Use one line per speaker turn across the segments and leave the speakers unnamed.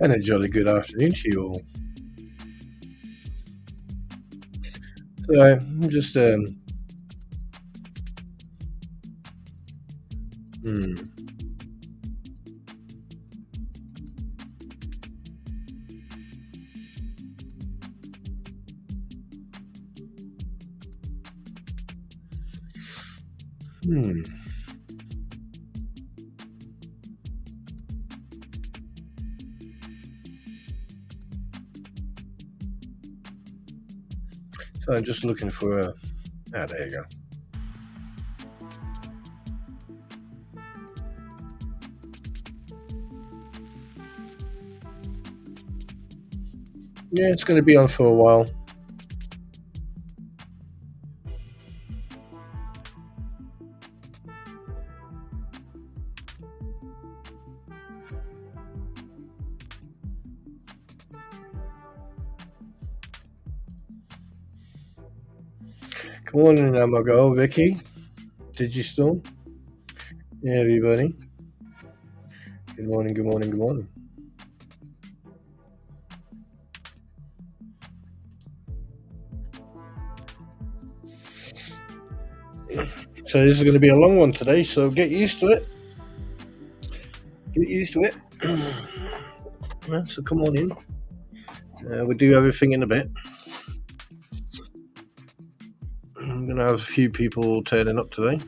And a jolly good afternoon to you all. So I'm just hmm, hmm. So I'm just looking for a. Ah, there you go. Yeah, it's going to be on for a while. Come on in, go, Vicky. Digistorm. Yeah, everybody. Good morning. Good morning. Good morning. So this is going to be a long one today. So get used to it. Get used to it. So come on in. We'll do everything in a bit. I'm going to have a few people turning up today.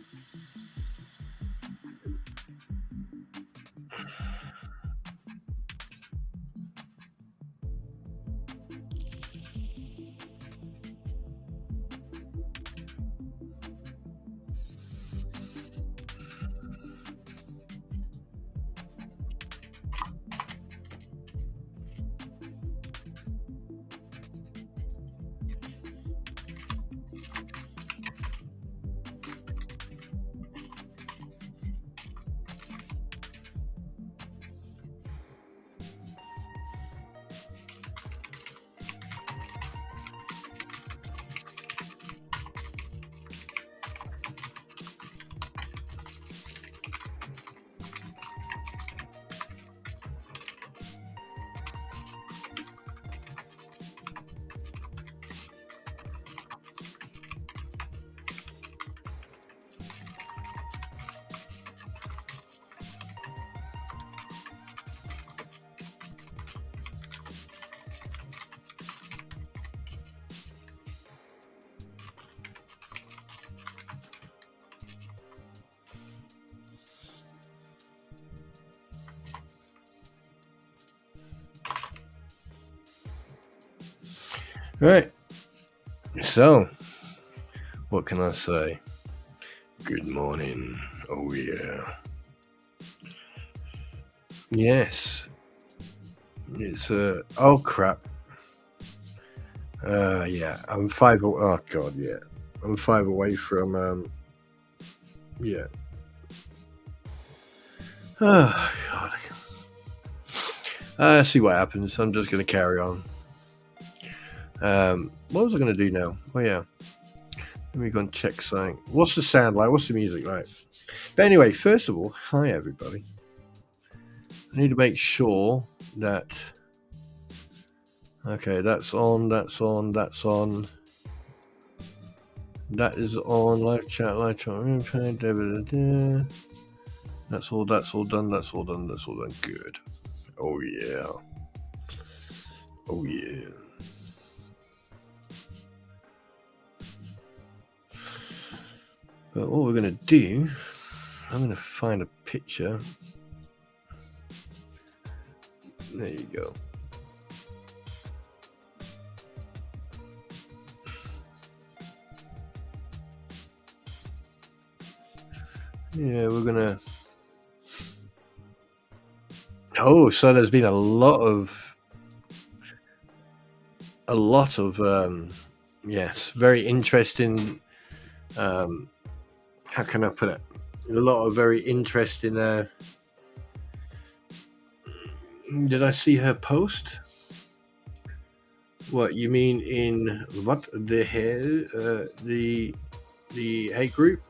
Right. So, what can I say? Good morning. Oh, yeah. Yes. It's, oh, crap. Yeah. I'm five. Oh, God, yeah. I'm 5 away from, yeah. Oh, God. See what happens. I'm just going to carry on. What was I going to do now? Oh, yeah. Let me go and check something. What's the sound like? What's the music like? But anyway, first of all, hi, everybody. I need to make sure that. Okay, that's on. That's on. That's on. That is on. Live chat. Live chat. That's all. That's all done. That's all done. That's all done. Good. Oh yeah. Oh yeah. But what we're gonna do, I'm gonna find a picture. There you go. Yeah, we're gonna. Oh, so there's been a lot of, yes, very interesting. How can I put it? A lot of very interesting. Did I see her post? What you mean in what the hell? The hate group?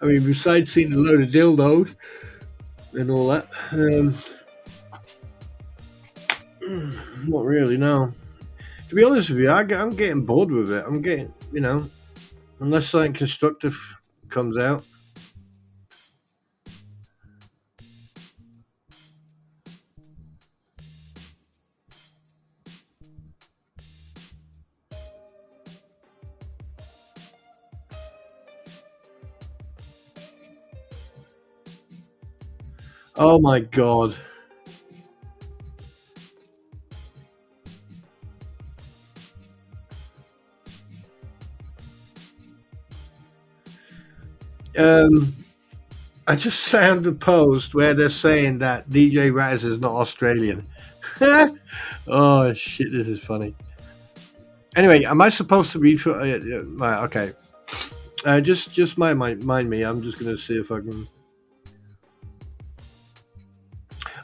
I mean, besides seeing a load of dildos and all that, not really. No, to be honest with you, I'm getting bored with it. I'm getting, unless something constructive comes out. Oh my god. I just found a post where they're saying that DJ Raz is not Australian. Oh shit, this is funny. Anyway, am I supposed to be? Right, okay. Just mind me. I'm just gonna see if I can.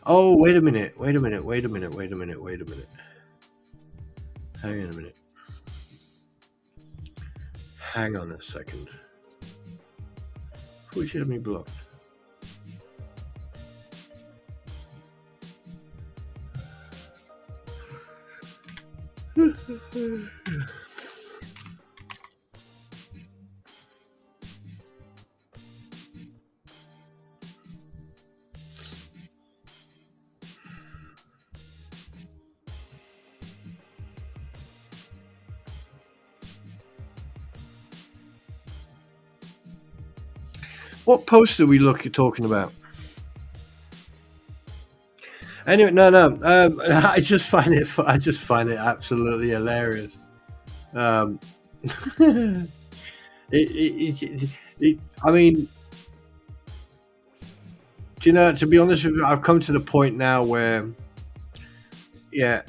Oh, wait a minute. Hang on a minute. Hang on a second. Who should have me blocked? What post are we talking about? Anyway, no. I just find it absolutely hilarious. I mean, to be honest with you, I've come to the point now where, yeah,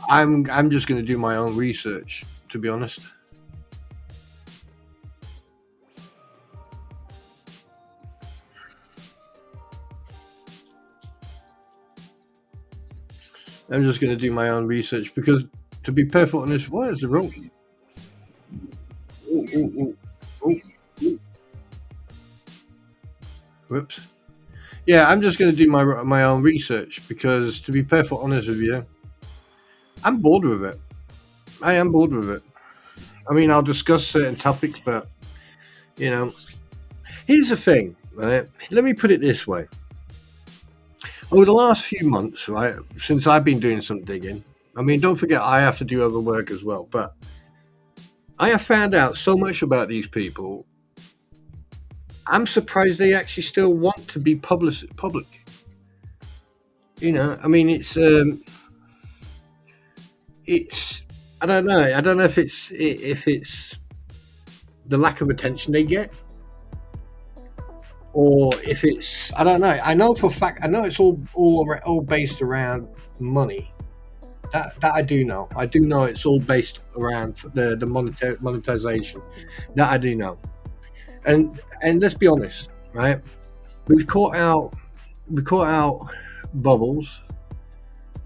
I'm just going to do my own research. To be honest. I'm just going to do my own research because, to be perfectly honest, what is the wrong? Whoops. Yeah, I'm just going to do my own research because, to be perfectly honest with you, I'm bored with it. I am bored with it. I mean, I'll discuss certain topics, but here's the thing, right? Let me put it this way. Over the last few months, right, since I've been doing some digging, I mean, don't forget I have to do other work as well, but I have found out so much about these people. I'm surprised they actually still want to be public. I mean, it's I don't know. I don't know if it's the lack of attention they get, or if it's, I don't know. I know for a fact. I know it's all based around money. That I do know. I do know it's all based around the monetization. That I do know. And let's be honest, right? We've caught out Bubbles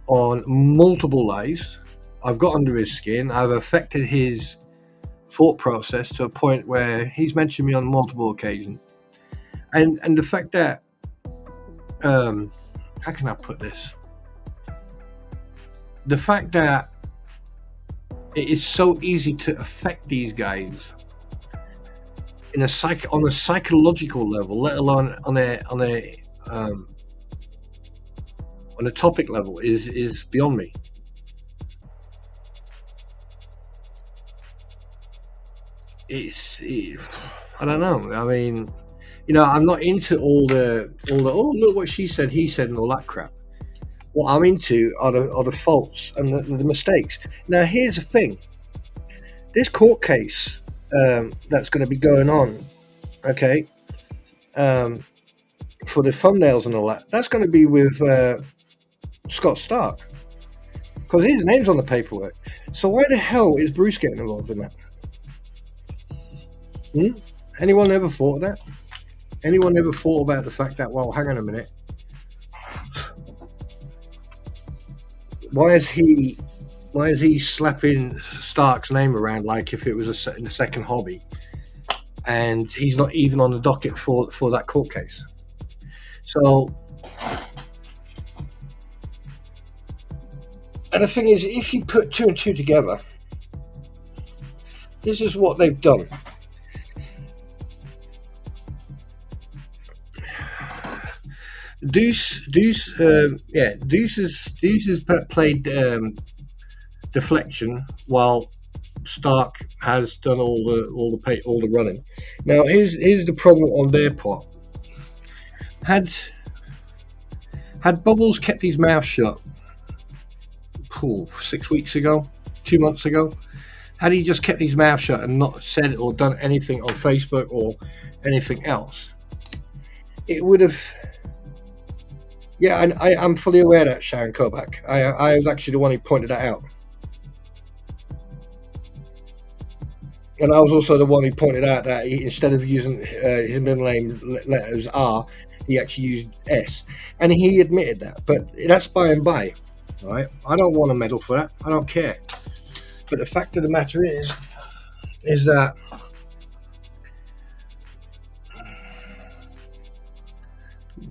on multiple lays. I've got under his skin. I've affected his thought process to a point where he's mentioned me on multiple occasions. And the fact that, how can I put this? The fact that it is so easy to affect these guys on a psychological level, let alone on a topic level, is beyond me. I don't know. I mean, I'm not into all the oh, look what she said, he said, and all that crap. What I'm into are the faults and the mistakes. Now, here's the thing. This court case that's going to be going on, okay, for the thumbnails and all that, that's going to be with Scott Stark, because his name's on the paperwork. So why the hell is Bruce getting involved in that? Anyone ever thought of that? Anyone ever thought about the fact that, well, hang on a minute, why is he slapping Stark's name around like if it was a second hobby? and he's not even on the docket for that court case. So, and the thing is, if you put 2 and 2 together, this is what they've done. Deuce has played deflection while Stark has done all the running. Now here's the problem on their part. Had Bubbles kept his mouth shut 6 weeks ago, 2 months ago, had he just kept his mouth shut and not said or done anything on Facebook or anything else, it would have. Yeah, and I'm fully aware of that, Sharon Kobach. I was actually the one who pointed that out. And I was also the one who pointed out that instead of using his middle name letters R, he actually used S. And he admitted that. But that's by and by. Right? I don't want a medal for that. I don't care. But the fact of the matter is that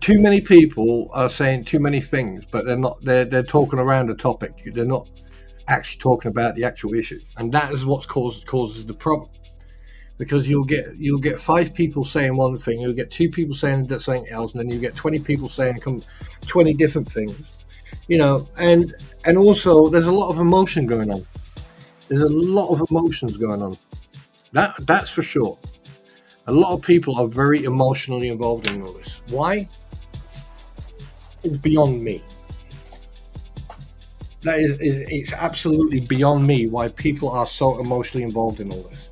too many people are saying too many things, but they're talking around the topic. They're not actually talking about the actual issue, and that is what causes the problem. Because you'll get 5 people saying one thing, you'll get 2 people saying something else, and then you get 20 people saying 20 different things, and also there's a lot of emotion going on. There's a lot of emotions going on. That's for sure. A lot of people are very emotionally involved in all this. Why? It's beyond me. It's absolutely beyond me why people are so emotionally involved in all this.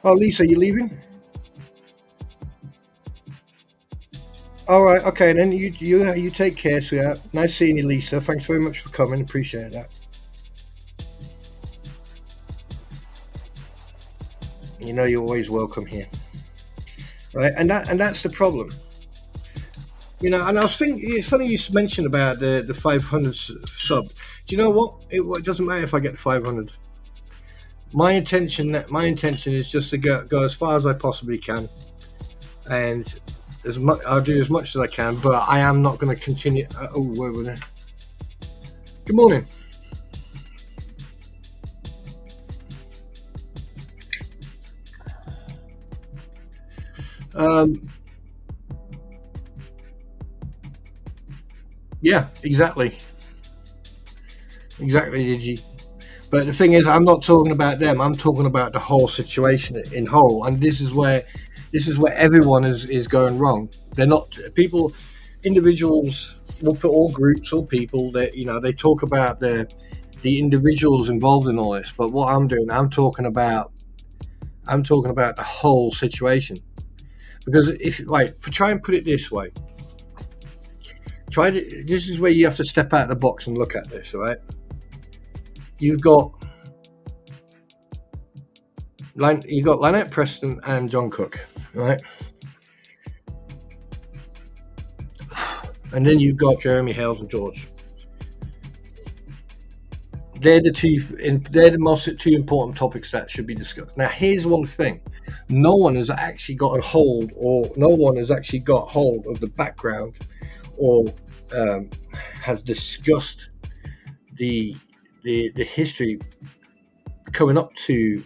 Oh, Lisa, you leaving? All right, okay. Then you take care, sweetheart. Nice seeing you, Lisa. Thanks very much for coming. Appreciate that. You're always welcome here, right? And that's the problem. And I was thinking, it's funny you mentioned about the 500 sub. Do you know what? It doesn't matter if I get the 500. My intention is just to go as far as I possibly can, and I'll do as much as I can. But I am not going to continue. Where were they? Good morning. Yeah, exactly, Digi. But the thing is, I'm not talking about them. I'm talking about the whole situation in whole, and this is where everyone is going wrong. They're not people, individuals. We'll put all groups or people that they talk about the individuals involved in all this. But what I'm doing, I'm talking about the whole situation. Because try and put it this way. This is where you have to step out of the box and look at this, all right? You've got Lynette Preston and John Cook, right? And then you've got Jeremy Hales and George. They're the most 2 important topics that should be discussed. Now, here's one thing: no one has actually got hold of the background or has discussed the history coming up to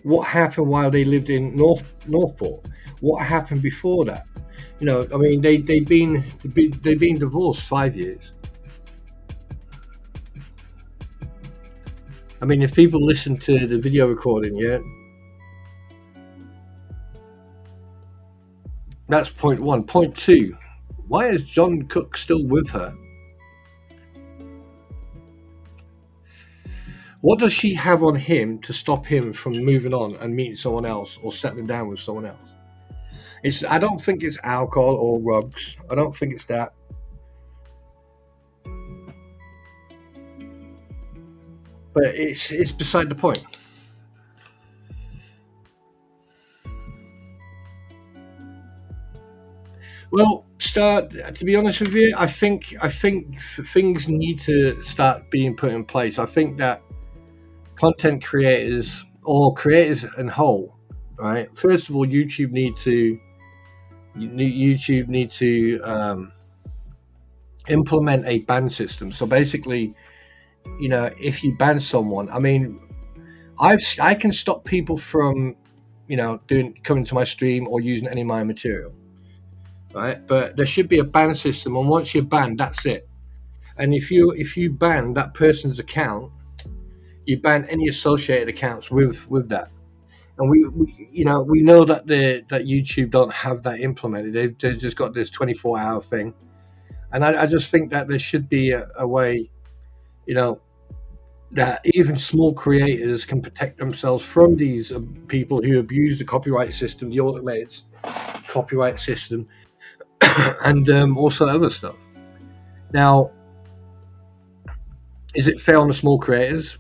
what happened while they lived in Northport. What happened before that? I mean, they've been divorced 5 years. I mean, if people listen to the video recording, yeah, that's point 1. Point 2, why is John Cook still with her? What does she have on him to stop him from moving on and meeting someone else or settling down with someone else? I don't think it's alcohol or rugs. I don't think it's that. But it's beside the point. Well, start. To be honest with you, I think things need to start being put in place. I think that content creators or creators in whole, right? First of all, YouTube need to implement a ban system. So basically, if you ban someone, I mean, I can stop people from, doing coming to my stream or using any of my material, right? But there should be a ban system, and once you're banned, that's it. And if you ban that person's account, you ban any associated accounts with that. And we know that that YouTube don't have that implemented. They've just got this 24-hour thing, and I just think that there should be a way, you know, that even small creators can protect themselves from these people who abuse the copyright system, the automated copyright system, and also other stuff. Now, is it fair on the small creators?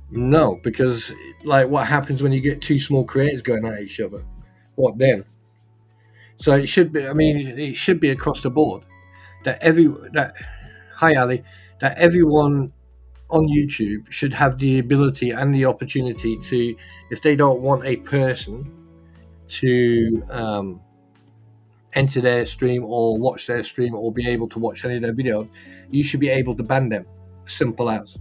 No, because like what happens when you get two small creators going at each other? What then? So it should be. I mean, it should be across the board that hi Ali, that everyone on YouTube should have the ability and the opportunity to, if they don't want a person to enter their stream or watch their stream or be able to watch any of their videos, you should be able to ban them. Simple as.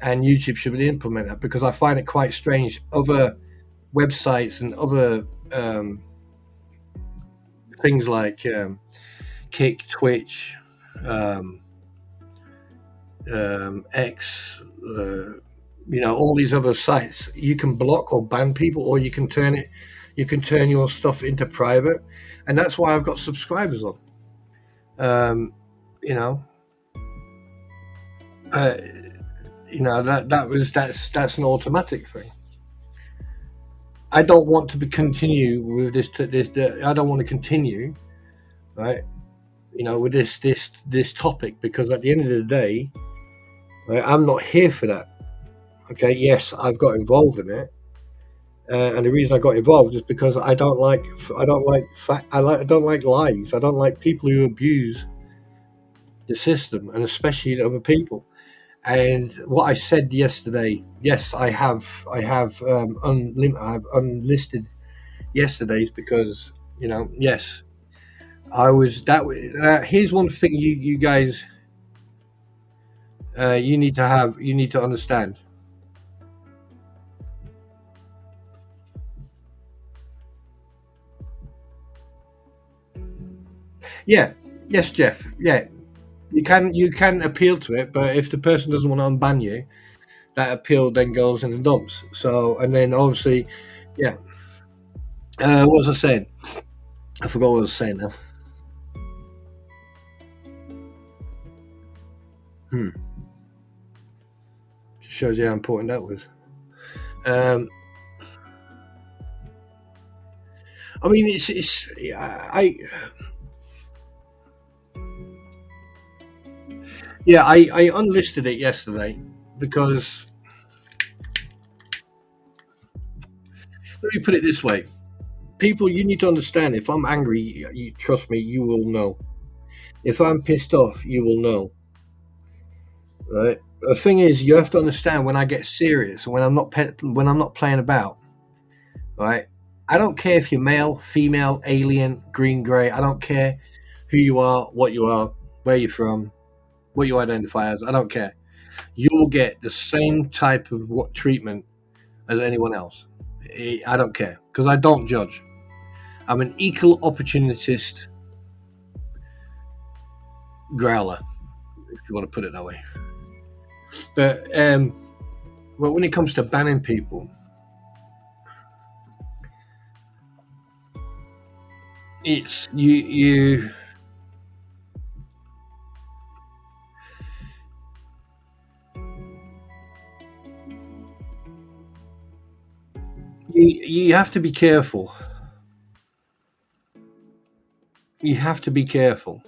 And YouTube should really implement that, because I find it quite strange. Other websites and other things like Kick, Twitch, X, all these other sites, you can block or ban people, or you can turn your stuff into private, and that's why I've got subscribers on. That's an automatic thing. I don't want to continue with this. I don't want to continue, right? With this topic, because at the end of the day, right, I'm not here for that. Okay, yes, I've got involved in it, and the reason I got involved is because I don't like lies. I don't like people who abuse the system, and especially other people. And what I said yesterday, yes, I have unlisted yesterday's, because yes, I was that. Here's one thing you guys you need to understand. Yeah, yes, Jeff. Yeah, you can appeal to it, but if the person doesn't want to unban you, that appeal then goes in the dumps. So, and then obviously, yeah. What was I saying? I forgot what I was saying now. Shows you how important that was. I mean, it's I unlisted it yesterday because, let me put it this way. People, you need to understand, if I'm angry, you trust me, you will know. If I'm pissed off, you will know. Right? The thing is, you have to understand, when I get serious, when I'm not playing about, right? I don't care if you're male, female, alien, green, grey. I don't care who you are, what you are, where you're from, what you identify as. I don't care. You will get the same type of treatment as anyone else. I don't care, because I don't judge. I'm an equal opportunist growler, if you want to put it that way. But well, when it comes to banning people, it's you have to be careful. You have to be careful,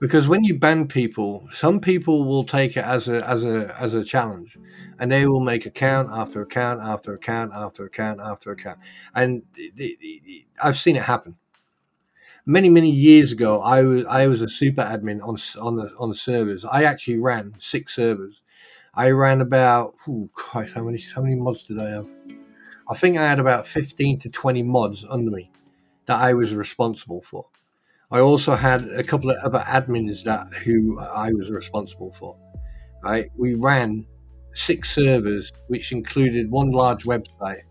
because when you ban people, some people will take it as a challenge, and they will make account after account after account after account after account, and I've seen it happen. many years ago, I was a super admin on the servers. I actually ran 6 servers. I ran about, oh Christ, how many mods did I have? I think I had about 15 to 20 mods under me that I was responsible for. I also had a couple of other admins that who I was responsible for. Right, we ran 6 servers, which included one large website,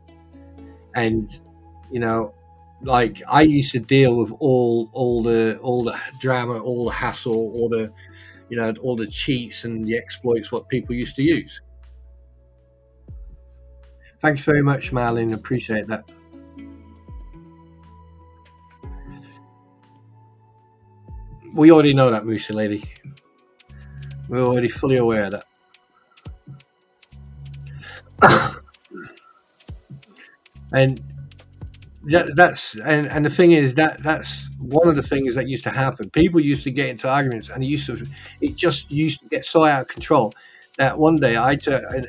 and you know, like I used to deal with all the drama, all the hassle, all the cheats and the exploits what people used to use. Thanks very much, Marlin. Appreciate that. We already know that, Moosey lady. We're already fully aware of that. And that's the thing is that's one of the things that used to happen. People used to get into arguments, and it just used to get so out of control that one day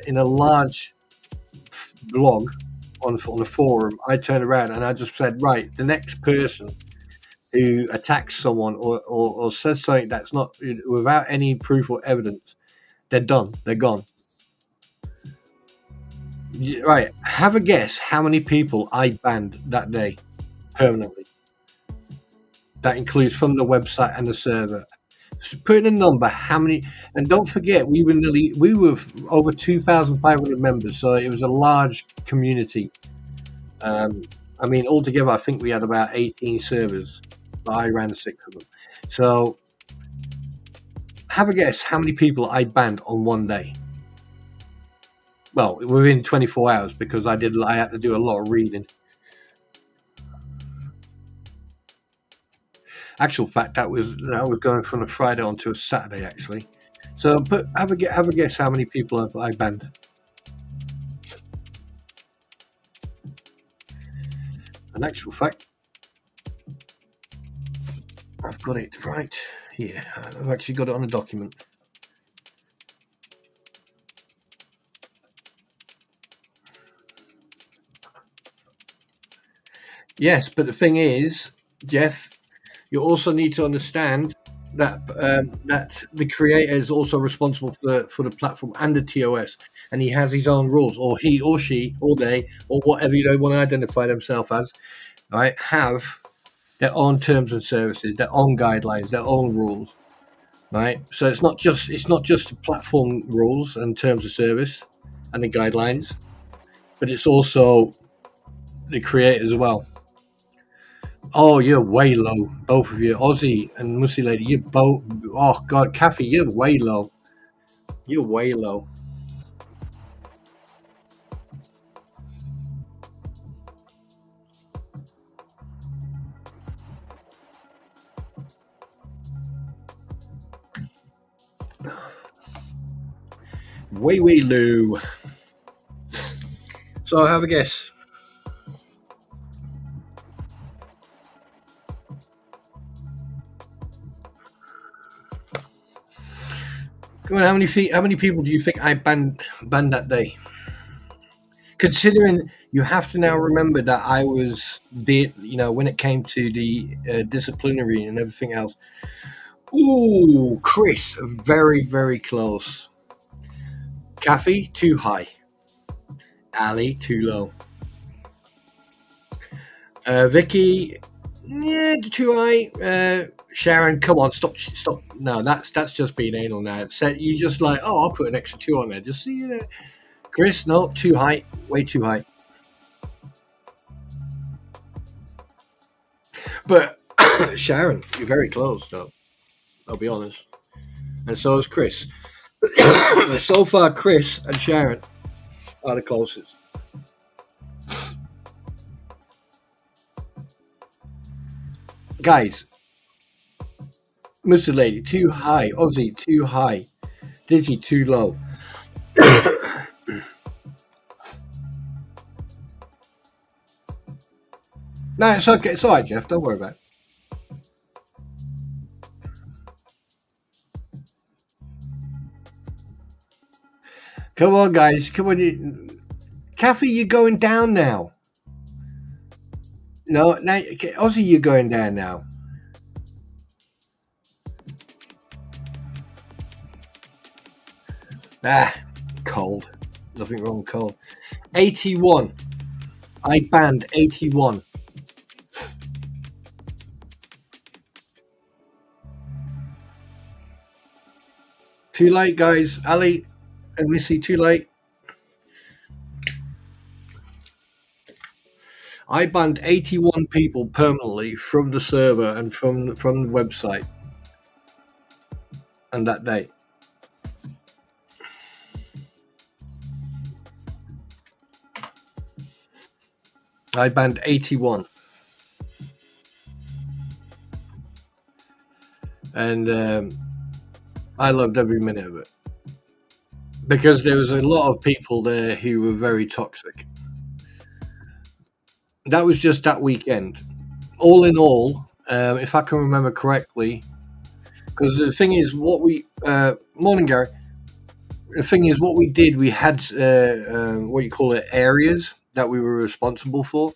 in a large blog on a forum, I turned around and I just said, right, the next person who attacks someone or says something that's not without any proof or evidence, they're done. They're gone. Right. Have a guess how many people I banned that day permanently. That includes from the website and the server. Put in a number. How many? And don't forget, we were over 2,500 members, so it was a large community. I mean, altogether, I think we had about 18 servers. But I ran 6 of them. So, have a guess how many people I banned on one day. Well, within 24 hours, because I had to do a lot of reading. Actual fact, that was going from a Friday onto a Saturday actually. So, but have a guess how many people I banned. An actual fact, I've got it right here. I've actually got it on a document. Yes, but the thing is, Jeff, you also need to understand that that the creator is also responsible for the platform and the TOS, and he has his own rules, or he or she or they or whatever they want to identify themselves as, right? Have their own terms and services, their own guidelines, their own rules, right? So it's not just the platform rules and terms of service and the guidelines, but it's also the creator as well. Oh, you're way low, both of you, Aussie and Mussy Lady. You're both. Oh God, Kathy, you're way low. You're way low. Way low. So have a guess. Come on, how many people do you think I banned that day? Considering you have to now remember that I was when it came to the disciplinary and everything else. Ooh, Chris, very close. Kathy, too high. Ali, too low. Vicky, yeah, too high. Sharon, come on, stop. No, that's just being anal now. So you just like, oh, I'll put an extra 2 on there. Just see you there. Chris, no, too high. Way too high. But Sharon, you're very close, though. I'll be honest. And so is Chris. So far, Chris and Sharon are the closest. Guys, Mr. Lady, too high. Aussie, too high. Digi, too low. No, it's okay. It's all right, Jeff. Don't worry about it. Come on, guys. Come on. Kathy, you're going down now. No, now, Aussie, you're going down now. Cold. Nothing wrong with cold. 81. I banned 81. Too late, guys. Ali and Missy, too late. I banned 81 people permanently from the server and from the website on that day. I banned 81. And I loved every minute of it. Because there was a lot of people there who were very toxic. That was just that weekend. All in all, if I can remember correctly, because the thing is, morning, Gary. The thing is, what we did, we had what you call it, areas that we were responsible for.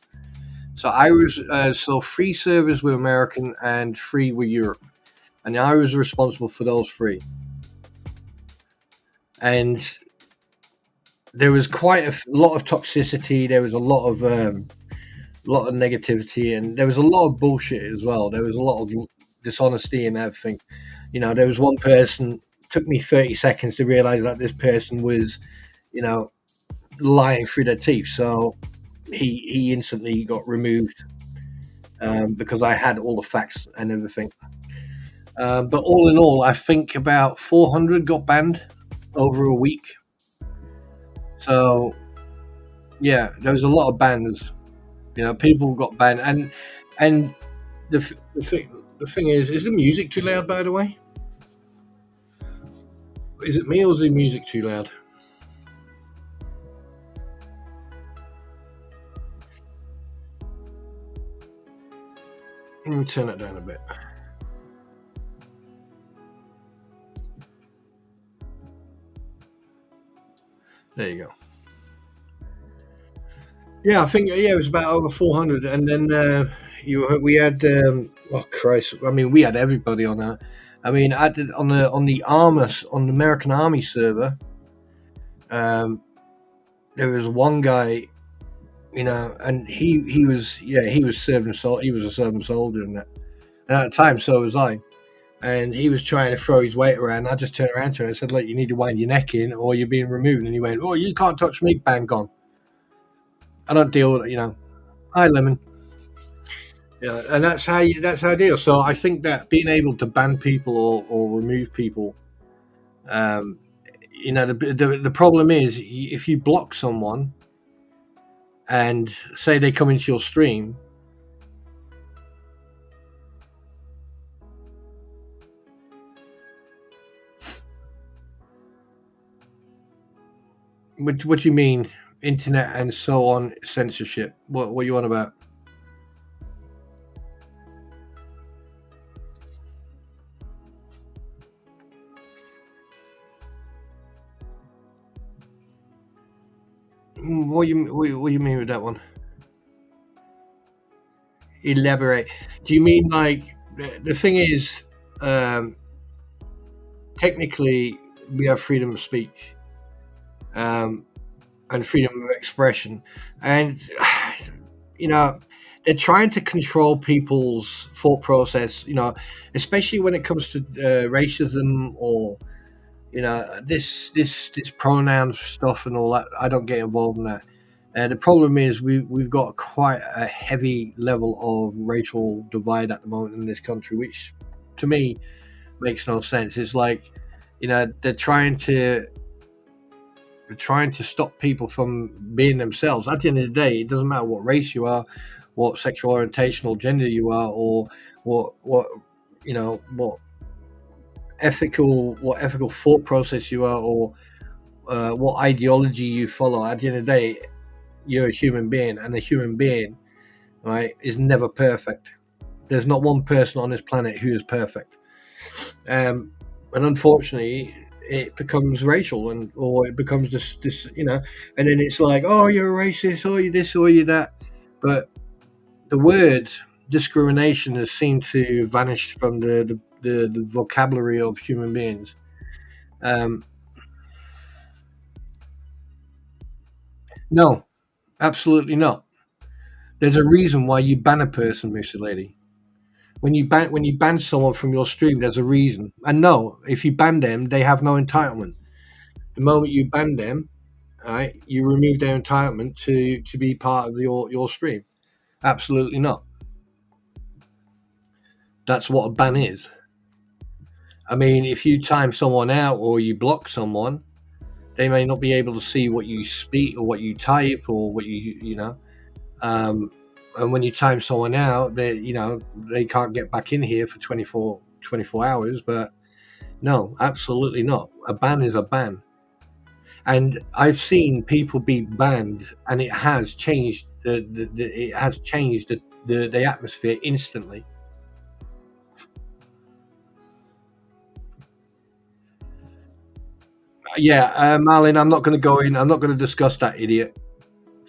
So I was so 3 servers were American and 3 were Europe, and I was responsible for those 3. And there was quite a lot of toxicity. There was a lot of negativity, and there was a lot of bullshit as well. There was a lot of dishonesty and everything. There was one person. Took me 30 seconds to realize that this person was, lying through their teeth. So he instantly got removed because I had all the facts and everything. But all in all, I think about 400 got banned over a week. So yeah, there was a lot of bans. People got banned, and the thing is the music too loud? By the way, is it me or is the music too loud? Let me turn it down a bit. There you go. Yeah, I think it was about over 400, and then we had oh Christ! I mean, we had everybody on that. I mean, I did on the American Army server. There was one guy, and he was serving he was a serving soldier, and at the time so was I. And he was trying to throw his weight around. I just turned around to him and said, "Look, you need to wind your neck in, or you're being removed." And he went, "Oh, you can't touch me, bang gone. I don't deal with it, Hi, lemon." Yeah, and that's how I deal. So I think that being able to ban people or remove people, the problem is if you block someone and say they come into your stream. What do you mean, internet and so on censorship? What you on about? What do you mean with that one? Elaborate. Do you mean like the thing is, technically we have freedom of speech, and freedom of expression, and they're trying to control people's thought process. Especially when it comes to racism or this pronoun stuff and all that. I don't get involved in that. The problem is we've got quite a heavy level of racial divide at the moment in this country, which to me makes no sense. It's like they're trying to stop people from being themselves. At the end of the day, it doesn't matter what race you are, what sexual orientation or gender you are, or what what ethical thought process you are, or what ideology you follow. At the end of the day, you're a human being, and a human being, right, is never perfect. There's not one person on this planet who is perfect, and unfortunately, it becomes racial, or it becomes this, and then it's like, oh, you're a racist, or you're this, or you're that. But the word discrimination has seemed to vanish from the vocabulary of human beings. Um, No, absolutely not. There's a reason why you ban a person, Mr. Lady. When you ban someone from your stream, there's a reason. And no, if you ban them, they have no entitlement. The moment you ban them, all right, you remove their entitlement to be part of your stream. Absolutely not. That's what a ban is. I mean, if you time someone out or you block someone, they may not be able to see what you speak or what you type or what you know. Um, and when you time someone out, they can't get back in here for 24 hours. But no, absolutely not. A ban is a ban. And I've seen people be banned, and it has changed the atmosphere instantly. Yeah, Marlin, I'm not going to go in. I'm not going to discuss that idiot.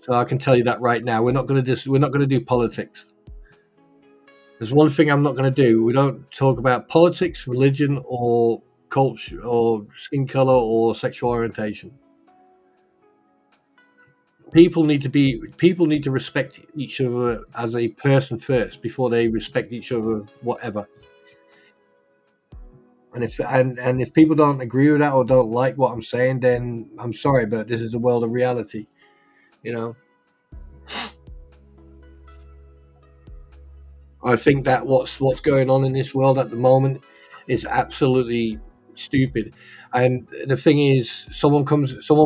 So I can tell you that right now. We're not going to do politics. There's one thing I'm not going to do. We don't talk about politics, religion, or culture, or skin color, or sexual orientation. People need to respect each other as a person first before they respect each other, whatever. And if people don't agree with that or don't like what I'm saying, then I'm sorry, but this is the world of reality. You know, I think that what's going on in this world at the moment is absolutely stupid. And the thing is, someone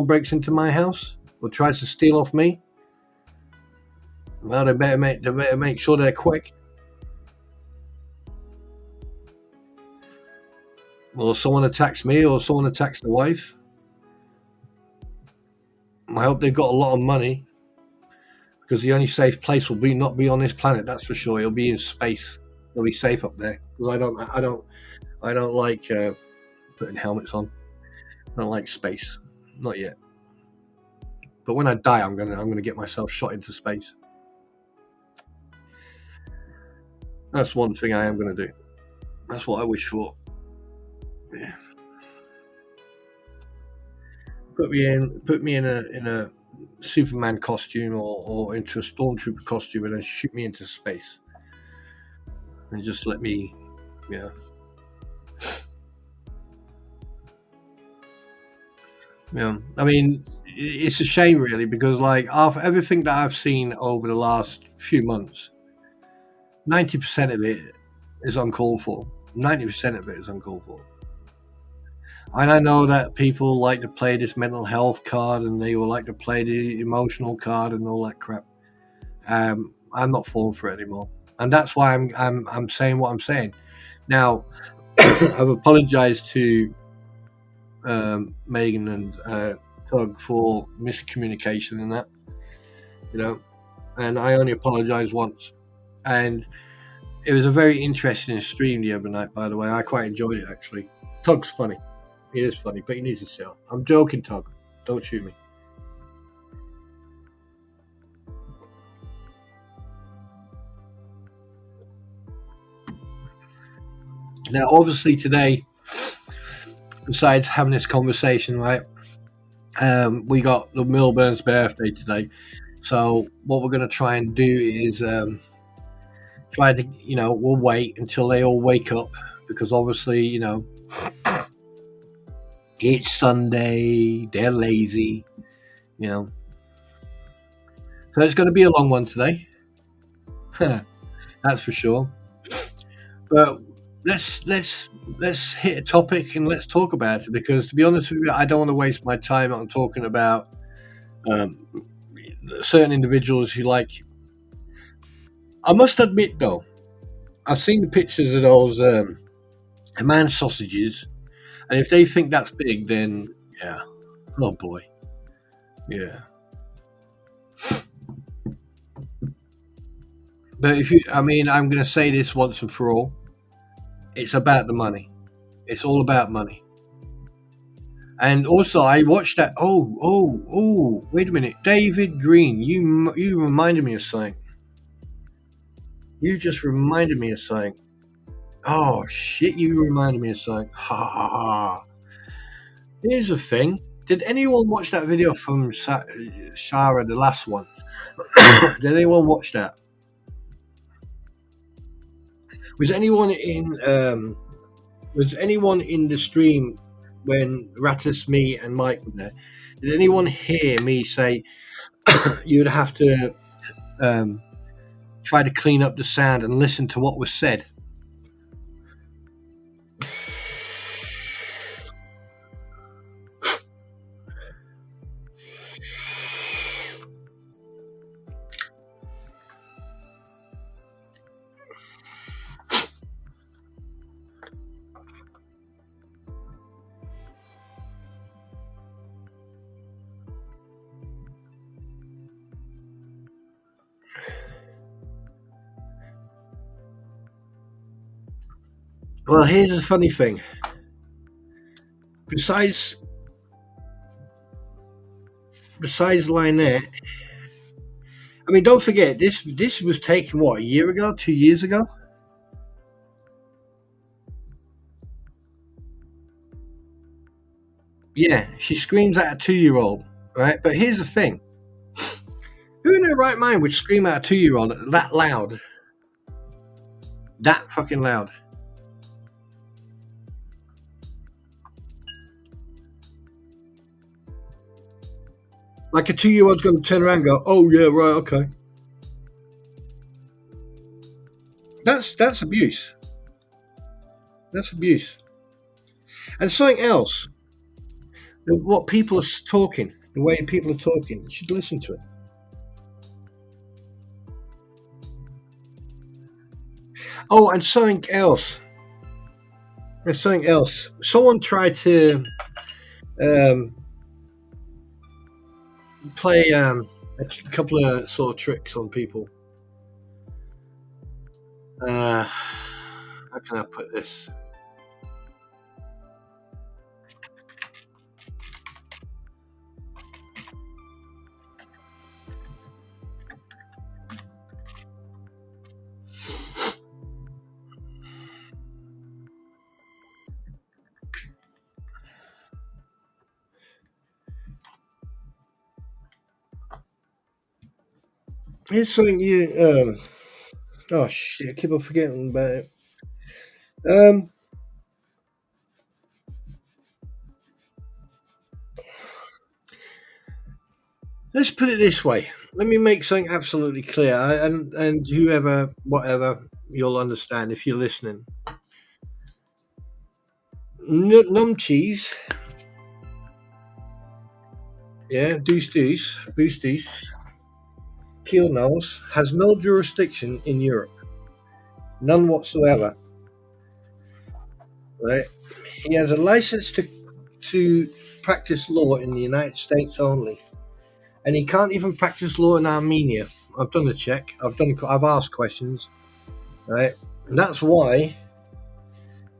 breaks into my house or tries to steal off me. Well, they better make sure they're quick. Or someone attacks me, or someone attacks the wife. I hope they've got a lot of money, because the only safe place will be not be on this planet. That's for sure. It'll be in space. It'll be safe up there. Because I don't like putting helmets on. I don't like space. Not yet. But when I die, I'm gonna get myself shot into space. That's one thing I am gonna do. That's what I wish for. Yeah. Put me in a Superman costume, or into a stormtrooper costume, and then shoot me into space, and just let me, yeah. Yeah, I mean, it's a shame, really, because like after everything that I've seen over the last few months, 90% of it is uncalled for. 90% of it is uncalled for. And I know that people like to play this mental health card, and they will like to play the emotional card and all that crap. I'm not falling for it anymore, and that's why I'm saying what I'm saying. Now, I've apologized to Megan and Tug for miscommunication and that, you know, and I only apologized once. And it was a very interesting stream the other night, by the way. I quite enjoyed it, actually. Tug's funny. He is funny, but he needs to sit up. I'm joking, Tug. Don't shoot me. Now, obviously, today, besides having this conversation, right, we got the Milburn's birthday today. So what we're going to try and do is try to, we'll wait until they all wake up, because obviously, it's Sunday, they're lazy, So it's going to be a long one today. That's for sure. But let's hit a topic and let's talk about it, because to be honest with you, I don't want to waste my time on talking about certain individuals who like. I must admit, though, I've seen the pictures of those man sausages, and if they think that's big, then yeah, oh boy, yeah. But I'm going to say this once and for all. It's about the money. It's all about money. And also, I watched that. Oh! Wait a minute, David Green. You reminded me of something. You just reminded me of something. Oh shit! You reminded me of something. Ha ha ha. Here's the thing. Did anyone watch that video from Shara, the last one? Did anyone watch that? Was anyone in the stream when Rattus, me, and Mike were there? Did anyone hear me say you would have to try to clean up the sound and listen to what was said? Well, here's the funny thing. Besides Lynette, I mean, don't forget this was taken what, a year ago, 2 years ago. Yeah, she screams at a 2-year-old, right? But here's the thing: who in their right mind would scream at a 2-year-old that loud, that fucking loud? Like a 2-year-old's going to turn around and go, "Oh yeah, right, okay." That's abuse. That's abuse. And something else, what people are talking, the way people are talking, you should listen to it. Oh, and something else. There's something else. Someone tried to play a couple of sort of tricks on people. How can I put this? Here's something you oh shit, I keep on forgetting about it. Let's put it this way. Let me make something absolutely clear, and whoever, whatever, you'll understand if you're listening. Numcheese, yeah, deuce, boost deuce, keel nose, has no jurisdiction in Europe. None whatsoever. Right? He has a license to practice law in the United States only. And he can't even practice law in Armenia. I've done a check. I've asked questions. Right? And that's why,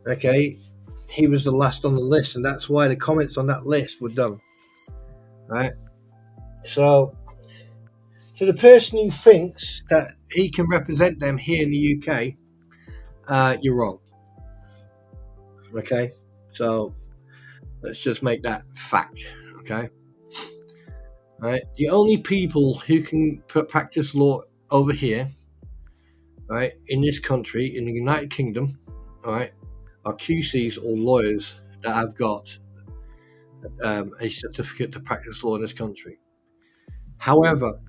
okay, he was the last on the list, and that's why the comments on that list were done. Right? So, to the person who thinks that he can represent them here in the UK, you're wrong. Okay? So, let's just make that fact. Okay? Right? The only people who can practice law over here, right, in this country, in the United Kingdom, right, are QCs or lawyers that have got a certificate to practice law in this country. However,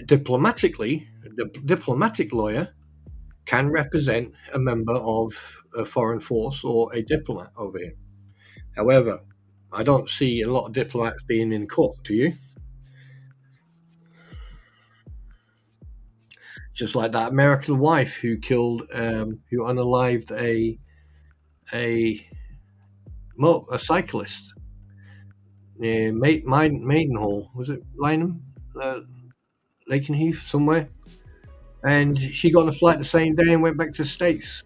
diplomatically, the diplomatic lawyer can represent a member of a foreign force or a diplomat over here. However, I don't see a lot of diplomats being in court, do you? Just like that American wife who killed, who unalived a cyclist near Maidenhall. Was it Lynham? Lakenheath, somewhere. And she got on a flight the same day and went back to the States.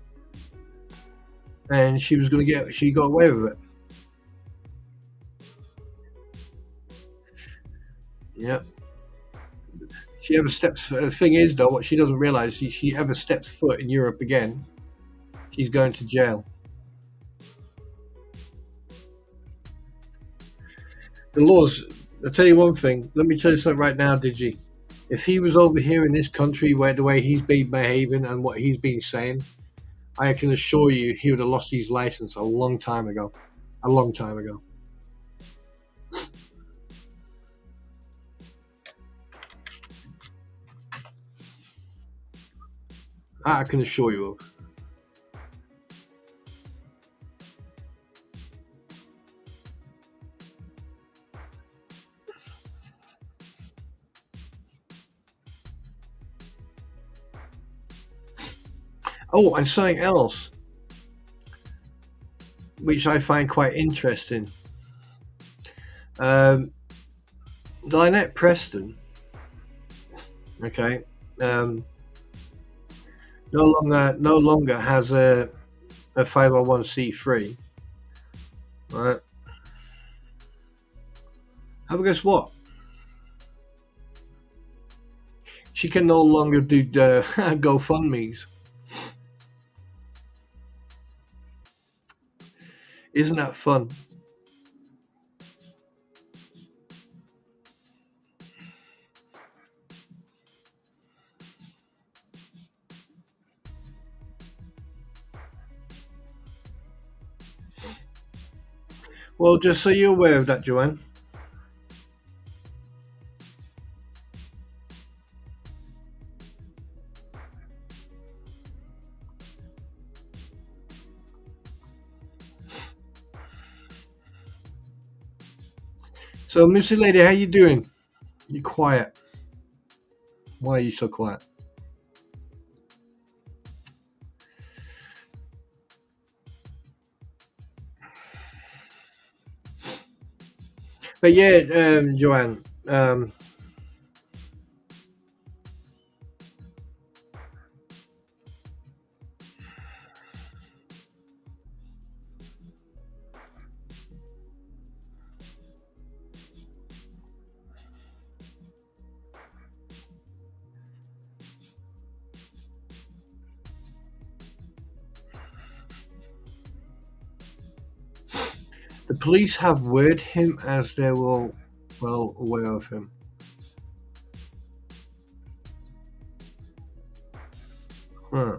And she got away with it. Yeah. She ever steps. The thing is, though, what she doesn't realize, she ever steps foot in Europe again, she's going to jail. The laws. I'll tell you one thing. Let me tell you something right now, Digi. If he was over here in this country, where the way he's been behaving and what he's been saying, I can assure you he would have lost his license a long time ago. A long time ago. I can assure you of. Oh, and something else, which I find quite interesting. Lynette Preston, okay, no longer has a 501c3, right? Have a guess what? She can no longer do the GoFundMe's. Isn't that fun? Well, just so you're aware of that, Joanne. So, Missy Lady, how you doing? You quiet. Why are you so quiet? But yeah, Joanne, the police have worded him as they were well aware of him. Huh.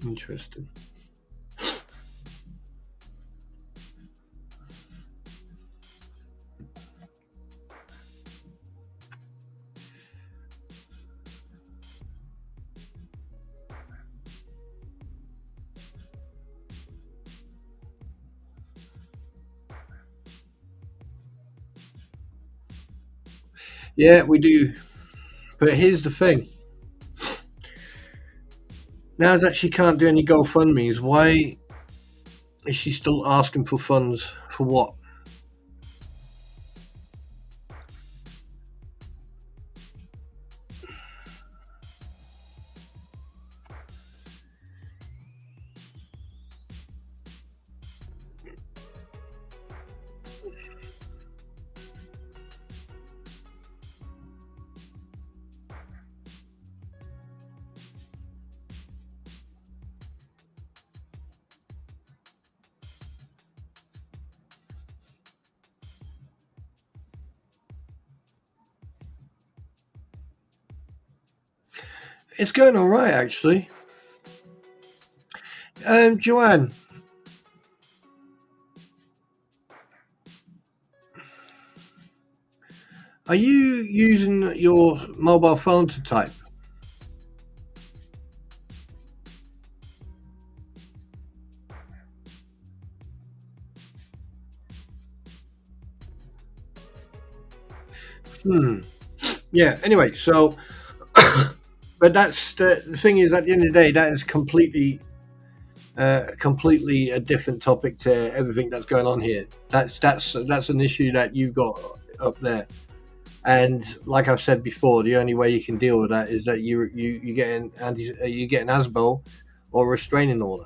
Interesting. Yeah, we do. But here's the thing. Now that she can't do any GoFundMe's, why is she still asking for funds for what? It's going all right, actually. Joanne, are you using your mobile phone to type? Yeah, anyway, so but that's the thing is, at the end of the day, that is completely a different topic to everything that's going on here. That's an issue that you've got up there. And like I've said before, the only way you can deal with that is that you get an ASBO or restraining order.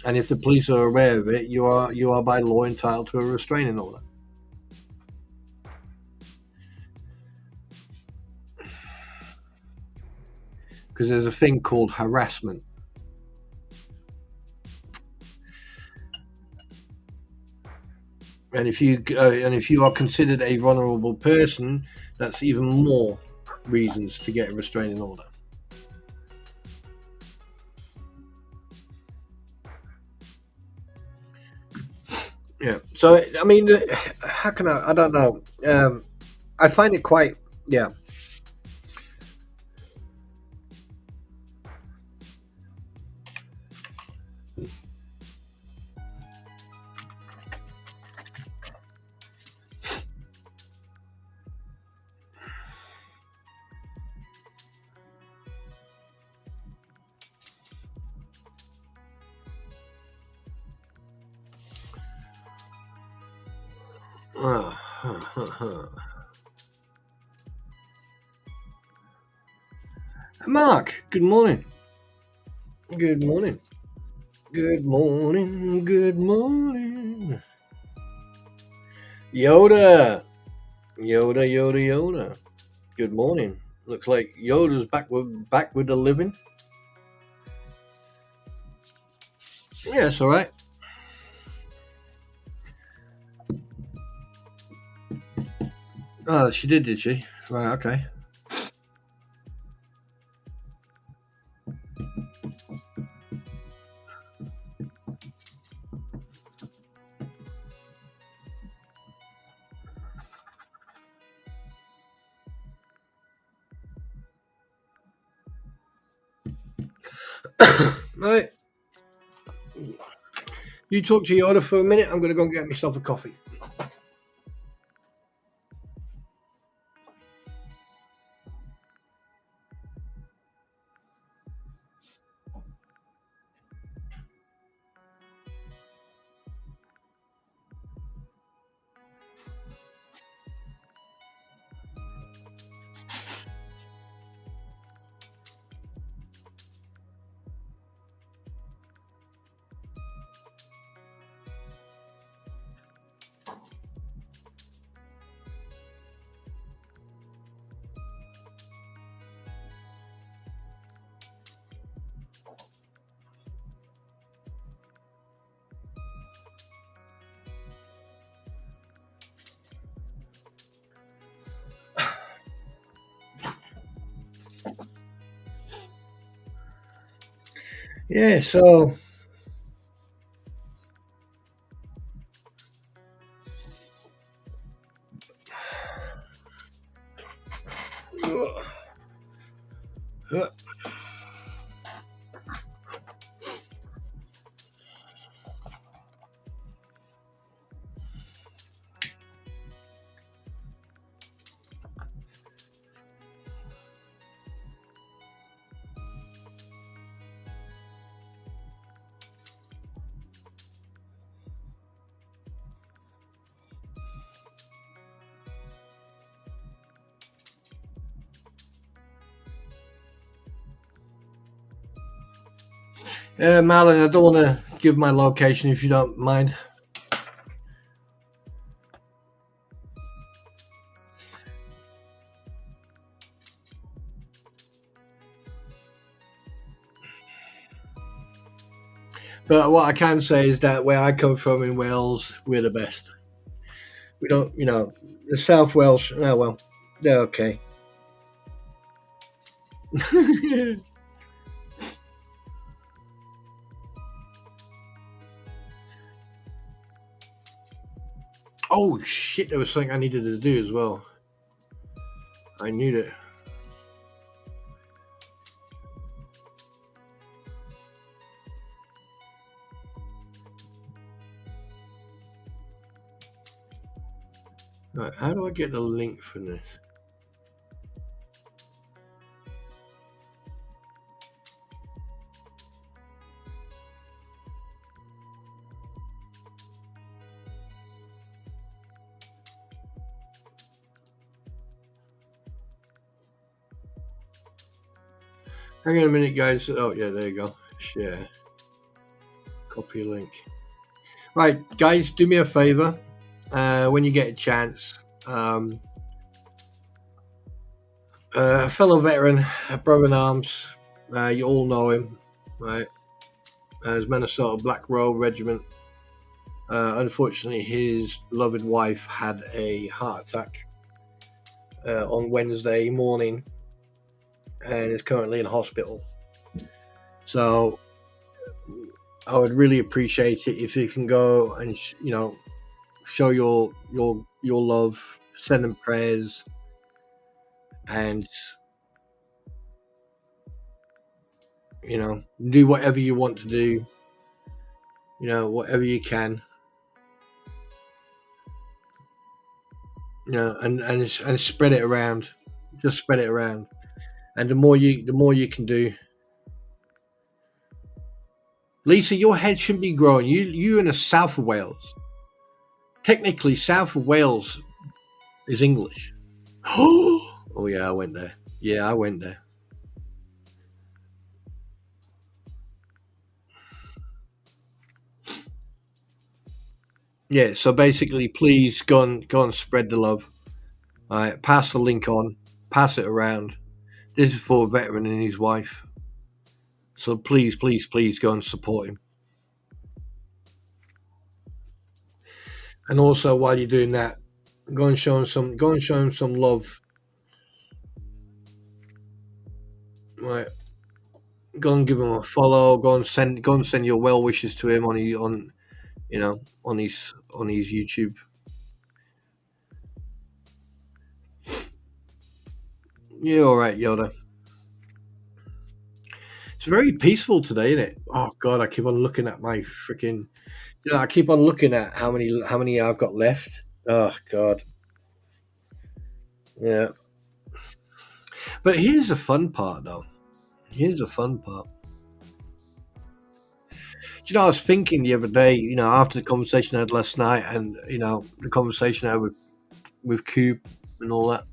And if the police are aware of it, you are by law entitled to a restraining order. because there's a thing called harassment. And if you are considered a vulnerable person, that's even more reasons to get a restraining order. Yeah. So I mean, how can I don't know. I find it quite, yeah. Mark, good morning. Good morning. Good morning. Good morning. Yoda. Yoda. Good morning. Looks like Yoda's back with the living. Yeah, it's all right. Oh, she did she? Right, okay. Right. You talk to Yoda for a minute. I'm going to go and get myself a coffee. Yeah, so Marlon, I don't want to give my location if you don't mind. But what I can say is that where I come from in Wales, we're the best. We don't, the South Welsh. Oh well, they're okay. Oh shit! There was something I needed to do as well. I knew it. Right, how do I get the link for this? Hang on a minute, guys. Oh yeah, there you go. Share. Copy link. Right, guys, do me a favor. When you get a chance, a fellow veteran, a brother in arms, You all know him, right? As Minnesota Black Row Regiment. Unfortunately, his beloved wife had a heart attack on Wednesday morning and is currently in hospital. So I would really appreciate it if you can go and show your love, send them prayers, and do whatever you want to do. Whatever you can. And spread it around. Just spread it around. And the more you can do. Lisa, your head shouldn't be growing. You in the south of Wales. Technically, south of Wales is English. Oh yeah, I went there. Yeah, I went there. Yeah, so basically, please go and spread the love. All right, pass the link on, pass it around. This is for a veteran and his wife. So please, please, please go and support him. And also, while you're doing that, go and show him some love. Right, go and give him a follow. Go and send your well wishes to him on his YouTube. You're all right, Yoda. It's very peaceful today, isn't it? Oh God, I keep on looking at my freaking. I keep on looking at how many I've got left. Oh God. Yeah. But here's the fun part, though. Here's the fun part. I was thinking the other day, after the conversation I had last night, and the conversation I had with Cube and all that.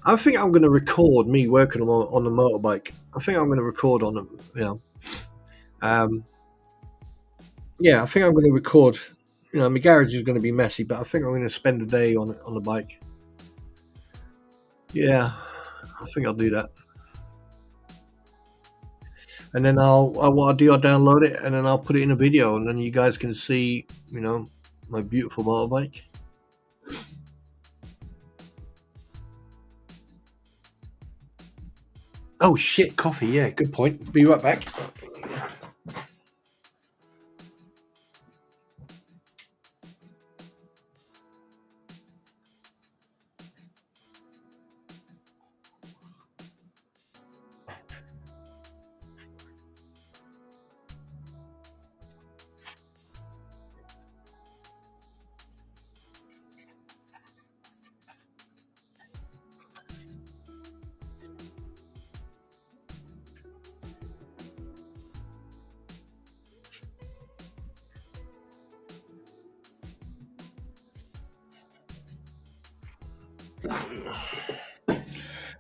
I think I'm going to record me working on the motorbike. I think I'm going to record on them. Yeah, I think I'm going to record. My garage is going to be messy, but I think I'm going to spend a day on the bike. Yeah, I think I'll do that. And then what I'll do, I'll download it, and then I'll put it in a video, and then you guys can see, my beautiful motorbike. Oh shit, coffee. Yeah, good point. Be right back.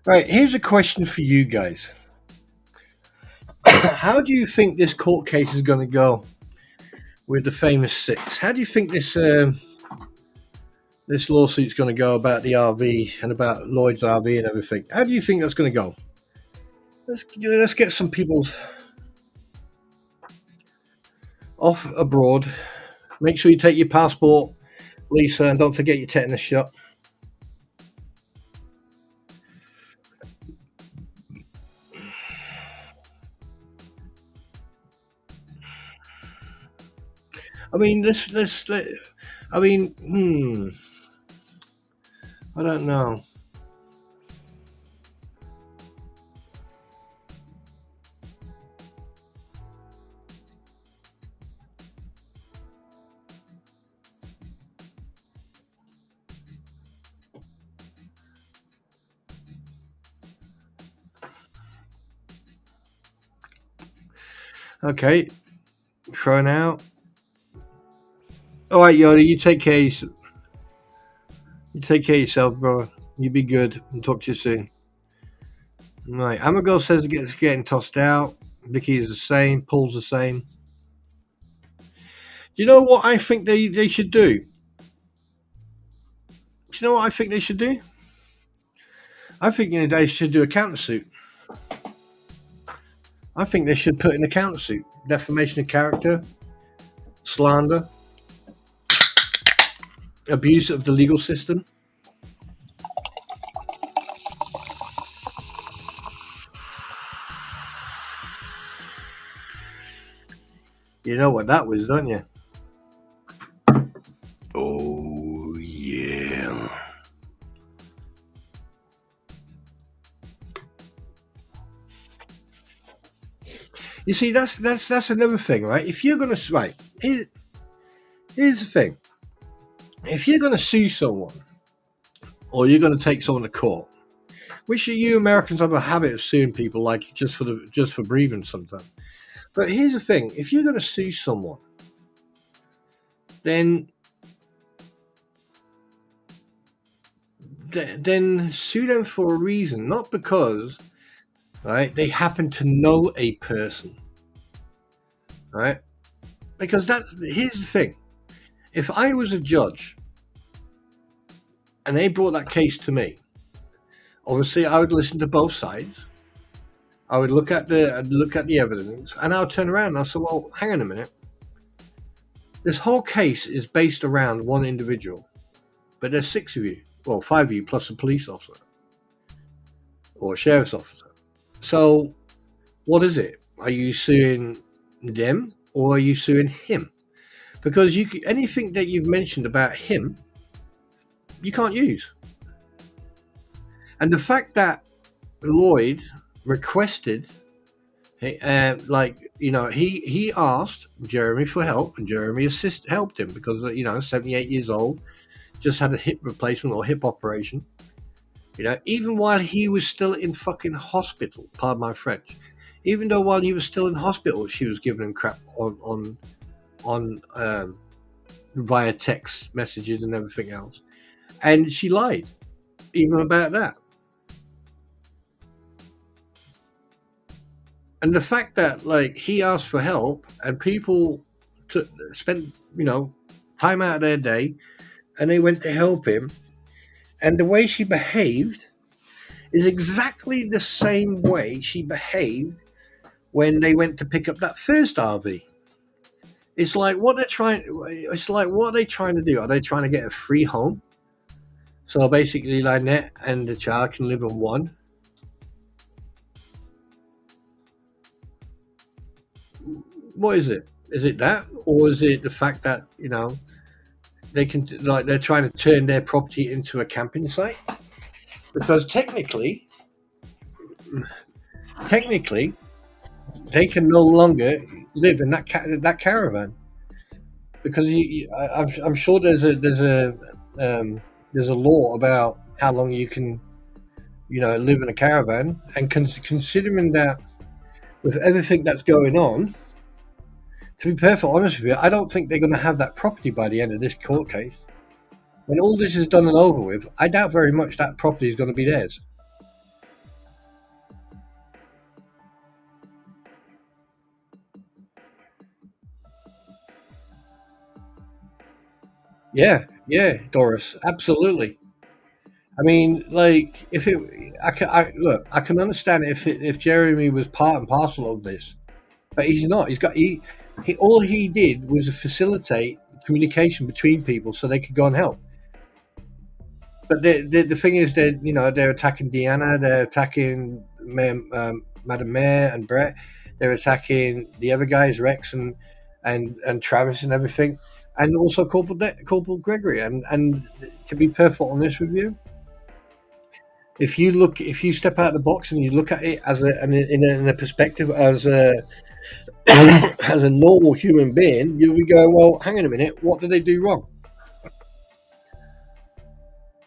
Right, here's a question for you guys. How do you think this court case is going to go with the famous six? How do you think this lawsuit's going to go about the RV and about Lloyd's RV and everything? How do you think that's going to go? Let's get some people off abroad. Make sure you take your passport, Lisa, and don't forget your tetanus shot. I mean, I don't know. Okay, throwing out. All right, Yoda, you take care. You take care of yourself, bro. You be good. And talk to you soon. Right, Amagirl says it's getting tossed out. Vicky is the same. Paul's the same. You know what I think they should do? Do you know what I think they should do? I think they should do a counter suit. I think they should put in a count suit: defamation of character, slander, abuse of the legal system. You know what that was, don't you? Oh yeah. You see, that's another thing, right? If you're gonna here's the thing: if you're gonna sue someone, or you're gonna take someone to court, which you Americans have a habit of suing people, like just for breathing sometimes. But here's the thing: if you're gonna sue someone, then sue them for a reason, not because, right, they happen to know a person, right? Because here's the thing: if I was a judge and they brought that case to me, obviously I would listen to both sides. I would look at the evidence, and I'll turn around and I'll say, well, hang on a minute. This whole case is based around one individual, but there's 6 of you, well, 5 of you plus a police officer or a sheriff's officer. So what is it? Are you suing them or are you suing him? Because anything that you've mentioned about him, you can't use. And the fact that Lloyd requested, he asked Jeremy for help, and Jeremy helped him because 78 years old, just had a hip replacement or hip operation. Even while he was still in fucking hospital, pardon my French. Even though while he was still in hospital, she was giving him crap on via text messages and everything else, and she lied even about that. And the fact that he asked for help and people spent time out of their day and they went to help him, and the way she behaved is exactly the same way she behaved when they went to pick up that first RV. It's like what are they trying to do? Are they trying to get a free home? So basically Lynette and the child can live in one. What is it? Is it that, or is it the fact that they can they're trying to turn their property into a camping site? Because technically, they can no longer live in that caravan, because I'm sure there's a law about how long you can live in a caravan, and considering that with everything that's going on. To be perfectly honest with you, I don't think they're going to have that property by the end of this court case. When all this is done and over with, I doubt very much that property is going to be theirs. Yeah, Doris, absolutely. I mean, if I can understand if Jeremy was part and parcel of this, but he's not. All he did was facilitate communication between people so they could go and help. But the thing is that they're attacking Deanna, they're attacking Madam Mayor and Brett, they're attacking the other guys, Rex and Travis and everything, and also Corporal Gregory. And to be perfectly honest with you, if you step out of the box and you look at it in a perspective as a as a normal human being, you'll be going, well, hang on a minute, what did they do wrong?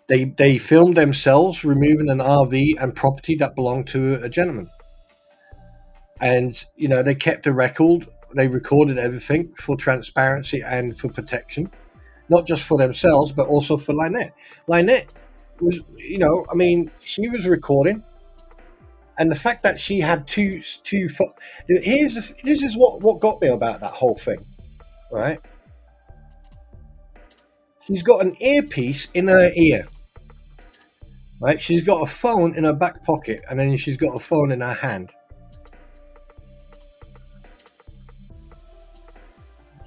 They filmed themselves removing an RV and property that belonged to a gentleman, and they kept a record. They recorded everything for transparency and for protection, not just for themselves but also for Lynette. Lynette was, she was recording. And the fact that she had this is what got me about that whole thing, right? She's got an earpiece in her ear, right? She's got a phone in her back pocket, and then she's got a phone in her hand.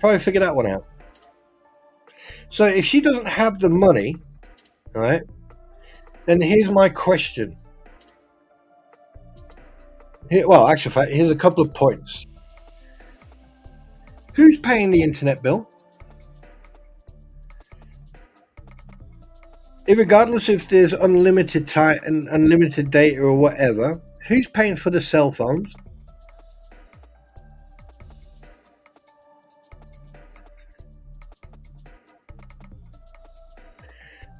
Probably figure that one out. So if she doesn't have the money, all right, then here's my question. Well, actually, here's a couple of points. Who's paying the internet bill? Regardless if there's unlimited time and unlimited data or whatever, who's paying for the cell phones?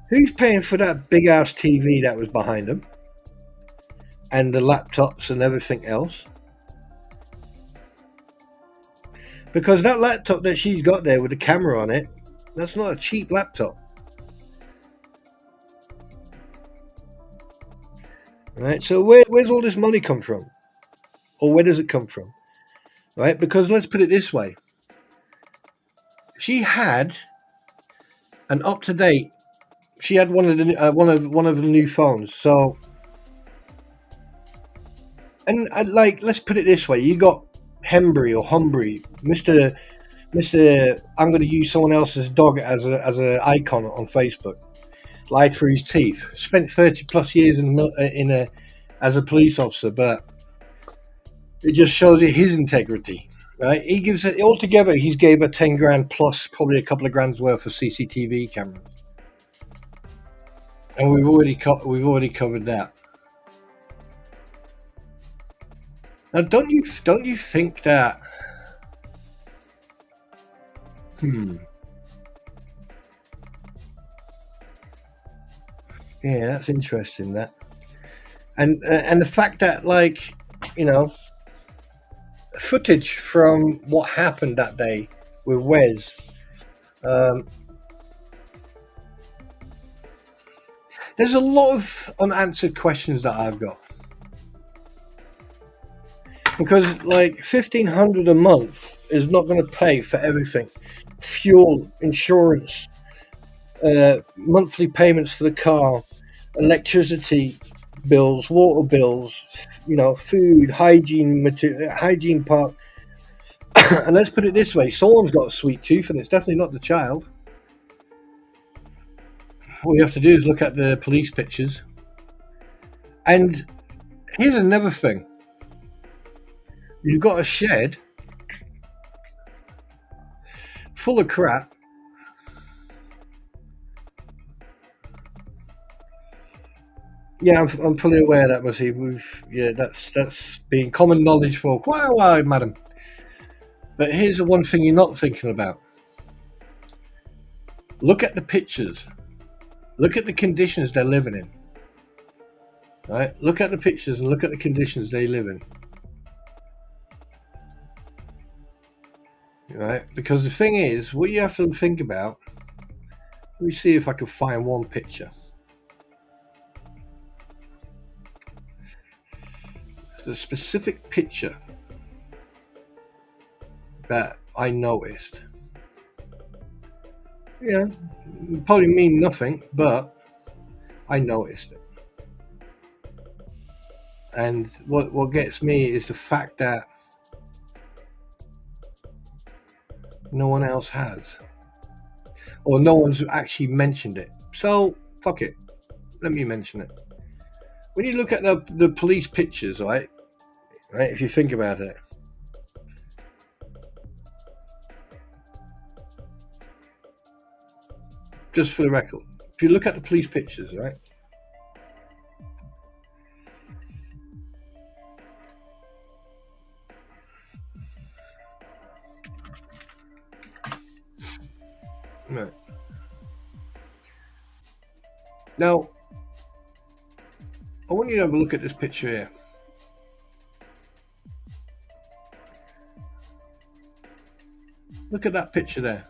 Who's paying for that big ass TV that was behind them? And the laptops and everything else? Because that laptop that she's got there with the camera on it, that's not a cheap laptop. Right, so where's all this money come from? Or where does it come from? Right, because let's put it this way. She had an up-to-date. She had one of the new phones. So, and let's put it this way. You got Hembry or Humbry, Mr. I'm going to use someone else's dog as a icon on Facebook. Lied through his teeth. Spent 30 plus years as a police officer, but it just shows you his integrity, right? He gives it altogether. He's gave her 10 grand plus probably a couple of grand's worth of CCTV cameras, and we've already covered that. Now, don't you think that? Yeah, that's interesting. That, and the fact that, like, you know, footage from what happened that day with Wes. There's a lot of unanswered questions that I've got, because like $1,500 a month is not going to pay for everything: fuel, insurance, monthly payments for the car, electricity bills, water bills, you know, food, hygiene part. And let's put it this way: someone's got a sweet tooth, and it's definitely not the child. All you have to do is look at the police pictures. And here's another thing: you've got a shed full of crap. Yeah, I'm fully aware that, Massey. That's been common knowledge for quite a while, madam. But here's the one thing you're not thinking about. Look at the pictures. Look at the conditions they're living in. Right? Look at the pictures and look at the conditions they live in. Right? Because the thing is, what you have to think about. Let me see if I can find one picture. The specific picture that I noticed. Yeah, probably mean nothing, but I noticed it. And what gets me is the fact that no one else has, or no one's actually mentioned it. So fuck it, let me mention it. When you look at the police pictures, right, if you think about it, just for the record, if you look at the police pictures, right, right. Now, I want you to have a look at this picture here. Look at that picture there.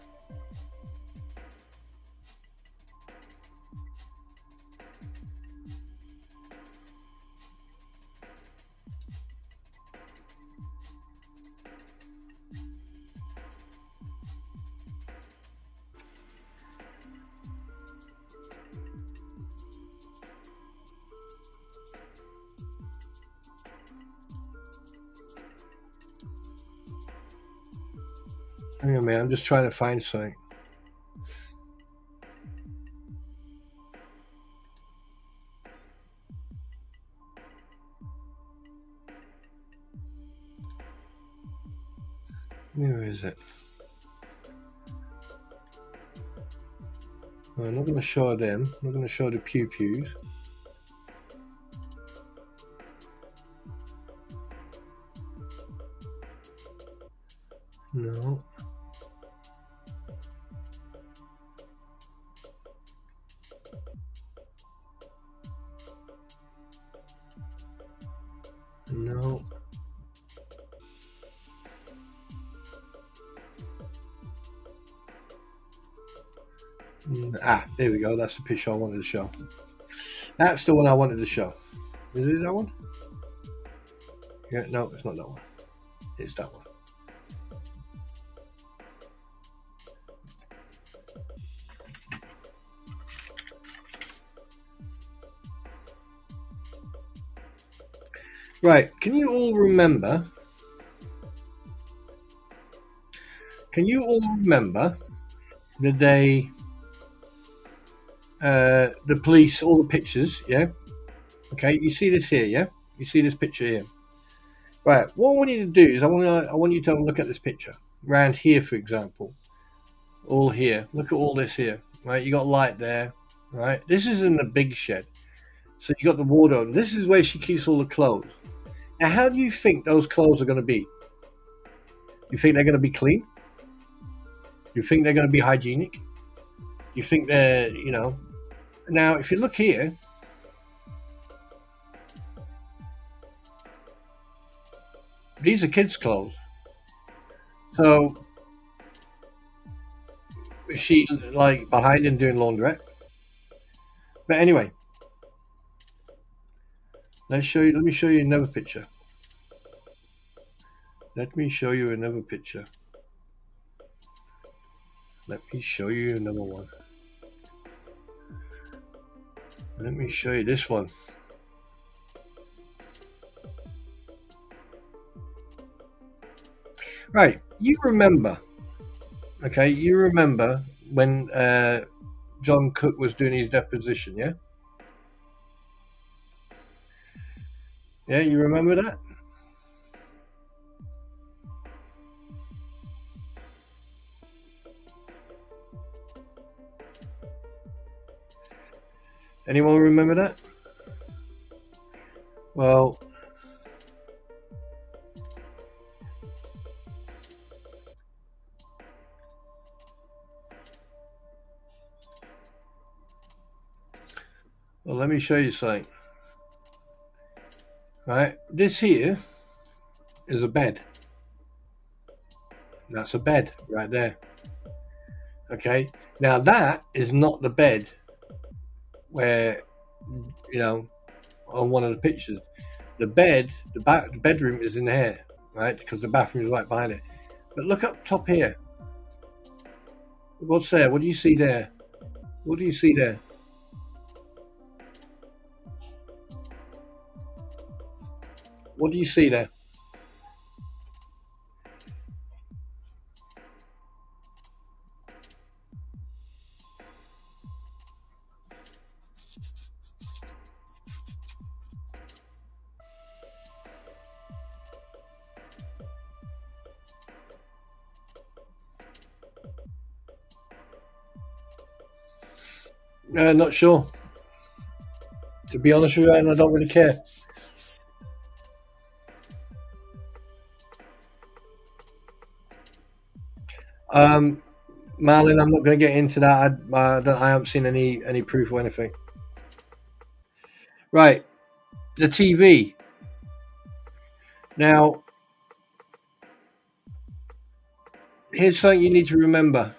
Hang on, man. I'm just trying to find something. Where is it? I'm not going to show them. I'm not going to show the pew-pews. No. No. Ah, there we go. That's the picture I wanted to show. That's the one I wanted to show. Is it that one? Yeah, no, it's not that one. It's that one. Right, can you all remember? Can you all remember the day the police, all the pictures, yeah? Okay, you see this here, yeah? You see this picture here. Right, what I want you to do is I want you to have a look at this picture. Around here, for example. All here. Look at all this here. Right, you got light there. Right, this is in the big shed. So you got the wardrobe. This is where she keeps all the clothes. Now, how do you think those clothes are going to be? You think they're going to be clean? You think they're going to be hygienic? You think they're, you know... Now, if you look here, these are kids' clothes. So, is she like behind and doing laundrette? But anyway, let me show you another picture. Let me show you another picture. Let me show you another one. Let me show you this one. Right, you remember, okay, you remember when John Cook was doing his deposition, yeah? Yeah, you remember that? Anyone remember that? Well, let me show you something. Right, this here is a bed. That's a bed right there. Okay, now that is not the bed where, you know, on one of the pictures. The bed, the bedroom is in there, right? Because the bathroom is right behind it. But look up top here. What's there? What do you see there? What do you see there? What do you see there? Not sure. To be honest with you, and I don't really care. Marlon, I'm not going to get into that. I haven't seen any proof or anything. Right, the TV. Now, here's something you need to remember.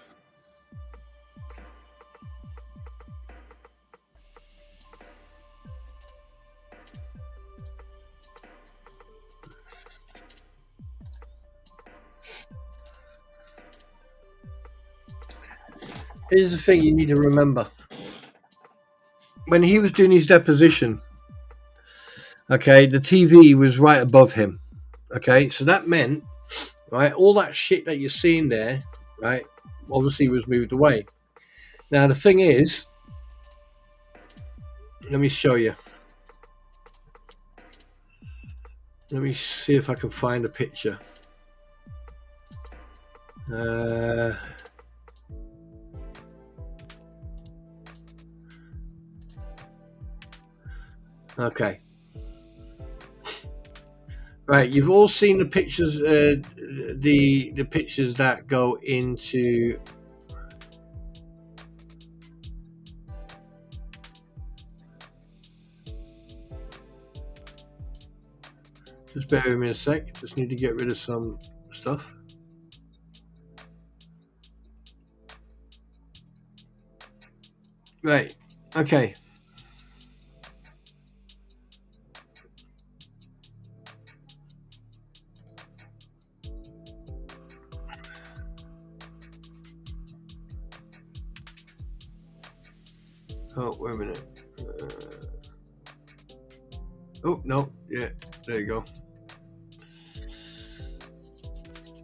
Here's the thing you need to remember. When he was doing his deposition, okay, the TV was right above him. Okay, so that meant, right? All that shit that you're seeing there, right, obviously was moved away. Now the thing is, let me show you. Let me see if I can find a picture. Okay. Right, you've all seen the pictures, the pictures that go into. Just bear with me a sec. Just need to get rid of some stuff. Right. Okay. Oh, wait a minute. Oh, no. Yeah, there you go.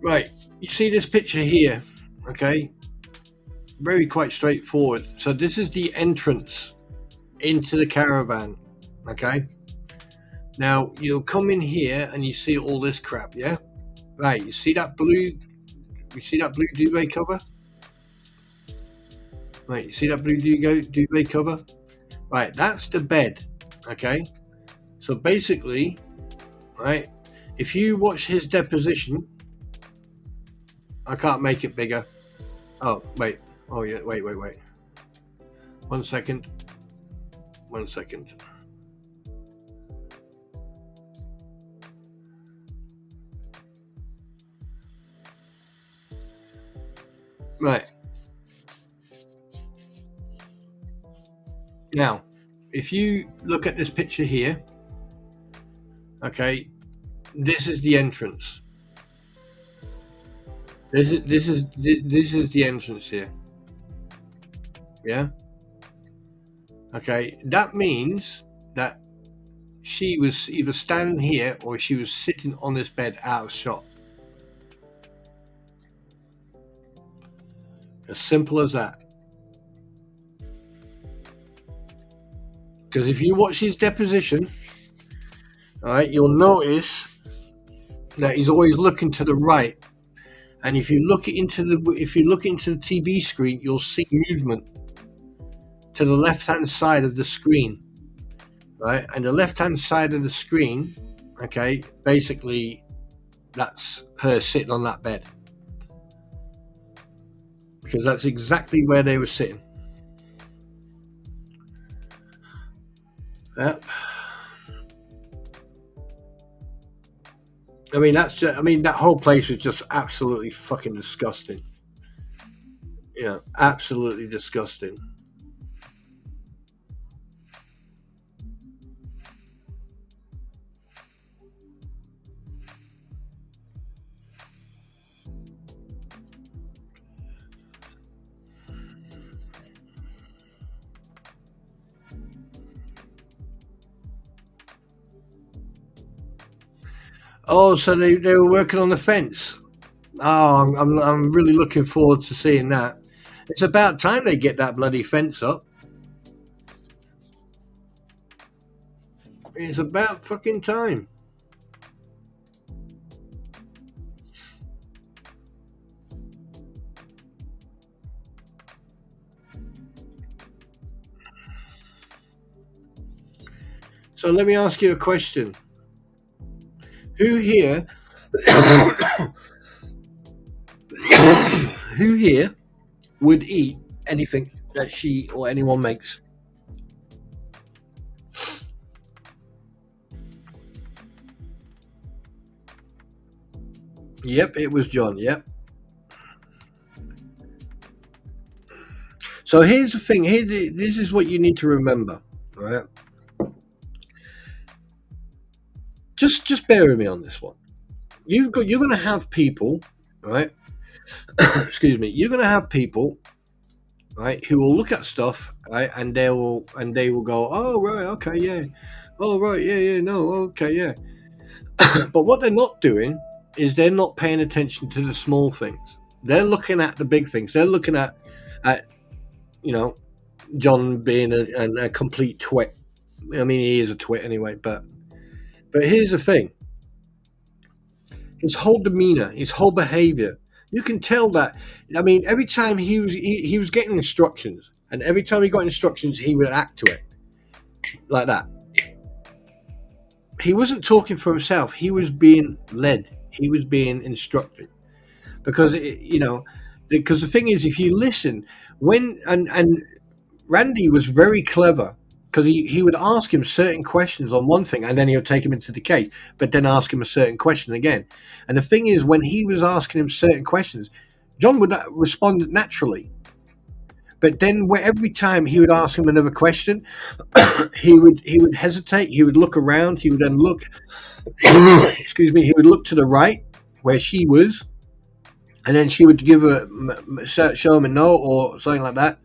Right. You see this picture here, okay? Very quite straightforward. So this is the entrance into the caravan, okay? Now, you'll come in here and you see all this crap, yeah? Right, you see that blue duvet cover? Right, you see that blue duvet cover? Right, that's the bed, okay? So basically, right, if you watch his deposition, I can't make it bigger. Oh, wait. Oh, yeah, wait. 1 second. 1 second. Right. Now, if you look at this picture here, okay, this is the entrance. This is the entrance here. Yeah. Okay, that means that she was either standing here or she was sitting on this bed out of shot. As simple as that. Because if you watch his deposition, all right, you'll notice that he's always looking to the right. And if you look into the TV screen, you'll see movement to the left-hand side of the screen, right? And the left-hand side of the screen, okay, basically that's her sitting on that bed, because that's exactly where they were sitting. Yep. I mean, that whole place was just absolutely fucking disgusting. Yeah, absolutely disgusting. Oh, so they were working on the fence. Oh, I'm really looking forward to seeing that. It's about time they get that bloody fence up. It's about fucking time. So let me ask you a question. Who here who here would eat anything that she or anyone makes? Yep, it was John. Yep. So here's the thing. This is what you need to remember, right? Just bear with me on this one. You're going to have people, right? Excuse me. You're going to have people, right, who will look at stuff, right, and they will go, oh right, okay, yeah, oh right, yeah, no, okay, yeah. But what they're not doing, is they're not paying attention to the small things. They're looking at the big things. They're looking at you know, John being a complete twit. I mean, he is a twit anyway. But here's the thing: his whole demeanor, his whole behavior. You can tell that. I mean, every time he was getting instructions, and every time he got instructions, he would act to it like that. He wasn't talking for himself. He was being led. He was being instructed. Because because the thing is, if you listen, and Randy was very clever, because he would ask him certain questions on one thing, and then he would take him into the case, but then ask him a certain question again. And the thing is, when he was asking him certain questions, John would respond naturally. But then every time he would ask him another question, he would hesitate. He would look around. He would then look, excuse me, he would look to the right where she was, and then she would show him a no or something like that,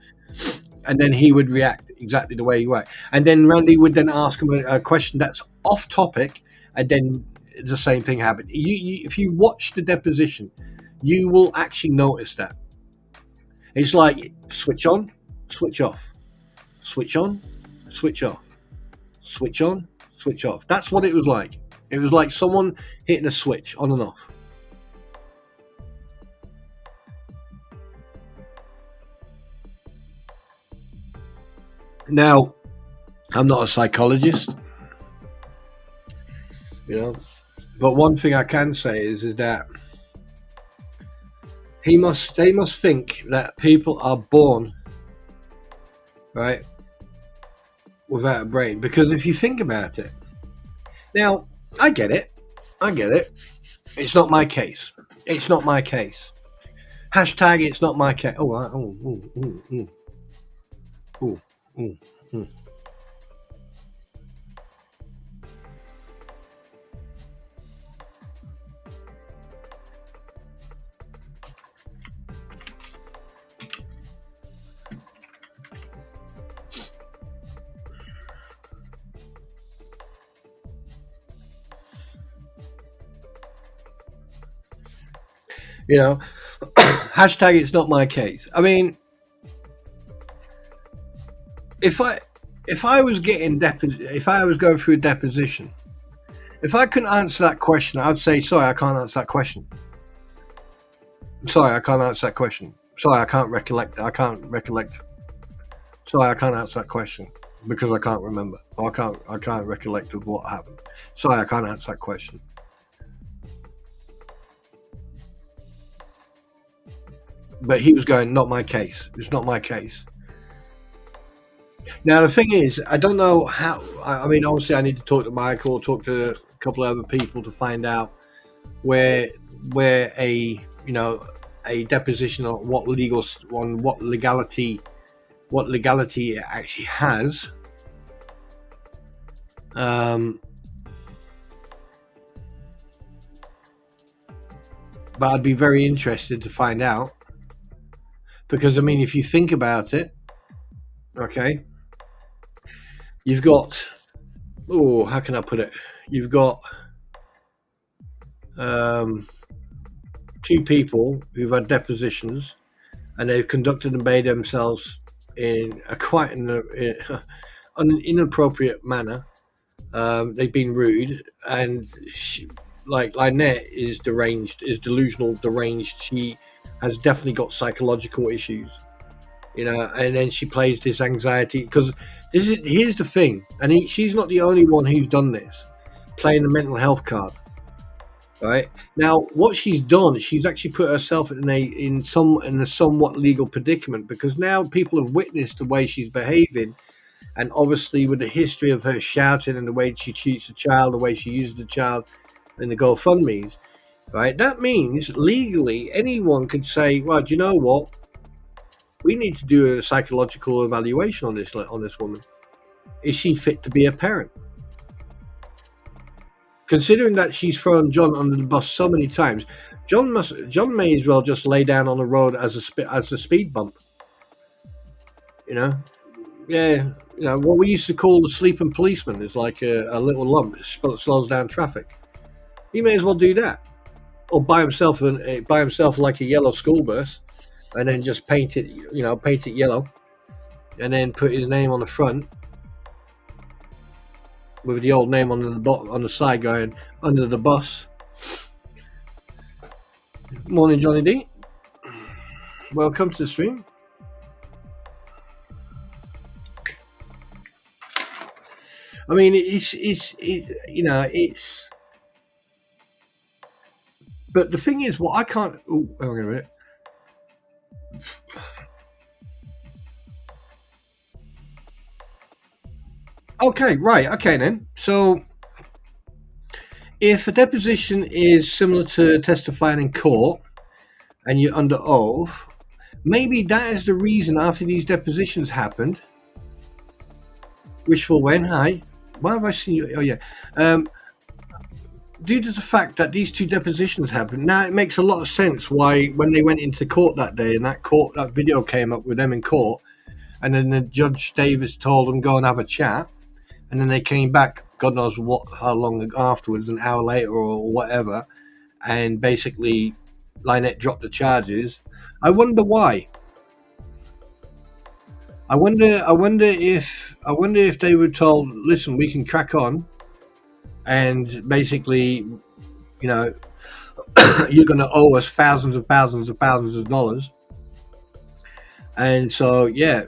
and then he would react exactly the way you were. And then Randy would then ask him a question that's off topic, and then the same thing happened. If you watch the deposition, you will actually notice that. It's like switch on, switch off, switch on, switch off, switch on, switch off. That's what it was like. It was like someone hitting a switch on and off. Now, I'm not a psychologist, but one thing I can say is that they must think that people are born, right, without a brain. Because if you think about it, now, I get it. It's not my case. Hashtag it's not my case. Hashtag it's not my case. I mean, if I was going through a deposition, if I couldn't answer that question, I'd say, sorry, I can't answer that question. Sorry, I can't answer that question. Sorry, I can't recollect. Sorry, I can't answer that question because I can't remember. Or I can't recollect of what happened. Sorry, I can't answer that question. But he was going, not my case. It's not my case. Now, the thing is, I don't know how. I mean, obviously, I need to talk to Michael, talk to a couple of other people to find out where a deposition on what legality it actually has. But I'd be very interested to find out. Because, I mean, if you think about it, okay, you've got, how can I put it? You've got two people who've had depositions and they've conducted and made themselves in an inappropriate manner. They've been rude, and like Lynette is delusional, deranged. She has definitely got psychological issues, and then she plays this anxiety, because here's the thing, and she's not the only one who's done this, playing the mental health card. Right now, what she's done, she's actually put herself in a somewhat legal predicament, because now people have witnessed the way she's behaving, and obviously with the history of her shouting and the way she treats the child, the way she uses the child in the GoFundMes. Right, that means legally anyone could say, well, do you know what? We need to do a psychological evaluation on this woman. Is she fit to be a parent? Considering that she's thrown John under the bus so many times, John may as well just lay down on the road as a speed bump. What we used to call the sleeping policeman is like a little lump. It slows down traffic. He may as well do that. or buy himself like a yellow school bus, and then just paint it yellow, and then put his name on the front with the old name on the bottom, on the side, going under the bus. Morning, Johnny D. Welcome to the stream. I mean, it's. But the thing is, what I can't. Oh, hang on a minute. Okay, right. Okay, then. So, if a deposition is similar to testifying in court, and you're under oath, maybe that is the reason after these depositions happened. Wishful when? Hi. Why have I seen you? Oh, yeah. Due to the fact that these two depositions happened, now it makes a lot of sense why when they went into court that day and that video came up with them in court, and then the Judge Davis told them go and have a chat, and then they came back, God knows how long afterwards, an hour later or whatever, and basically Lynette dropped the charges. I wonder why. I wonder if they were told, listen, we can crack on, and basically, you're going to owe us thousands and thousands and thousands of dollars. And so, yeah.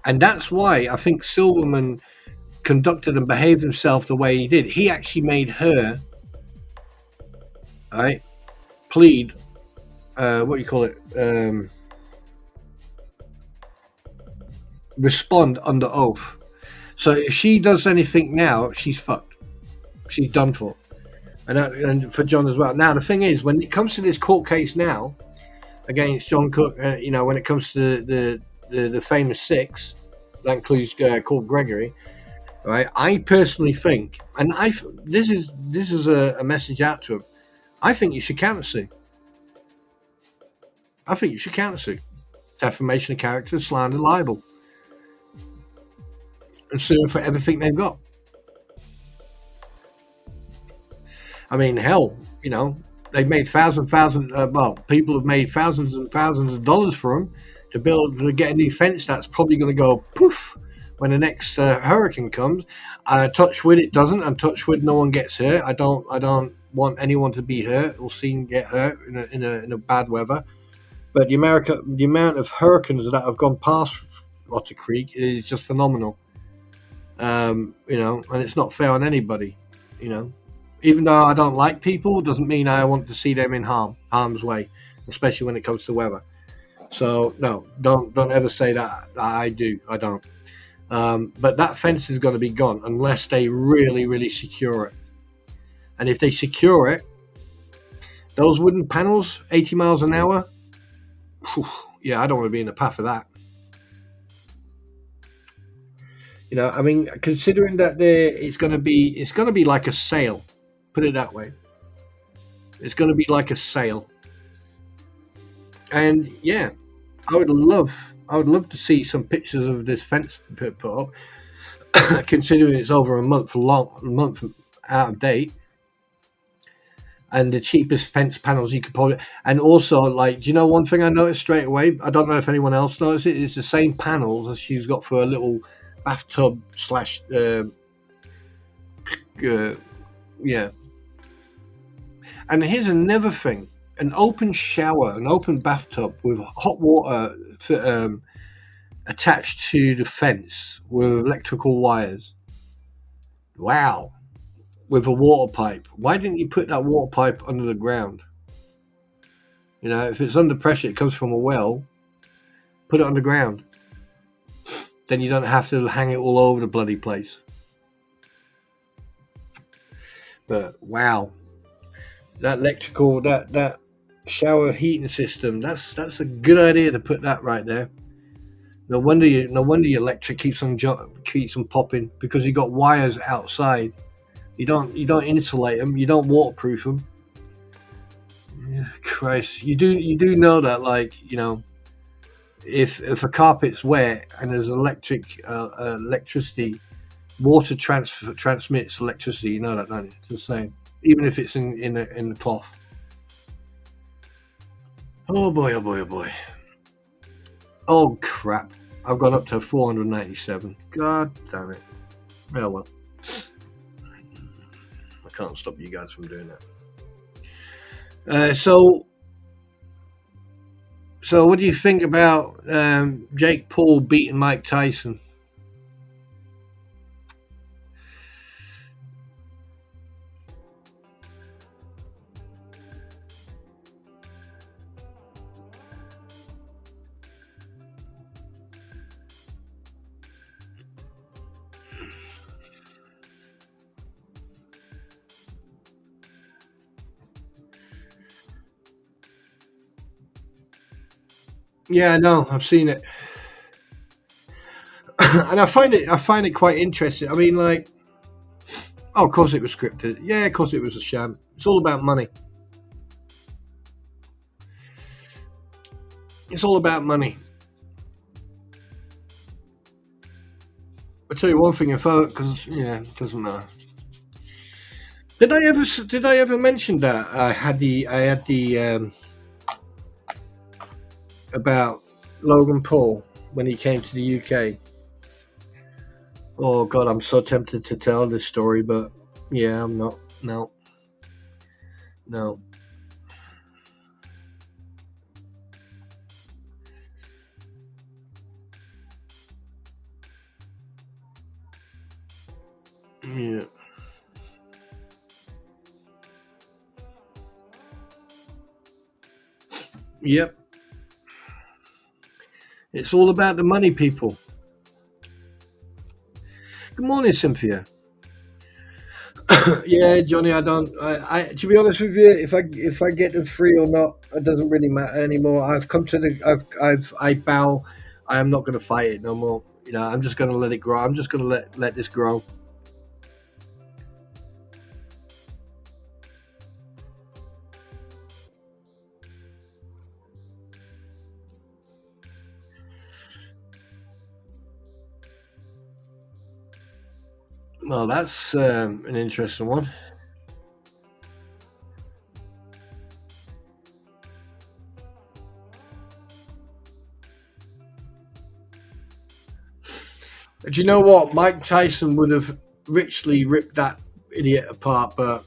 And that's why I think Silverman conducted and behaved himself the way he did. He actually made her, right, plead, respond under oath. So if she does anything now, she's fucked. She's done for. And for John as well. Now, the thing is, when it comes to this court case now against John Cook, when it comes to the famous six, that includes called Gregory, right? I personally think, and this is a message out to him. I think you should countersue. Defamation of character, slander, libel. And sue them for everything they've got. I mean, hell, they've made people have made thousands and thousands of dollars for them to build, to get a new fence that's probably going to go poof when the next hurricane comes. Touch wood, it doesn't, and touch wood, no one gets hurt. I don't want anyone to be hurt or seen get hurt in a bad weather. But the amount of hurricanes that have gone past Otter Creek is just phenomenal. And it's not fair on anybody. Even though I don't like people, doesn't mean I want to see them in harm's way, especially when it comes to weather. So no, don't ever say that. I do. I don't. But that fence is going to be gone unless they really, really secure it. And if they secure it, those wooden panels, 80 miles an hour, yeah, I don't want to be in the path of that. I mean, considering that it's going to be like a sale. Put it that way. It's going to be like a sale. And yeah, I would love to see some pictures of this fence put up. Considering it's over a month out of date, and the cheapest fence panels you could probably. And also, do you know one thing I noticed straight away? I don't know if anyone else noticed it. It's the same panels as she's got for a little bathtub / yeah. And here's another thing: an open shower, an open bathtub with hot water attached to the fence with electrical wires. Wow. With a water pipe. Why didn't you put that water pipe under the ground? If it's under pressure, it comes from a well, put it underground. Then you don't have to hang it all over the bloody place. But wow, that electrical, that shower heating system, that's a good idea to put that right there. No wonder your electric keeps on popping, because you got wires outside. You don't insulate them. You don't waterproof them. Yeah, Christ, you do know that, if a carpet's wet and there's electricity, water transmits electricity. You know that, don't you? It's the same. even if it's in the cloth. Oh boy, oh boy, oh boy. Oh crap. I've gone up to 497. God damn it. Oh well. I can't stop you guys from doing that. So what do you think about Jake Paul beating Mike Tyson? Yeah, no, I've seen it. And I find it quite interesting. I mean, like, oh, of course it was scripted. Yeah, of course it was a sham. It's all about money. It's all about money. I'll tell you one thing, because it doesn't matter. Did I ever mention that I had the about Logan Paul when he came to the UK? Oh God, I'm so tempted to tell this story, but yeah, I'm not. No. Yeah. Yep. It's all about the money, people. Good morning, Cynthia. Yeah, Johnny. I to be honest with you, if I get them free or not, it doesn't really matter anymore. I've come to the. I bow. I am not going to fight it no more. I'm just going to let it grow. I'm just going to let this grow. Well, that's an interesting one. Do you know what? Mike Tyson would have richly ripped that idiot apart, but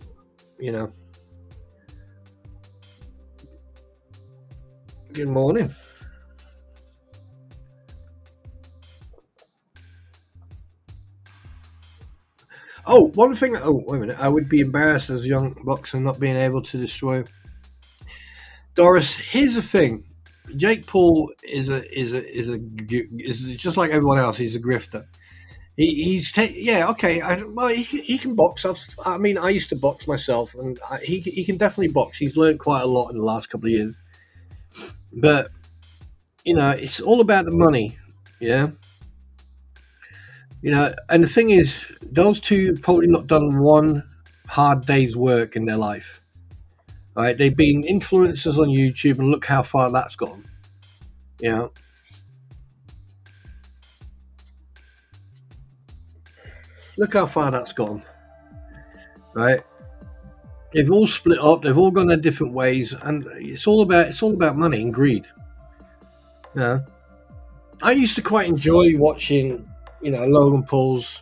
Good morning. Oh, one thing. Oh, wait a minute. I would be embarrassed as a young boxer not being able to destroy Doris. Here's the thing. Jake Paul is just like everyone else. He's a grifter. Yeah, okay. Well, he can box. I mean, I used to box myself, and he can definitely box. He's learned quite a lot in the last couple of years. But it's all about the money. Yeah. And the thing is, those two probably not done one hard day's work in their life. Right? They've been influencers on YouTube, and look how far that's gone. Look how far that's gone. Right? They've all split up. They've all gone their different ways, and it's all about money and greed. Yeah. I used to quite enjoy watching, Logan Paul's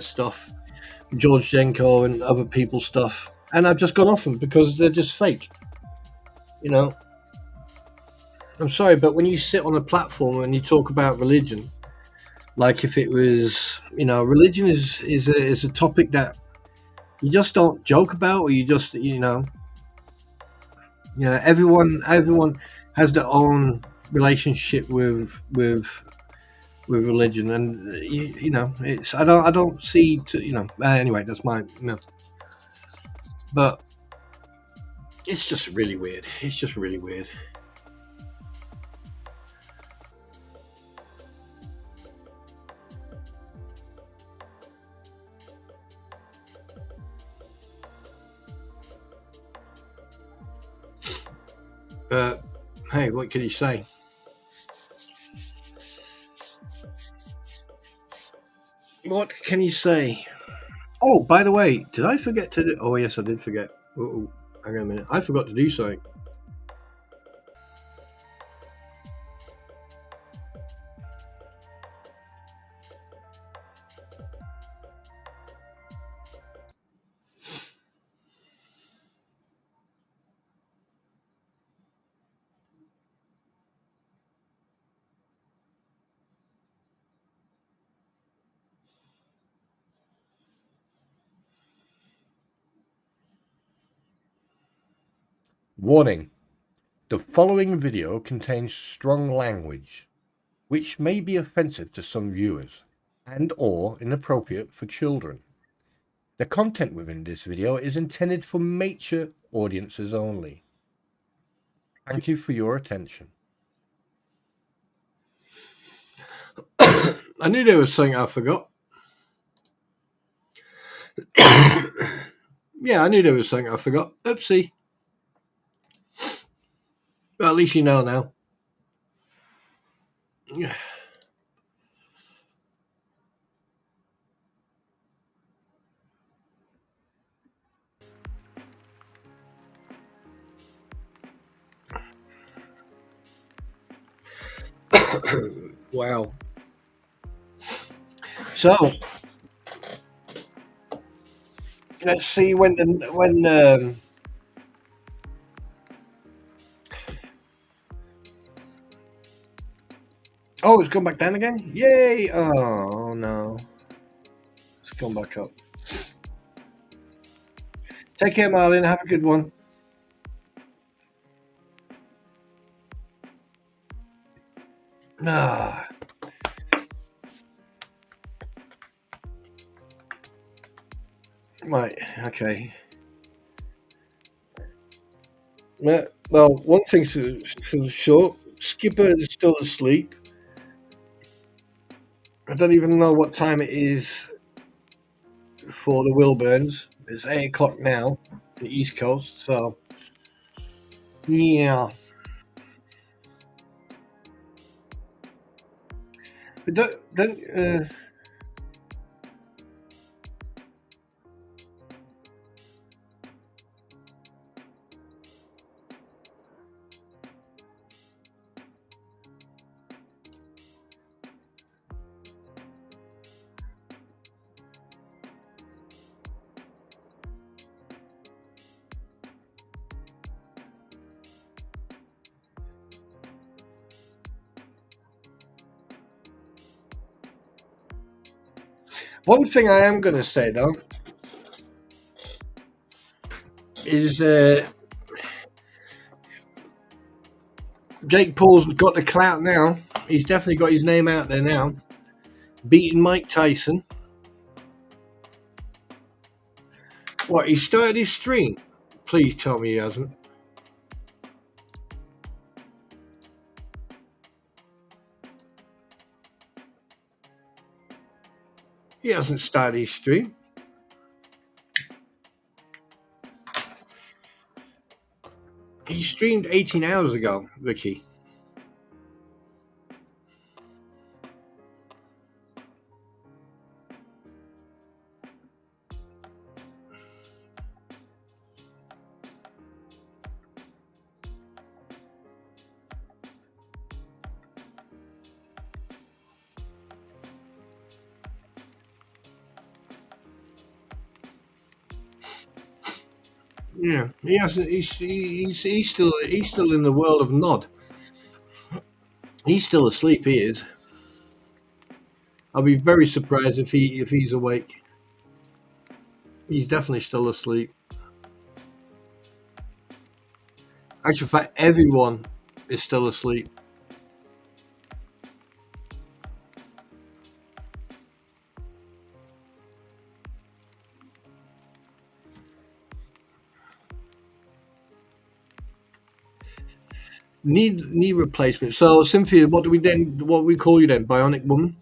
stuff, George Jenko and other people's stuff, and I've just gone off them because they're just fake. I'm sorry, but when you sit on a platform and you talk about religion, like if it was, religion is a topic that you just don't joke about, or you just, everyone has their own relationship with religion, and it's I don't see anyway, that's mine. But it's just really weird. But hey, what can you say? What can you say? Oh, by the way, did I forget to do... Oh, yes, I did forget. Uh-oh. Hang on a minute. I forgot to do something. Warning. The following video contains strong language, which may be offensive to some viewers and or inappropriate for children. The content within this video is intended for mature audiences only. Thank you for your attention. I knew there was something I forgot. Yeah, I knew there was something I forgot. Oopsie. Well, at least you know now. Wow. So let's see when oh, it's gone back down again. Yay! Oh no, it's gone back up. Take care, Marlon. Have a good one. Ah. Right. Okay. Well, one thing's for sure. Skipper is still asleep. I don't even know what time it is for the Wilburns. It's 8 o'clock now, the East Coast. So, yeah. But don't One thing I am going to say though is Jake Paul's got the clout now. He's definitely got his name out there now, beating Mike Tyson. What, he started his stream? Please tell me he hasn't. He hasn't started his stream. He streamed 18 hours ago, Ricky. Yeah, he hasn't. He's still in the world of Nod. He's still asleep. He is. I'll be very surprised if he's awake. He's definitely still asleep. Actually, in fact, everyone is still asleep. Knee replacement. So, Cynthia, what do we call you then? Bionic woman?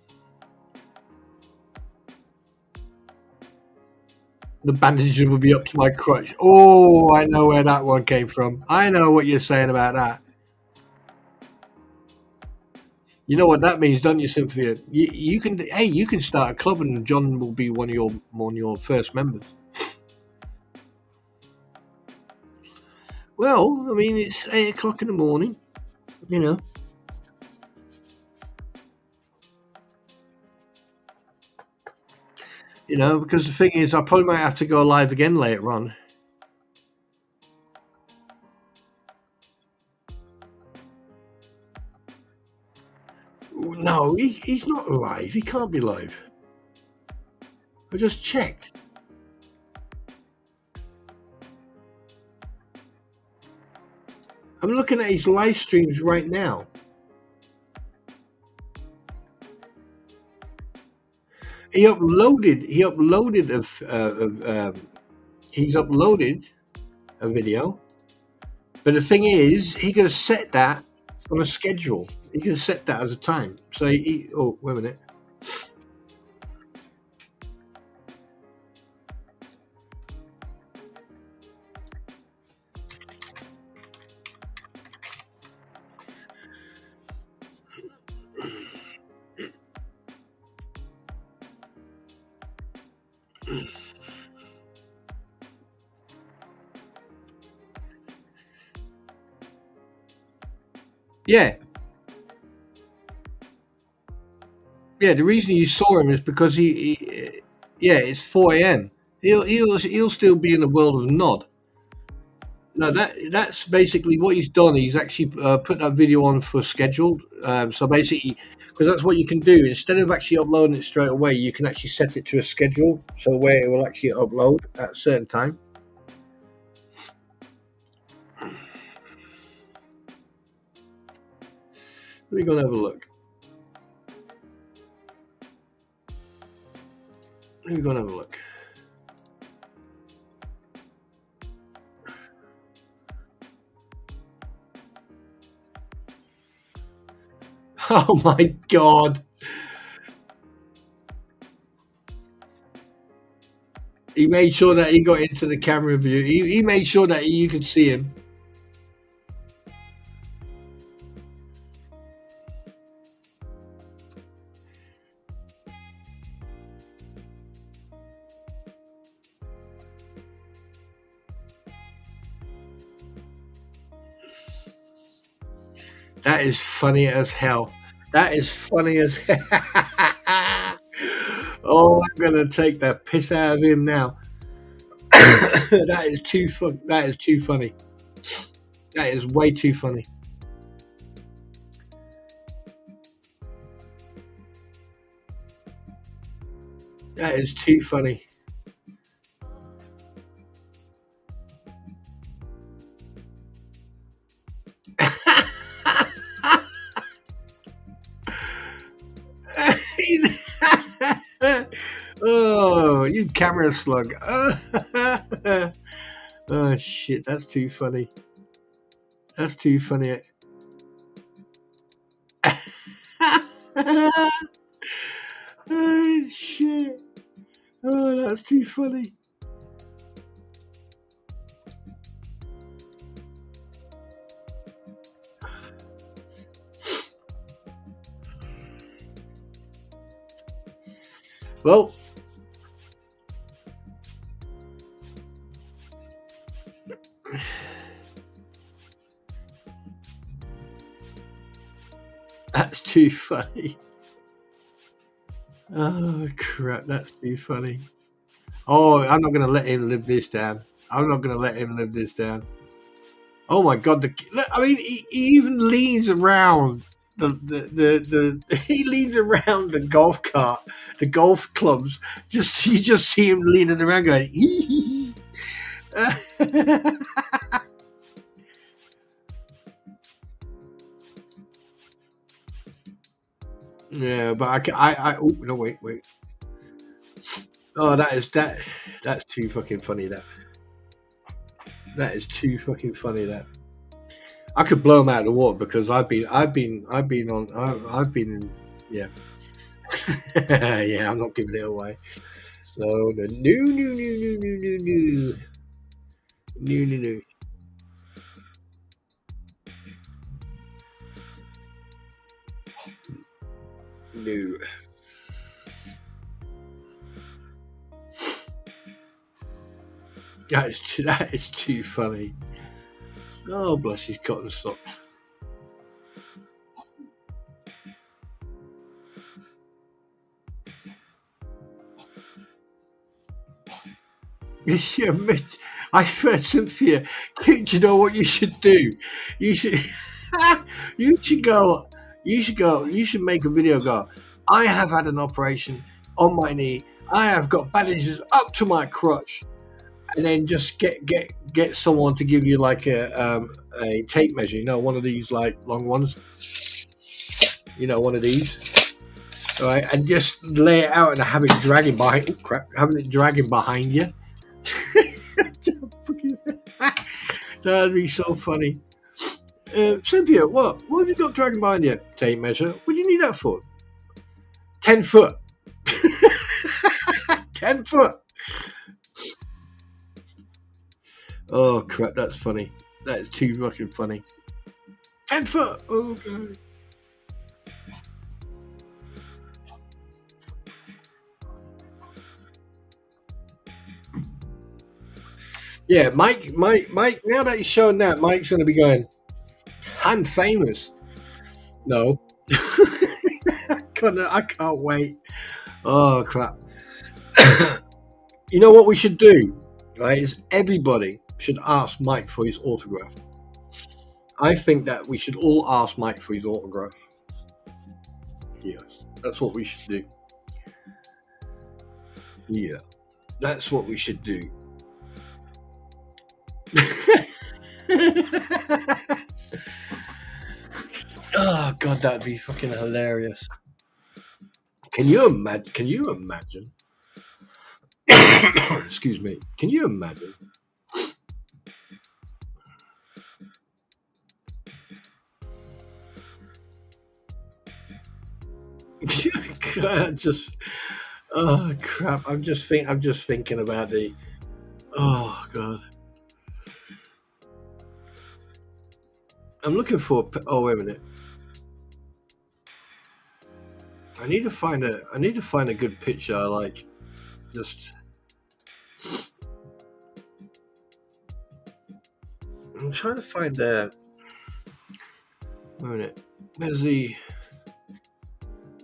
The bandages will be up to my crotch. Oh, I know where that one came from. I know what you're saying about that. You know what that means, don't you, Cynthia? You can, hey, you can start a club, and John will be one of your first members. Well, I mean, it's 8 o'clock in the morning, you know. You know, because the thing is, I probably might have to go live again later on. No, he's not live. He can't be live. I just checked. I'm looking at his live streams right now. He uploaded. He's uploaded a video, but the thing is, he could have set that on a schedule. He could have set that as a time. So oh, wait a minute. Yeah. Yeah, the reason you saw him is because yeah, it's 4 a.m. He'll still be in the world of Nod. No, that's basically what he's done. He's actually put that video on for scheduled. So basically, because that's what you can do. Instead of actually uploading it straight away, you can actually set it to a schedule, so where it will actually upload at a certain time. Let me go and have a look. Let me go and have a look. Oh my God. He made sure that he got into the camera view. He made sure that you could see him. That is funny as hell. That is funny as hell. Oh, I'm gonna take the piss out of him now. That is too funny. That is too funny. That is way too funny. That is too funny. Oh, you camera slug. Oh shit, that's too funny. That's too funny. Oh shit. Oh, that's too funny. Well, that's too funny. Oh crap, that's too funny. Oh, I'm not gonna let him live this down. I'm not gonna let him live this down. Oh my god, I mean, he even leans around he leans around the golf cart, the golf clubs. You just see him leaning around going. Yeah, but oh no, wait. Oh, that's too fucking funny. That is too fucking funny. That I could blow him out of the water because I've been in, yeah. Yeah, I'm not giving it away. No. No. That is too funny. Oh, bless his cotton socks. Yeah, I heard Cynthia. Do you know what you should do? You should, you should go. You should go. You should make a video. Go. I have had an operation on my knee. I have got bandages up to my crotch, and then just get someone to give you like a tape measure. You know, one of these like long ones. You know, one of these. All right, and just lay it out and have it dragging behind. Oh, crap! Having it dragging behind you. That'd be so funny. Cynthia, what have you got dragging behind you? Tape measure. What do you need that for? 10 foot. 10 foot. Oh crap, that's funny. That is too fucking funny. 10 foot. Oh god. Yeah, Mike. Now that he's showing that, Mike's going to be going, I'm famous. No. I can't wait. Oh, crap. You know what we should do, right, is everybody should ask Mike for his autograph. I think that we should all ask Mike for his autograph. Yes, that's what we should do. Yeah, that's what we should do. Oh god, that'd be fucking hilarious. Can you imagine? Excuse me. Can you imagine? Oh crap! I'm just thinking about the. Oh god. I'm looking for. Oh wait a minute. I need to find a good picture. I like. Just. I'm trying to find the. Wait a minute. Where's the?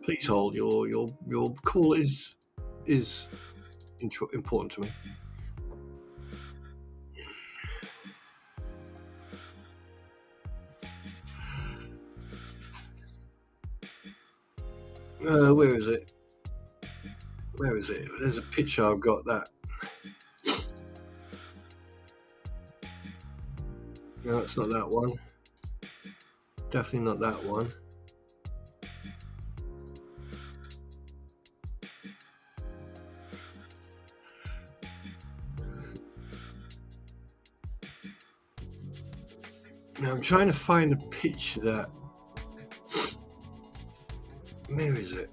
Please hold. Your call is important to me. Where is it? Where is it? There's a picture I've got that. No, it's not that one. Definitely not that one. Now I'm trying to find a picture that. Where is it?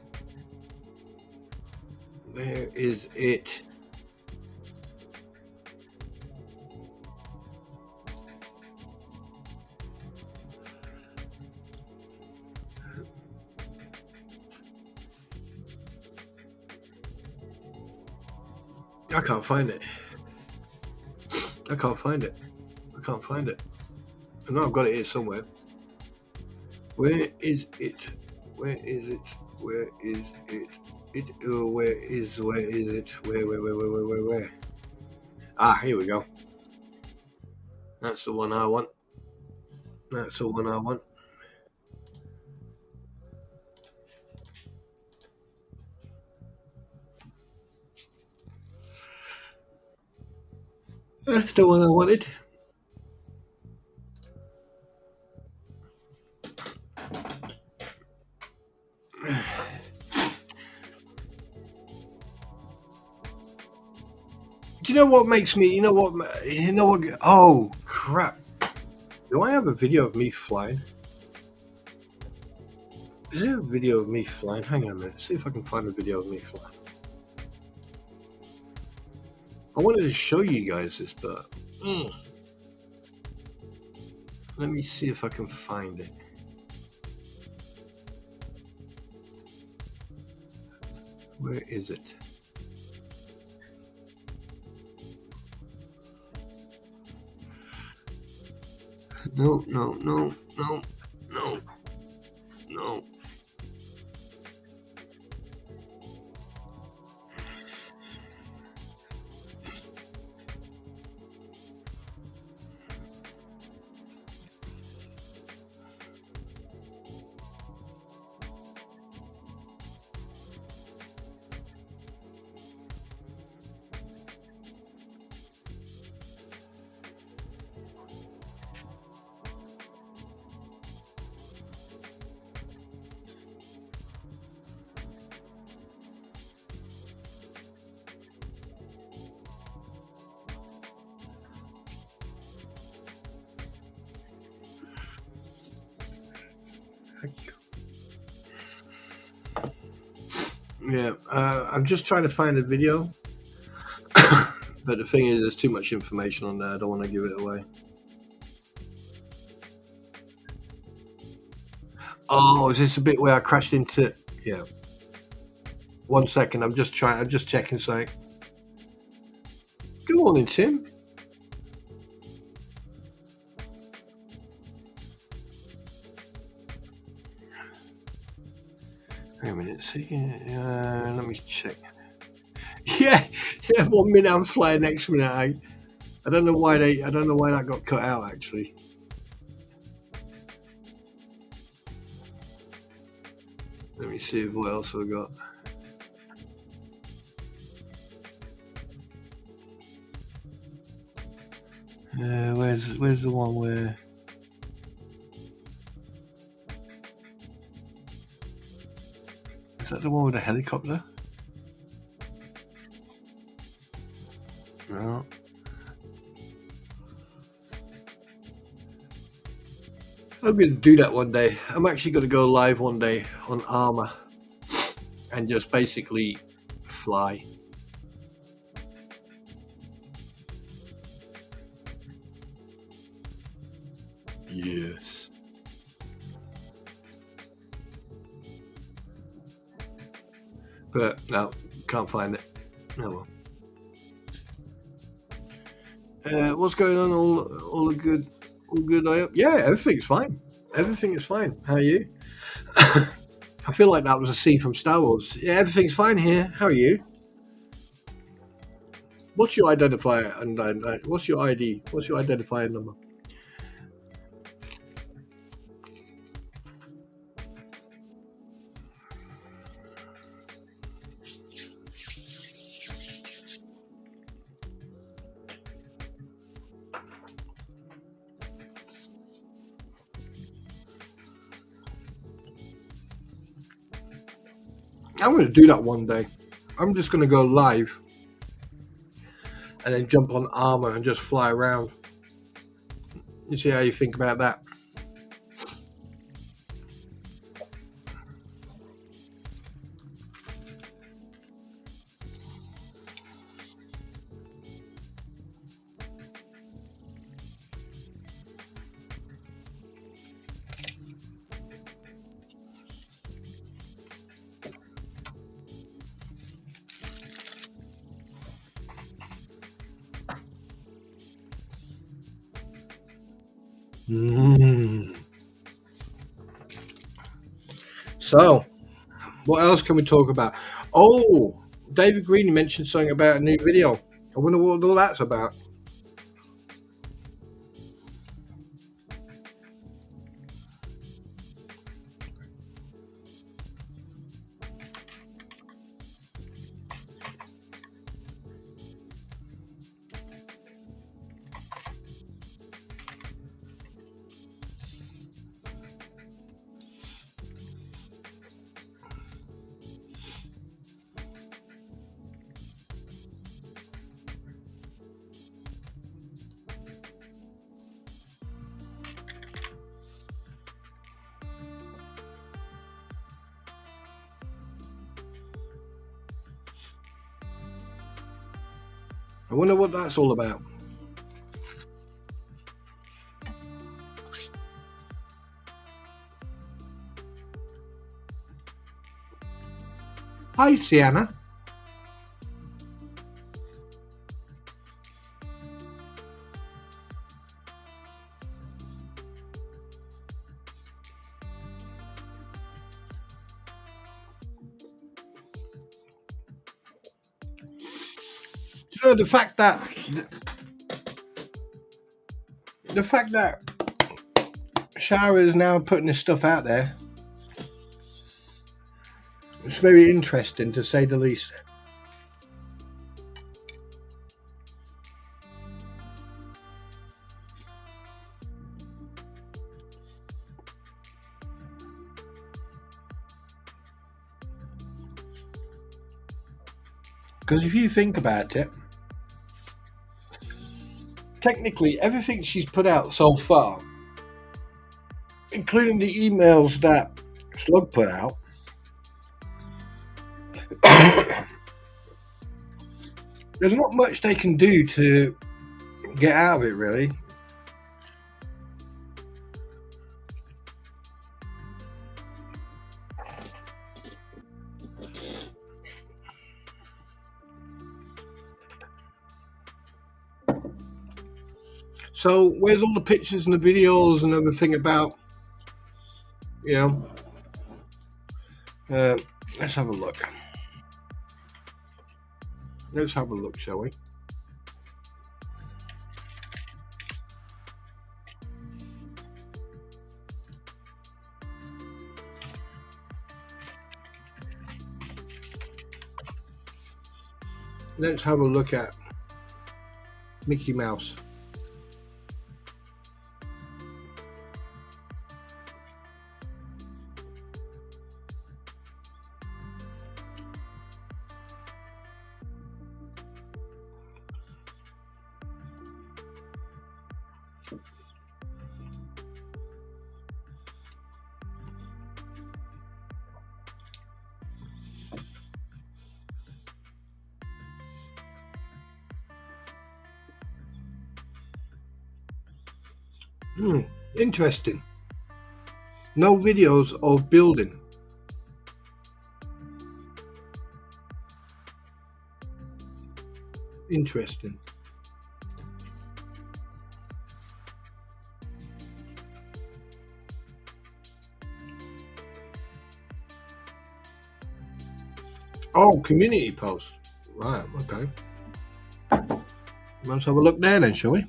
Where is it? I can't find it. I can't find it. I can't find it. I know I've got it here somewhere. Where is it? Where is it? Where is it? Where is it? Where? Ah, here we go. That's the one I want. That's the one I want. That's the one I wanted. Do you know what makes me? You know what? Oh crap! Do I have a video of me flying? Is there a video of me flying? Hang on a minute. See if I can find a video of me flying. I wanted to show you guys this, but let me see if I can find it. Where is it? No, no, no, no, no, no. Yeah, I'm just trying to find a video, but the thing is, there's too much information on there. I don't want to give it away. Oh, is this a bit where I crashed into? Yeah. 1 second. I'm just checking something. Good morning, Tim. Wait a minute. See, let me check. Yeah, 1 minute I'm flying, next minute I don't know why that got cut out actually. Let me see what else we got. Where's the one where? Is that the one with the helicopter? No. I'm going to do that one day. I'm actually going to go live one day on Armour and just basically fly. Yes. But no, can't find it. No. What's going on? All good? All good? I hope. Yeah, everything's fine. Everything is fine. How are you? I feel like that was a scene from Star Wars. Yeah, everything's fine here. How are you? What's your identifier? And what's your ID? What's your identifier number? I'm going to do that one day. I'm just going to go live and then jump on Armour and just fly around. You see how you think about that? So, what else can we talk about? Oh, David Green mentioned something about a new video. I wonder what all that's about. I wonder what that's all about. Hi, Sienna. So the fact that Shara is now putting this stuff out there, it's very interesting to say the least. Because if you think about it, technically everything she's put out so far, including the emails that Slug put out, there's not much they can do to get out of it, really. So where's all the pictures and the videos and everything about, you know? Let's have a look. Let's have a look, shall we? Let's have a look at Mickey Mouse. Interesting. No videos of building. Interesting. Oh, community post. Right, okay. Let's have a look there then, shall we?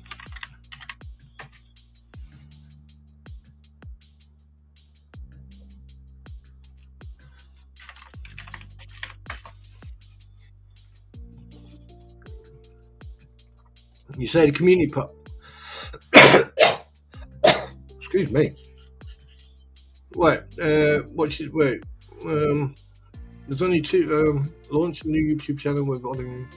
You say the community post. Excuse me. Wait, wait. There's only two. Launch a new YouTube channel with audio.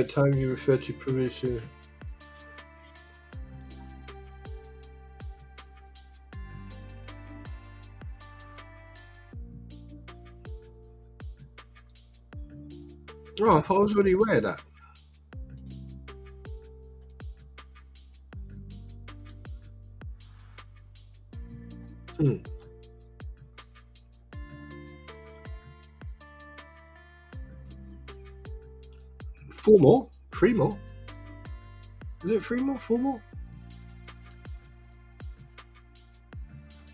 Time you refer to previously. Oh, I thought I was already aware of that. Four more? Three more? Is it three more? Four more?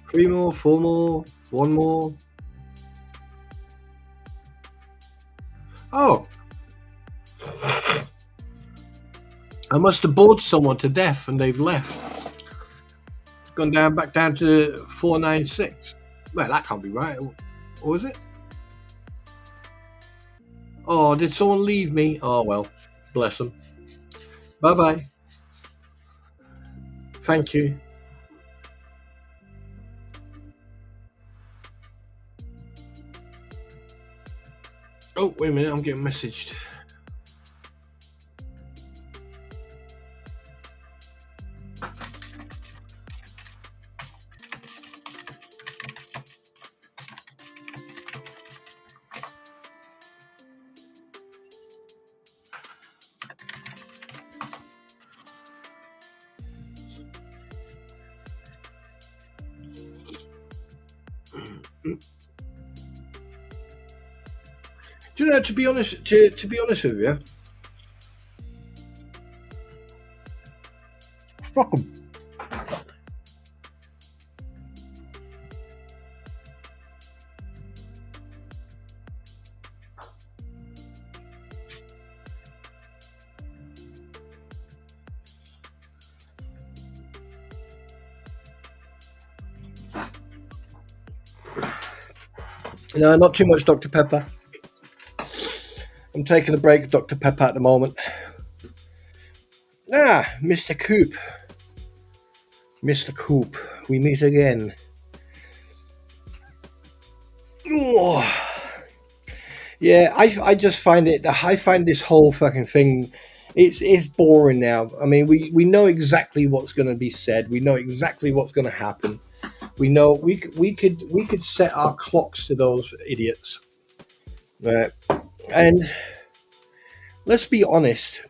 Three more, four more, one more. Oh. I must have bored someone to death and they've left. It's gone back down to 496. Well, that can't be right. Or is it? Oh, did someone leave me? Oh, well, bless them. Bye-bye. Thank you. Oh, wait a minute, I'm getting messaged. Do you know? To be honest, to be honest with you, fuck 'em. No, not too much Dr. Pepper. I'm taking a break of Dr. Pepper at the moment. Ah, Mr. Coop. Mr. Coop, we meet again. Oh. Yeah, I just find it. I find this whole fucking thing. It's boring now. I mean, we know exactly what's going to be said. We know exactly what's going to happen. We know we could set our clocks to those idiots. Right. And let's be honest.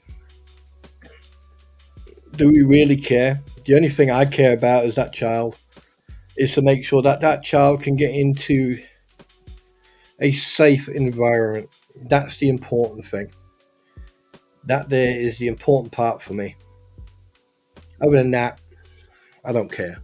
Do we really care? The only thing I care about is that child. Is to make sure that that child can get into a safe environment. That's the important thing. That there is the important part for me. Other than that, I don't care.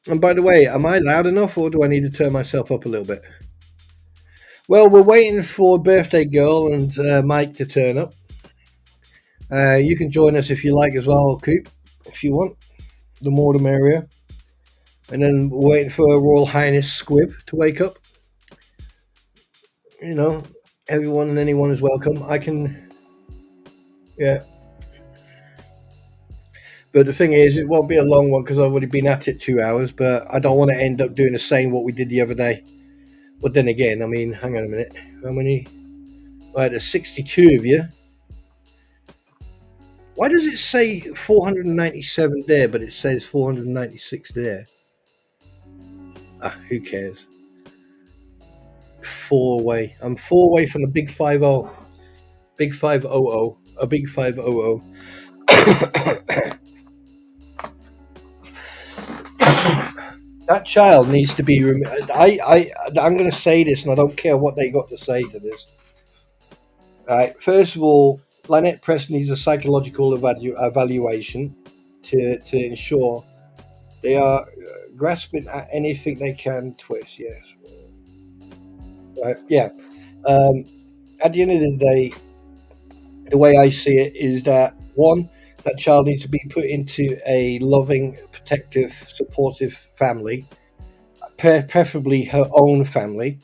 And by the way, am I loud enough or do I need to turn myself up a little bit? Well, we're waiting for Birthday Girl and Mike to turn up. You can join us if you like as well, Coop, if you want. The more the merrier. And then we're waiting for Her Royal Highness Squib to wake up. You know, everyone and anyone is welcome. I can, yeah. But the thing is, it won't be a long one because I've already been at it 2 hours. But I don't want to end up doing the same what we did the other day. But then again, I mean, hang on a minute. How many? Right, there's 62 of you. Why does it say 497 there, but it says 496 there? Ah, who cares? 4 away. I'm 4 away from the big 5-0. Big 500. A big 500. That child needs to be. I'm going to say this, and I don't care what they got to say to this. All right. First of all, Lynette Press needs a psychological evaluation to ensure they are grasping at anything they can twist. Yes. Right. Yeah. At the end of the day, the way I see it is that one, that child needs to be put into a loving, protective, supportive family, preferably her own family,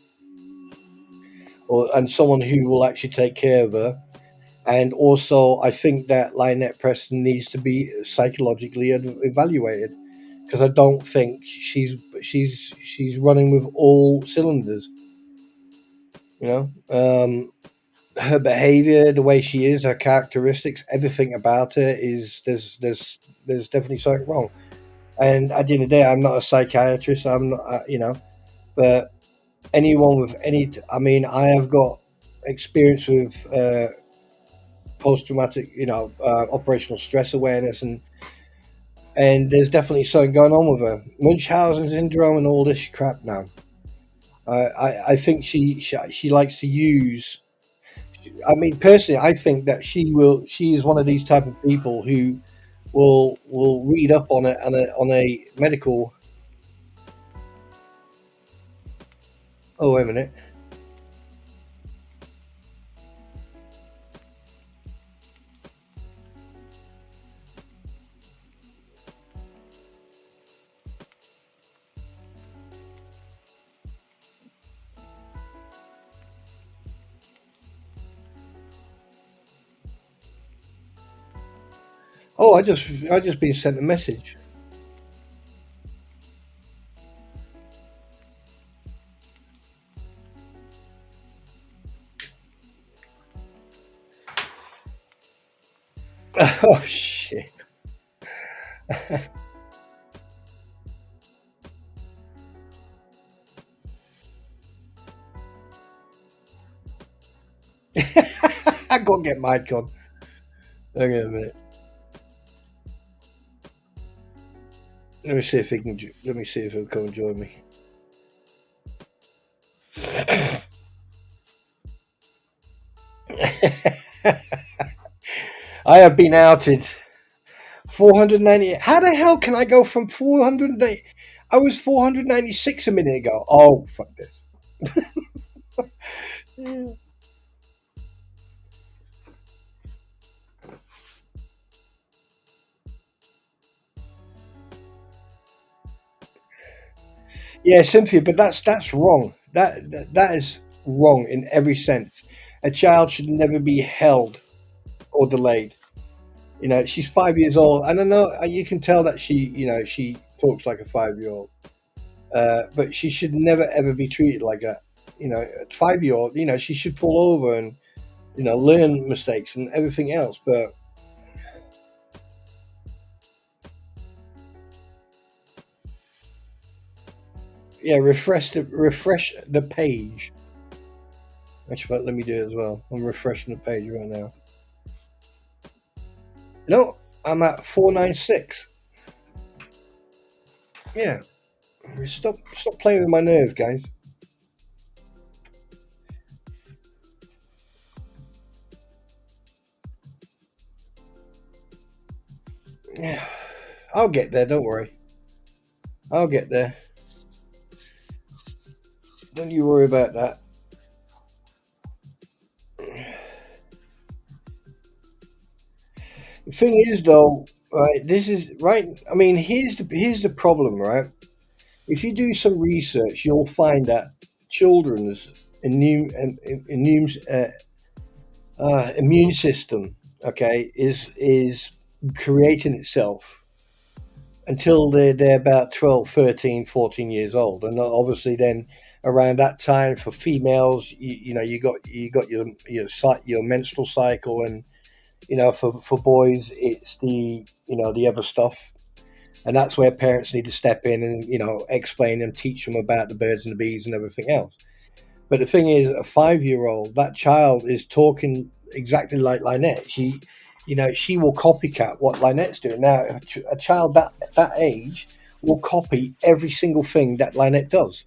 and someone who will actually take care of her. And also, I think that Lynette Preston needs to be psychologically evaluated because I don't think she's running with all cylinders. You know, her behavior, the way she is, her characteristics, everything about her is there's definitely something wrong. And at the end of the day, I'm not a psychiatrist. I'm not, but anyone with any, I mean, I have got experience with post-traumatic, operational stress awareness, and there's definitely something going on with her. Munchausen syndrome and all this crap now. I think she likes to use. I mean, personally, I think that she is one of these type of people who will read up on a medical. Oh, wait a minute. Oh, I just been sent a message. Oh shit. I gotta get Mike on. Hang on a minute. Let me see if he can. Let me see if he'll come and join me. I have been outed. 490. How the hell can I go from 480? I was 496 a minute ago. Oh, fuck this. Yeah, Cynthia, but that's wrong. That is wrong in every sense. A child should never be held or delayed. You know, she's 5 years old. I don't know. You can tell that she talks like a 5-year-old. But she should never ever be treated like that. You know, a 5-year-old. You know, she should fall over and learn mistakes and everything else. But yeah, refresh the page. Actually, let me do it as well. I'm refreshing the page right now. No, I'm at 496. Yeah, stop playing with my nerves, guys. Yeah, I'll get there. Don't worry. I'll get there. Don't you worry about that. The thing is, though, right? This is right. I mean, here's the problem, right? If you do some research, you'll find that children's immune system, okay, is creating itself until they're about 12, 13, 14 years old, and obviously then around that time for females, you got your menstrual cycle, and for boys it's the other stuff, and that's where parents need to step in and explain and teach them about the birds and the bees and everything else. But the thing is, a 5-year-old, that child is talking exactly like Lynette. She will copycat what Lynette's doing. Now, a child that age will copy every single thing that Lynette does.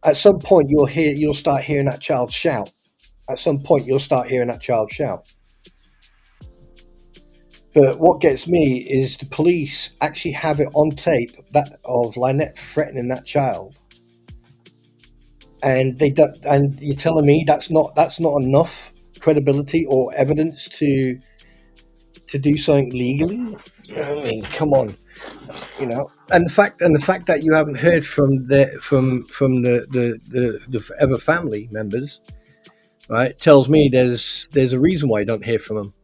At some point you'll start hearing that child shout. At some point you'll start hearing that child shout. But what gets me is the police actually have it on tape that of Lynette threatening that child, and they don't. And you're telling me that's not enough credibility or evidence to do something legally? I mean, come on, And the fact that you haven't heard from the other family members, right, tells me there's a reason why you don't hear from them.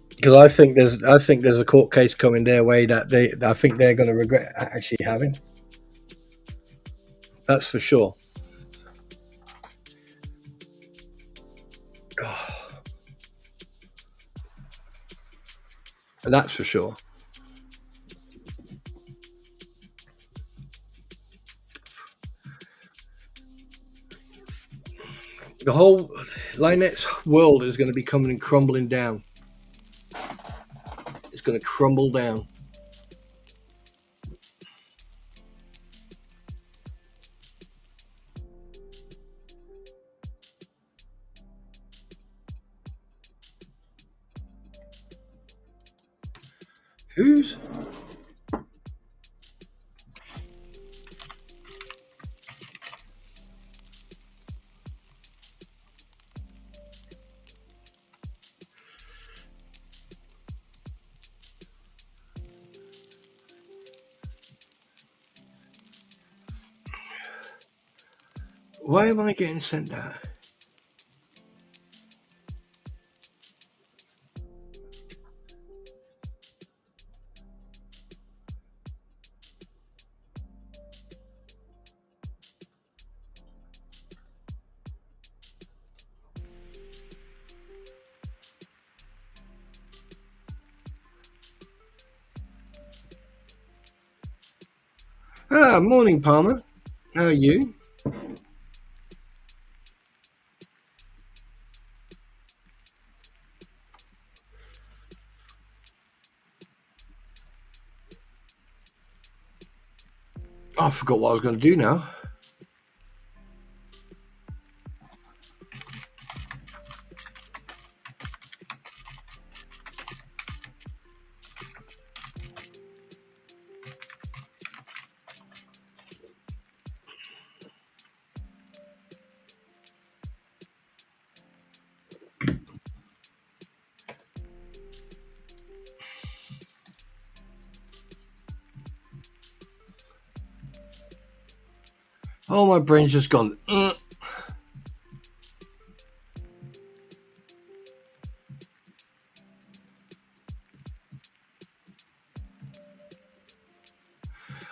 Because I think there's a court case coming their way that I think they're going to regret actually having. That's for sure. That's for sure. The whole Lynette's world is going to be coming and crumbling down. It's going to crumble down. Who's? Why am I getting sent that? Morning, Palmer. How are you? I forgot what I was going to do now. Oh, my brain's just gone.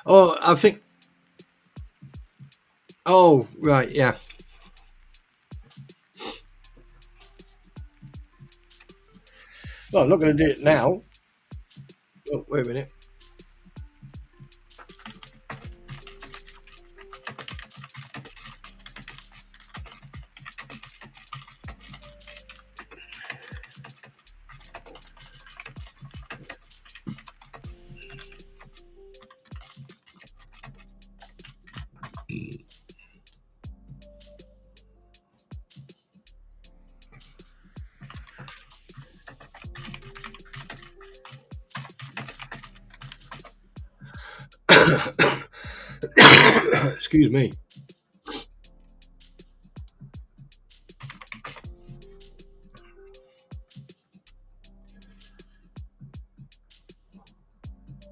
Oh, I think. Oh, right, yeah. Well, I'm not going to do it now. Oh, wait a minute. Excuse me.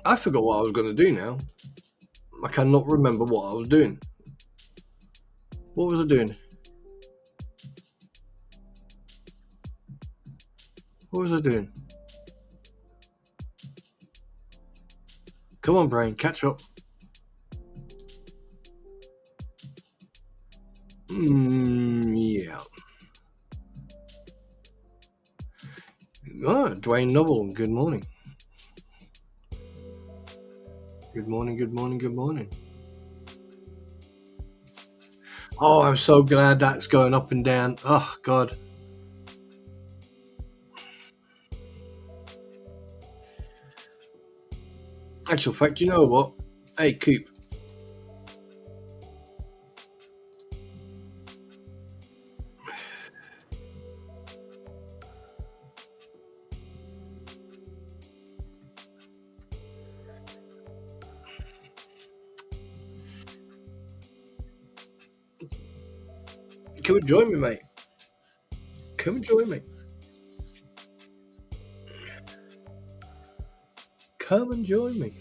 I forgot what I was going to do now. I cannot remember what I was doing. What was I doing? What was I doing? Come on, brain, catch up. Yeah. Oh, Dwayne Noble, good morning. Good morning, good morning, good morning. Oh, I'm so glad that's going up and down. Oh, God. Actual fact, you know what? Hey, Coop. Come and join me, mate. Come and join me. Come and join me.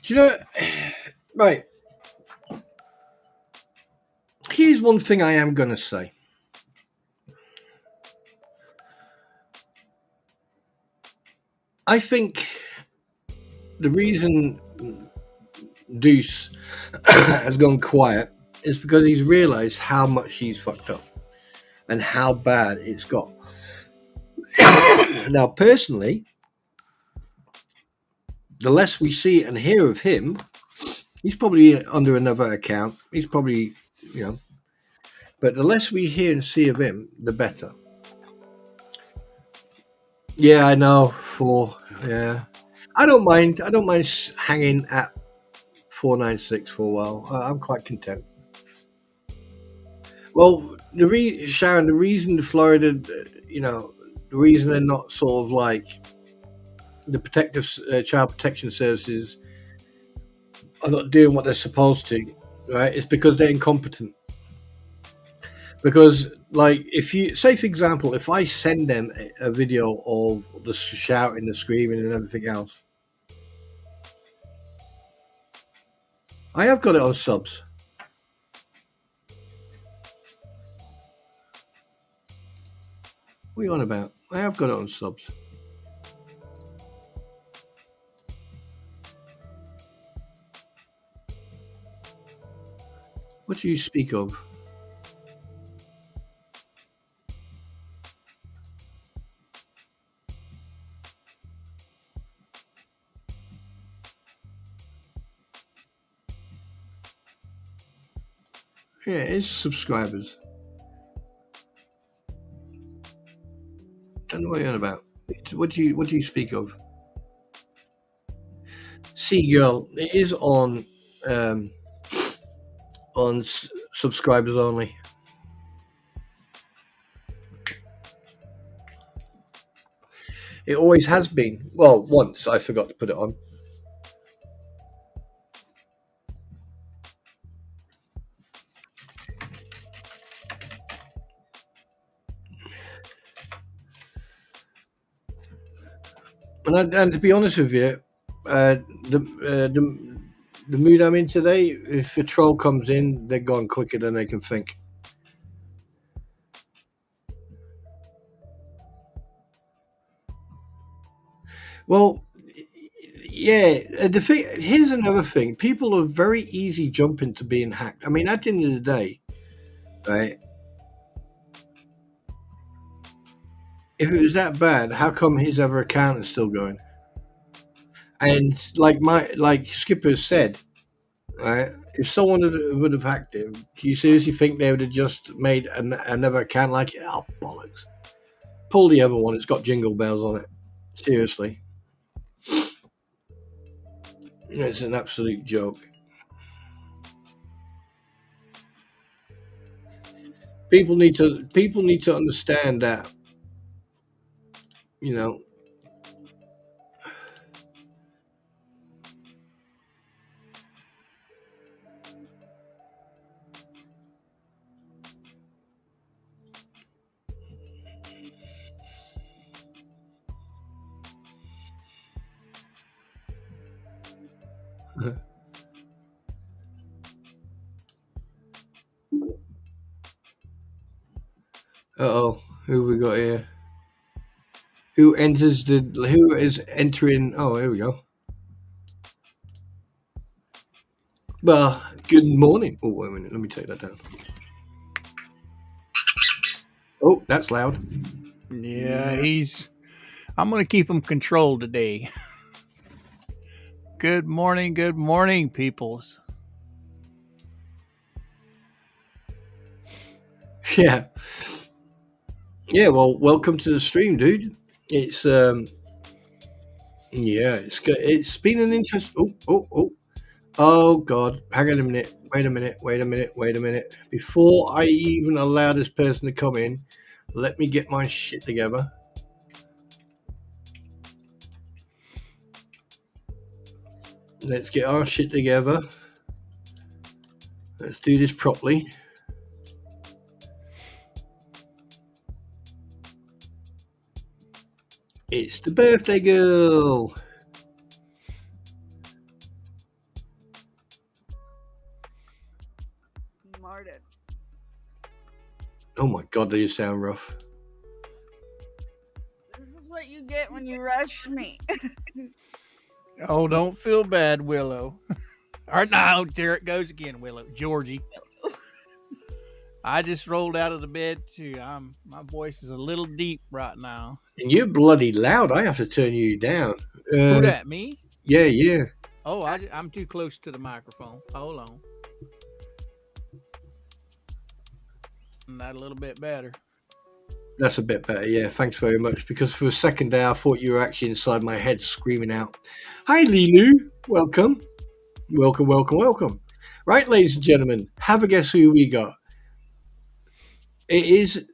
Do you know, right, here's one thing I am going to say. I think the reason Deuce has gone quiet is because he's realised how much he's fucked up and how bad it's got. Now, personally, the less we see and hear of him, he's probably under another account. He's probably, but the less we hear and see of him, the better. Yeah, I know. Yeah, I don't mind. I don't mind hanging at 496 for a while. I'm quite content. Well, Sharon, the reason Florida, the reason they're not sort of like the protective child protection services are not doing what they're supposed to, right? It's because they're incompetent. Because, like, if you say, for example, if I send them a video of the shouting, the screaming, and everything else, I have got it on subs. What are you on about? I have got it on subs. What do you speak of? Yeah, it's subscribers. Don't know what you're on about. What do you speak of? See, girl, it is um, on subscribers only. It always has been. Well, once I forgot to put it on. And to be honest with you, the the mood I'm in today, if a troll comes in, they're gone quicker than they can think. Well, yeah. The thing here's another thing: people are very easy jumping to being hacked. I mean, at the end of the day, right? If it was that bad, how come his other account is still going? And like Skipper said, right? If someone would have hacked him, do you seriously think they would have just made another account like it? Oh, bollocks. Pull the other one, it's got jingle bells on it. Seriously. It's an absolute joke. People need to understand that, you know. Uh-oh, who we got here? Who is entering? Oh, here we go. Well, good morning. Oh, wait a minute, let me take that down. Oh, that's loud.
Yeah, I'm going to keep him controlled today. Good morning, peoples.
Yeah. Yeah, well, welcome to the stream, dude. It's yeah, it's been an interest. Oh God, hang on a minute. Wait a minute. Before I even allow this person to come in, let me get my shit together. Let's get our shit together. Let's do this properly. It's the birthday girl.
Martin.
Oh my God, they sound rough.
This is what you get when you rush me.
Oh, don't feel bad, Willow. Or no, there it goes again, Willow. Georgie. I just rolled out of the bed too. My voice is a little deep right now.
And you're bloody loud. I have to turn you down.
Who that? Me?
Yeah.
Oh, I'm too close to the microphone. Hold on. That a little bit better.
That's a bit better, yeah. Thanks very much. Because for a second there, I thought you were actually inside my head screaming out, "Hi, Lilu. Welcome. Welcome. Right, ladies and gentlemen, have a guess who we got. It is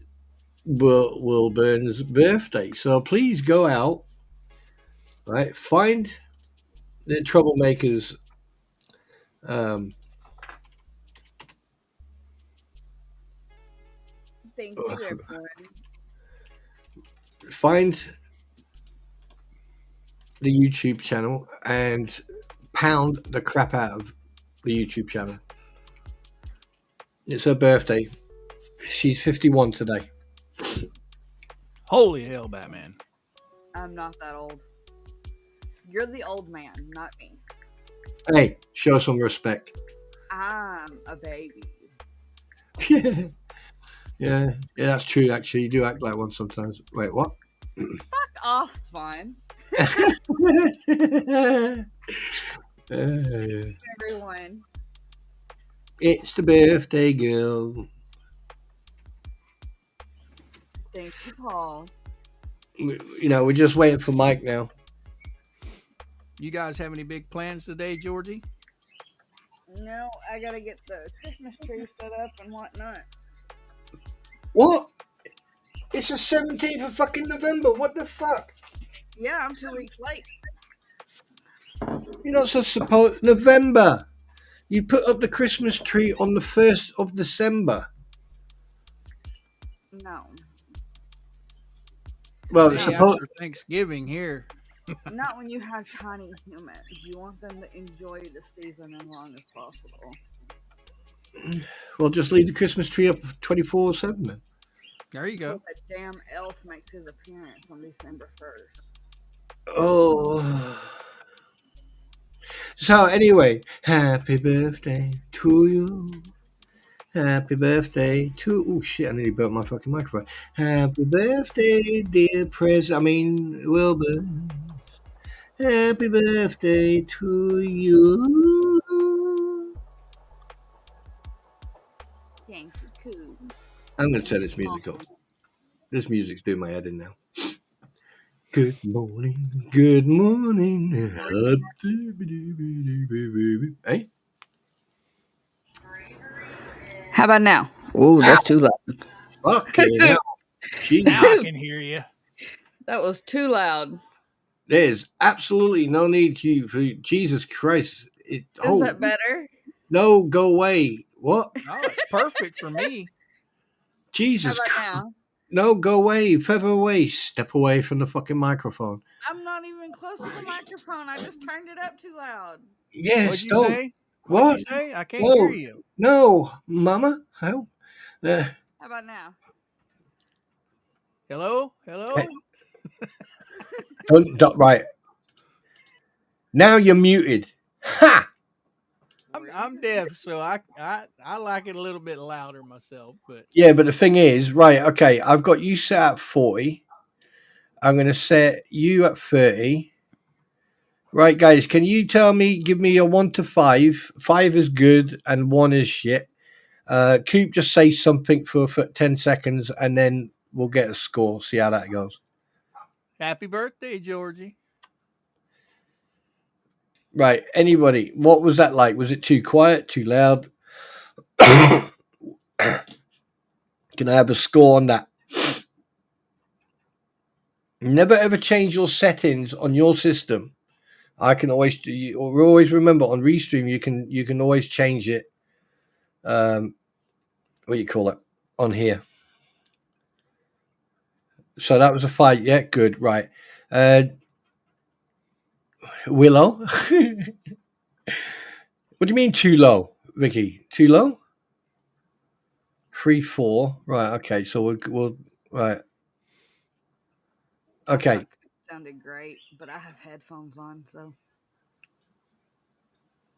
Will Burn's birthday. So please go out, right? Find the troublemakers.
Thank you, everyone.
Find the YouTube channel and pound the crap out of the YouTube channel. It's her birthday. She's 51 today.
Holy hell, Batman.
I'm not that old. You're the old man, not me.
Hey, show some respect.
I'm a baby.
Yeah, that's true. Actually, you do act like one sometimes. Wait, what?
Fuck off, Spawn. Everyone.
It's the birthday girl.
Thank you, Paul.
You know, we're just waiting for Mike now.
You guys have any big plans today, Georgie?
No, I gotta get the Christmas tree set up and whatnot.
What? It's the 17th of fucking November. What the fuck?
Yeah, I'm 2 weeks late.
You're not supposed November. You put up the Christmas tree on the 1st of December.
No.
Well,
Day
it's supposed.
after Thanksgiving here.
Not when you have tiny humans. You want them to enjoy the season as long as possible.
Well, just leave the Christmas tree up 24/7 then.
There you go.
But the damn elf makes his appearance on December 1st.
Oh. So anyway, happy birthday to you. Happy birthday to... Oh, shit, I nearly burnt my fucking microphone. Happy birthday, dear Wilbur. Happy birthday to you.
Thank you, cool.
I'm going to turn this music off. This music's doing my head in now. Good morning. Good morning. Hey?
How about now?
Oh, that's too loud.
Fucking hell.
Now I can hear you.
That was too loud.
There's absolutely no need for Jesus Christ.
Is that better?
No, go away. What?
No, it's perfect for me.
Jesus
How about
Christ.
now?
No, go away. Further away. Step away from the fucking microphone.
I'm not even close to the microphone. I just turned it up too loud.
Yes,
What'd you
don't.
say?
What?
What'd you say? I can't
Whoa.
hear you.
No, Mama. Help.
How about now?
Hello? Hello?
Hey. Right. Now you're muted. Ha!
I'm deaf, so I like it a little bit louder myself. But
Yeah, but the thing is, right, okay, I've got you set at 40. I'm going to set you at 30. Right, guys, can you give me a 1 to 5? 5 is good and 1 is shit. Coop, just say something for 10 seconds and then we'll get a score. See how that goes.
happy birthday, Georgie.
Right, anybody, what was that like? Was it too quiet, too loud? Can I have a score on that? Never ever change your settings on your system. I can always remember on Restream you can always change it. What do you call it on here? So that was a 5. Yeah, good. Right. Willow. What do you mean too low, Vicky? Too low? 3, 4. Right. Okay. So we'll right. Okay.
That sounded great, but I have headphones on, so.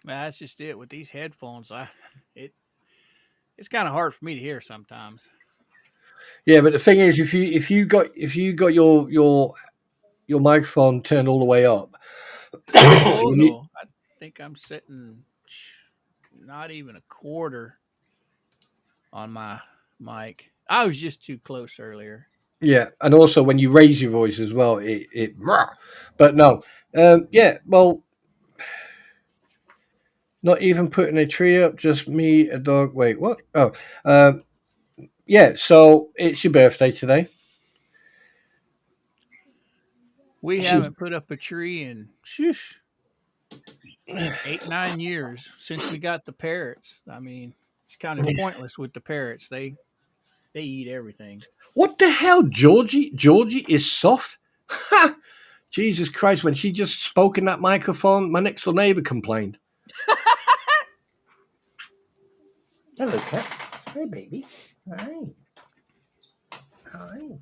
That's just it with these headphones. It's kind of hard for me to hear sometimes.
Yeah, but the thing is, if you got your microphone turned all the way up.
Oh no, I think I'm sitting not even a quarter on my mic. I was just too close earlier.
Yeah, and also when you raise your voice as well, it but no, yeah, well, not even putting a tree up, just me, a dog. Wait, what? Oh, yeah. So it's your birthday today.
We haven't put up a tree in 8-9 years since we got the parrots. I mean, it's kind of pointless with the parrots. They eat everything.
What the hell, Georgie? Georgie is soft. Ha! Jesus Christ! When she just spoke in that microphone, my next door neighbor complained. Hello, cat. Hey, baby. Hi. Hi.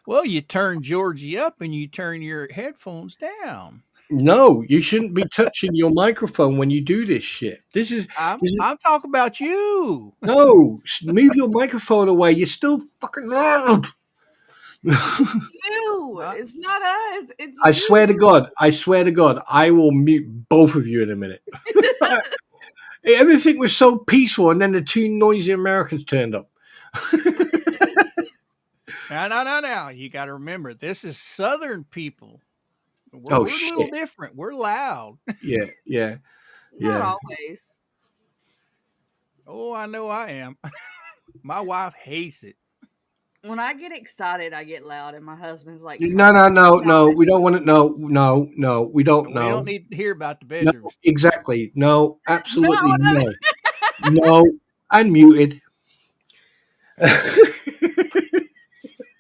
Well, you turn Georgie up and you turn your headphones down.
No, you shouldn't be touching your microphone when you do this shit.
I'm talking about you.
No, move your microphone away. You're still fucking loud.
You! It's not us. It's
I
you.
swear to God, I will mute both of you in a minute. Everything was so peaceful, and then the two noisy Americans turned up.
Now. You got to remember, this is Southern people.
Oh
We're a little
shit!
different. We're loud.
Yeah.
Not always.
Oh, I know I am. My wife hates it.
When I get excited, I get loud, and my husband's like,
No. We don't want to. No. We don't
We
know.
don't need to hear about the
No,
bedrooms.
exactly. No,
No,
absolutely no. No, unmuted.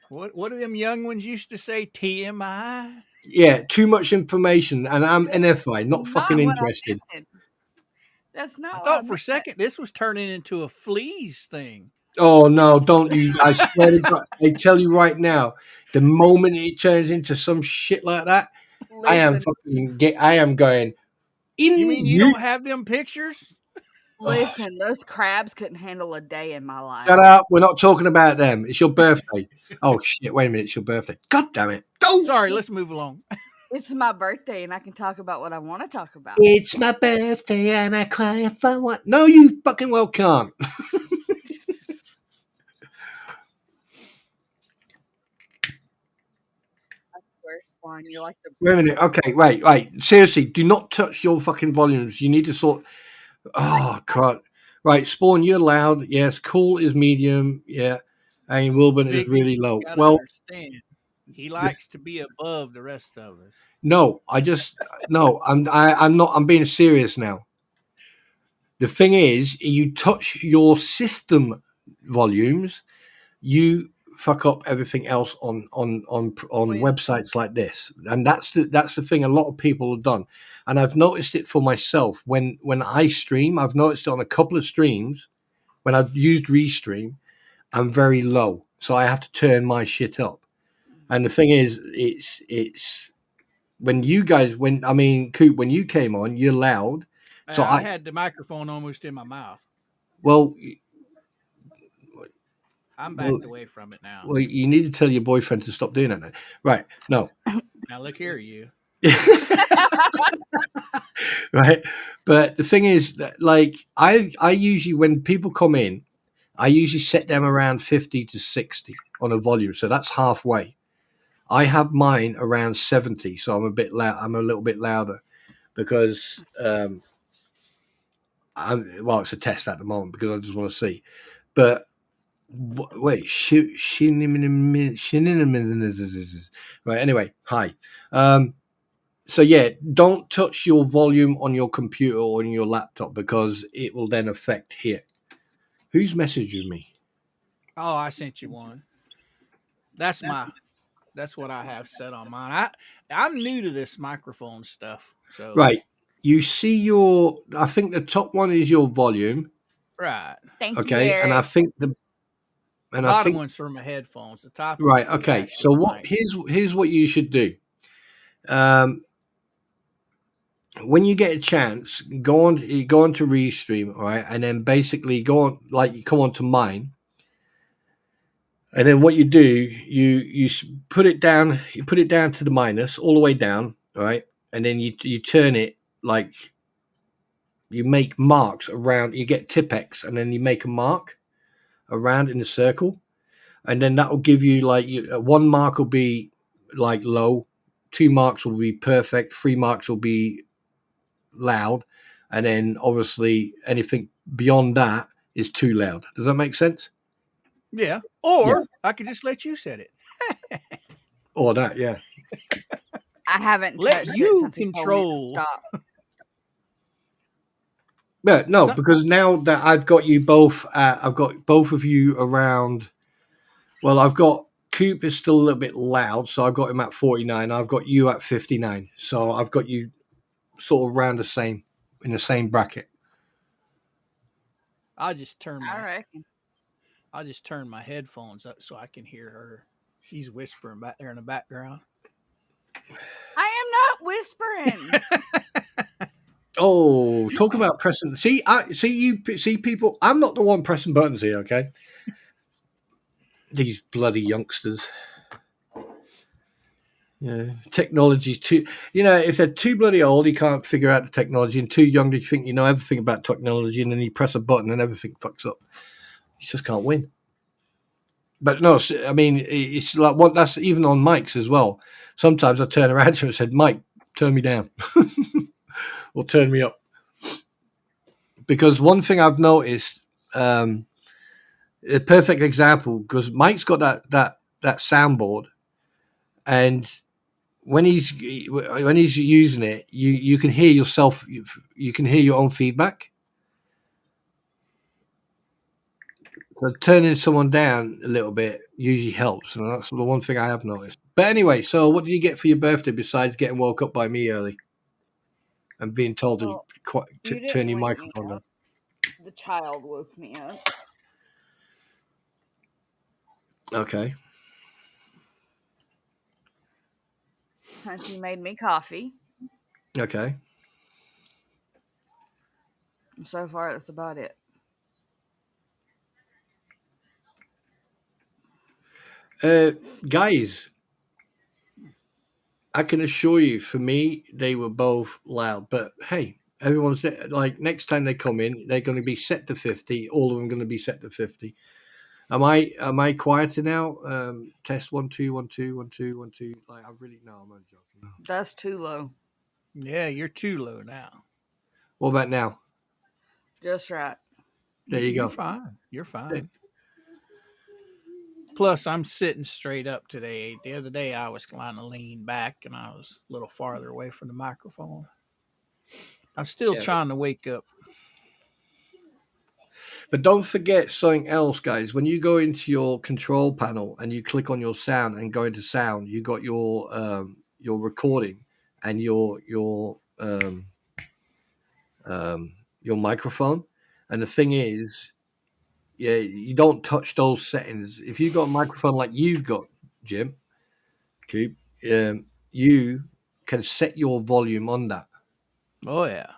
What do them young ones used to say? TMI.
Yeah, too much information, and I'm NFI, not fucking
not what I
interested.
meant. That's
I
not what I
thought for a
meant.
second this was turning into a fleas thing.
Oh no, don't you! I swear to God, I tell you right now, the moment it turns into some shit like that, I am
Listen,
fucking I am going in
You mean you
you.
don't have them pictures?
Oh,
listen, those crabs couldn't handle a day in my life.
shut up! We're not talking about them. It's your birthday. Oh shit! Wait a minute, it's your birthday. God damn it! Don't.
Sorry, let's move along.
It's my birthday, and I can talk about what I want to talk about.
It's my birthday and I cry if I want. No, you fucking well can't.
Worst one, you're like the
Wait a minute. Okay, wait. Seriously, do not touch your fucking volumes. You need to sort. Oh God. Right, Spawn, you're loud. Yes, Cool is medium. Yeah, and Wilburn is
Bigby,
really
you
low.
gotta
Well,
understand. He
the,
likes to be above the rest of us.
no, I'm not. I'm being serious now. The thing is, you touch your system volumes, you fuck up everything else on
when
websites like this, and that's the thing a lot of people have done, and I've noticed it for myself when I stream. I've noticed it on a couple of streams when I've used Restream. I'm very low, so I have to turn my shit up. And the thing is, it's when you guys when I mean Coop, when you came on, you're loud. So
I had the microphone almost in my mouth.
well,
I'm
well,
backed away from it now.
well, you need to tell your boyfriend to stop doing that. Now. Right? No.
Now look here, you.
Right, but the thing is that like I usually when people come in, I usually set them around 50 to 60 on a volume, so that's halfway. I have mine around 70, so I'm a bit loud. I'm a little bit louder because it's a test at the moment because I just want to see. But wait, right. Anyway, hi. So yeah, don't touch your volume on your computer or on your laptop because it will then affect here. Who's messaging me?
Oh, I sent you one. That's what I have set on mine. I'm new to this microphone stuff. So
Right. You see I think the top one is your volume.
right.
thank you,
Okay. And I
Eric.
think
The bottom one's for my headphones. The top one's
right.
for the
Okay.
actual
So what,
mic.
here's what you should do. When you get a chance, go on to Restream, all right, and then basically go on, like you come on to mine, and then what you do, you put it down, to the minus all the way down, all right, and then you turn it like you make marks around. You get Tipex, and then you make a mark around in a circle, and then that will give you like one mark will be like low, 2 marks will be perfect, 3 marks will be loud, and then obviously anything beyond that is too loud. Does that make sense?
Yeah.
Yeah.
Or I could just let you set it.
Or that, yeah.
I haven't
Let
touched it
you
since he told me to
control.
stop.
Yeah, no,
Some-
because now that I've got you both, I've got both of you around. Well, I've got Coop is still a little bit loud, so I've got him at 49. I've got you at 59, so I've got you sort of around the same in the same bracket.
I'll just turn
I
my
reckon.
headphones up so I can hear her. She's whispering back there in the background.
I am not whispering.
Oh, talk about pressing. See, see people. I'm not the one pressing buttons here. Okay, these bloody youngsters. Yeah, technology too. If they're too bloody old, you can't figure out the technology, and too young, you think you know everything about technology, and then you press a button and everything fucks up. You just can't win. But no, I mean, it's like what that's even on mics as well. Sometimes I turn around to him and said, "Mike, turn me down, or turn me up," because one thing I've noticed, a perfect example, because Mike's got that soundboard, and when he's using it, you can hear yourself. You can hear your own feedback. So turning someone down a little bit usually helps, and that's the one thing I have noticed. But anyway, so what did you get for your birthday besides getting woke up by me early and being told
Well,
to
you
turn
didn't
your
wake me
microphone down?
up. The child woke me up.
Okay.
And she made me coffee.
Okay.
And so far, that's about it.
Guys, I can assure you, for me, they were both loud. But hey, everyone's like, next time they come in, they're going to be set to 50. All of them going to be set to 50. Am I quieter now? Test 1 2 1 2 1 2 1 2. Like, I really no, I'm only joking.
That's too low.
Yeah, you're too low now.
What about now?
Just right.
There you
You're
go.
fine. You're fine. Plus, I'm sitting straight up today. The other day, I was kind of leaned back and I was a little farther away from the microphone. I'm still
Yeah.
trying to wake up.
But don't forget something else, guys. When you go into your control panel and you click on your sound and go into sound, you got your recording and your microphone. And the thing is, yeah, you don't touch those settings. If you've got a microphone like you've got, Jim, Coop, you can set your volume on that,
Oh, yeah.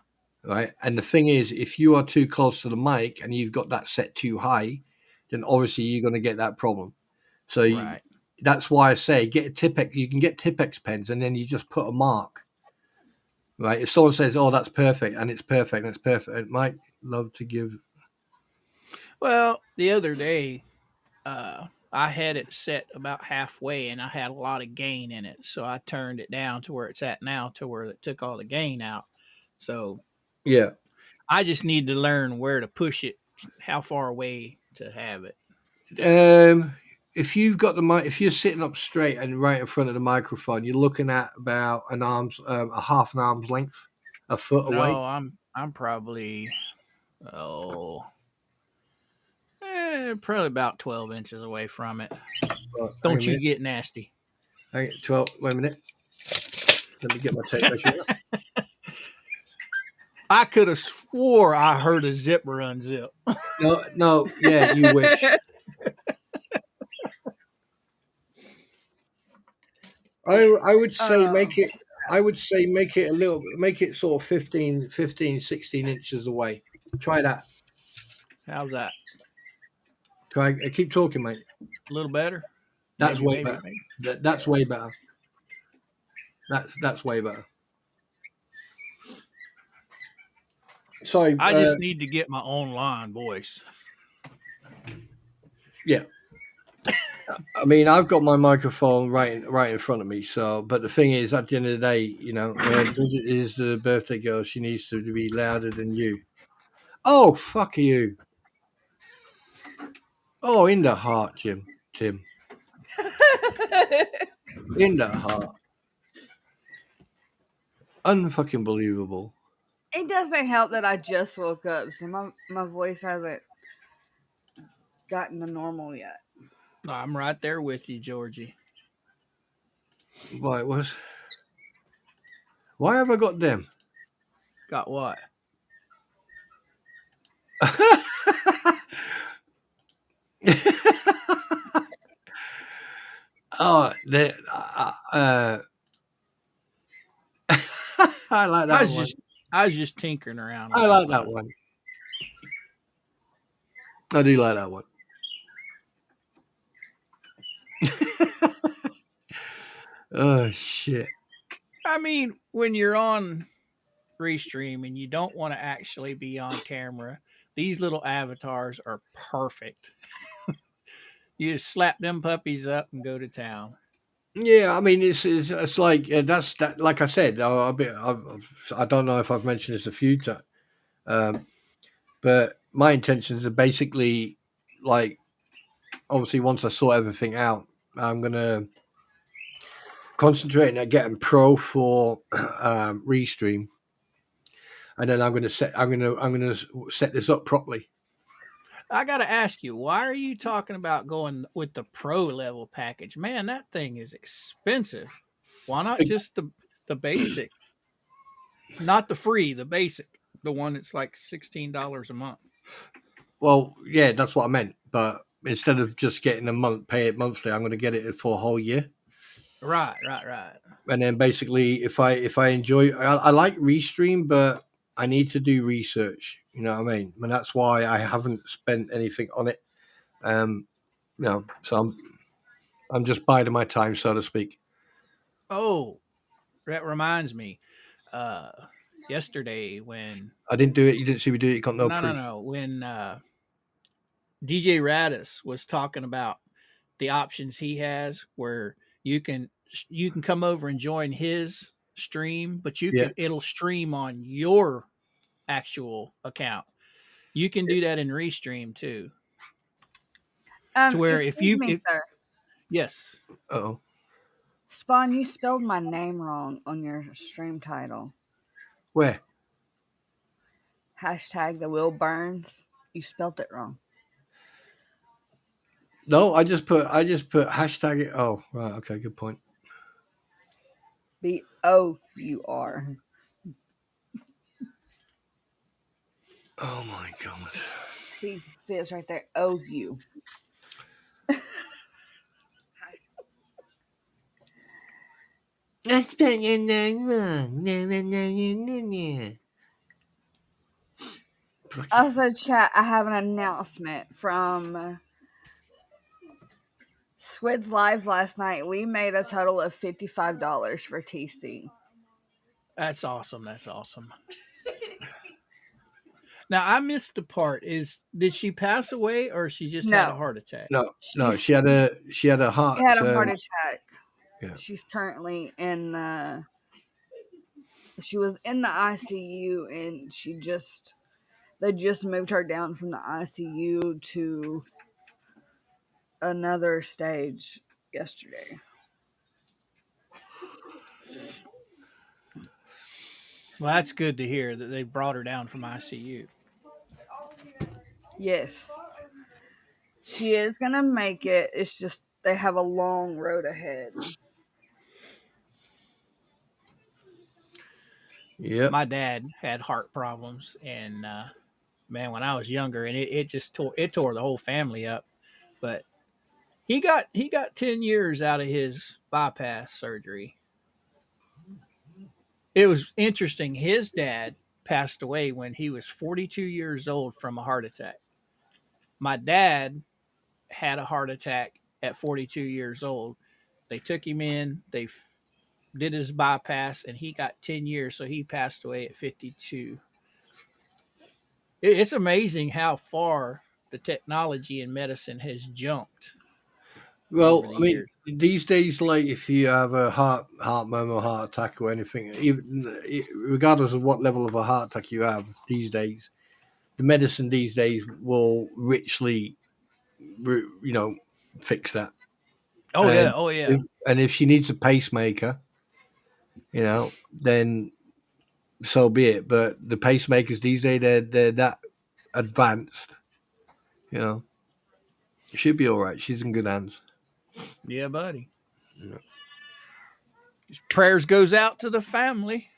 right? And the thing is, if you are too close to the mic and you've got that set too high, then obviously you're going to get that problem. So
Right.
that's why I say get a Tipex. You can get Tipex pens, and then you just put a mark, right? If someone says, "Oh, that's perfect," and it's perfect, and it's perfect, it might love to give.
Well, the other day, I had it set about halfway and I had a lot of gain in it. So I turned it down to where it's at now, to where it took all the gain out. So
Yeah.
I just need to learn where to push it, how far away to have it.
If you've got the mic, if you're sitting up straight and right in front of the microphone, you're looking at about a half an arm's length, a foot away.
No, I'm probably oh probably about 12 inches away from it.
Right, hang a
Don't you
minute.
get nasty.
12. Wait a minute. Let me get my tape measure.
I could have swore I heard a zipper unzip.
No, no. Yeah, you wish. I would say make it. I would say make it a little. Make it sort of 15, 16 inches away. Try that.
How's that?
Try. Keep talking, mate.
A little better?
That's way
Maybe.
better. That's way better. That's way better. So
I just need to get my online voice.
yeah. I mean, I've got my microphone right in front of me. So, but the thing is, at the end of the day, is the birthday girl. She needs to be louder than you. Oh, fuck you. Oh, in the heart, Tim. In the heart. Unfucking believable.
It doesn't help that I just woke up, so my voice hasn't gotten to normal yet.
I'm right there with you, Georgie.
Why have I got them?
Got what?
Oh, I like that one.
I was just tinkering around.
I like that one. I do like that one. Oh shit.
I mean, when you're on Restream and you don't want to actually be on camera, these little avatars are perfect. You just slap them puppies up and go to town.
Yeah, I mean, it's like that's that. Like I said, I don't know if I've mentioned this a few times, um, but my intentions are basically like obviously once I sort everything out, I'm gonna concentrate on getting pro for Restream, and then I'm gonna set this up properly.
I got to ask you, why are you talking about going with the pro level package? Man, that thing is expensive. Why not just the basic? Not the free, the basic, the one that's like $16 a month.
Well, yeah, that's what I meant. But instead of just getting a month, pay it monthly, I'm going to get it for a whole year.
Right, right, right.
And then basically, if I enjoy, I like Restream, but I need to do research. You know what I mean? And that's why I haven't spent anything on it. So I'm just biding my time, so to speak.
Oh, that reminds me. Uh, Yesterday when
I didn't do it. You didn't see me do it. You got no proof.
no when DJ Radis was talking about the options he has where you can come over and join his stream, but
Yeah.
it'll stream on your actual account. You can do that in Restream too. To where
Excuse me,
if
sir.
yes,
Oh.
Spawn, you spelled my name wrong on your stream title.
Where?
Hashtag the Will Burns. You spelled it wrong.
No, I just put hashtag it. Oh, right. Okay. Good point.
BOUR.
Oh my god.
See, it's right there. OU.
I spelled your name wrong. No, no, no, no, no.
Also, chat, I have an announcement from Squid's Live last night. We made a total of $55 for TC.
that's awesome. That's awesome. Now I missed the part. Is did she pass away or she just had a
No,
heart attack?
No.
she
She had a heart.
had a heart attack.
Yeah.
She's currently in the. She was in the ICU, and they just moved her down from the ICU to another stage yesterday.
Well, that's good to hear that they brought her down from ICU.
Yes, she is gonna make it. It's just they have a long road ahead.
Yep.
My dad had heart problems, and man, when I was younger, and it just tore the whole family up. But he got 10 years out of his bypass surgery. It was interesting. His dad passed away when he was 42 years old from a heart attack. My dad had a heart attack at 42 years old. They took him in. Did his bypass, and he got 10 years, so he passed away at 52. It's amazing how far the technology in medicine has jumped over
Well,
the
I mean,
years.
these days, like if you have a heart murmur, heart attack, or anything, even regardless of what level of a heart attack you have these days, the medicine these days will richly, you know, fix that.
Oh yeah,
And
oh yeah,
if she needs a pacemaker, then so be it. But the pacemakers these days, they're that advanced. You know, she'll be all right. She's in good hands.
yeah, buddy.
Yeah.
Prayers goes out to the family.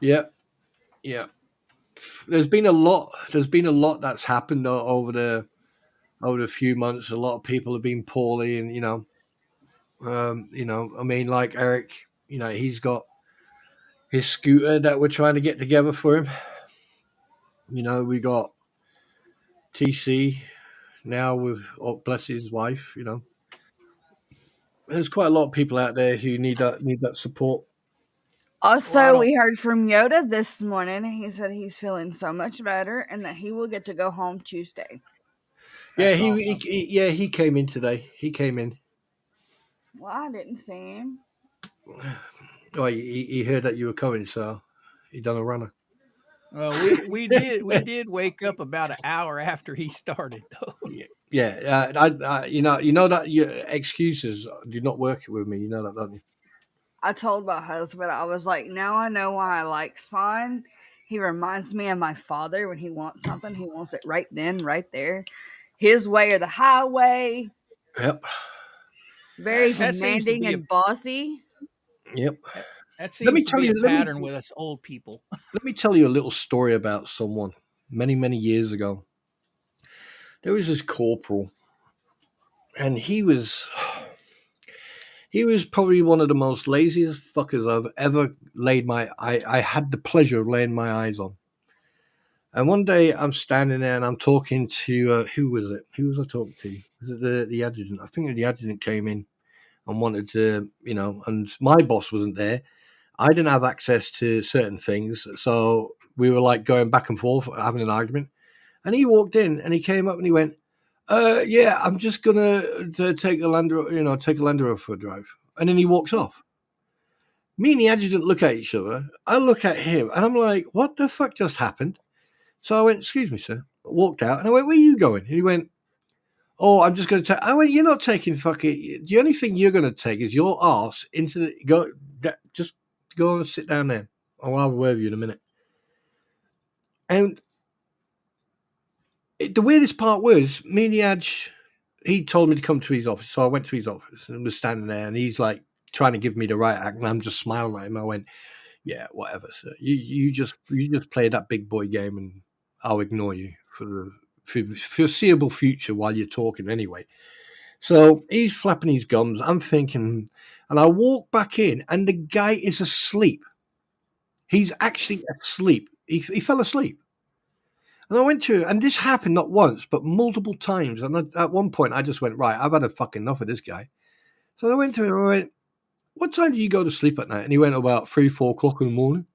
Yeah. Yeah. There's been a lot. There's been a lot that's happened over the few months. A lot of people have been poorly, and I mean, like Eric, he's got his scooter that we're trying to get together for him. We got TC now with bless his wife. There's quite a lot of people out there who need that support.
Well, I
Also,
don't.
we heard from Yoda this morning. He said he's feeling so much better and that he will get to go home Tuesday.
Yeah,
That's awesome.
he came in today. He came in.
Well, I didn't see him.
Oh, he heard that you were coming, so he done a runner.
Well, we did wake up about an hour after he started though.
Yeah. You know that your excuses do not work with me. You know that, don't you?
I told my husband, I was like, now I know why I like Spawn. He reminds me of my father. When he wants something, he wants it right then, right there. His way or the highway.
Yep.
Very
That seems to
demanding
be a
and bossy.
Yep.
that
Let me
seems to
tell
be
you.
a pattern with us old people.
Let me tell you a little story about someone. Many years ago, there was this corporal, and he was probably one of the most laziest fuckers I've ever laid my I had the pleasure of laying my eyes on. And one day I'm standing there and I'm talking to who was it? Who was I talking to? Was it the adjutant? I think the adjutant came in and wanted to, and my boss wasn't there. I didn't have access to certain things, so we were like going back and forth, having an argument. And he walked in and he came up and he went, "Yeah, I'm just gonna take a take a Land Rover for a drive." And then he walks off. Me and the adjutant look at each other. I look at him and I'm like, "What the fuck just happened?" So I went, "Excuse me, sir." I walked out and I went, "Where are you going?" And he went, "Oh, I'm just going to take." I went, "You're not taking fucking. The only thing you're going to take is your arse into the go. Just go and sit down there. I'll have a word with you in a minute." And the weirdest part was, me and the Adge, he told me to come to his office. So I went to his office and was standing there and he's like trying to give me the right act. And I'm just smiling at him. I went, "Yeah, whatever, sir. You just play that big boy game and I'll ignore you for the foreseeable future while you're talking anyway." So he's flapping his gums. I'm thinking, and I walk back in and the guy is asleep. He's actually asleep. He fell asleep. And I went to, and this happened not once, but multiple times. And at one point, I just went, right, I've had a fucking enough of this guy. So I went to him and I went, "What time do you go to sleep at night?" And he went, "About 3, 4 o'clock in the morning."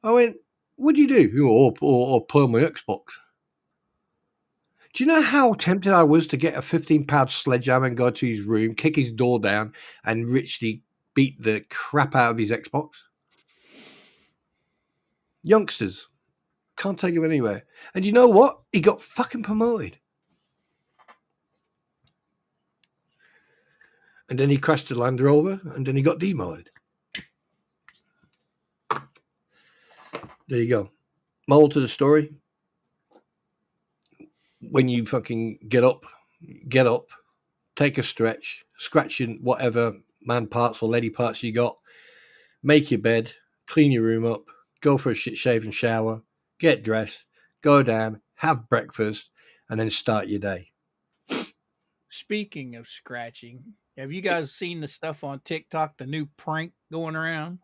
I went, "What do you do?" Or play on my Xbox. Do you know how tempted I was to get a 15-pound sledgehammer and go to his room, kick his door down, and richly beat the crap out of his Xbox? Youngsters. Can't take him anywhere. And you know what? He got fucking promoted. And then he crashed the Land Rover, and then he got demoted. There you go. Moral to the story. When you fucking get up, take a stretch, scratch in whatever man parts or lady parts you got, make your bed, clean your room up, go for a shit shave and shower, get dressed, go down, have breakfast, and then start your day.
Speaking of scratching, have you guys seen the stuff on TikTok, the new prank going around?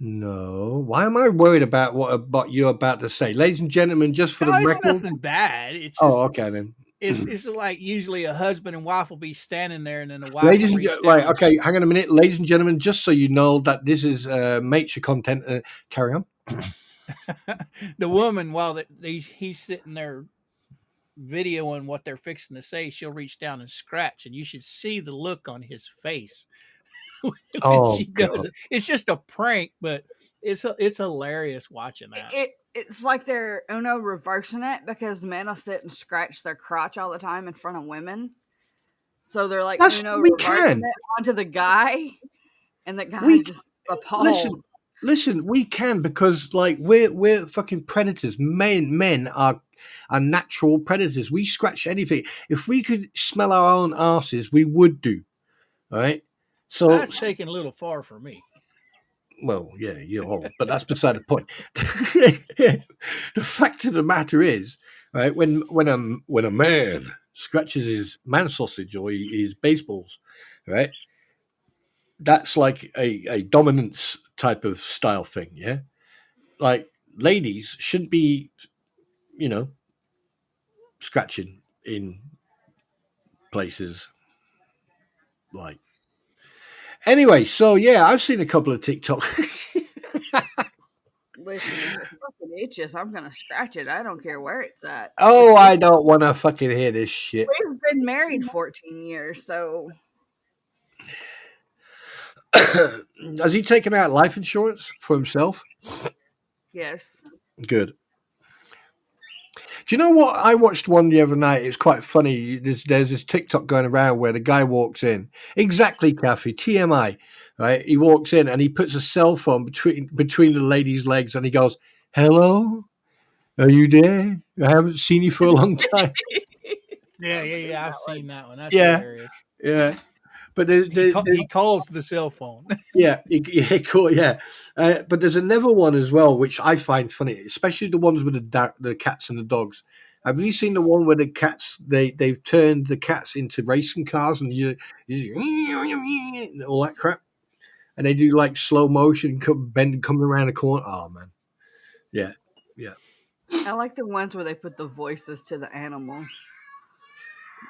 No. Why am I worried about what you're about to say? Ladies and gentlemen, just for
No,
the
it's
record.
nothing bad. It's
Oh,
just
okay then.
it's like usually a husband and wife will be standing there, and then the wife
Ladies
will
and
reach down.
right, okay, hang on a minute. Ladies and gentlemen, just so you know that this is nature content, carry on.
The woman, while he's sitting there videoing what they're fixing to say, she'll reach down and scratch, and you should see the look on his face when
Oh,
she does
God.
it. It's just a prank, but it's hilarious watching that.
It's like they're Uno reversing it because men will sit and scratch their crotch all the time in front of women. So they're like Uno
We
reversing
can.
it onto the guy, and the guy
We
just appalled.
listen, we can because like we're fucking predators. Men are natural predators. We scratch anything. If we could smell our own asses, we would do. All right. So
That's taken a little far for me.
well, yeah, you're old, but that's beside the point. The fact of the matter is, right, when a man scratches his man sausage or his baseballs, right, that's like a dominance type of style thing, yeah. Like ladies shouldn't be, you know, scratching in places. Like, anyway, so yeah, I've seen a couple of TikTok.
Listen, if it fucking itches, I'm gonna scratch it. I don't care where it's at.
Oh, I don't want to fucking hear this shit.
We've been married 14 years, so
Has he taken out life insurance for himself?
yes.
Good. Do you know what? I watched one the other night. It's quite funny. There's this TikTok going around where the guy walks in. Exactly, Kathy. TMI. Right? He walks in and he puts a cell phone between the lady's legs and he goes, "Hello, are you there? I haven't seen you for a long time."
Yeah. I've seen that one. That's
Yeah.
hilarious.
Yeah. But
He calls the cell phone.
yeah, cool, yeah. But there's another one as well, which I find funny, especially the ones with the cats and the dogs. Have you seen the one where the cats they've turned the cats into racing cars and you all that crap, and they do like slow motion coming around the corner? Oh man, yeah.
I like the ones where they put the voices to the animals,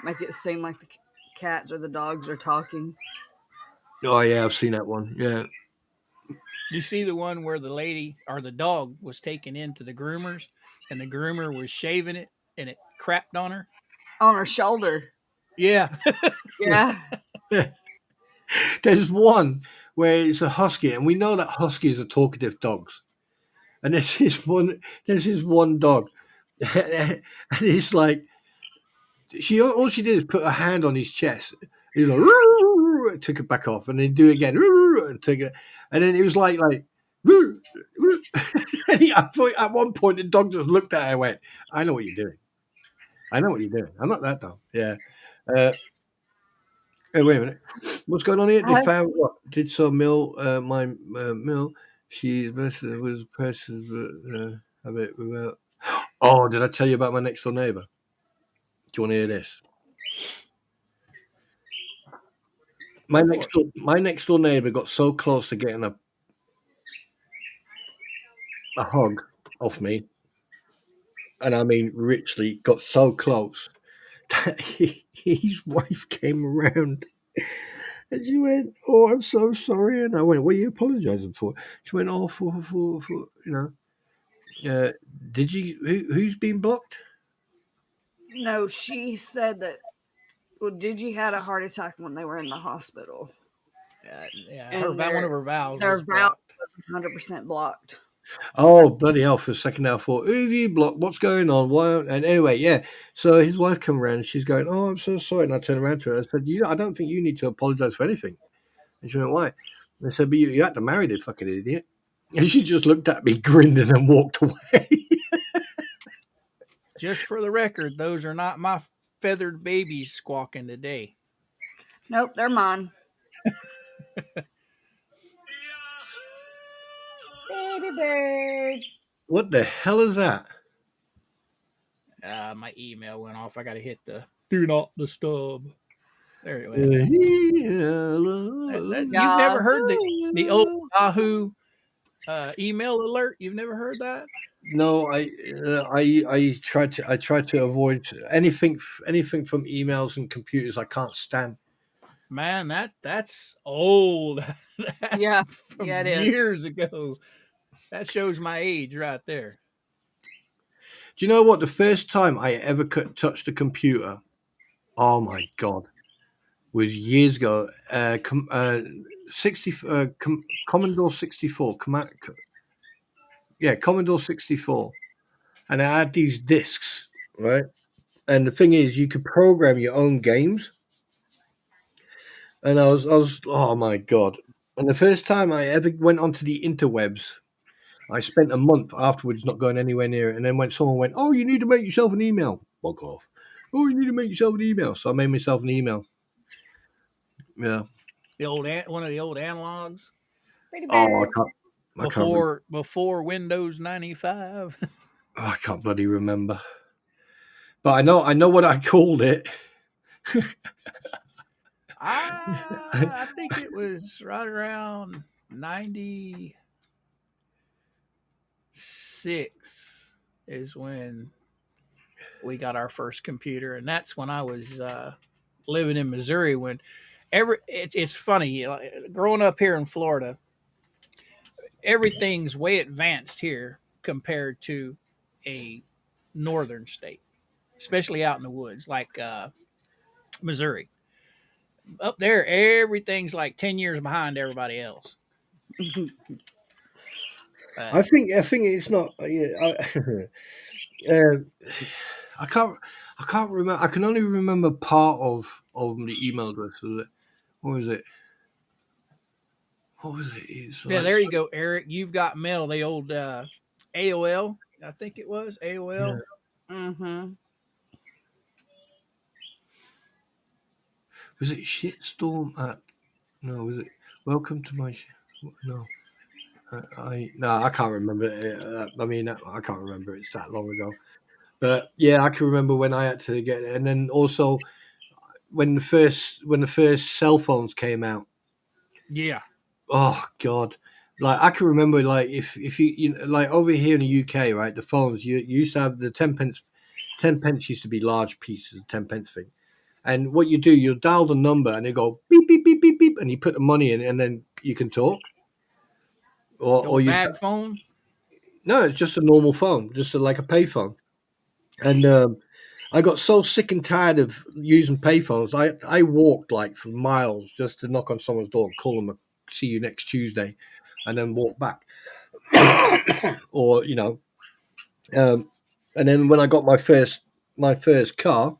make it seem like the cats or the dogs are talking.
Oh yeah, I've seen that one. Yeah.
You see the one where the lady or the dog was taken into the groomers and the groomer was shaving it and it crapped on her?
On her shoulder.
Yeah.
Yeah.
There's one where it's a husky, and we know that huskies are talkative dogs. And there's this one dog, and it's like all she did is put her hand on his chest. He's like, took it back off, and then do it again, and take it, and then it was like, and at one point the dog just looked at her and went, "I know what you're doing. I know what you're doing. I'm not that dog." Yeah. Hey, wait a minute. What's going on here? They found what? Did so Mill, Mill, she was person, have it without. Oh, did I tell you about my next door neighbor? Do you want to hear this? My next door neighbor got so close to getting a hug off me, and I mean richly got so close that his wife came around. And she went, "Oh, I'm so sorry." And I went, "What are you apologizing for?" She went, "Oh, for did you? Who's been blocked?"
No, she said that. Well, Gigi had a heart attack when they were in the hospital.
Yeah, one of her valves
Their
was
valve
blocked.
was 100% blocked.
Oh, bloody hell! For a second now, I thought, "Who have you blocked? What's going on? Why?" And anyway, yeah. So his wife come around. And she's going, "Oh, I'm so sorry." And I turned around to her. I said, I don't think you need to apologize for anything." And she went, "Why?" And I said, "But you had to marry the fucking idiot." And she just looked at me, grinned, and then walked away.
Just for the record, those are not my feathered babies squawking today.
Nope, they're mine. Baby bird.
What the hell is that?
My email went off. I got to hit the do not disturb. There it went. You've never heard the old Yahoo email alert? You've never heard that?
No, I try to avoid anything from emails and computers. I can't stand.
Man, that's old. That's
Yeah,
from
it is.
years ago. That shows my age right there.
Do you know what? The first time I ever touched a computer, oh my god, was years ago. Commodore 64. Commodore 64, and I had these discs, right? And the thing is, you could program your own games. And I was, oh my god! And the first time I ever went onto the interwebs, I spent a month afterwards not going anywhere near it. And then when someone went, "Oh, you need to make yourself an email," bug off. "Oh, you need to make yourself an email." So I made myself an email. Yeah.
One of the old analogs.
Oh,
Before Windows 95.
I can't bloody remember. But I know what I called it.
I think it was right around 96 is when we got our first computer, and that's when I was living in Missouri when It's funny. You know, growing up here in Florida, everything's way advanced here compared to a northern state, especially out in the woods, like Missouri. Up there, everything's like 10 years behind everybody else.
I think it's not. Yeah, uh, I can't remember. I can only remember part of the email address. Was it? What was it? What was it? It's
Yeah,
like
there you go, Eric. You've got mail. The old AOL, I think it was
yeah.
AOL.
Mm-hmm.
Was it shitstorm at? No, was it? Welcome to my. No, I can't remember. I mean, I can't remember. It's that long ago. But yeah, I can remember when I had to get it, and then also when the first cell phones came out.
Yeah,
Oh God. Like I can remember, like if you know, like over here in the UK, right? The phones you used to have the 10 pence. 10 pence used to be large pieces, 10 pence thing. And what you do, you dial the number, and they go beep beep beep beep beep, and you put the money in, and then you can talk.
the
Or
old
you
bag phone.
no, it's just a normal phone, just like a payphone. And I got so sick and tired of using payphones. I walked like for miles just to knock on someone's door and call them a see you next Tuesday, and then walk back. Or um, and then when I got my first car,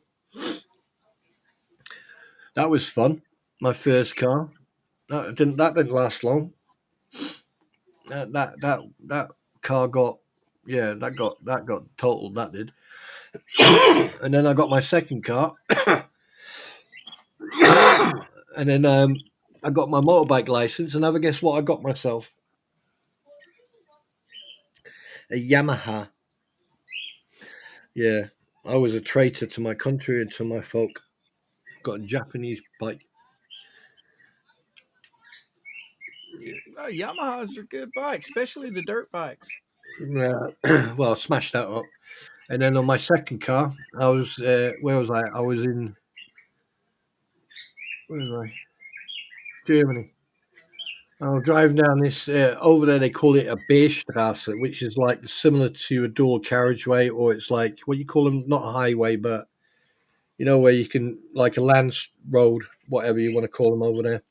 that was fun. My first car that didn't last long. That car got that got totaled. That did. And then I got my second car, and then I got my motorbike license. And have a guess what I got myself? A Yamaha. Yeah, I was a traitor to my country and to my folk. Got a Japanese bike.
Oh, Yamahas are good bikes, especially the dirt bikes.
Yeah. Well, I smashed that up. And then on my second car, I was where was I? I was in where was I? Germany. I was driving down this over there. They call it a Beerstrasse, which is like similar to a dual carriageway, or it's like what you call them, not a highway, but where you can like a land road, whatever you want to call them over there.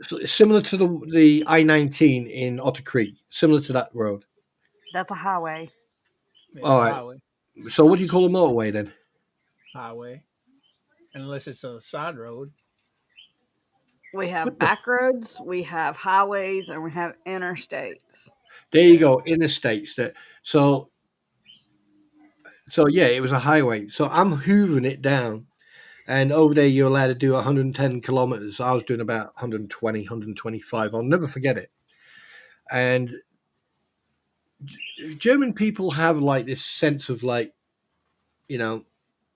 So it's similar to the I-19 in Otter Creek, similar to that road.
That's a highway.
Yeah,
All
it's a
right.
highway.
So what do you call a motorway then?
Highway, unless it's a side road.
We have
What the?
back roads, we have highways, and we have interstates.
There you go, interstates. So yeah, it was a highway. So I'm hoovering it down, and over there you're allowed to do 110 kilometers. I was doing about 120, 125. I'll never forget it. And German people have like this sense of like, you know,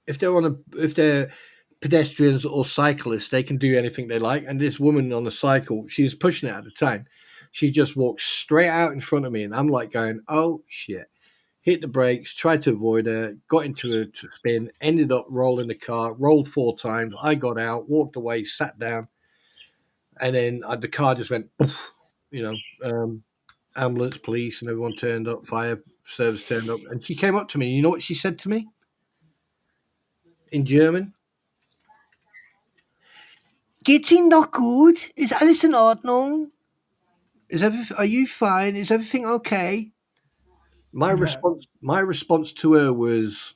if they're pedestrians or cyclists, they can do anything they like. And this woman on the cycle, she was pushing it at the time. She just walked straight out in front of me, and I'm like going, "Oh shit!" Hit the brakes, tried to avoid her, got into a spin, ended up rolling the car, rolled 4 times. I got out, walked away, sat down, and then the car just went, poof, you know. Ambulance, police, and everyone turned up. Fire service turned up, and she came up to me. You know what she said to me in German? Geht's Ihnen noch gut? Ist alles in Ordnung? Are you fine? Is everything okay? My response to her was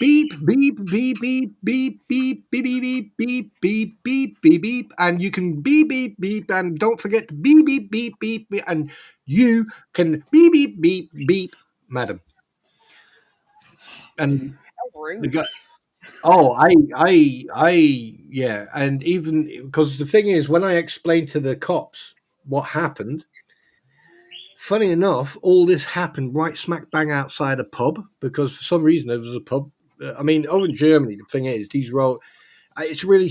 beep beep beep beep beep beep beep beep beep beep beep beep beep, and you can beep beep beep, and don't forget to beep beep beep beep, beep and you can beep beep beep beep, madam. And the
Rude.
guy, oh, yeah, and even because the thing is, when I explained to the cops what happened, funny enough, all this happened right smack bang outside a pub because for some reason there was a pub. I mean, over in Germany, the thing is, these road. It's really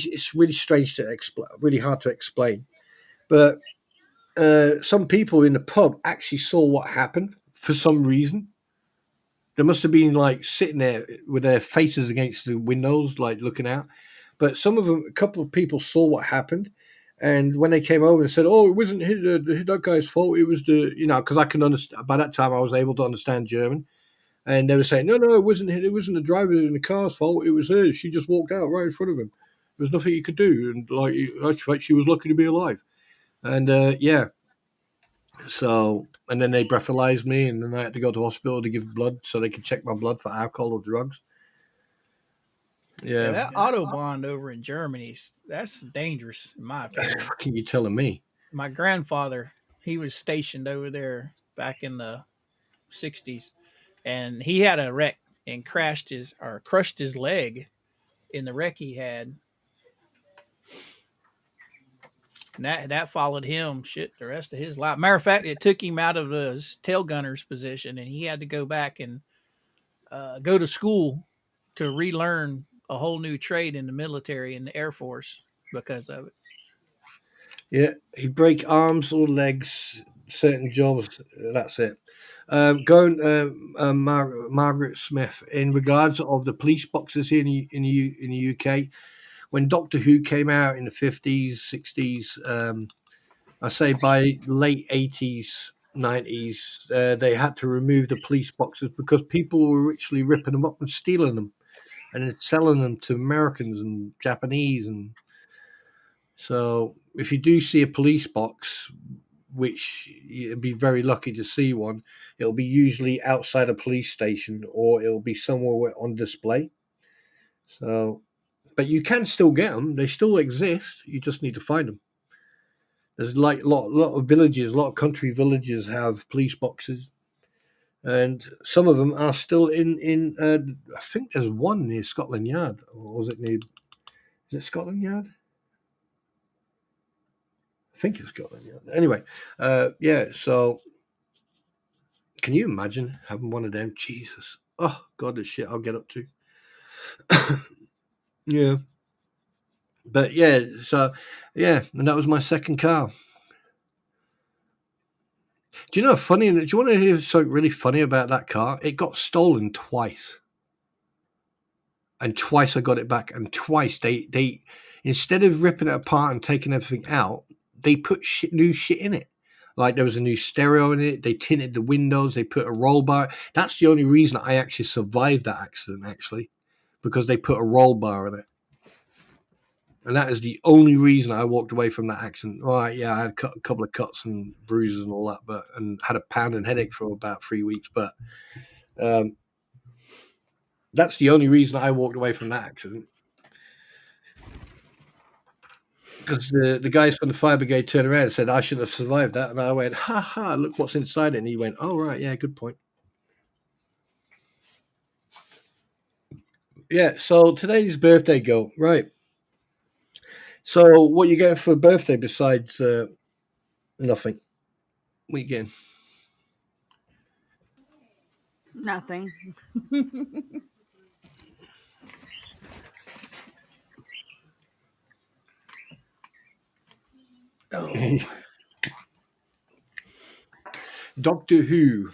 strange to explain, really hard to explain. But some people in the pub actually saw what happened for some reason. They must have been like sitting there with their faces against the windows, like looking out. but some of them, a couple of people saw what happened, and when they came over and said, "Oh, it wasn't that guy's fault. It was the because I can understand. By that time, I was able to understand German, and they were saying, "No, no, it wasn't the driver in the car's fault. It was her. She just walked out right in front of him. There was nothing he could do, and like she was lucky to be alive." And yeah, so and then they breathalyzed me, and then I had to go to hospital to give blood so they could check my blood for alcohol or drugs.
Yeah,
Yeah,
that autobahn over in Germany, that's dangerous in my opinion.
fucking you telling me?
My grandfather, he was stationed over there back in the 60s, and he had a wreck and crushed his leg in the wreck he had. And that followed him shit the rest of his life. Matter of fact, it took him out of his tail gunner's position, and he had to go back and go to school to relearn a whole new trade in the military and the Air Force because of it.
Yeah, he'd break arms or legs, certain jobs. That's it. Going, Margaret Smith. In regards of the police boxes here in the UK, when Doctor Who came out in the 50s, 60s, I say by late 80s, 90s, they had to remove the police boxes because people were actually ripping them up and stealing them and then selling them to Americans and Japanese. And so if you do see a police box, which you'd be very lucky to see one, it'll be usually outside a police station or it'll be somewhere on display. So, but you can still get them. They still exist. You just need to find them. There's like a lot of villages, a lot of country villages have police boxes, and some of them are still in. I think there's one near Scotland Yard, or was it near? Is it Scotland Yard? I think it's Scotland Yard. Anyway, yeah. So, can you imagine having one of them? Jesus, oh God, the shit I'll get up to. Yeah, but yeah. So, yeah, and that was my second car. Do you know funny? Do you want to hear something really funny about that car? It got stolen twice. And twice I got it back, and twice they instead of ripping it apart and taking everything out, they put new shit in it. Like there was a new stereo in it. They tinted the windows. They put a roll bar. That's the only reason I actually survived that accident, actually, because they put a roll bar in it. And that is the only reason I walked away from that accident. All right, yeah, I had a couple of cuts and bruises and all that, and had a pounding headache for about 3 weeks. But that's the only reason I walked away from that accident. Because the guys from the fire brigade turned around and said, I should have survived that. And I went, ha ha, look what's inside it. And he went, oh, right, yeah, good point. Yeah, so today's birthday girl, right. So what you getting for a birthday besides nothing? What you getting?
Nothing.
Oh,
Doctor Who.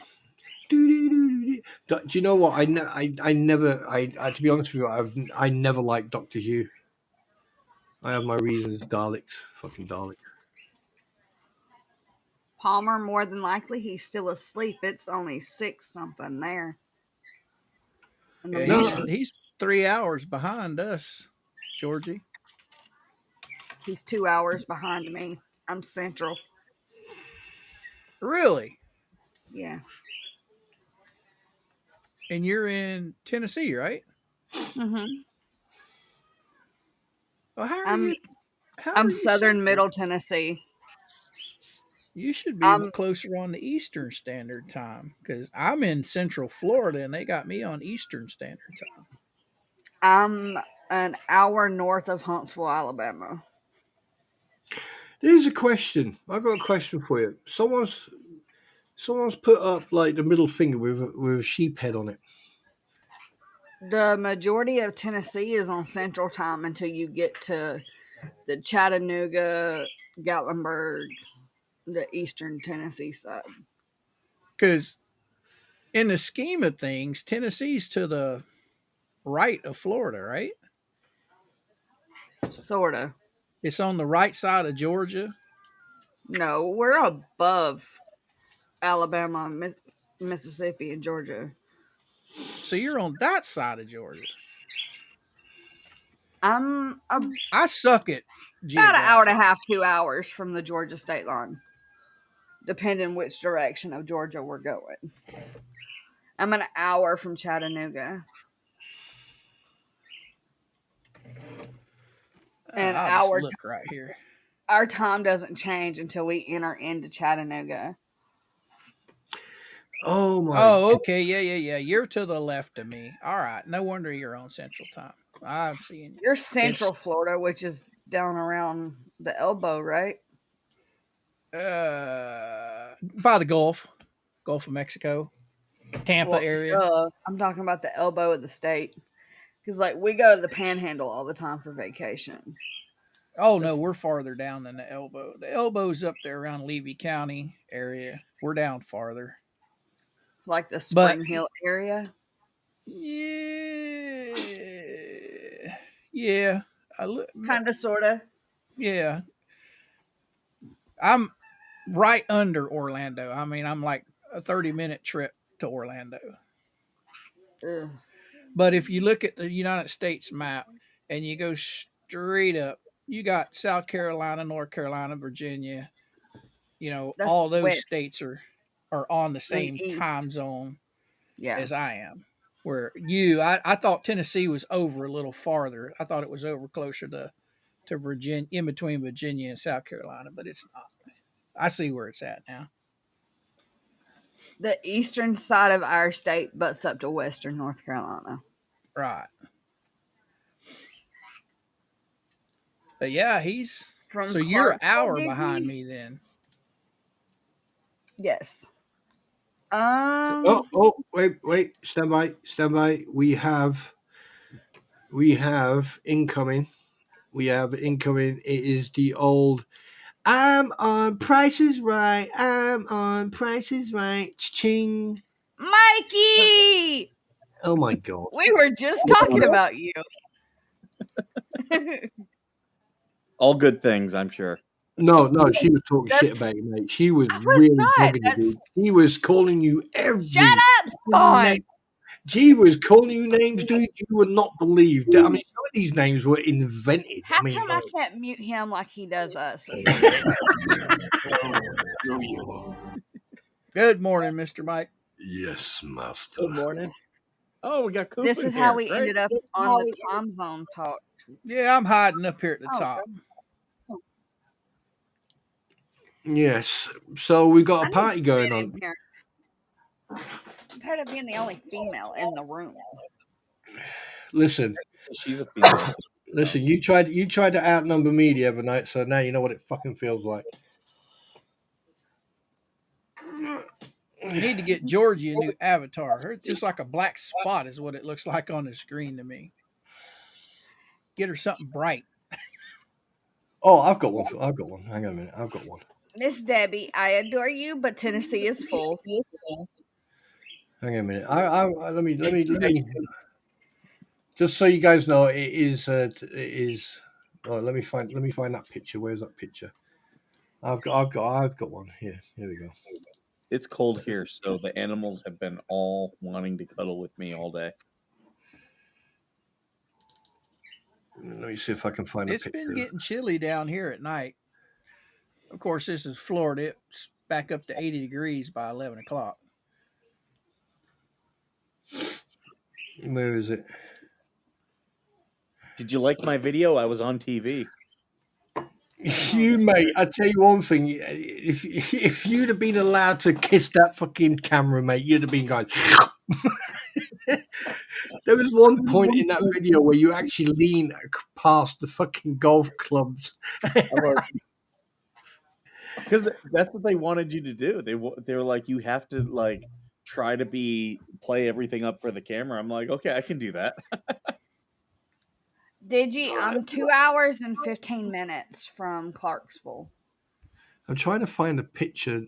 Do you know what? I never, to be honest with you, I never liked Doctor Who. I have my reasons. Daleks, fucking Daleks.
Palmer, more than likely, he's still asleep. It's only 6 something there. In the
yeah,
morning.
he's 3 hours behind us, Georgie.
He's 2 hours behind me. I'm central.
Really?
Yeah.
And you're in Tennessee, right?
Mm-hmm.
Well, how are
I'm
you? How are
I'm
you
southern
central?
middle Tennessee.
You should be
I'm
closer on the Eastern Standard Time because I'm in Central Florida and they got me on Eastern Standard Time.
I'm an hour north of Huntsville, Alabama.
Here's a question. I've got a question for you. Someone's put up like the middle finger with a sheep head on it.
The majority of Tennessee is on Central Time until you get to the Chattanooga, Gatlinburg, the Eastern Tennessee side.
Because in the scheme of things, Tennessee's to the right of Florida, right?
Sorta.
It's on the right side of Georgia.
No, we're above Alabama, Mississippi, and Georgia.
So you're on that side of Georgia.
I'm about
I suck at
an hour and
geography.
a half, 2 hours from the Georgia state line, depending which direction of Georgia we're going. I'm an hour from Chattanooga. And
I'll just look right here.
our time doesn't change until we enter into Chattanooga.
Oh my!
Oh, okay. Yeah. You're to the left of me. All right. No wonder you're on Central Time. I'm seeing you.
You're
It's
Central Florida, which is down around the elbow, right?
by the Gulf of Mexico, Tampa
Well,
area.
I'm talking about the elbow of the state. Because, like, we go to the Panhandle all the time for vacation.
Oh no, we're farther down than the elbow. The elbow's up there around Levy County area. We're down farther.
Like the
But
Spring Hill area.
yeah.
Kind of, sort of.
Yeah. I'm right under Orlando. I mean, I'm like a 30-minute trip to Orlando.
Ugh.
But if you look at the United States map and you go straight up, you got South Carolina, North Carolina, Virginia.
That's
All those
west
states are on the
and
same
east.
time zone
Yeah.
as I am. Where I thought Tennessee was over a little farther. I thought it was over closer to Virginia, in between Virginia and South Carolina, but it's not. I see where it's at now.
The eastern side of our state butts up to western North Carolina.
Right. But yeah,
From
so you're an
Clarksville,
hour behind
Diggy?
me then.
Yes.
Oh, wait, stand by. We have incoming. It is the old. I'm on Prices Right. Ching.
Mikey!
Oh my god.
We were just talking about you.
All good things, I'm sure.
No, she was talking shit about you, mate. She was
I was
really
not.
bugging you, dude. She was calling you every
Shut up, Spawn!
name. She was calling you names, dude. You would not believe. I mean, some of these names were invented.
How
I mean,
come I can't mute him like he does us?
Good morning, Mr. Mike.
yes, master.
Good morning. Oh, we got Coop
This
in
is
here.
how we
Great.
ended up on the time zone talk.
Yeah, I'm hiding up here at the
Oh,
top.
Yes. So we got
I
a
need
party going
Sven
on.
in here. I'm tired of being the only female in the room.
Listen,
She's a female.
listen. You tried to outnumber me the other night, so now you know what it fucking feels like.
You need to get Georgie a new avatar. Her just like a black spot is what it looks like on the screen to me. Get her something bright.
Oh, I've got one. Hang on a minute. I've got one.
Miss Debbie, I adore you, but Tennessee is full.
Hang on a minute. Let me. Just so you guys know, it is. Oh, let me find that picture. Where's that picture? I've got one here. Here we go.
It's cold here, so the animals have been all wanting to cuddle with me all day.
Let me see if I can find a
It's
picture.
been getting chilly down here at night. Of course, this is Florida. It's back up to 80 degrees by 11 o'clock.
Where is it?
Did you like my video? I was on TV.
You mate, I tell you one thing. If you'd have been allowed to kiss that fucking camera, mate, you'd have been going. There was one point in that video where you actually lean past the fucking golf clubs.
Because that's what they wanted you to do. They were like, you have to like try to play everything up for the camera. I'm like, okay, I can do that.
Digi, I'm 2 hours and 15 minutes from Clarksville.
I'm trying to find a picture.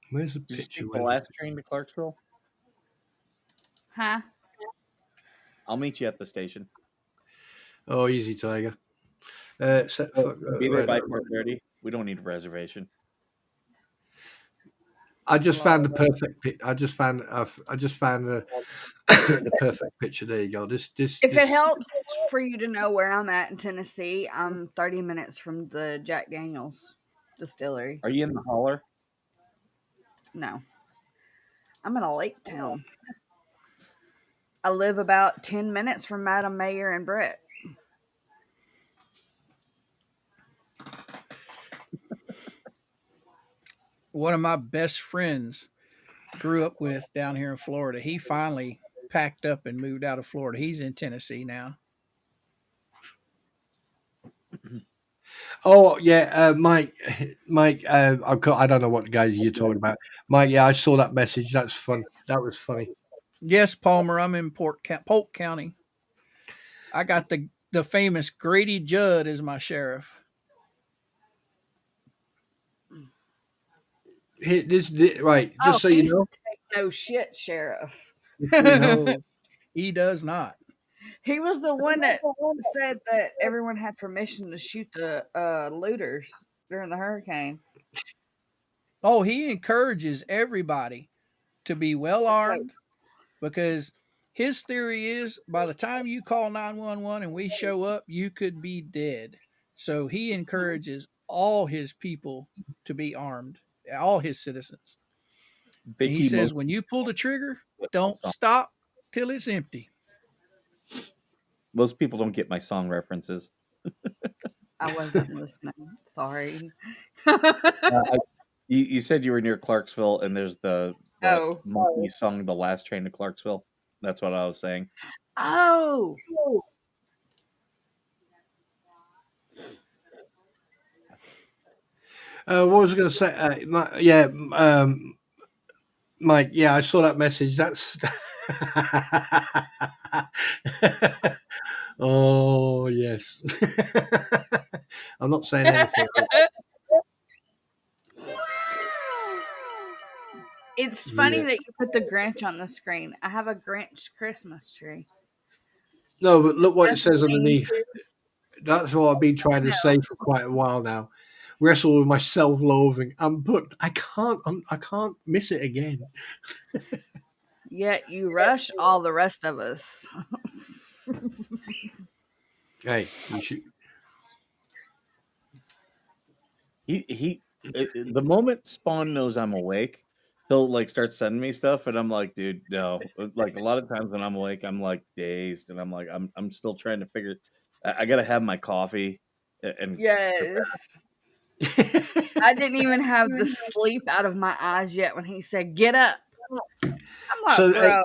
Where's the
Did you
picture?
take the last train to Clarksville?
Huh?
I'll meet you at the station.
Oh, easy, Tiger.
Be there by 4:30. We don't need a reservation.
I just found the perfect. I just found. I just found the the perfect picture. There you go.
If it helps for you to know where I'm at in Tennessee, I'm 30 minutes from the Jack Daniels distillery.
Are you in the holler?
No, I'm in a lake town. I live about 10 minutes from Madam Mayor and Brett.
One of my best friends grew up with down here in Florida. He finally packed up and moved out of Florida. He's in Tennessee now.
Oh yeah, Mike. I don't know what guys you're talking about, Mike. Yeah, I saw that message. That's fun. That was funny.
Yes, Palmer, I'm in Polk County. I got the famous Grady Judd as my sheriff.
Right. Just so you know,
take no shit, Sheriff.
No, he does not.
He was the one that said that everyone had permission to shoot the looters during the hurricane.
Oh, he encourages everybody to be well armed because his theory is by the time you call 911 and we show up, you could be dead. So he encourages all his people to be armed, all his citizens. And he says, when you pull the trigger, don't stop till it's empty.
Most people don't get my song references.
I wasn't listening. Sorry.
You said you were near Clarksville, and there's the monkey song "The Last Train to Clarksville." That's what I was saying.
Oh.
what was I going to say? Mike. Yeah, I saw that message. That's. Oh yes. I'm not saying anything.
It's funny that you put the Grinch on the screen. I have a Grinch Christmas tree.
No, but look what it says underneath. That's what I've been trying to say for quite a while now. Wrestle with my self-loathing. I can't miss it again.
Yet you rush all the rest of us.
Hey, you should.
The moment Spawn knows I'm awake, he'll like start sending me stuff, and I'm like, dude, no. Like a lot of times when I'm awake, I'm like dazed, and I'm like, I'm still trying to figure. I gotta have my coffee. And
yes. I didn't even have the sleep out of my eyes yet when he said, "Get up." I'm like,
So,
bro.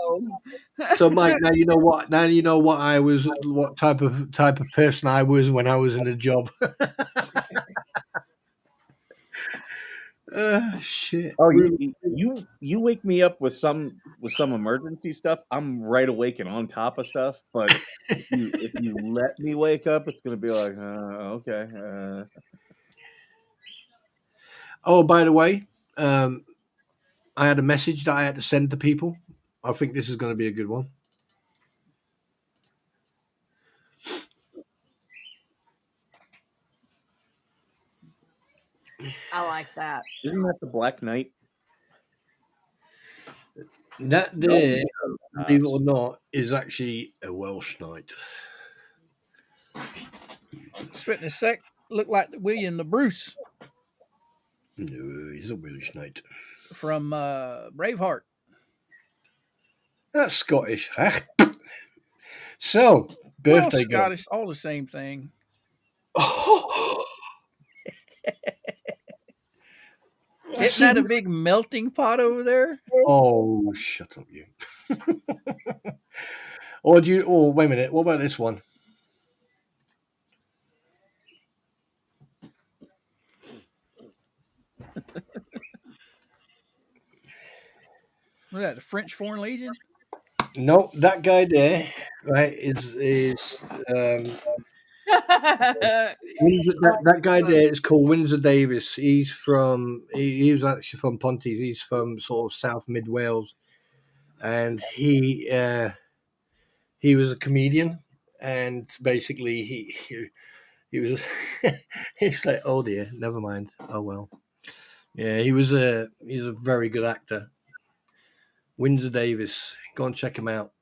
So, Mike, now you know what. Now you know what I was. What type of person I was when I was in a job. Shit.
Oh, you wake me up with some emergency stuff. I'm right awake and on top of stuff. But if you let me wake up, it's gonna be like, okay.
Oh, by the way, I had a message that I had to send to people. I think this is going to be a good one.
I like that.
Isn't that the Black Knight?
That there, believe it or not, is actually a Welsh knight.
Spitting a sec, look like William the Bruce.
No, he's a Welsh knight.
From Braveheart.
That's Scottish. So, birthday girl.
Scottish, all the same thing. Isn't that a big melting pot over there?
Oh, shut up, you. Or do you? Oh, wait a minute. What about this one?
What is that, the French Foreign Legion?
No, that guy there, right, is that guy there is called Windsor Davis. He's from he was actually from Ponties. He's from sort of South Mid Wales, and he was a comedian, and basically he He was. It's like, oh dear, never mind. Oh well. Yeah, he's a very good actor. Windsor Davis. Go and check him out.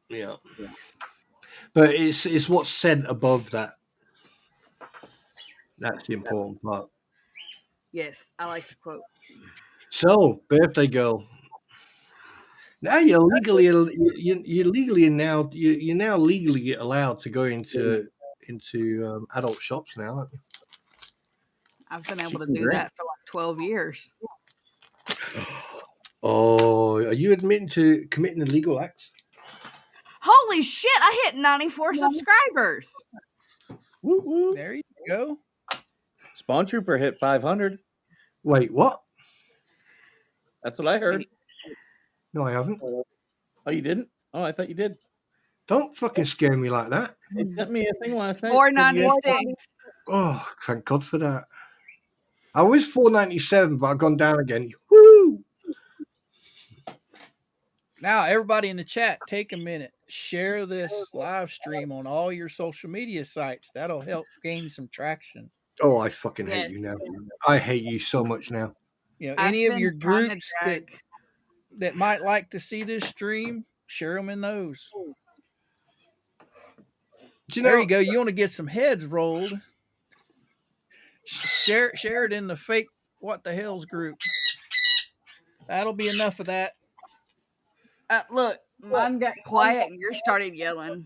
Yeah. But it's what's said above that. That's the important part.
Yes, I like the quote.
So, birthday girl. Now you're legally you're now legally allowed to go into adult shops now, aren't you?
I've been able to
Chicken
do
drink.
that for like 12 years.
Oh, are you admitting to committing illegal acts?
Holy shit, I hit 94 subscribers.
Woo woo.
There you go.
Spawn Trooper hit 500.
Wait, what?
That's what I heard.
No, I haven't.
Oh, you didn't? Oh, I thought you did.
Don't fucking scare me like that.
He sent me a thing last night. Said you had-
496.
Oh, thank God for that. I was 497, but I've gone down again. Woo!
Now, everybody in the chat, take a minute. Share this live stream on all your social media sites. That'll help gain some traction.
Oh, I fucking hate
Yes.
you now. I hate you so much now.
You know,
I've
any of
been
your
trying to
groups
drag-
that might like to see this stream, share them in those.
Do you
There
know?
you go. You want to get some heads rolled? Share it in the fake what the hell's group. That'll be enough of that.
Look, mine got quiet and yours started yelling.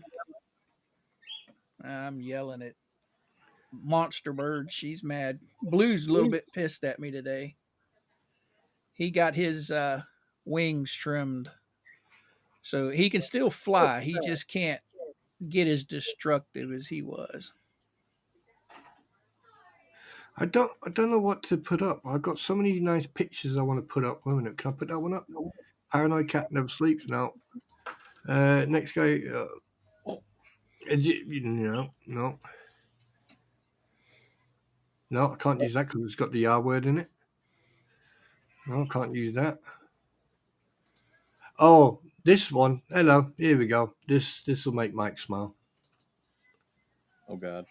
I'm yelling at Monster Bird. She's mad. Blue's a little bit pissed at me today. He got his wings trimmed, so he can still fly. He just can't get as destructive as he was.
I don't know what to put up. I've got so many nice pictures I want to put up. Wait a minute, can I put that one up? Paranoid cat never sleeps. No. Next guy. No. No, I can't use that because it's got the R word in it. No, I can't use that. Oh, this one. Hello. Here we go. This will make Mike smile.
Oh God.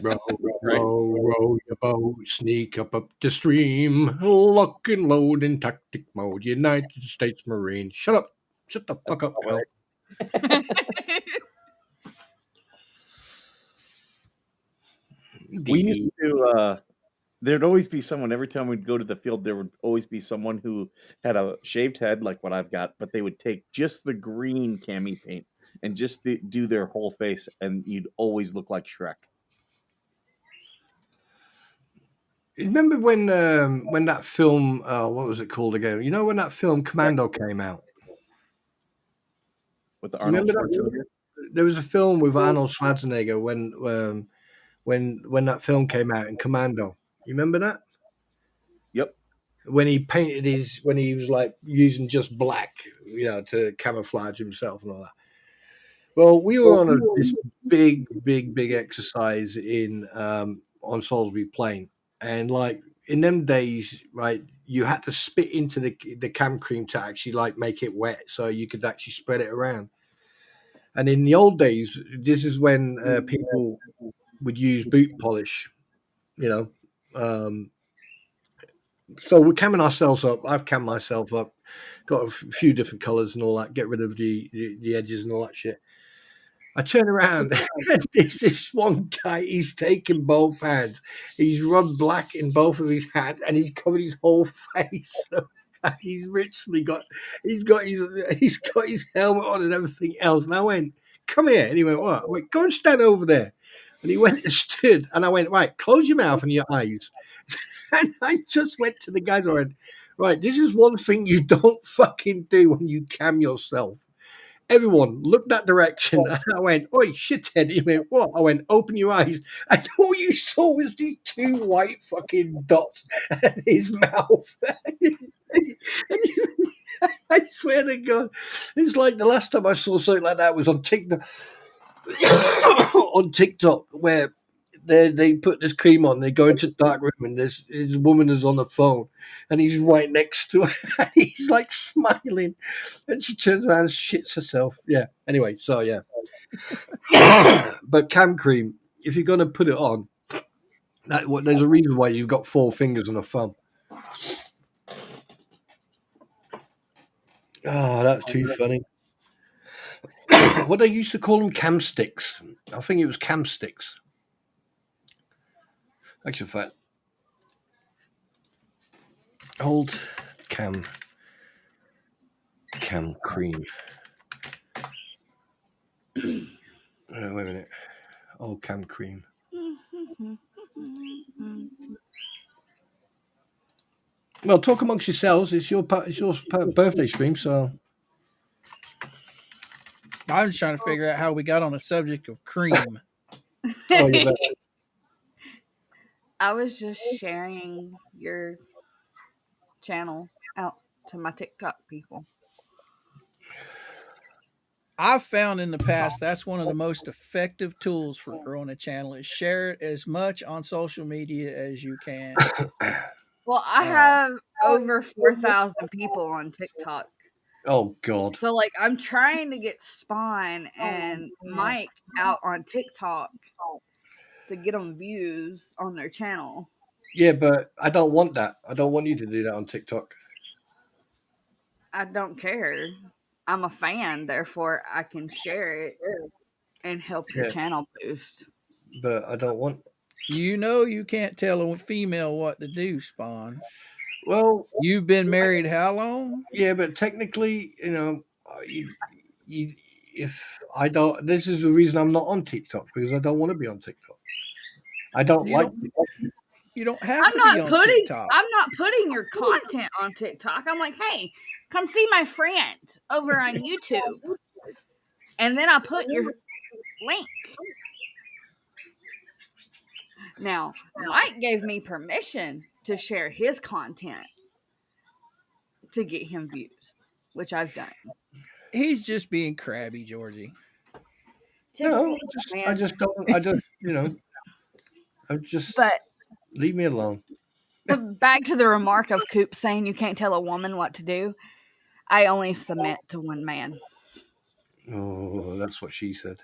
Row your boat, sneak up the stream, lock and load in tactic mode. United States Marine. Shut up. Shut the fuck up, Cal.
We used to. There'd always be someone every time we'd go to the field. There would always be someone who had a shaved head like what I've got, but they would take just the green cami paint and just do their whole face, and you'd always look like Shrek.
Remember when that film, what was it called again? You know when that film Commando came out?
With the Arnold
Remember that?
Schwarzenegger?
There was a film with Arnold Schwarzenegger when that film came out in Commando. You remember that?
Yep.
When he painted when he was like using just black, to camouflage himself and all that. Well, we were on this big exercise on Salisbury Plain, and like in them days, right, you had to spit into the cam cream to actually like make it wet, so you could actually spread it around. And in the old days, this is when people would use boot polish, so we're camming ourselves up. I've cammed myself up, got a few different colors and all that, get rid of the edges and all that shit. I turn around and there's this one guy, he's taken both hands. He's rubbed black in both of his hands and he's covered his whole face. And he's got his helmet on and everything else. And I went, come here. And he went, what? I went, go and stand over there. And he went and stood. And I went, right, close your mouth and your eyes. And I just went to the guys and went, right, this is one thing you don't fucking do when you cam yourself. Everyone looked that direction. And I went, oi, shithead. He went, what? I went, open your eyes. And all you saw was these two white fucking dots in his mouth. I swear to God, it's like the last time I saw something like that was on TikTok, where they put this cream on. They go into the dark room, and this woman is on the phone, and he's right next to her. And he's like smiling, and she turns around and shits herself. Yeah. Anyway, so yeah. But cam cream, if you're gonna put it on, there's a reason why you've got 4 fingers and a thumb. Oh, that's too funny. What they used to call them, cam sticks. I think it was cam sticks. Actually, fact, old cam cream. Wait a minute. Old cam cream. Well, talk amongst yourselves. It's your birthday stream, so.
I'm just trying to figure out how we got on the subject of cream.
Oh, you bet.
I was just sharing your channel out to my TikTok people.
I've found in the past that's one of the most effective tools for growing a channel is share it as much on social media as you can.
Well, I have over 4,000 people on TikTok.
Oh God.
So like I'm trying to get Spawn and Mike out on TikTok to get them views on their channel.
Yeah, but I don't want that. I don't want you to do that on TikTok.
I don't care. I'm a fan, therefore I can share it and help your channel boost.
But I don't want.
You know you can't tell a female what to do, Spawn.
Well,
You've been married how long?
yeah, but technically, if I don't, this is the reason I'm not on TikTok, because I don't want to be on TikTok. I don't like.
You don't have to be on TikTok.
I'm not putting your content on TikTok. I'm like, hey, come see my friend over on YouTube. And then I put your link. Now, Mike gave me permission to share his content to get him views, which I've done.
He's just being crabby, Georgie.
No, I just
But
leave me alone.
But back to the remark of Coop saying you can't tell a woman what to do. I only submit to one man.
Oh, that's what she said.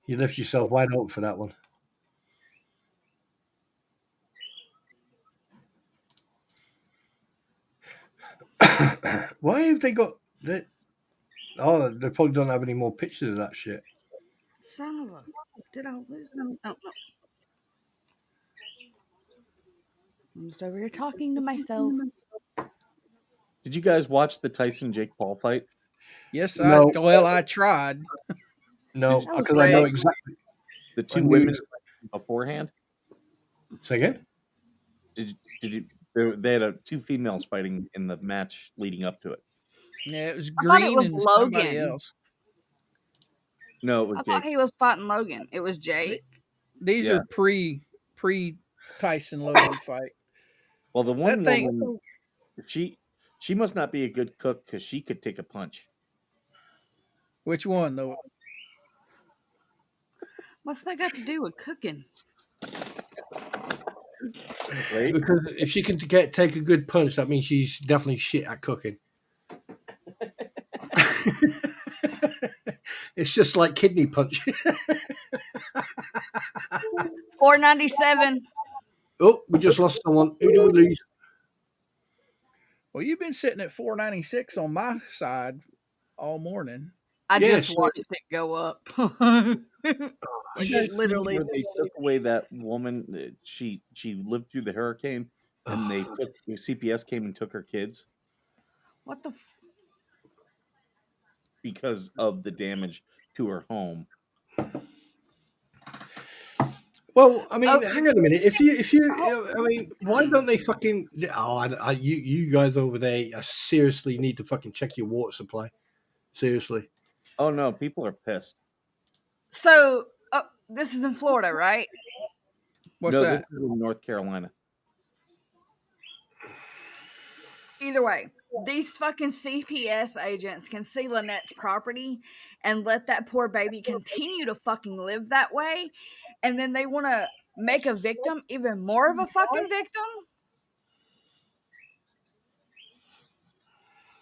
You left yourself wide open for that one. Why have they got that? Oh, they probably don't have any more pictures of that shit.
Son of a... Did I lose them? Oh, no. I'm just over here talking to myself.
Did you guys watch the Tyson Jake Paul fight?
Yes,
No.
I tried.
No, because I know exactly.
The two women beforehand?
Say again?
Did you? They had two females fighting in the match leading up to it.
Yeah, it was
I thought it
Green
was
and
Logan.
somebody else.
No, it was
I
Jake.
thought he was fighting Logan. It was Jake.
These are pre Tyson Logan fight.
Well, the one
That
woman, she must not be a good cook because she could take a punch.
Which one though?
What's that got to do with cooking?
Right?
Because if she can take a good punch, that means she's definitely shit at cooking. It's just like kidney punch.
$4.97.
Oh, we just lost someone. Who do we lose?
Well, you've been sitting at $4.96 on my side all morning.
I
Yes.
just watched it go up.
You guys
Literally.
literally they took away that woman. She lived through the hurricane, and they took CPS came and took her kids
What the?
because of the damage to her home.
Well, I mean, hang on a minute. If you, I mean, why don't they fucking? Oh, you guys over there seriously need to fucking check your water supply. Seriously.
Oh no, people are pissed.
So, this is in Florida, right?
What's
no,
that?
this is in North Carolina.
Either way, these fucking CPS agents can see Lynette's property and let that poor baby continue to fucking live that way, and then they want to make a victim even more of a fucking victim?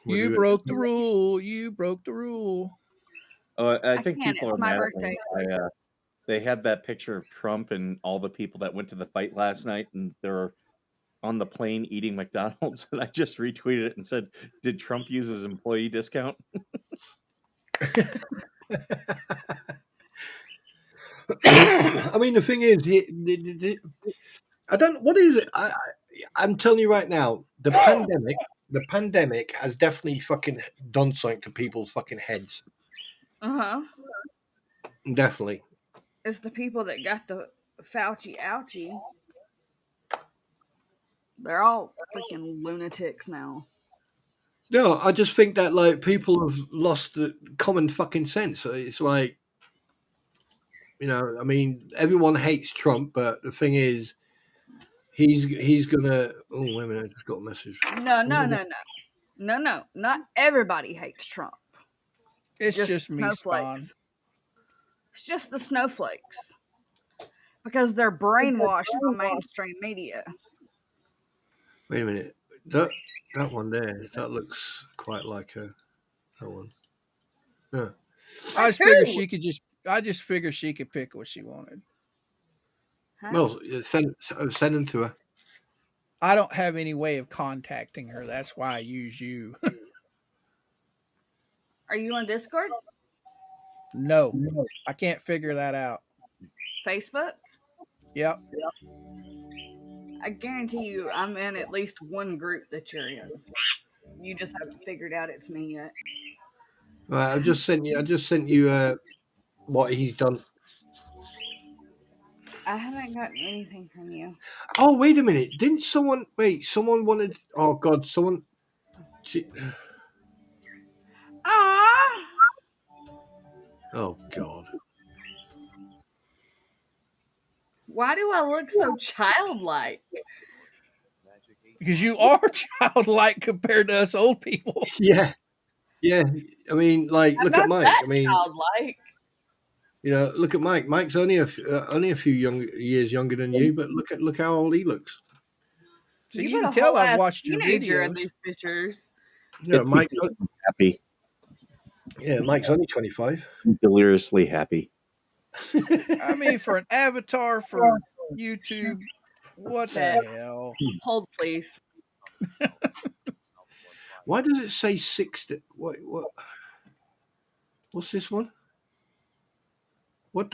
You broke the rule. You broke the rule.
I
I
think
can't.
people
It's
are
my
mad at
birthday.
me. They had that picture of Trump and all the people that went to the fight last night, and they're on the plane eating McDonald's, and I just retweeted it and said, "Did Trump use his employee discount?"
I mean, the thing is, I don't. What is it? I'm telling you right now, the pandemic has definitely fucking done something to people's fucking heads.
Uh-huh.
Definitely.
It's the people that got the Fauci ouchie. They're all freaking lunatics now.
No, I just think that like people have lost the common fucking sense. It's like, I mean, everyone hates Trump, but the thing is, he's gonna. Oh, wait a minute! I just got a message.
No. Not everybody hates Trump.
It's just me, Spawn.
Snowflakes. It's just the snowflakes. Because they're brainwashed by mainstream media.
Wait a minute. That one there. That looks quite like that one. Yeah.
I just figured she could pick what she wanted.
Huh?
Well, send them to her.
I don't have any way of contacting her. That's why I use you.
Are you on Discord?
No, I can't figure that out.
Facebook?
Yep.
I guarantee you I'm in at least one group that you're in. You just haven't figured out it's me yet.
Right, I just sent you what he's done.
I haven't gotten anything from you.
Oh, wait a minute. Didn't someone someone wanted oh god, someone
Ah!
Oh god.
Why do I look so childlike?
Because you are childlike compared to us old people.
Yeah. Yeah. I mean, like,
I'm
look
not
at Mike.
that
I mean,
childlike.
look at Mike. Mike's only a few years younger than you, but look how old he looks.
So
You
you
put
can
a
tell
whole
I've
ass
watched your
teenager in
videos.
these pictures.
No,
It's
Mike.
because I'm happy,
Yeah, Mike's only 25.
deliriously happy.
I mean, for an avatar for YouTube, what the hell?
Hold, please.
Why does it say 60? What's this one? What?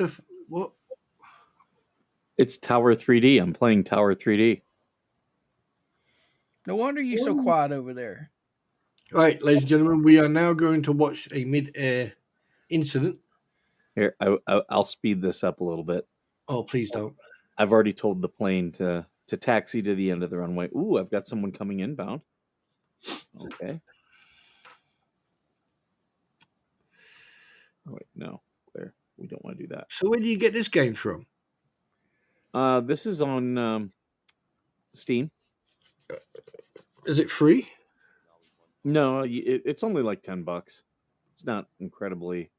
It's Tower 3D. I'm playing Tower 3D.
No wonder you're so quiet over there.
All right, ladies and gentlemen, we are now going to watch a mid-air incident.
Here, I'll speed this up a little bit.
Oh, please don't.
I've already told the plane to taxi to the end of the runway. Ooh, I've got someone coming inbound. Okay. Oh, wait, no, Claire, we don't want to do that.
So where do you get this game from?
This is on Steam.
Is it free?
No, it's only like $10. It's not incredibly,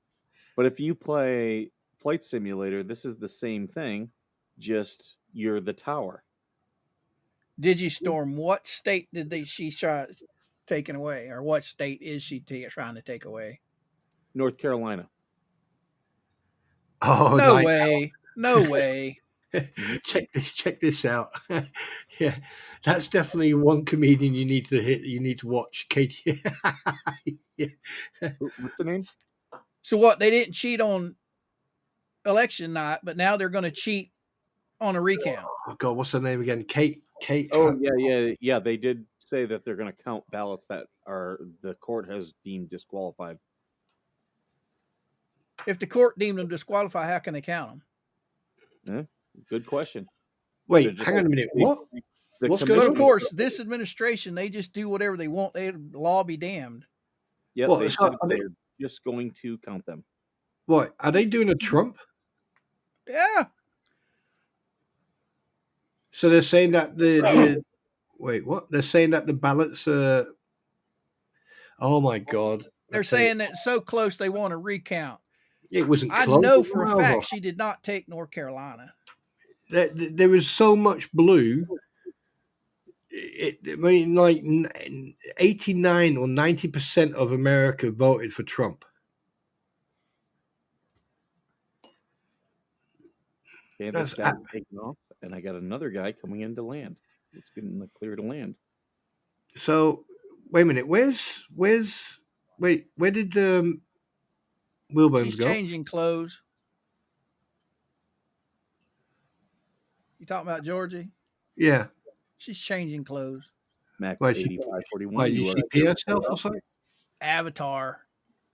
but if you play Flight Simulator, this is the same thing. Just you're the tower.
Digistorm, what state did she try taken away, or what state is she trying to take away?
North Carolina.
Oh,
no
nice.
way! No way!
Check this out. Yeah, that's definitely one comedian you need to hit. You need to watch, Katie. Yeah.
What's the name?
So what? They didn't cheat on election night, but now they're going to cheat on a recount.
Oh God, what's her name again? Kate.
Oh yeah. They did say that they're going to count ballots that are the court has deemed disqualified.
If the court deemed them disqualified, how can they count them?
Yeah, good question.
Wait, hang on a minute. What? What's going
But
on?
of course, this administration, they just do whatever they want. They law be damned.
Yeah,
What,
they
so
said
are they-
they're just going to count them.
What are they doing? A Trump?
Yeah.
So they're saying that the wait, what? They're saying that the ballots are Oh my God!
They're saying that it's so close they want to recount.
It wasn't
I
close.
know for a fact she did not take North Carolina.
There was so much blue. I mean, like 89 or 90% of America voted for Trump.
Okay, this guy's taking off, and I got another guy coming in to land. It's getting the clear to land.
So, wait a minute. Where did Wilburn
She's
go?
changing clothes. You talking about Georgie?
Yeah.
She's changing clothes.
Max
Why,
8541.
Why, did
You
she
are
pee herself or something?
Avatar.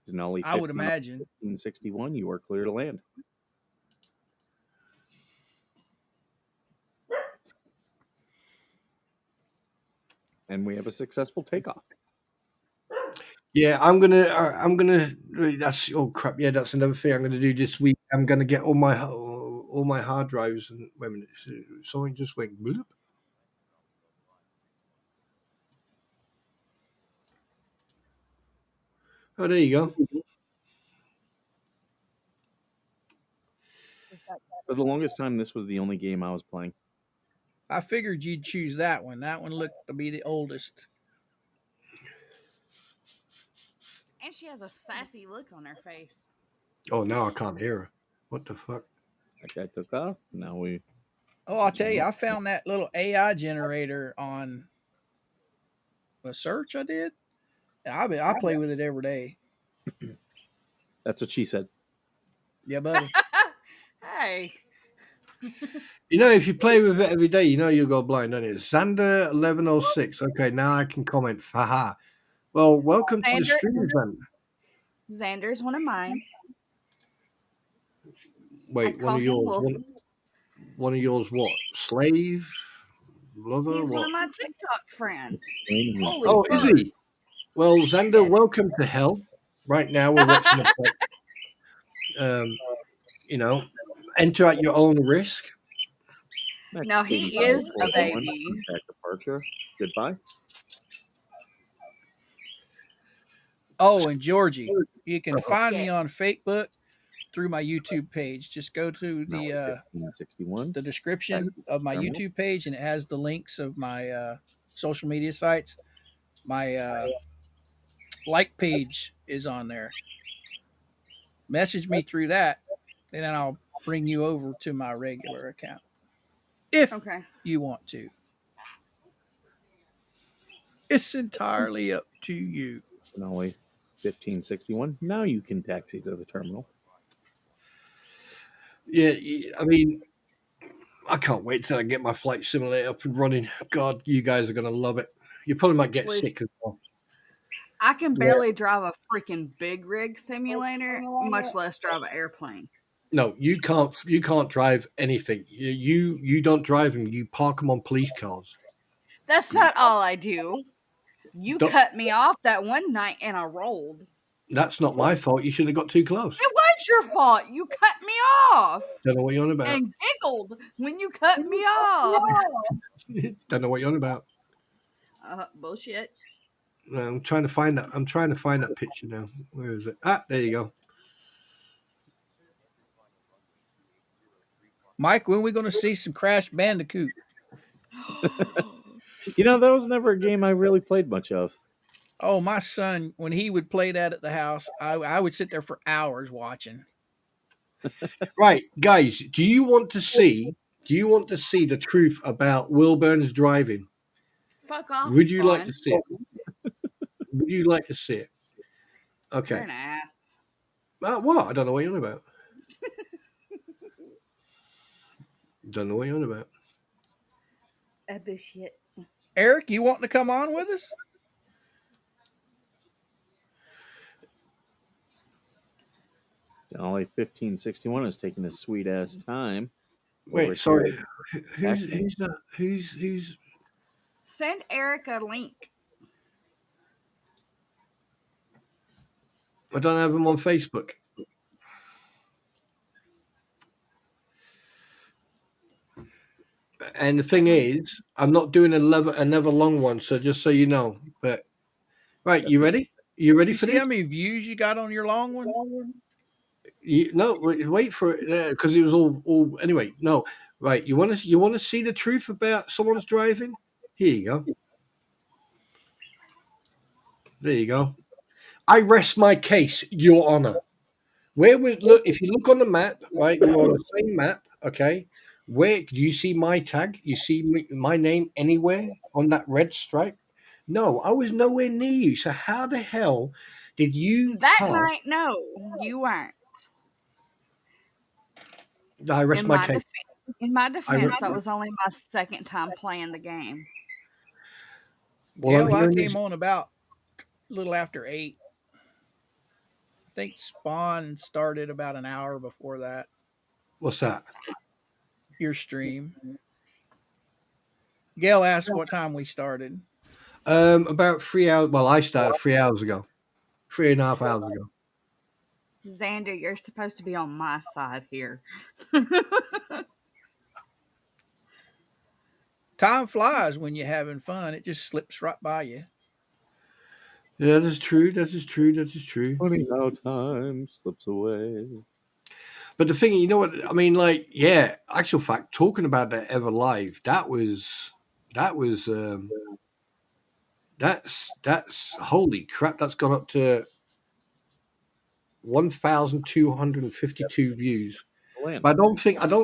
Denali
I would imagine.
1561. You are clear to land. And we have a successful takeoff.
Yeah, I'm gonna. That's oh crap. Yeah, that's another thing I'm gonna do this week. I'm gonna get all my hard drives and wait a minute. Something just went bloop. Oh, there you go.
For the longest time, this was the only game I was playing.
I figured you'd choose that one. That one looked to be the oldest.
And she has a sassy look on her face.
Oh, now I can't hear her. What the fuck?
That guy took off. Now we.
Oh, I'll tell you, I found that little AI generator on a search I did. And I play with it every day.
That's what she said.
Yeah, buddy.
Hey.
You know, if you play with it every day, you know you'll go blind, don't you? Xander 1106. Okay, now I can comment. Haha. Well, welcome to the stream, Xander.
Xander's one of mine.
Wait, one of yours. One of yours, what? Slave? Lover?
He's
what?
one of my TikTok friends.
Oh, is he? Well, Xander, welcome to hell. Right now, we're watching you know, enter at your own risk.
No, he is a baby.
Departure. Goodbye.
Oh, and Georgie, you can find me on Facebook through my YouTube page. Just go to the description of my YouTube page, and it has the links of my social media sites. My like page is on there. Message me through that, and then I'll bring you over to my regular account if you want to. It's entirely up to you.
Only 1561. Now you can taxi to the terminal.
Yeah, I mean, I can't wait till I get my flight simulator up and running. God, you guys are going to love it. You probably might get sick as well.
I can barely drive a freaking big rig simulator, much less drive an airplane.
No, you can't. You can't drive anything. You don't drive them. You park them on police cars.
That's not all I do. You cut me off that one night and I rolled.
That's not my fault. You should have got too close.
It was your fault. You cut me off.
Don't know what you're on about.
And giggled when you cut me off.
Don't know what you're on about.
Bullshit.
I'm trying to find that. I'm trying to find that picture now. Where is it? Ah, there you go.
Mike, when are we going to see some Crash Bandicoot?
You know, that was never a game I really played much of.
Oh, my son, when he would play that at the house, I would sit there for hours watching.
Right, guys, do you want to see the truth about Wilburn's driving?
Fuck off.
Would you like to see it? Would you like to see it? Okay.
You're an ass.
What? I don't know what you're on about. Don't know what you're on about.
Bullshit.
Eric, you wanting to come on with us?
Only 1561 is taking a sweet ass time.
Wait, sorry. Who's?
Send Eric a link.
I don't have him on Facebook. And the thing is, I'm not doing another long one, so just so you know. But right, you ready? You ready
You
for
see
this?
how many views you got on your long one?
No, wait for it because it was all anyway. No, right. You want to see the truth about someone's driving? Here you go. There you go. I rest my case, Your Honor. Where would look if you look on the map, right? We're on the same map, okay? Where do you see my tag? You see my name anywhere on that red stripe? No, I was nowhere near you. So how the hell did you
That
pass?
night, no, you weren't.
I rest
In
my
my
case.
in my
I
defense,
re-
that was only my second time playing the game.
well, I'm
Gail, I
hearing
came
this.
on about a little after 8. I think Spawn started about an hour before that.
What's that?
Your stream. Gail asked what time we started.
About 3 hours. Well, I started 3 hours ago, 3.5 hours ago.
Xander, you're supposed to be on my side here.
Time flies when you're having fun. It just slips right by you.
Yeah, that is true. That is true. That is true.
Funny how time slips away.
But the thing, you know what I mean? Like, yeah, actual fact, talking about that ever live, that's holy crap, that's gone up to 1,252 views.
Land.
But I don't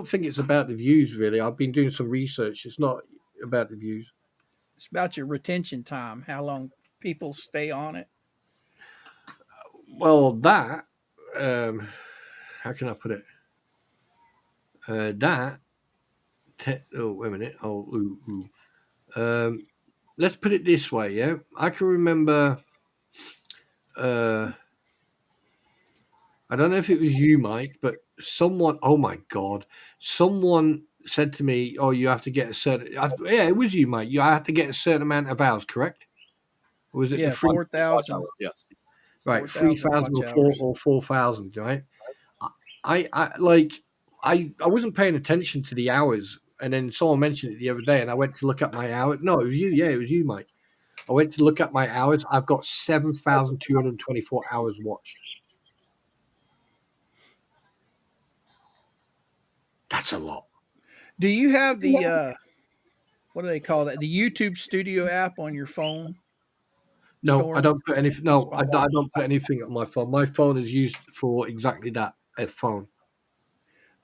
think it's about the views really. I've been doing some research. It's not about the views.
It's about your retention time, how long people stay on it.
Well, that how can I put it? Oh, wait a minute. Let's put it this way. Yeah, I can remember. I don't know if it was you, Mike, but someone. Oh my God! Someone said to me, "Oh, you have to get a certain." Yeah, it was you, Mike. You have to get a certain amount of hours, correct? Or was it
Yeah,
the free?
4,000.
Yes.
Right,
4,000
3,000
watch hours.
or 4,000, right? I like I wasn't paying attention to the hours, and then someone mentioned it the other day, and I went to look at my hours. No, it was you. Yeah, it was you, Mike. I went to look at my hours. I've got 7,224 hours watched. That's a lot.
Do you have the what do they call that? The YouTube Studio app on your phone?
No, I
Storm?
don't put anything. No, I
Spawn?
don't put anything on my phone. My phone is used for exactly that. A phone.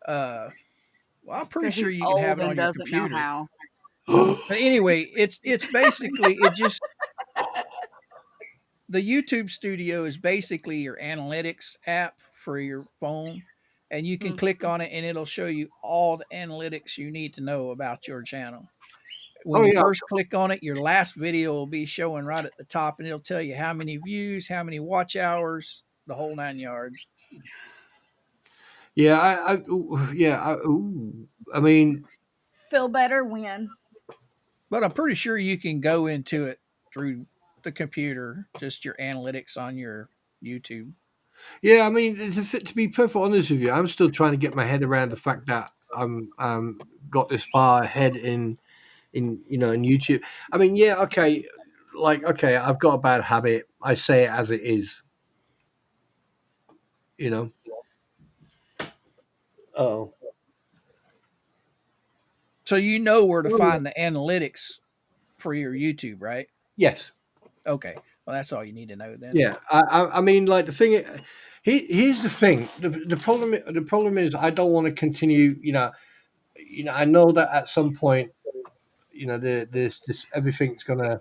Well, I'm pretty
Because
sure
he's
you can have
old
it
and
on your
doesn't know
computer.
how.
But anyway, it's basically it just the YouTube Studio is basically your analytics app for your phone, and you can click on it and it'll show you all the analytics you need to know about your channel. When
Oh
you
yeah,
first click on it, your last video will be showing right at the top, and it'll tell you how many views, how many watch hours, the whole 9 yards.
yeah. I mean,
Feel better when.
But I'm pretty sure you can go into it through the computer, just your analytics on your YouTube.
yeah. I mean, to be perfectly honest with you, I'm still trying to get my head around the fact that I'm got this far ahead in in YouTube. I mean, yeah, okay, like okay, I've got a bad habit. I say it as it is. You know. Oh.
So you know where to find the analytics for your YouTube, right?
Yes.
Okay. Well, that's all you need to know then.
Yeah. I mean, like the thing. Here's the thing. The problem is I don't want to continue. I know that at some point, this everything's gonna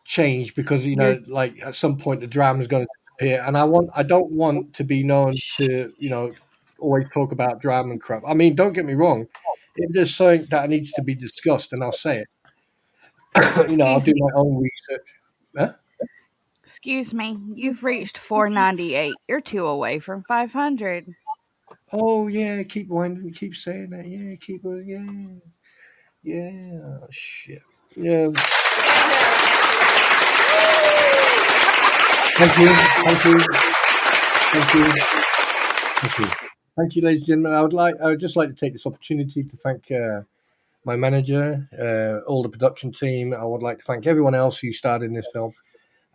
change because
You're
like at some point the drama's going to disappear, and I don't want to be known to always talk about drama and crap. I mean, don't get me wrong. If there's something that needs to be discussed, then I'll say it. I'll
excuse
do
me.
my own research. Huh?
Excuse me. You've reached 498. You're 2 away from 500.
Oh yeah, keep winding, keep saying that. Yeah, yeah. Oh, shit. Yeah. Thank you. Thank you, ladies and gentlemen. I would just like to take this opportunity to thank my manager, all the production team. I would like to thank everyone else who starred in this film.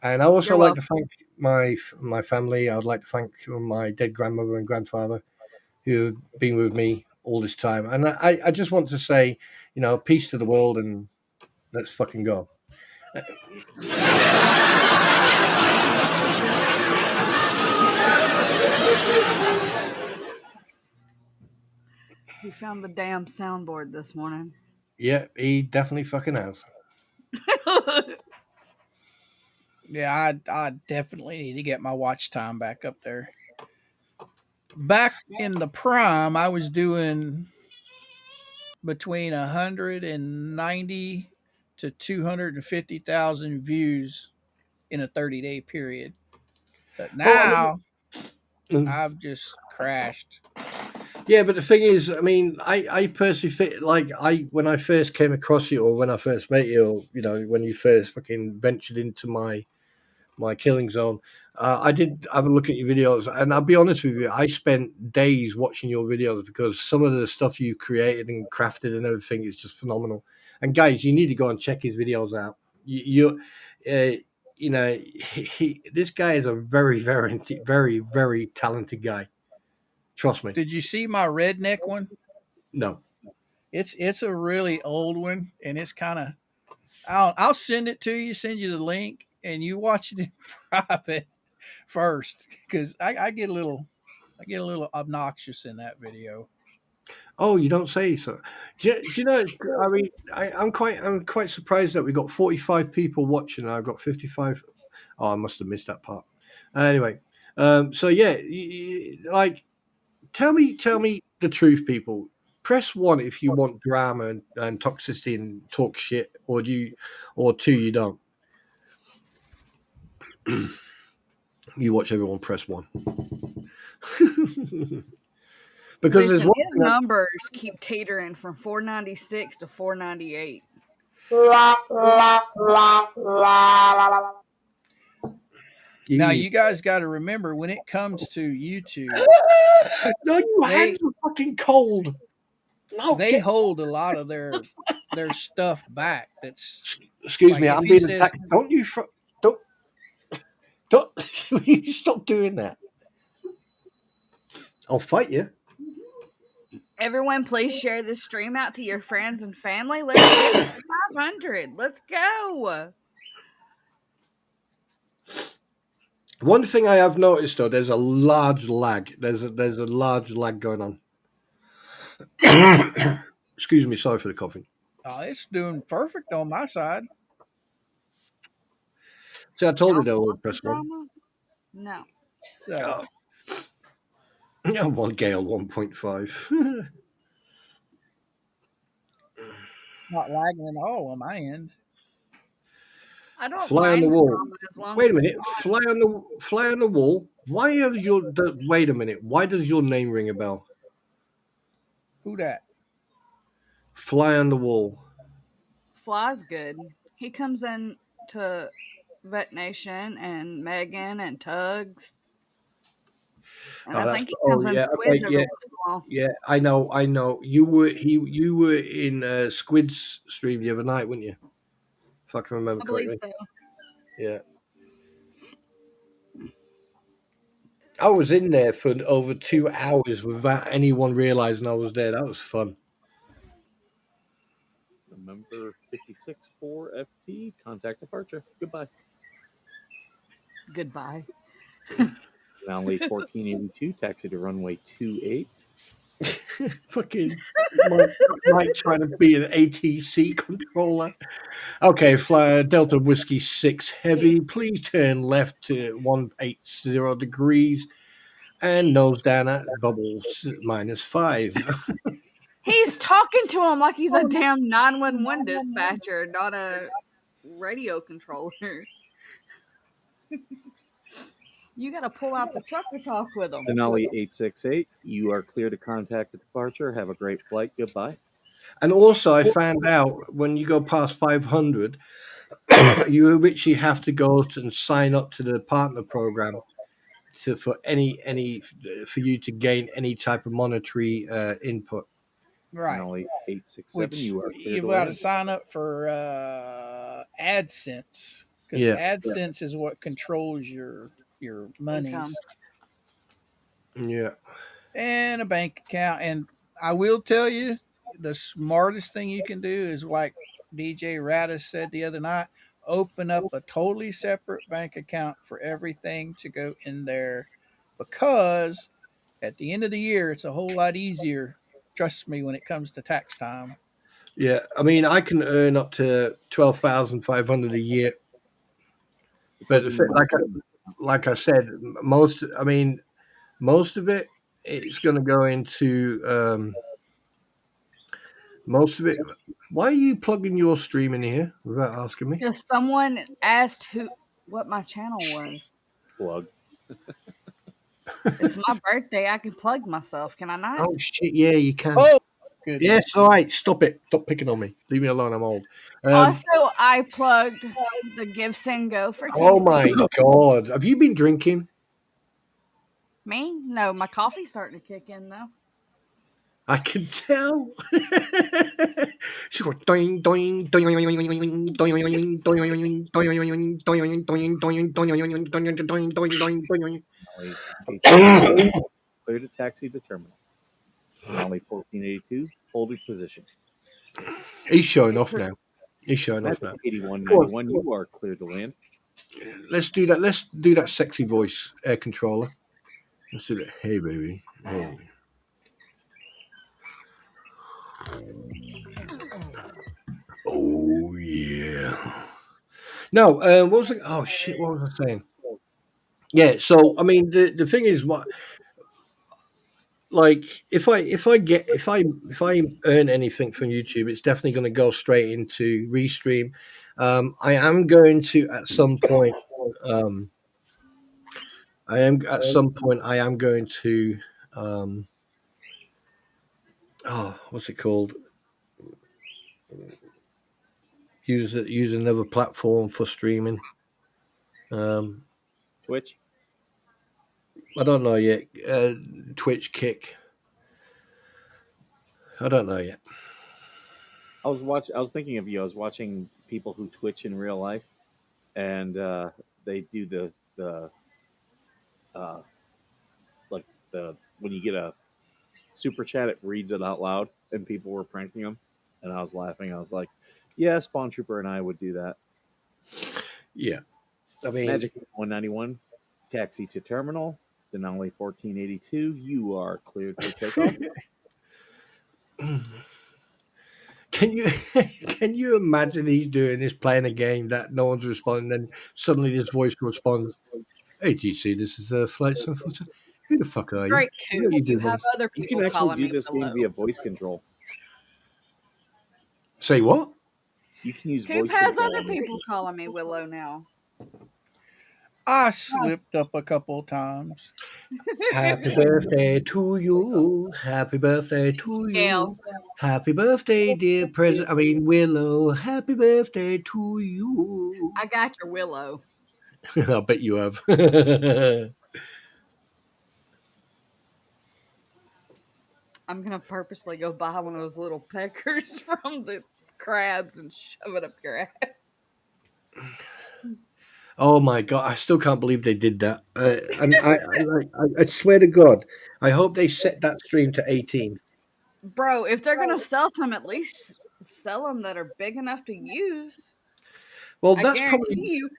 And I also
You're
like to
welcome.
thank my family. I'd like to thank my dead grandmother and grandfather who have been with me all this time. And I just want to say, peace to the world and let's fucking go.
He found the damn soundboard this morning.
Yeah, he definitely fucking has.
Yeah, I definitely need to get my watch time back up there. Back in the prime, I was doing between 190 to 250,000 views in a 30-day period. But
Well,
now
mm,
I've just crashed.
yeah, but the thing is, I mean, I personally fit like when I first came across you, or when I first met you, or when you first fucking ventured into my killing zone. I did have a look at your videos, and I'll be honest with you, I spent days watching your videos because some of the stuff you created and crafted and everything is just phenomenal. And guys, you need to go and check his videos out. Uh, this guy is a very, very, very, very talented guy. Trust me.
Did you see my redneck one?
No.
It's a really old one, and it's kind of. I'll send it to you. Send you the link, and you watch it in private first, because I get a little obnoxious in that video.
Oh, you don't say so. Do you know? I mean, I'm quite surprised that we got 45 people watching. And I've got 55. Oh, I must have missed that part. Anyway, so yeah, like tell me the truth, people. Press one if you want drama and toxicity and talk shit, or two you don't. You watch everyone press one. Because there's
Listen,
one
his
thing that
numbers keep teetering from 496 to 498.
Now
you,
you guys got to remember, when it comes to YouTube,
no, your
they
hands are fucking cold. No,
they hold a lot of their stuff back. That's
excuse
like,
me,
if
I'm
he
being
says,
attacked. Don't don't you stop doing that. I'll fight you.
Everyone, please share this stream out to your friends and family. Let's get to 500. Let's go.
One thing I have noticed though, there's a large lag. There's a large lag going on. Excuse me, sorry for the coughing.
"Oh, it's doing perfect on my side."
See, I told you
Y'all
they would
want the
press one.
drama? No.
So
Oh, one Gale 1.5.
not lagging at all on my end.
I don't
Fly on
mind
the
the
wall.
drama as long
Wait a
as it's
minute. Fly on the wall. Why have wait a minute. Why does your name ring a bell?
Who that?
Fly on the wall.
Fly's good. He comes in to Vet Nation and Megan and Tugs. And
Oh,
I
that's
think he
oh
comes in
yeah, okay,
Squids every
yeah,
once in a while.
yeah. I know. You were in Squid's stream the other night, weren't you? If I can remember
I believe
correctly.
so.
Yeah. I was in there for over 2 hours without anyone realizing I was there. That was fun.
Number 56 for FT, contact departure. Goodbye.
Goodbye.
Runway 1482, taxi to runway 28.
Fucking Mike trying to be an ATC controller. Okay, fly Delta Whiskey 6 Heavy. Please turn left to 180 degrees and nose down at bubbles -5.
He's talking to him like he's a damn 911 dispatcher, not a radio controller. You gotta pull out the truck to talk with him.
Denali 868, you are clear to contact the departure. Have a great flight. Goodbye.
And also, I found out when you go past 500, you literally have to go and sign up to the partner program for for you to gain any type of monetary input.
Right.
Denali 867,
Which
you are clear
you've
to
got to
land.
sign up for AdSense. because
Yeah.
AdSense is what controls your
Income.
monies
Yeah.
and a bank account. And I will tell you, the smartest thing you can do is like DJ Radis said the other night: open up a totally separate bank account for everything to go in there, because at the end of the year, it's a whole lot easier. Trust me, when it comes to tax time.
Yeah. I mean, I can earn up to 12,500 a year,
The
but
question about
like I said, most. I mean, most of it, it's going to go into most of it. Why are you plugging your stream in here without asking me?
Because someone asked what my channel was.
plug.
It's my birthday. I can plug myself. Can I not?
Oh shit! Yeah, you can.
Oh, goodness.
Yes, all right. Stop it. Stop picking on me. Leave me alone. I'm old.
Also, I plugged the Give Send Go for TC.
Oh my god! Have you been drinking?
Me? No, my coffee's starting to kick in though.
I can tell. She goes doing doing doing doing doing doing doing.
Clear to taxi to terminal. Anomaly 1482, holding position.
He's showing off now. He's showing off now.
8191, you are clear to land.
Let's do that. Let's do that sexy voice, air controller. Let's do that. Hey, baby. Hey. Oh yeah. No. What was it? Oh shit. What was I saying? Yeah. So I mean, the thing is, what like if I earn anything from YouTube, it's definitely going to go straight into Restream. I am going to at some point. I am going to. What's it called? Use another platform for streaming.
Twitch.
I don't know yet. Twitch, Kick. I don't know yet.
I was thinking of you. I was watching people who Twitch in real life, and they do the like the when you get a super chat, it reads it out loud, and people were pranking them, and I was laughing. I was like, "Yeah, Spawn Trooper and I would do that."
Yeah, I mean,
Magic 191, taxi to terminal. Denali 1482, you are cleared for takeoff.
can you can you imagine he's doing this, playing a game that no one's responding, and suddenly this voice responds, "Hey, GC, this is Flight 747. Who the fuck are you?
Great
What are
coup.
you
You
doing?"
have other
You
people
can actually
calling
do
me
this game
below.
via voice control.
Say what?
You can use
Coop
voice
has
control.
other people calling me Willow now.
I slipped up a couple times.
Happy birthday to you. Happy birthday to you.
Gail.
Happy birthday, dear President. I mean, Willow. Happy birthday to you.
I got your Willow.
I bet you have.
I'm gonna purposely go buy one of those little peckers from the crabs and shove it up your ass.
Oh my god! I still can't believe they did that. And I swear to God, I hope they set that stream to 18.
Bro, if they're gonna sell some, at least sell them that are big enough to use.
Well,
I
that's
guarantee
probably
you,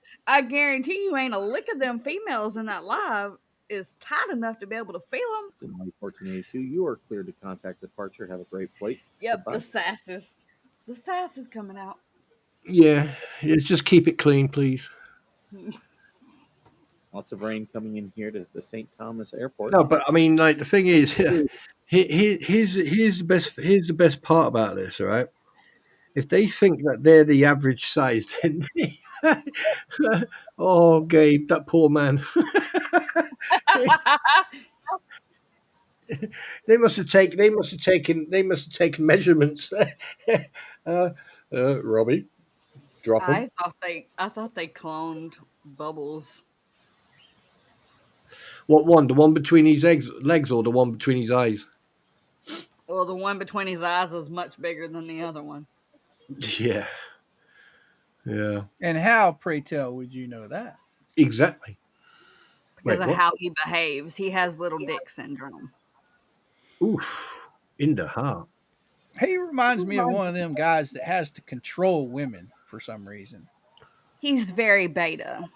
ain't a lick of them females in that live is tight enough to be able to feel them.
Denali 1482, you are cleared to contact departure. Have a great flight.
Yep,
Goodbye.
the sass is coming out.
yeah. Let's just keep it clean, please.
Lots of rain coming in here to the St. Thomas Airport.
No, but I mean, like the thing is, here's the best part about this, all right? If they think that they're the average size, then oh, Gabe, that poor man. They must have taken measurements. Robbie, drop him.
I thought they cloned Bubbles.
What one? The one between his legs, or the one between his eyes?
Well, the one between his eyes was much bigger than the other one.
Yeah. Yeah,
And how, pray tell, would you know that?
exactly.
because
Wait,
of
what?
how he behaves. He has little dick syndrome.
Oof, in the heart.
He reminds me of one of them guys that has to control women for some reason.
He's very beta.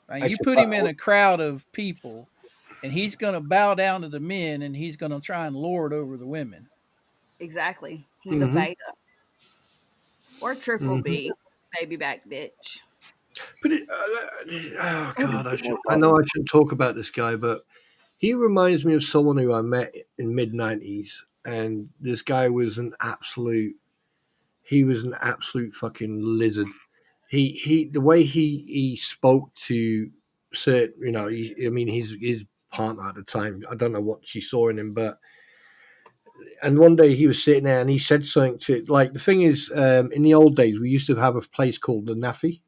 You
Actually,
put him in a crowd of people, and he's going to bow down to the men, and he's going to try and lord over the women.
Exactly. He's a
mm-hmm,
beta. Or triple
mm-hmm.
B. Baby back bitch.
But oh god,
More
I know
problem.
I shouldn't talk about this guy, but he reminds me of someone who I met in mid-90s, and this guy was an absolute. He was an absolute fucking lizard. He the way he spoke to certain, I mean, his partner at the time. I don't know what she saw in him, but and one day he was sitting there and he said something to, like, the thing is, in the old days we used to have a place called the Naffy.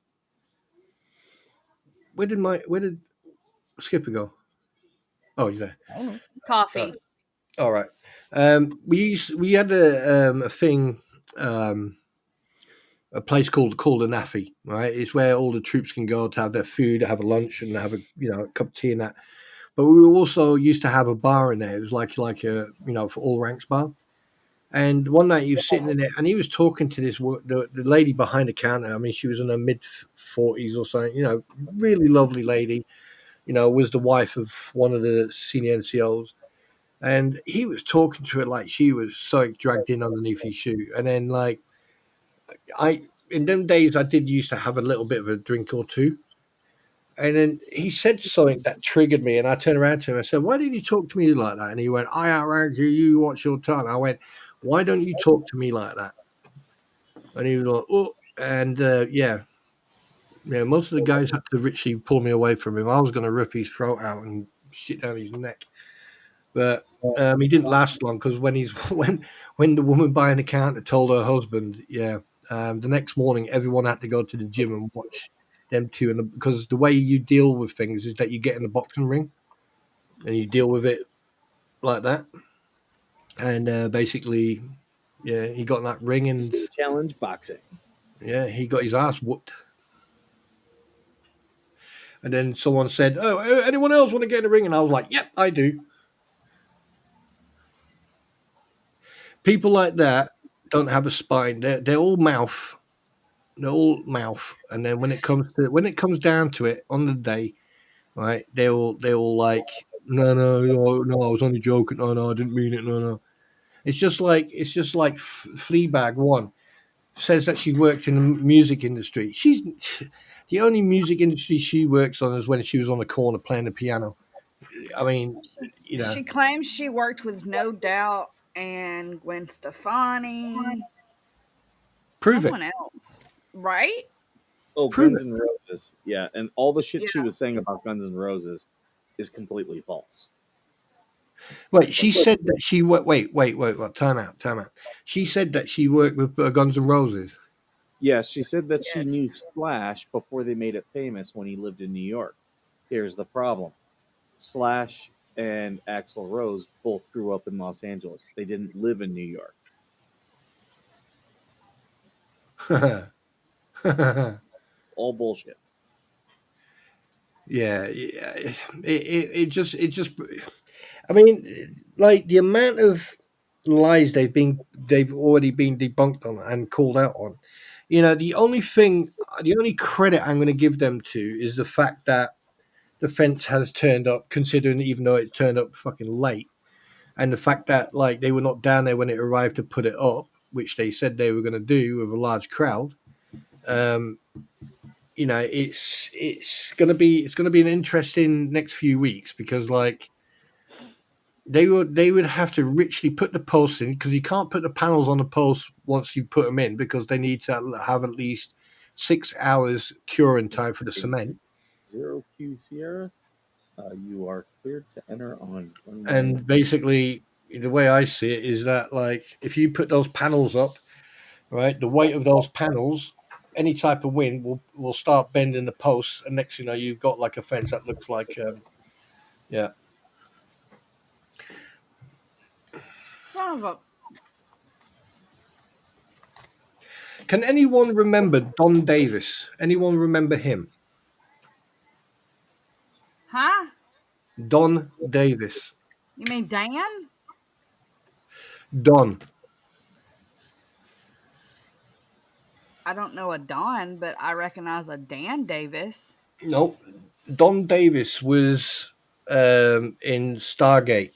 Where did Skipper go? Oh, he's there.
I don't know.
Coffee.
All right. We had a thing, um, a place called a Naffy. Right, it's where all the troops can go to have their food, have a lunch, and have a cup of tea and that. But we also used to have a bar in there. It was like a for all ranks bar. And one night he was sitting in there and he was talking to the lady behind the counter. I mean, she was in her mid-40s or something. Really lovely lady. Was the wife of one of the senior NCOs. And he was talking to her like she was so dragged in underneath his shoe. And then, like, in them days, I did used to have a little bit of a drink or two. And then he said something that triggered me. And I turned around to him. I said, "Why did you talk to me like that?" And he went, "I outrage you. You watch your tongue." I went, "Why don't you talk to me like that?" And he was like, "Oh," and yeah. Most of the guys had to literally pull me away from him. I was going to rip his throat out and shit down his neck. But he didn't last long because when the woman behind the counter told her husband, the next morning everyone had to go to the gym and watch them two, and because the way you deal with things is that you get in the boxing ring and you deal with it like that, and basically, yeah, he got in that ring and
Challenge boxing.
yeah, he got his ass whooped. And then someone said, "Oh, anyone else want to get in the ring?" And I was like, "Yep, I do." People like that don't have a spine. They're all mouth. They're all mouth. And then when it comes down to it on the day, right? They will like, no, no, no, no. I was only joking. No, no, I didn't mean it. No, no. It's just like Fleabag one says that she worked in the music industry. She's the only music industry she works on is when she was on the corner playing the piano. I mean, you know,
She claims she worked with No Doubt and Gwen Stefani.
prove it.
Someone else. Right?
Oh,
Prove
Guns
it.
N' Roses. Yeah, and all the shit she
Yeah.
was saying about Guns N' Roses is completely false.
Wait, she
Like,
said that she wait. Time out, time out. She said that she worked with Guns N' Roses.
yeah, she said that she
Yes.
knew Slash before they made it famous when he lived in New York. Here's the problem: Slash and Axl Rose both grew up in Los Angeles. They didn't live in New York. All bullshit.
Yeah, yeah. It just. I mean, like the amount of lies they've already been debunked on and called out on. The only credit I'm going to give them to is the fact that the fence has turned up, considering even though it turned up fucking late, and the fact that like they were not down there when it arrived to put it up, which they said they were going to do with a large crowd. Um, it's gonna be an interesting next few weeks because like they would have to richly put the posts in because you can't put the panels on the post once you put them in because they need to have at least 6 hours curing time for the cement.
0Q Sierra, you are cleared to enter on runway.
And basically, the way I see it is that like if you put those panels up, right, the weight of those panels, any type of wind will start bending the posts, and next you've got like a fence that looks like yeah.
Son of a.
Can anyone remember Don Davis? Anyone remember him?
Huh?
Don Davis.
You mean Dan?
Don.
I don't know a Don, but I recognize a Dan Davis.
Nope. Don Davis was in Stargate.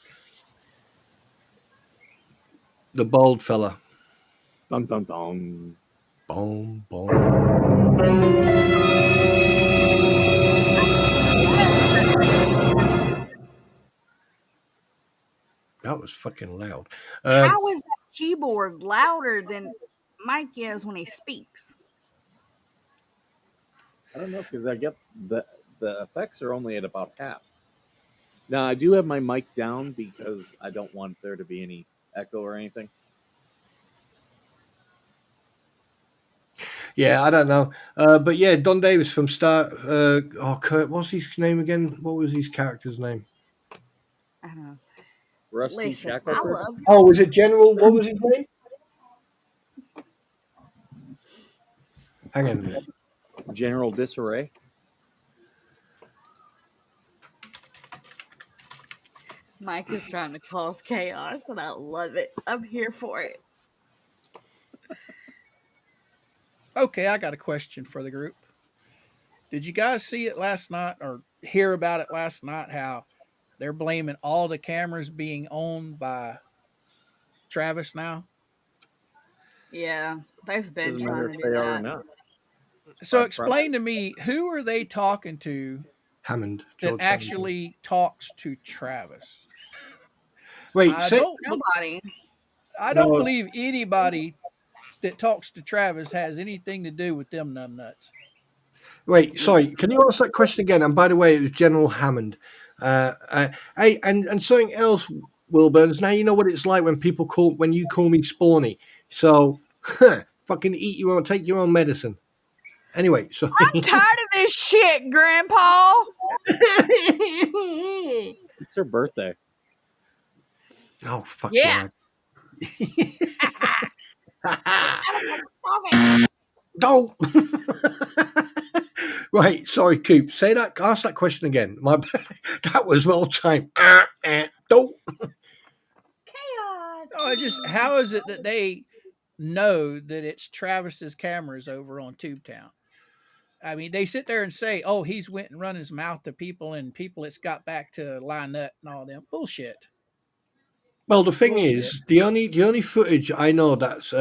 The bald fella.
Dun dun dun.
Boom, boom. That was fucking loud.
How is that keyboard louder than Mike is when he speaks?
I don't know because I get the effects are only at about half. Now I do have my mic down because I don't want there to be any echo or anything.
Yeah, I don't know. But yeah, Don Davis from Kurt, what's his name again? What was his character's name?
I don't know.
Rusty
Listen, I
Shackleford.
love
Oh, was it General? What was his name? Hang on a minute.
General Disarray.
Mike is trying to cause chaos, and I love it. I'm here for it.
Okay, I got a question for the group. Did you guys see it last night or hear about it last night? How they're blaming all the cameras being owned by Travis now?
Yeah, they've been
Doesn't matter
trying
if
to do
they are or
that.
not.
So explain to me, who are they talking to
Hammond.
that
George
actually talks to Travis?
Wait,
I
say,
don't.
Nobody.
I don't
No.
believe anybody that talks to Travis has anything to do with them numbnuts.
wait, sorry. Can you ask that question again? And by the way, it was General Hammond. Hey, and something else, Wilburns. Now you know what it's like when you call me Spawny. So, fucking eat your own, take your own medicine. Anyway, so
I'm tired of this shit, Grandpa.
It's her birthday.
Oh fuck
Yeah.
yeah! No. Right, sorry, Coop. Say that. Ask that question again. That was well timed. Don't.
Chaos.
Oh, how is it that they know that it's Travis's cameras over on TubeTown? I mean, they sit there and say, "Oh, he's went and run his mouth to people and people it's got back to line up and all them bullshit."
Well, the thing
Bullshit.
is, the only footage I know that's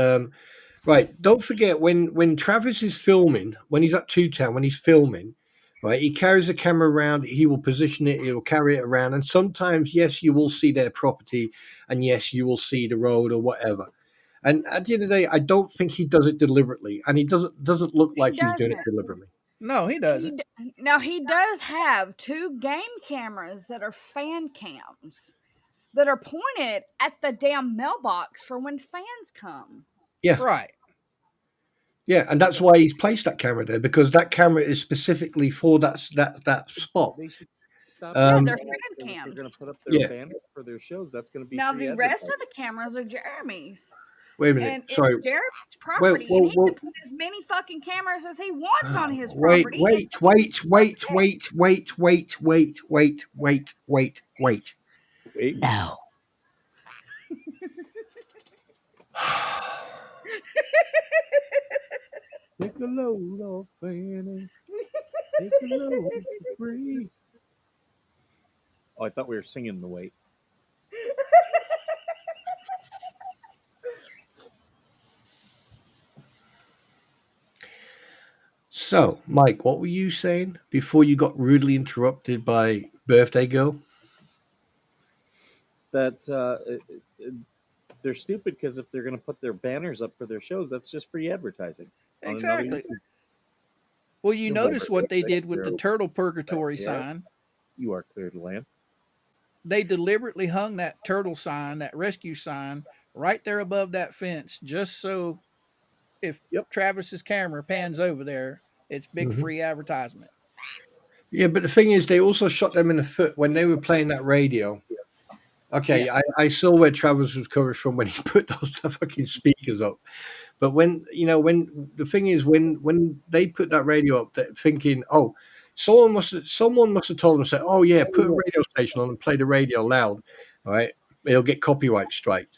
right. Don't forget when Travis is filming, when he's at Two Town, when he's filming, right, he carries a camera around. He will position it. He will carry it around, and sometimes, yes, you will see their property, and yes, you will see the road or whatever. And at the end of the day, I don't think he does it deliberately, and he doesn't look like he's doing it
doesn't.
deliberately.
No, he doesn't.
Now he does have 2 game cameras that are fan cams that are pointed at the damn mailbox for when fans come.
Yeah,
Right.
yeah, and that's why he's placed that camera there, because that camera is specifically for that spot.
They should stop.
Yeah,
Um,
they're
doing that.
fan
If
cams.
They're going to put up their
Yeah.
banners for their shows. That's going to be
Now
free
the rest of
advertising.
the cameras are Jeremy's.
Wait a minute.
And
Sorry.
it's Jeremy's property,
Whoa,
and he
whoa.
can put as many fucking cameras as he wants on his
Wait,
property.
wait, wait, wait, wait, wait, wait, wait, wait, wait, wait, wait.
Wait.
No.
Take a load off, Fanny. Take a load for free. Oh, I thought we were singing the wait.
So, Mike, what were you saying before you got rudely interrupted by Birthday Girl?
That they're stupid because if they're going to put their banners up for their shows, that's just free advertising. on another
Exactly.
YouTube.
Well, you
November
notice what they did with the
060.
Turtle Purgatory
Yeah.
sign.
You are clear to land.
They deliberately hung that turtle sign, that rescue sign, right there above that fence, just so if Travis's camera pans over there, it's big free advertisement.
Yeah, but the thing is, they also shot them in the foot when they were playing that radio. Okay,
Yes.
I saw where Travis was coming from when he put those fucking speakers up. But when the thing is, when they put that radio up, they're thinking, oh, someone must have told them, say, oh yeah, put a radio station on and play the radio loud, right? It'll get copyright strike.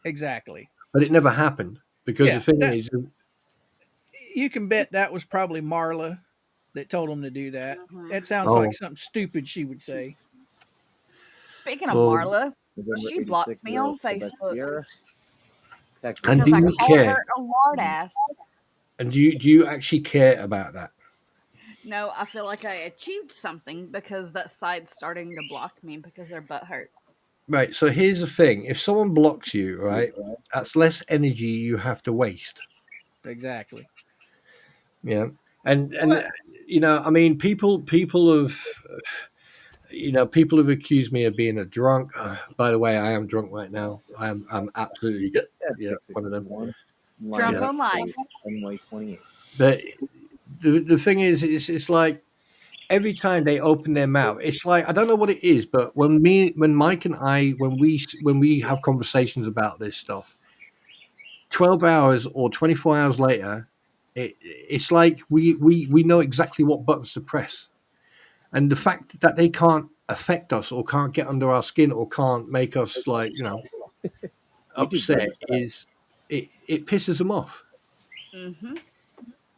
Exactly.
But it never happened because
Yeah,
the thing is,
you can bet that was probably Marla that told him to do that.
Mhm.
That sounds
Oh.
like something stupid she would say.
Speaking of
Well,
Marla,
November
she blocked
86,
me on
Quebec
Facebook
Sierra, Texas.
And
because
do
I
you
called
care?
her a lard ass.
And do you actually care about that?
No, I feel like I achieved something because that site's starting to block me because their butt hurt.
Right. So here's the thing: if someone blocks you, right, that's less energy you have to waste.
Exactly.
Yeah. And I mean, people have accused me of being a drunk. By the way, I am drunk right now. I'm absolutely one of them.
Drunk on life.
NY28.
But the thing is, it's like every time they open their mouth, it's like I don't know what it is, but when Mike and I, when we have conversations about this stuff, 12 hours or 24 hours later, it's like we know exactly what buttons to press. And the fact that they can't affect us or can't get under our skin or can't make us upset is it pisses them off.
Mm-hmm.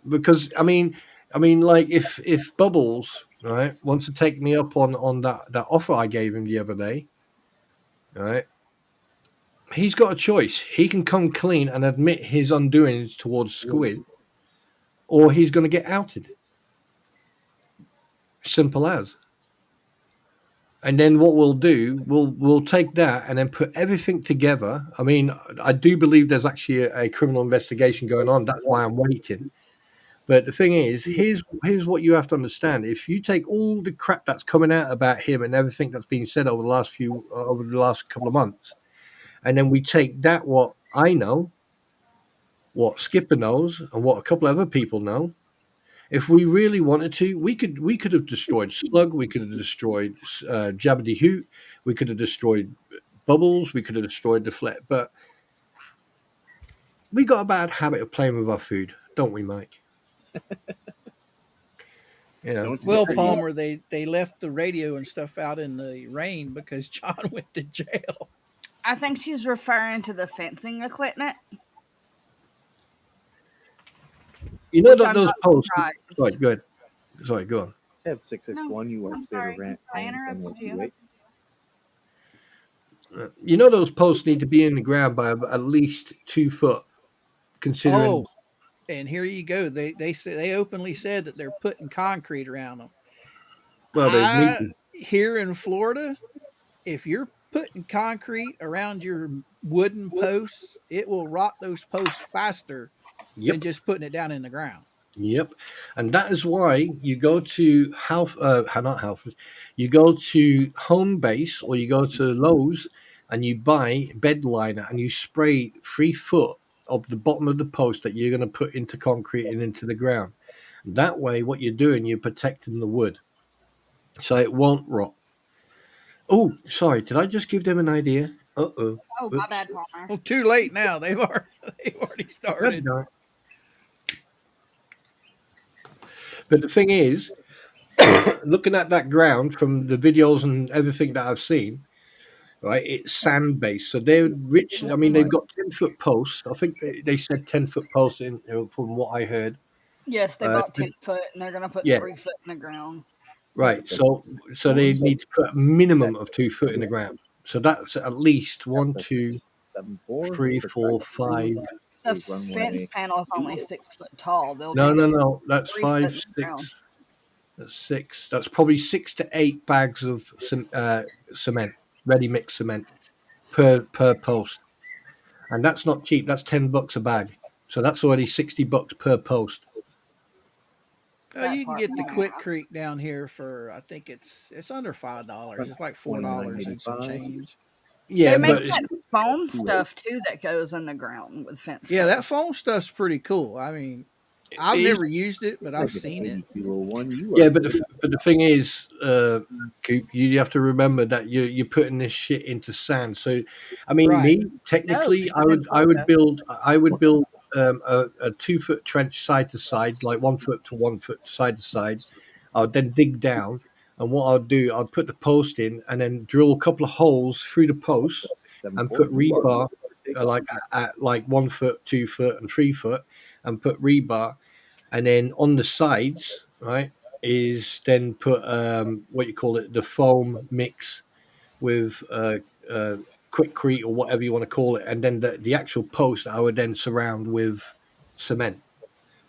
Because I mean, like if Bubbles, right, wants to take me up on that offer I gave him the other day, right, he's got a choice. He can come clean and admit his undoings towards Squid, or he's going to get outed. Simple as. And then what we'll do, we'll take that and then put everything together. I mean, I do believe there's actually a criminal investigation going on. That's why I'm waiting. But the thing is, here's what you have to understand. If you take all the crap that's coming out about him and everything that's been said over the last couple of months, and then we take that what I know, what Skipper knows, and what a couple of other people know. If we really wanted to, we could have destroyed Slug, we could have destroyed Jabbity Hoot, we could have destroyed Bubbles, we could have destroyed the Flet, but we got a bad habit of playing with our food, don't we, Mike?
Well, Palmer, they left the radio and stuff out in the rain because John went to jail.
I think she's referring to the fencing equipment.
You know that those posts. Sorry, good. Sorry, go on.
Tab 661, you are
sorry.
rant.
I interrupted you.
You know those posts need to be in the ground by at least 2 foot, considering.
Oh, and here you go. They openly said that they're putting concrete around them.
Well, they need to.
Here in Florida, if you're putting concrete around your wooden posts, it will rot those posts faster than just putting it down in the ground.
Yep, and that is why you go to you go to Home Base or you go to Lowe's and you buy bed liner and you spray 3 foot of the bottom of the post that you're going to put into concrete and into the ground. That way, what you're doing, you're protecting the wood, so it won't rot. Oh, sorry, did I just give them an idea?
Oh, my bad, Palmer.
Well, too late now. They've already started.
But the thing is, looking at that ground from the videos and everything that I've seen, right, it's sand based. So they're rich. I mean, they've got 10-foot posts. I think they said 10-foot posts from what I heard.
Yes, they bought 10 foot and they're going to put 3 foot in the ground.
Right. So they need to put a minimum of 2 foot in the ground. So that's at least 1, 2, 3, 4, 5.
The fence panel is only 6 foot tall.
No. That's 5, 6. That's 6. That's probably 6 to 8 bags of cement, ready mix cement per post, and that's not cheap. That's $10 a bag. So that's already $60 per post.
You can get the Quick down here for I think it's under $5. It's like $4 and some change.
Yeah,
they make that foam stuff too that goes in the ground with fence.
Yeah, that foam stuff's pretty cool. I mean, I've never used it, but I've seen it.
Yeah, but the thing is, Coop, you have to remember that you're putting this shit into sand. So, I mean, me technically, I would build a 2 foot trench side to side, like 1 foot to 1 foot side to side. I'll then dig down, and what I'll do, I'll put the post in, and then drill a couple of holes through the post, and put rebar at like 1 foot, 2 foot, and 3 foot, and put rebar, and then on the sides, right, is then put what you call it, the foam mix with quickcrete or whatever you want to call it, and then the actual post I would then surround with cement,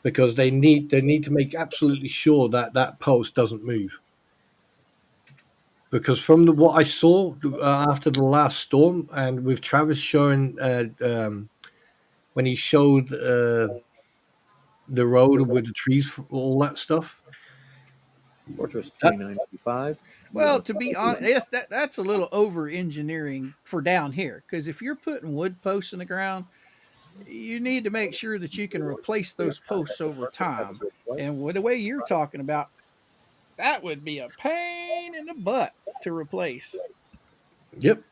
because they need to make absolutely sure that that post doesn't move. Because from what I saw after the last storm, and with Travis showing when he showed the road with the trees, all that stuff.
Fortress 2995.
Well, to be honest, that's a little over engineering for down here. Because if you're putting wood posts in the ground, you need to make sure that you can replace those posts over time. And with the way you're talking about, that would be a pain in the butt to replace.
Yep.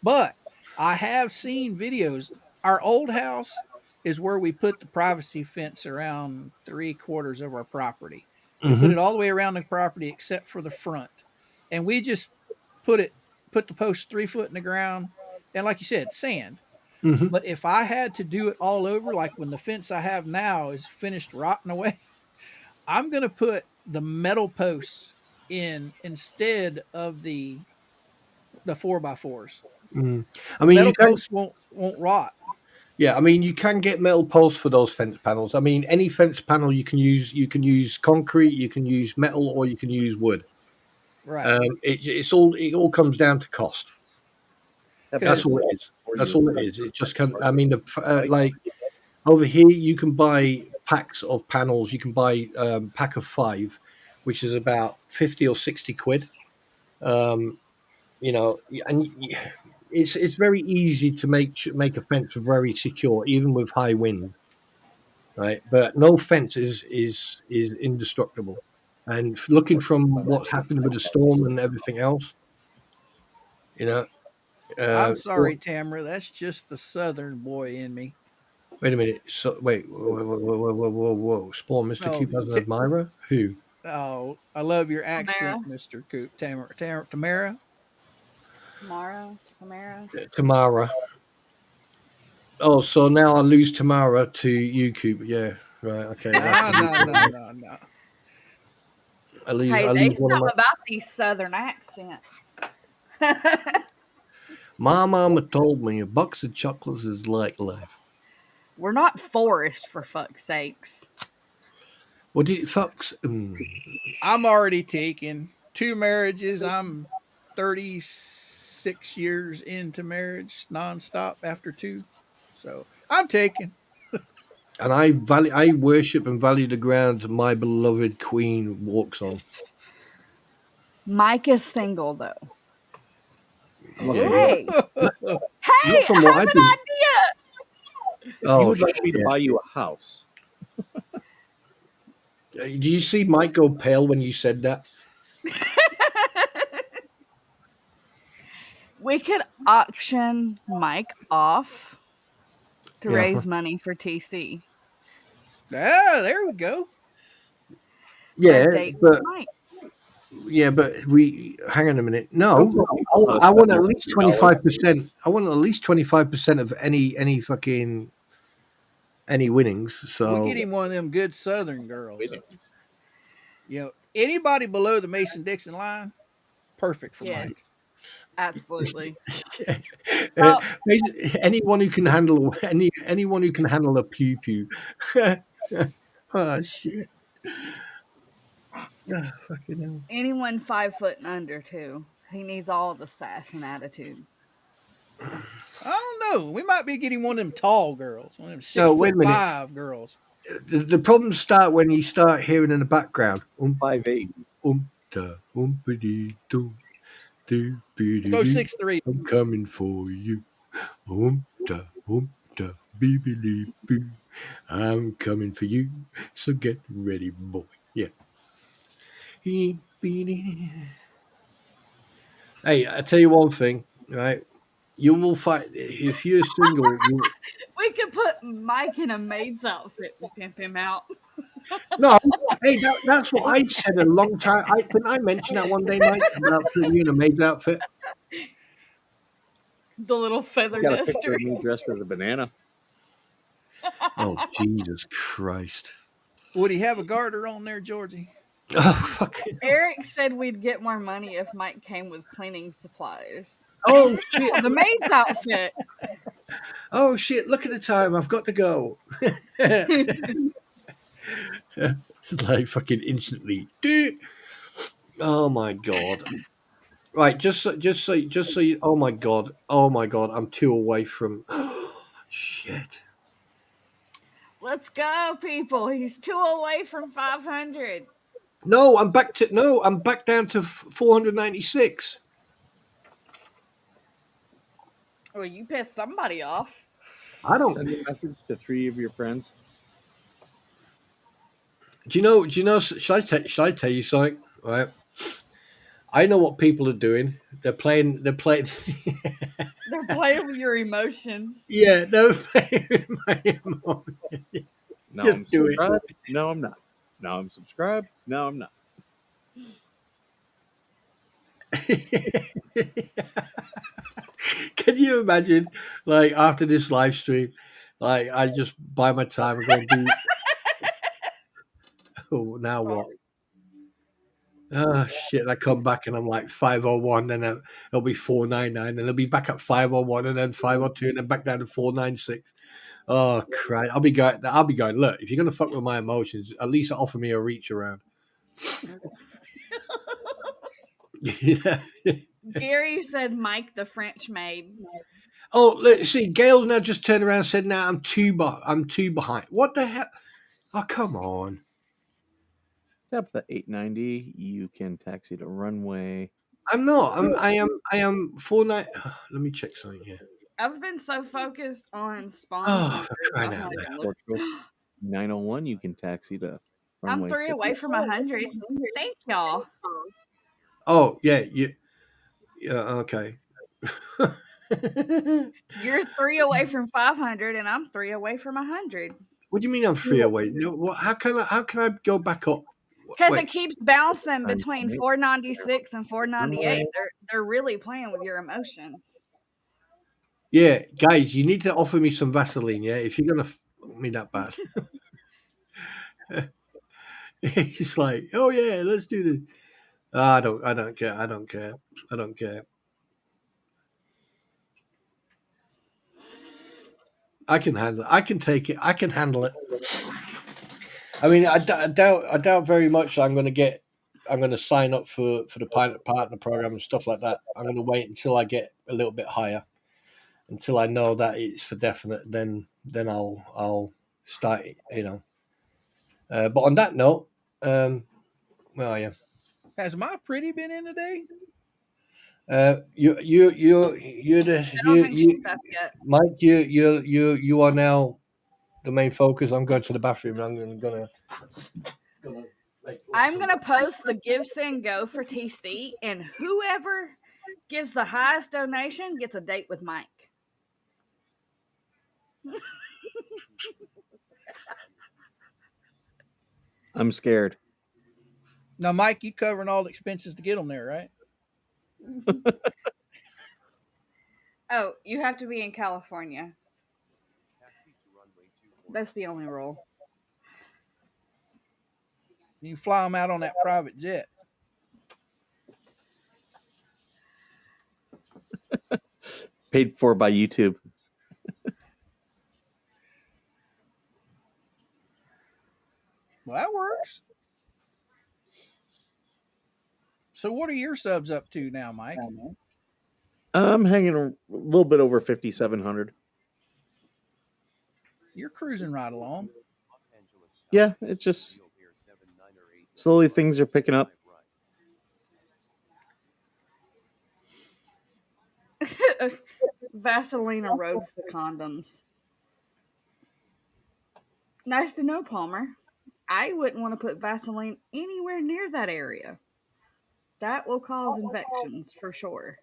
But I have seen videos. Our old house is where we put the privacy fence around 3/4 of our property. We put it all the way around the property except for the front. And we just put the post 3 foot in the ground. And like you said, sand. But if I had to do it all over, like when the fence I have now is finished rotting away, I'm going to put the metal posts in instead of the 4x4s.
I mean,
Metal
you can,
posts won't rot.
yeah. I mean, you can get metal posts for those fence panels. I mean, any fence panel you can use. You can use concrete, you can use metal, or you can use wood.
Right.
It all comes down to cost. That's all it is. That's all it is. It just can. I mean, like over here, you can buy packs of panels. You can buy pack of 5, which is about 50 or 60 quid. And it's very easy to make a fence very secure, even with high wind, right? But no fence is indestructible. And looking from what's happened with the storm and everything else, you know.
I'm sorry, Tamara. That's just the Southern boy in me.
Wait a minute. So wait, whoa. Spawn, Mr.
No,
Coop has an admirer? Who?
Oh, I love your accent, Mr. Coop. Tamara.
Tamara.
Tamara. Oh, so now I lose Tamara to you, Coop. Yeah, right. Okay.
No.
I lose.
Hey,
I
they
lose one of
something
my.
about these Southern accents.
My mama told me a box of chocolates is like life.
We're not forest, for fuck's sakes.
What did it fucks?
I'm already taken 2 marriages. I'm 36 years into marriage nonstop after 2. So I'm taken.
And I worship and value the ground my beloved queen walks on.
Mike is single, though.
Yeah.
Hey,
Not from
I
what
have
I've
an
been.
idea.
If
Oh,
you would like me to buy you a house,
do you see Mike go pale when you said that?
We could auction Mike off to raise money for TC.
Ah, there we go.
Yeah,
Date
but
Mike.
we hang on a minute. No, I want at least 25%. I want at least 25% of any fucking any winnings. So
We'll get him one of them good Southern girls. Anybody below the Mason-Dixon line, perfect for Mike.
Absolutely.
anyone who can handle anyone who can handle a pew pew. Oh shit. Oh, fucking hell.
Anyone 5 foot and under, too. He needs all the sass and attitude.
I don't know. We might be getting one of them tall girls, one of them 6'5" girls.
The problems start when you start hearing in the background.
5'8".
Go 6'3".
I'm coming for you. I'm coming for you. So get ready, boy. Yeah. Hey, I tell you one thing, right? You will find if you're single.
We could put Mike in a maid's outfit and pimp him out.
No, hey, that's what I said a long time. Didn't I mention that one day, Mike, about putting you in a maid's outfit?
The little feather
Got a picture
duster.
of me dressed as a banana.
Oh, Jesus Christ.
Would he have a garter on there, Georgie?
Oh, fuck.
Eric said we'd get more money if Mike came with cleaning supplies.
Oh, shit.
The maid's outfit.
Oh, shit. Look at the time. I've got to go. It's like fucking instantly. Oh, my God. Right, just so you, oh my god, I'm 2 away from shit.
Let's go, people. He's 2 away from 500.
I'm back down to 496.
Well, you pissed somebody off.
I don't.
Send a message to 3 of your friends.
Do you know? Should I tell you something? Right. I know what people are doing. They're playing.
They're playing with your emotions.
Yeah, they're playing with my emotions.
No,
Just
I'm
do it.
subscribed. No, I'm not. No, I'm subscribed. No, I'm not.
Can you imagine, like, after this live stream, like, I just buy my time and go and do. Oh, now what? Oh shit! I come back and I'm like 501, then it'll be 499, then it'll be back at 501, and then 502, and then back down to 496. Oh Christ! I'll be going. Look, if you're gonna fuck with my emotions, at least offer me a reach around. Yeah.
Gary said Mike the French maid.
Oh, look, see, Gail now just turned around and said, "Now I'm two behind." What the hell? Oh, come on.
Tap the 890. You can taxi to runway.
I'm not. I am 49. Let me check something here.
I've been so focused on spawns.
Oh, for crying out loud.
Portugal 901. You can taxi to runway.
I'm 3 away from 100. Thank y'all.
Oh yeah, okay.
You're 3 away from 500, and I'm 3 away from 100.
What do you mean I'm 3 away? How can I go back up?
Because
Wait.
it keeps bouncing between 496 and 498. They're really playing with your emotions.
Yeah, guys, you need to offer me some Vaseline. Yeah, if you're gonna fuck me that bad. He's like, oh yeah, let's do this. I don't care. I don't care. I can handle it. I can take it. I can handle it. I mean, I doubt very much I'm going to sign up for the partner program and stuff like that. I'm going to wait until I get a little bit higher, until I know that it's for definite. Then I'll start. But on that note, well, yeah.
Has my pretty been in today?
You're the
I don't think she's up yet.
Mike. You are now the main focus. I'm going to the bathroom. And
I'm gonna post the Give Send Go for TC, and whoever gives the highest donation gets a date with Mike.
I'm scared.
Now, Mike, you covering all the expenses to get them there, right?
Oh, you have to be in California. That's the only rule.
You can fly them out on that private jet.
Paid for by YouTube.
Well, that works. So what are your subs up to now, Mike?
I'm hanging a little bit over 5,700.
You're cruising right along.
Yeah, it's just slowly things are picking up.
Vaseline erodes the condoms. Nice to know, Palmer. I wouldn't want to put Vaseline anywhere near that area. That will cause infections for sure.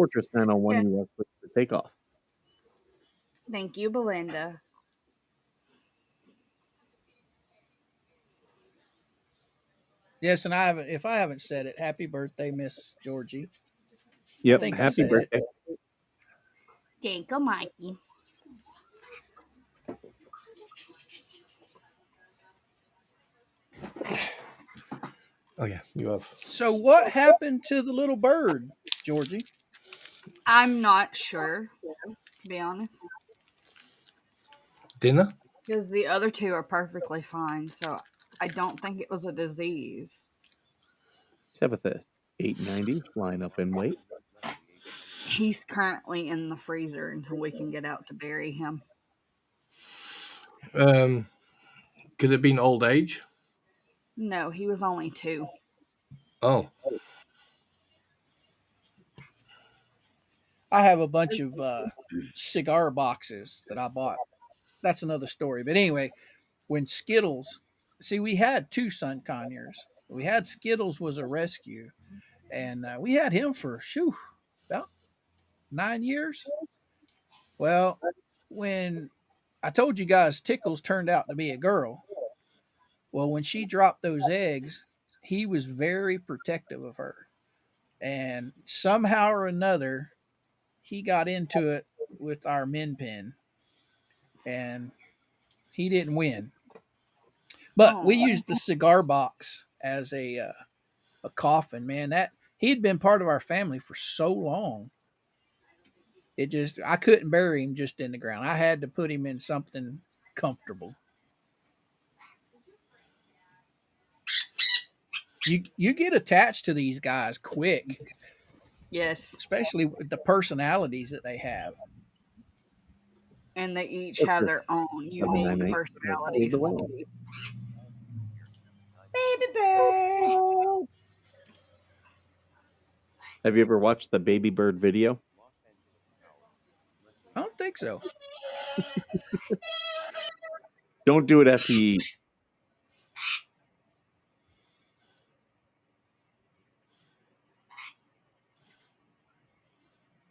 Fortress 901,
Yeah.
you are cleared for takeoff.
Thank you, Belinda.
Yes, and if I haven't said it, happy birthday, Miss Georgie.
Yep,
think I
happy
said it.
birthday.
Thank you, Mikey.
Oh yeah, you have.
So what happened to the little bird, Georgie?
I'm not sure, to be honest,
Dinner?
because the other two are perfectly fine. So I don't think it was a disease.
Tabitha, 890, line up and wait.
He's currently in the freezer until we can get out to bury him.
Could it have been old age?
No, he was only 2.
Oh,
I have a bunch of cigar boxes that I bought. That's another story. But anyway, when Skittles, see, we had 2 Sun Conyers. We had Skittles was a rescue, and we had him for about 9 years. Well, when I told you guys Tickles turned out to be a girl, well, when she dropped those eggs, he was very protective of her, and somehow or another, he got into it with our min pin, and he didn't win. But we
Oh,
used the cigar box as a coffin. Man, that he'd been part of our family for so long. It just I couldn't bury him just in the ground. I had to put him in something comfortable. You get attached to these guys quick,
yes.
especially with the personalities that they have.
And they each have their own unique
798, lead the
personalities.
way.
Baby bird.
Have you ever watched the baby bird video?
I don't think so.
Don't do it after you eat.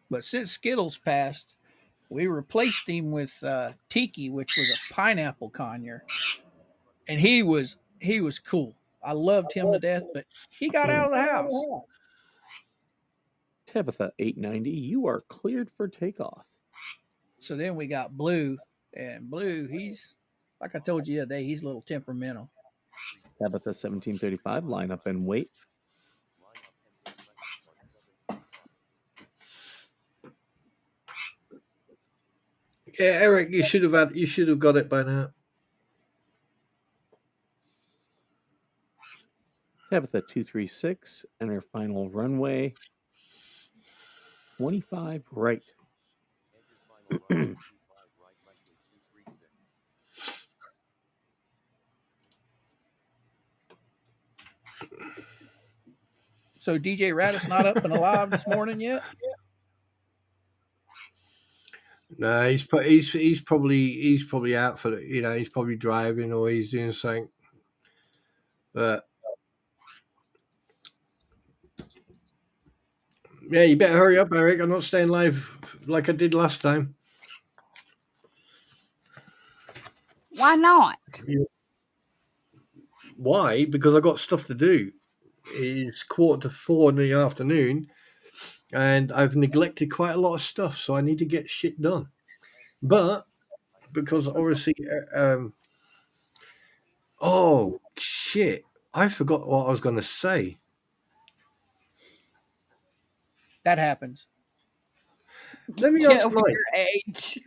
But since Skittles passed, we replaced him with Tiki, which was a pineapple conure, and he was cool. I loved him to death, but he got out of the house.
Tabitha, 890, you are cleared for takeoff.
So then we got Blue, and Blue, he's like I told you the other day, he's a little temperamental.
Tabitha, 1735, line up and wait.
yeah, Eric, you should have got it by now.
Tabitha, 236, enter final runway. 25 right.
So DJ Radis not up and alive this morning yet?
No, he's probably out for the, he's probably driving or he's doing something. But yeah, you better hurry up, Eric. I'm not staying live like I did last time.
Why not?
Why? Because I got stuff to do. It's 3:45 in the afternoon, and I've neglected quite a lot of stuff, so I need to get shit done. But because obviously, oh shit, I forgot what I was going to say.
That happens.
Let me
Get
ask
over
Mike.
your age.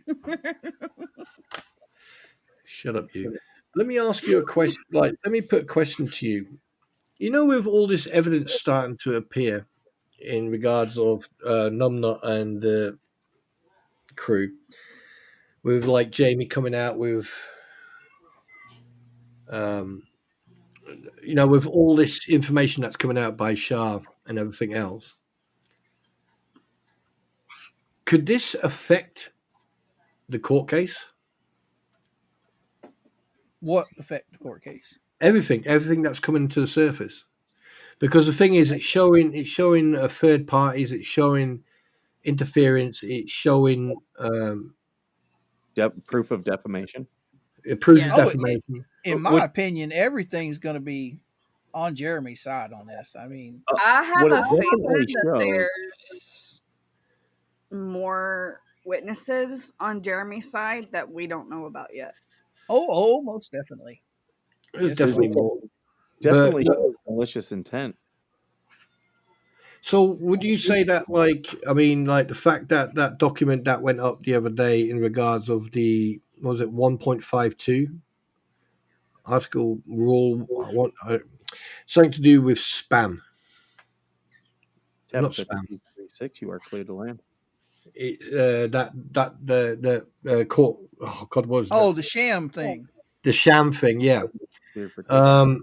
Shut up, you. Let me ask you a question. Let me put a question to you. With all this evidence starting to appear in regards of Numbnut and the crew, with like Jamie coming out with, with all this information that's coming out by Shah and everything else, could this affect the court case?
What affect the court case?
Everything that's coming to the surface. Because the thing is, it's showing third parties, it's showing interference. It's showing
Proof of defamation.
proof
Yeah.
of
Oh,
defamation.
in my opinion, everything's going to be on Jeremy's side on this. I mean,
I have
what it
a
definitely
feeling that
shows.
there's more witnesses on Jeremy's side that we don't know about yet.
oh, most definitely.
There's
Yes,
definitely
sir.
more.
Definitely shows malicious intent.
So would you say that, like, I mean, like the fact that that document that went up the other day in regards of the, was it 1.52 article rule, something to do with spam,
Tab
not spam.
5236, you are clear to land.
The court. Oh God, what was
Oh,
that?
the sham thing.
The sham thing, yeah.
Clear for taking.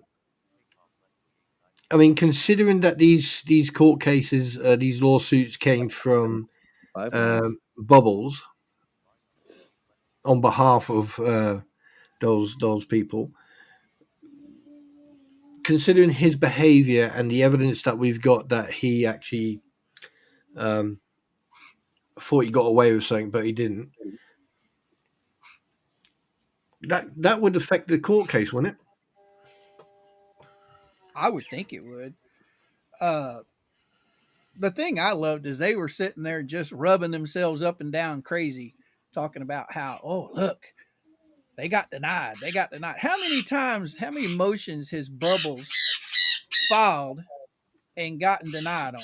I mean, considering that these court cases, these lawsuits came from
5
Bubbles on behalf of those people, considering his behavior and the evidence that we've got that he actually thought he got away with something, but he didn't. That would affect the court case, wouldn't it?
I would think it would. The thing I loved is they were sitting there just rubbing themselves up and down crazy, talking about how, oh, look, they got denied. They got denied. How many motions has Bubbles filed and gotten denied on?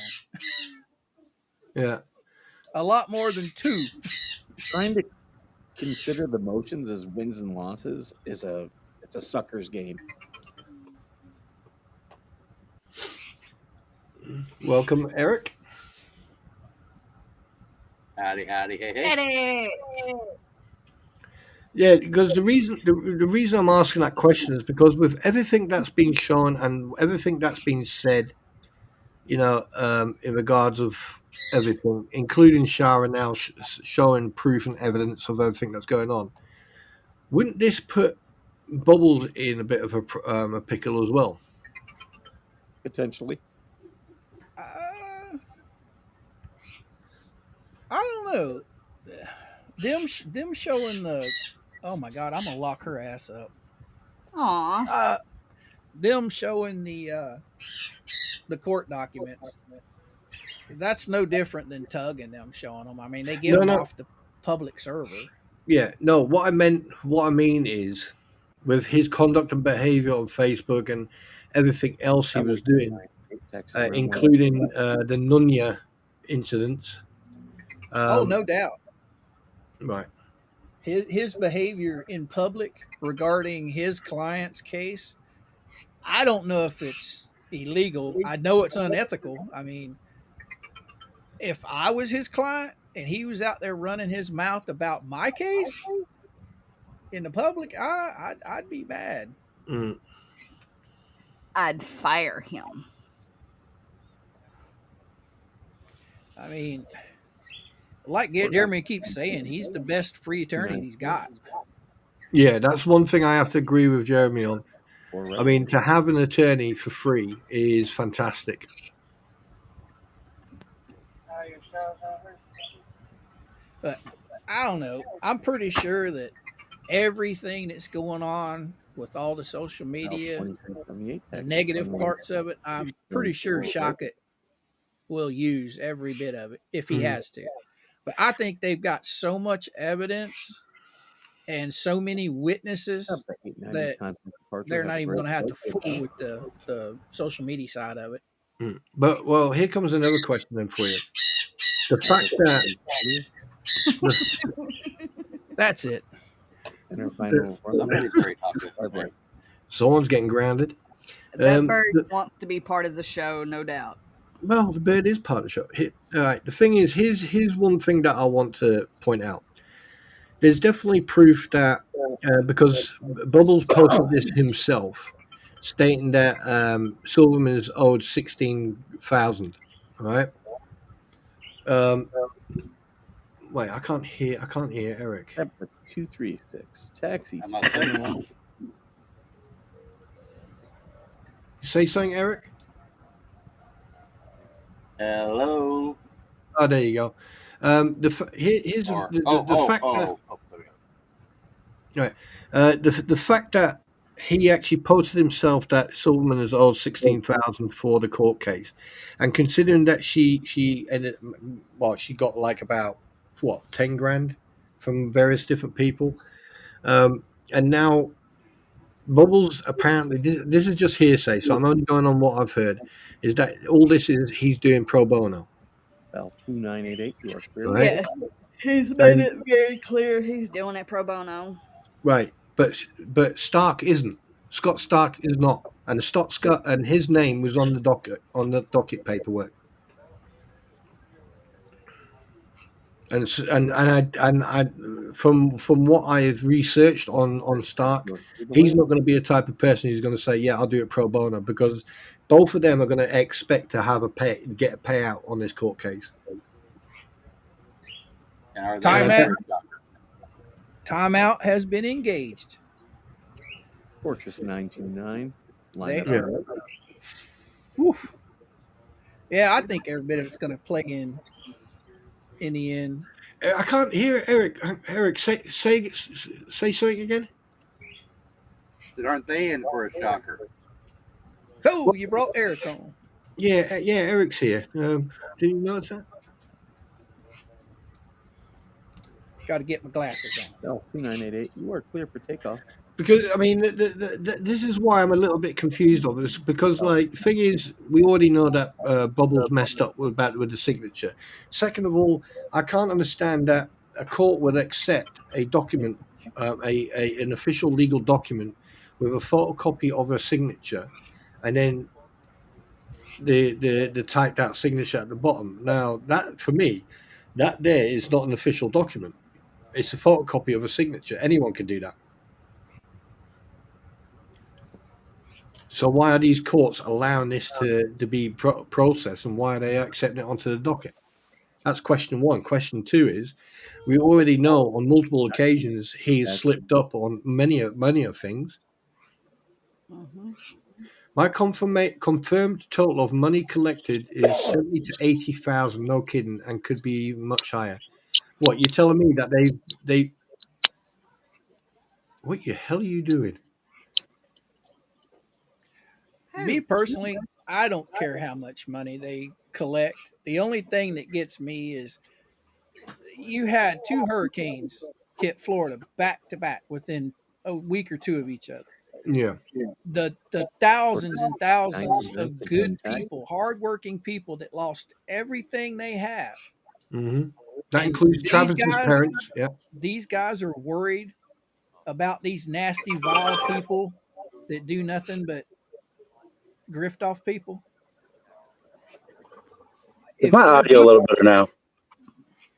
Yeah.
A lot more than 2.
Trying to consider the motions as wins and losses it's a sucker's game.
Welcome, Eric.
Howdy, hey.
Yeah, because the reason I'm asking that question is because with everything that's been shown and everything that's been said, in regards of everything, including Shara now showing proof and evidence of everything that's going on, wouldn't this put Bubbles in a bit of a pickle as well?
Potentially.
I don't know. Them showing the. Oh my God, I'm gonna lock her ass up.
Aw.
Them showing the court documents. That's no different than Tug and them showing them. I mean, they get them off the public server.
Yeah, no. What I mean is, with his conduct and behavior on Facebook and everything else he was doing, including the Nunya incidents.
Oh, no doubt.
Right.
His behavior in public regarding his client's case, I don't know if it's illegal. I know it's unethical. I mean, if I was his client and he was out there running his mouth about my case in the public, I'd be mad.
I'd fire him.
I mean, like Jeremy keeps saying, he's the best free attorney he's got.
Yeah, that's one thing I have to agree with Jeremy on. I mean, to have an attorney for free is fantastic.
But I don't know. I'm pretty sure that everything that's going on with all the social media, the negative parts of it, I'm pretty sure Shockett will use every bit of it if he has to. But I think they've got so much evidence and so many witnesses that they're not even going to have to fool with the social media side of it.
But, well, here comes another question then for you. The fact that...
That's it.
Someone's getting grounded.
That bird wants to be part of the show, no doubt.
Well, the bird is part of the show. All right. The thing is, here's one thing that I want to point out. There's definitely proof that because Bubbles posted this himself, stating that Silverman is owed $16,000. Right. Wait, I can't hear Eric.
236 taxi.
You say something, Eric?
Hello.
Oh, there you go. Here's
Or
the fact that
there we go.
right, the fact that he actually posted himself that Silverman has owed 16,000 for the court case, and considering that she ended, well, she got like about what 10 grand from various different people, and now Bubbles apparently this is just hearsay, so I'm only going on what I've heard. Is that all this is? He's doing pro bono,
Val 2988, you are clear.
right?
Yes, he's made
And
it very clear he's doing it pro bono.
right, but Stark isn't. Scott Stark is not, and Scott and his name was on the docket paperwork. And I from what I have researched on Stark,
You are clear to
he's
win.
not going to be a type of person who's going to say, yeah, I'll do it pro bono, because both of them are going to expect to have get a payout on this court case.
And are
Time
they
out. Timeout has been engaged.
Fortress 929. Line
They
up.
Yeah.
are. Whew. Yeah, I think every bit of it's going to play in the end.
I can't hear Eric. Eric, say something again.
So aren't they in for a shocker?
Oh, you brought Eric on.
Yeah, Eric's here. Did you notice that?
Got to get my glasses on.
Val 2988, you are clear for takeoff.
Because I mean, this is why I'm a little bit confused of this. Because like, thing is, we already know that Bubbles messed up with the signature. Second of all, I can't understand that a court would accept a document, an official legal document, with a photocopy of a signature, and then the typed out signature at the bottom. Now that for me, that there is not an official document. It's a photocopy of a signature. Anyone can do that. So why are these courts allowing this to be processed, and why are they accepting it onto the docket? That's question one. Question two is, we already know on multiple occasions he's slipped up on many of things.
Mm-hmm.
My confirmed total of money collected is 70 to 80,000. No kidding, and could be much higher. What, you're telling me that they? What the hell are you doing?
Me personally, I don't care how much money they collect. The only thing that gets me is you had two hurricanes hit Florida back to back within a week or two of each other.
Yeah.
The thousands and thousands
99
of
to
good
10 tag.
people, hardworking people that lost everything they have.
Mm-hmm. That
And
includes
these
Travis's
guys,
parents. Yeah.
these guys are worried about these nasty, vile people that do nothing but grift off people.
Is
If
my
they're
audio a little
people,
better now?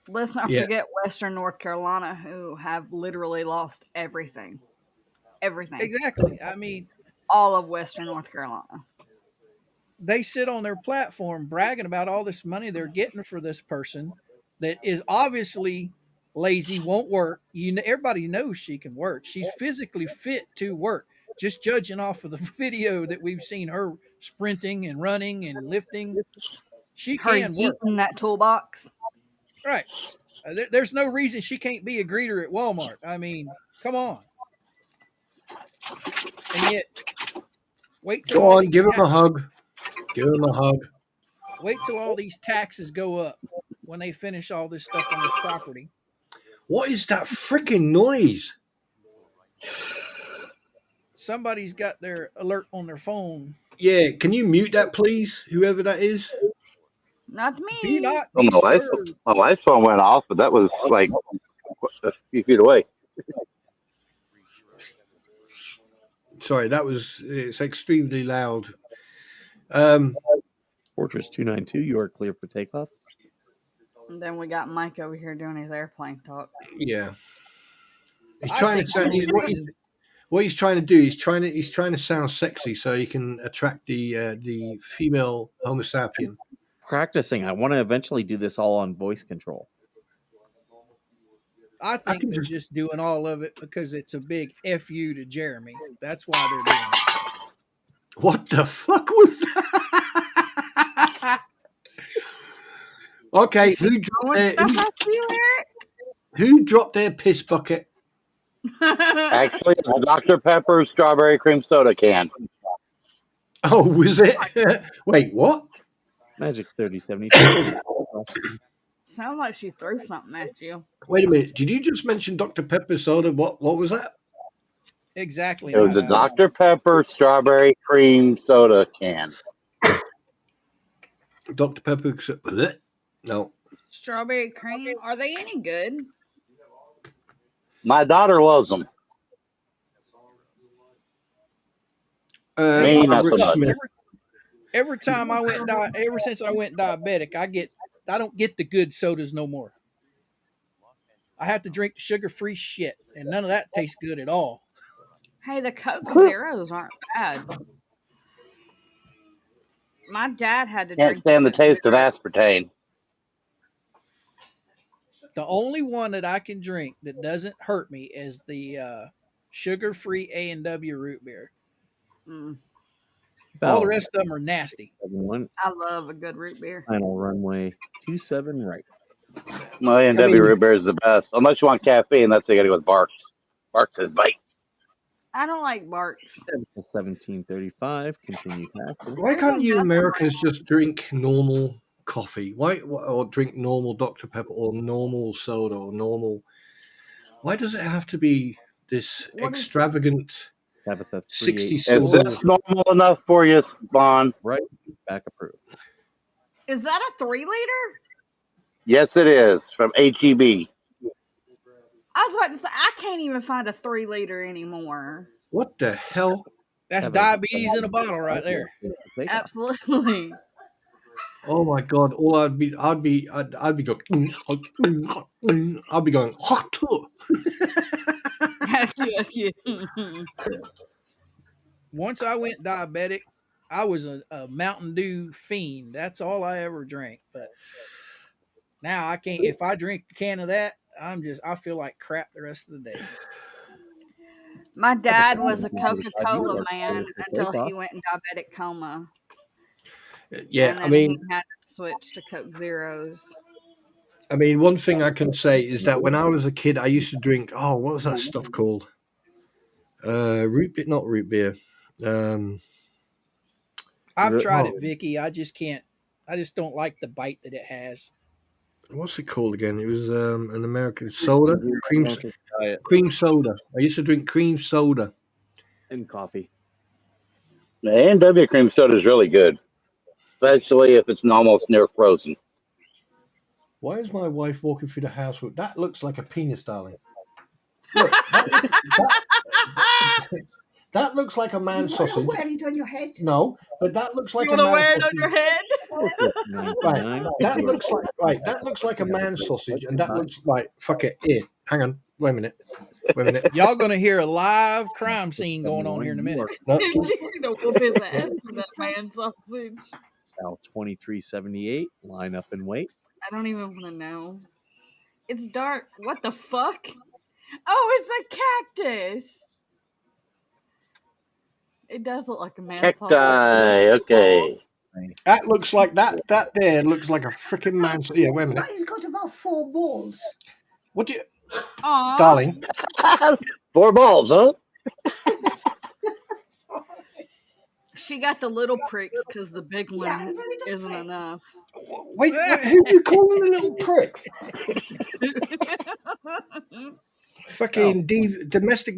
Let's not
Yeah.
forget Western North Carolina, who have literally lost everything. Everything.
exactly. I mean,
All of Western North Carolina.
they sit on their platform bragging about all this money they're getting for this person that is obviously lazy, won't work. Everybody knows she can work. She's physically fit to work. Just judging off of the video that we've seen her sprinting and running and lifting, she
Her
can work.
yeeting that toolbox.
Right. There's no reason she can't be a greeter at Walmart. I mean, come on. And yet, wait till
Go
all
on,
these
give him a hug. Give him a hug.
wait till all these taxes go up when they finish all this stuff on this property.
What is that freaking noise?
Somebody's got their alert on their phone.
Yeah, can you mute that, please? Whoever that is.
Not
Do
me.
not
Well,
be
my
stirred.
wife's phone went off, but that was like a few feet away.
Sorry, it's extremely loud.
Fortress 292, you are clear for takeoff.
And then we got Mike over here doing his airplane talk.
Yeah. He's
I
trying
think
to sound,
the only reason-
what he's trying to do, he's trying to sound sexy so he can attract the female Homo sapien.
Practicing. I want to eventually do this all on voice control.
I think
can
they're just doing all of it because it's a big FU to Jeremy. That's why they're doing it.
What the fuck was that? Okay,
Is she throwing stuff at you,
who dropped their piss bucket?
Eric?
Actually, it's a Dr. Pepper strawberry cream soda can.
Oh, was it? Wait, what?
Magic 3072.
Sounds like she threw something at you.
Wait a minute. Did you just mention Dr. Pepper soda? What was that?
Exactly.
It was a Dr. Pepper strawberry cream soda can.
Dr. Pepper. No.
Strawberry cream. Are they any good?
My daughter loves them. Me, not so much.
Every time I went, ever since I went diabetic, I don't get the good sodas no more. I have to drink sugar-free shit, and none of that tastes good at all.
Hey, the Coke Zeros aren't bad. My dad had to
Can't
drink.
stand the taste of aspartame.
The only one that I can drink that doesn't hurt me is the sugar-free A&W root beer.
Mm,
All the rest of them are nasty.
71,
I love a good root beer.
final runway 27 right.
My A&W root beer is the best. Unless you want caffeine, that's what you got to go with Barks. Barks is bite.
I don't like Barks.
1735, continue taxes.
Why can't you Americans just drink normal coffee? Why or drink normal Dr. Pepper or normal soda or normal? Why does it have to be this extravagant
Tabitha
60
Is
soda?
this normal enough for you, Spawn?
Right, back approved.
Is that a 3-liter?
Yes, it is. From HEB.
I was about to say, I can't even find a 3-liter anymore.
What the hell?
That's diabetes in a bottle right there.
Absolutely.
Oh my God! All I'd be going. I'd be going hot.
Once I went diabetic, I was a Mountain Dew fiend. That's all I ever drank. But now I can't. If I drink a can of that, I feel like crap the rest of the day.
My dad was a Coca-Cola man until he went in diabetic coma.
Yeah,
and then he had to switch to Coke Zeros.
I mean, one thing I can say is that when I was a kid, I used to drink. Oh, what was that stuff called? Root beer, not root beer.
I've tried it, Vicky. I just can't. I just don't like the bite that it has.
What's it called again? It was an American soda, cream soda. I used to drink cream soda
and coffee.
The A&W cream soda is really good, especially if it's almost near frozen.
Why is my wife walking through the house with that? Looks like a penis, darling. Look, that looks like a man sausage.
Wear it on your head?
No, but that looks like
you
a man
wear
sausage.
it on your head?
Right. That looks like a man sausage, and that looks like fuck it. Here, hang on. Wait a minute.
Y'all gonna hear a live crime scene going on here in a minute.
No.
She's gonna whoop his ass with that man sausage.
Now 2378. Line up and wait.
I don't even want to know. It's dark. What the fuck? Oh, it's a cactus. It does look like a man
Cacti,
sausage.
okay.
That looks like that there looks like a freaking man. Yeah, wait a minute.
He's got about 4 balls.
What do you,
Aww.
darling?
4 balls, huh?
She got the little pricks because the big one isn't enough.
Wait, who you calling a little prick? Fucking domestic.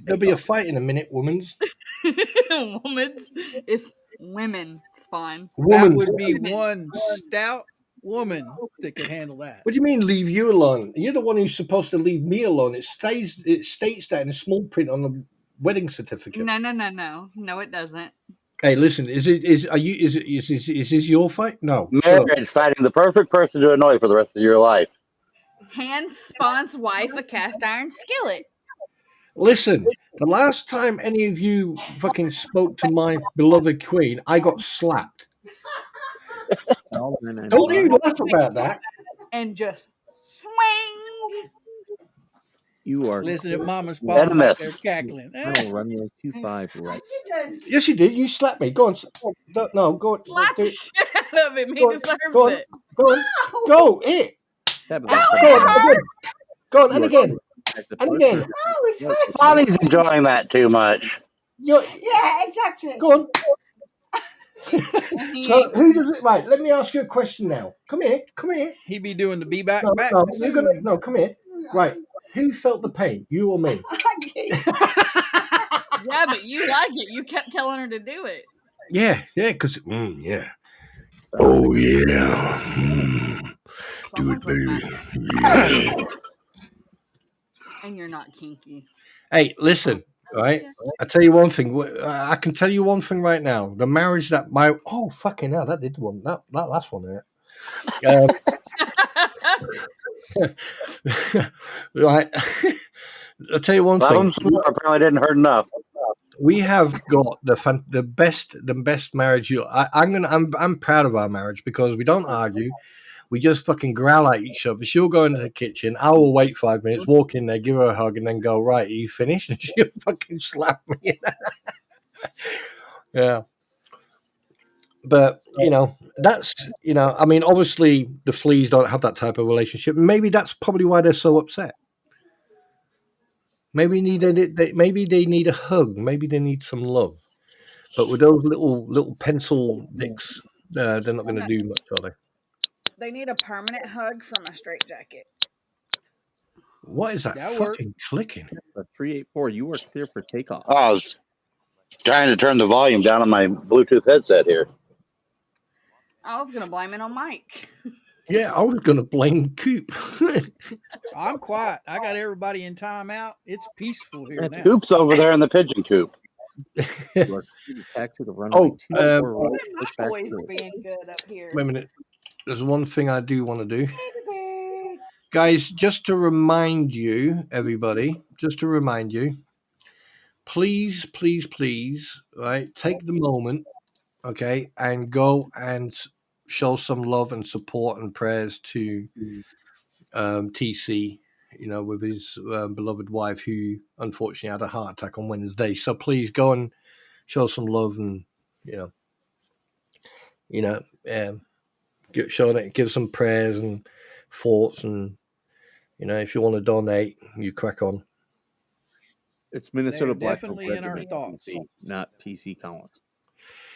There'll be a fight in a minute, woman's.
Woman's. It's women spawn.
That would be one stout woman that could handle that.
What do you mean leave you alone? You're the one who's supposed to leave me alone. It states that in small print on the wedding certificate.
No, it doesn't.
Hey, listen, is this your fight? No.
Marriage, finding the perfect person to annoy for the rest of your life.
Hand Spawn's wife a cast iron skillet.
Listen, the last time any of you fucking spoke to my beloved queen, I got slapped. Don't you laugh about that.
And just swing.
You are
listen to Mama's Spawn back there cackling.
Oh, runway 25 right.
Yes, you did. You slapped me. Go on. No, go on.
Slap the shit out of him. He deserves it.
Go on. Go. Hit.
Tab is
Go
on
on. Again. Go on.
You
And
are
again.
active
And
person.
again.
Oh, it's hurting.
Bonnie's enjoying that too much.
You're,
Yeah, exactly.
go on.
And he
So
ain't.
who does it? Right. Let me ask you a question now. Come here. Come here.
He be doing the be back
No,
back.
no, you're gonna
soon.
no. Come here. Right. Who felt the pain? You or me?
I did.
Yeah, but you like it. You kept telling her to do it.
Yeah. Yeah. Because yeah. Oh yeah. Do it,
Someone's like
baby.
that.
Yeah.
And you're not kinky.
Hey, listen. Right. I tell you one thing. I can tell you one thing right now. The marriage that fucking hell, that did one. That last one there. Right. I'll tell you one
Well,
thing.
apparently didn't hurt enough.
We have got the best marriage. I'm proud of our marriage because we don't argue. We just fucking growl at each other. She'll go into the kitchen. I will wait 5 minutes, walk in there, give her a hug, and then go, right, are you finished? And she'll fucking slap me. Yeah. But, that's, I mean, obviously the fleas don't have that type of relationship. Maybe that's probably why they're so upset. Maybe they need a hug. Maybe they need some love. But with those little pencil dicks, they're not going to do much, are they?
They need a permanent hug from a straitjacket.
What is that
That
fucking clicking?
384. You are clear for takeoff.
Oh, I was trying to turn the volume down on my Bluetooth headset here.
I was gonna blame it on Mike.
Yeah, I was going to blame Coop.
I'm quiet. I got everybody in timeout. It's peaceful here now.
Coop's over there in the pigeon coop.
You are clear to taxi the runway 24 right, push back
Always
through.
being good up here.
Wait a minute. There's one thing I do want to do. Guys, just to remind you, everybody, please, right, take the moment, okay, and go and show some love and support and prayers to TC, with his beloved wife who unfortunately had a heart attack on Wednesday. So please go and show some love and, give some prayers and thoughts, and if you want to donate, you crack on.
It's Minnesota
They're
Black
definitely
Rope
in our
Regiment,
thoughts.
TC, not TC Collins.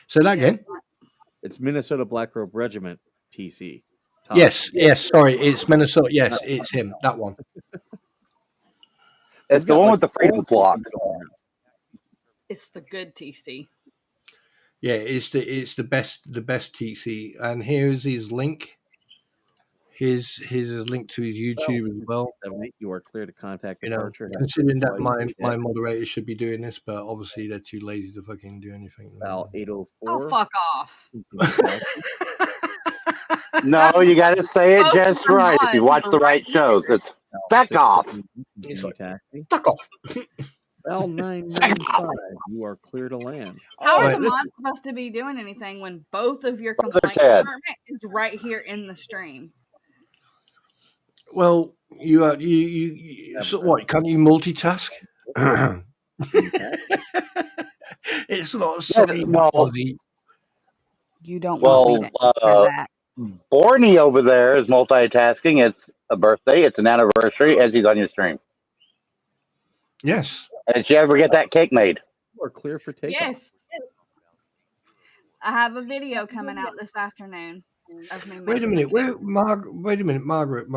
Say that again.
It's Minnesota Black Rope Regiment, TC. Tom.
Yes. Sorry, it's Minnesota. Yes, it's him. That one.
It's the one with the freedom block.
It's the good TC.
Yeah, it's the best TC. And here's his link. Here's his link to his YouTube as well.
You are clear to contact departure.
Considering that my moderators should be doing this, but obviously they're too lazy to fucking do anything.
Val 804.
Oh, fuck off.
No, you got to say it just right. If you watch the right shows, it's back off.
It's like,
taxi.
fuck off.
Val 995. You are clear to land.
How are
right,
the
let's-
mods supposed to be doing anything when both of your
Those are
complaint
dead.
department is right here in the stream?
Well, you so what? Can't you multitask? It's not something.
well-
You don't
Well,
want me to answer that.
Borny over there is multitasking. It's a birthday. It's an anniversary as he's on your stream.
Yes.
And did you ever get that cake made?
You are clear for takeoff.
Yes. I have a video coming out this afternoon of me.
Wait a
making
minute.
it.
Wait a minute, Margaret.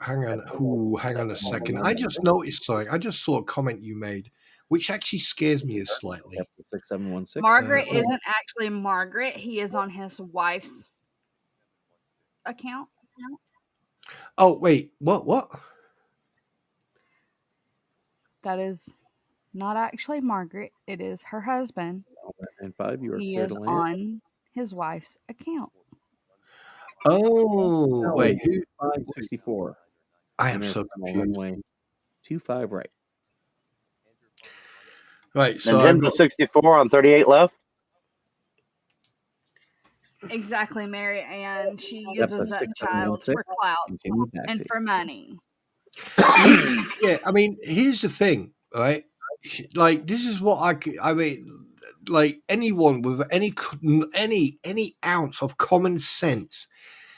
Hang on. Ooh, hang on a second. I just noticed something. I just saw a comment you made, which actually scares me slightly.
6716.
Margaret isn't actually Margaret. He is on his wife's account.
Oh wait, what?
That is not actually Margaret. It is her husband.
And 5. You are
He
clear
is
to land.
on his wife's account.
Oh wait, who?
564.
I am so confused.
Runway 25 right.
Right, so
Nintendo 64 on 38 left.
Exactly, Mary Ann. She
Yep,
uses
that's
that child
6716.
for clout
Continue
and
taxi.
for money.
yeah, I mean, here's the thing, right? Like, this is what I mean, like anyone with any ounce of common sense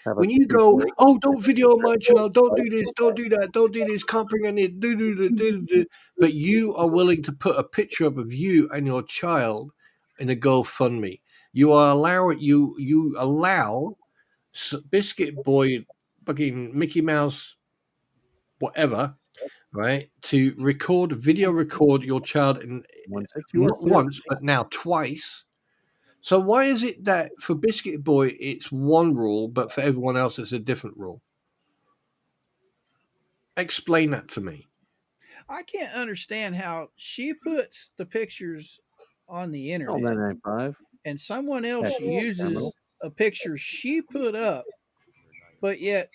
When you go, oh, don't video my child, don't do this, don't do that, don't do this, comprehend it, do. But you are willing to put a picture up of you and your child in a GoFundMe. You allow Biscuit Boy, fucking Mickey Mouse, whatever, right, to video record your child in not once, but now twice. So why is it that for Biscuit Boy it's one rule, but for everyone else it's a different rule? Explain that to me.
I can't understand how she puts the pictures on the internet
995.
and someone else uses a picture she put up, but yet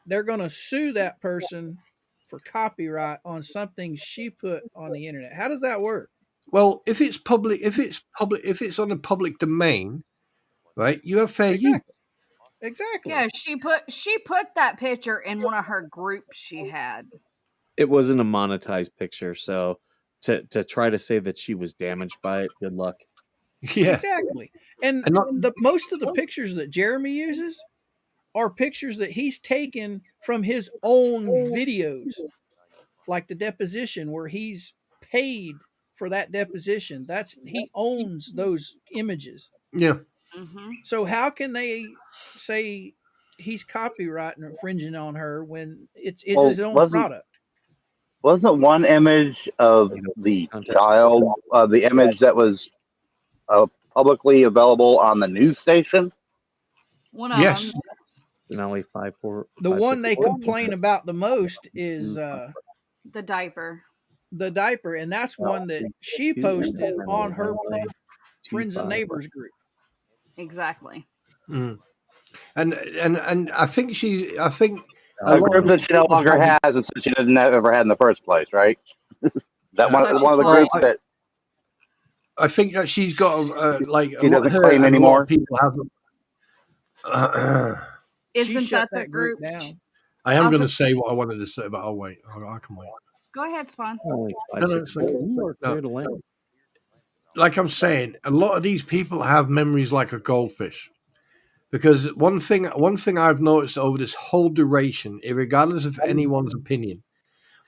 they're going to sue that person for copyright on something she put on the internet. How does that work?
Well, if it's on a public domain, right, you have fair use.
Exactly.
Yeah, she put that picture in one of her groups she had.
It wasn't a monetized picture, so to try to say that she was damaged by it, good luck.
Yeah,
exactly. And most of the pictures that Jeremy uses are pictures that he's taken from his own videos, like the deposition where he's paid for that deposition. He owns those images.
Yeah.
Mm-hmm.
So how can they say he's copyright and infringing on her when it's his own product?
Wasn't one image of the child the image that was publicly available on the news station?
One of them.
Denali 54.
The one they complain about the most is
the diaper.
The diaper, and that's one that she posted on her friends and neighbors group.
Exactly.
Mm. And I think
a group that she no longer has, and so she didn't ever had in the first place, right? That one of the groups that
I think that she's got like
she doesn't claim anymore.
People have.
Isn't that the group?
I am going to say what I wanted to say, but I'll wait. I can wait.
Go ahead, Spawn.
Like I'm saying, a lot of these people have memories like a goldfish. Because one thing I've noticed over this whole duration, regardless of anyone's opinion,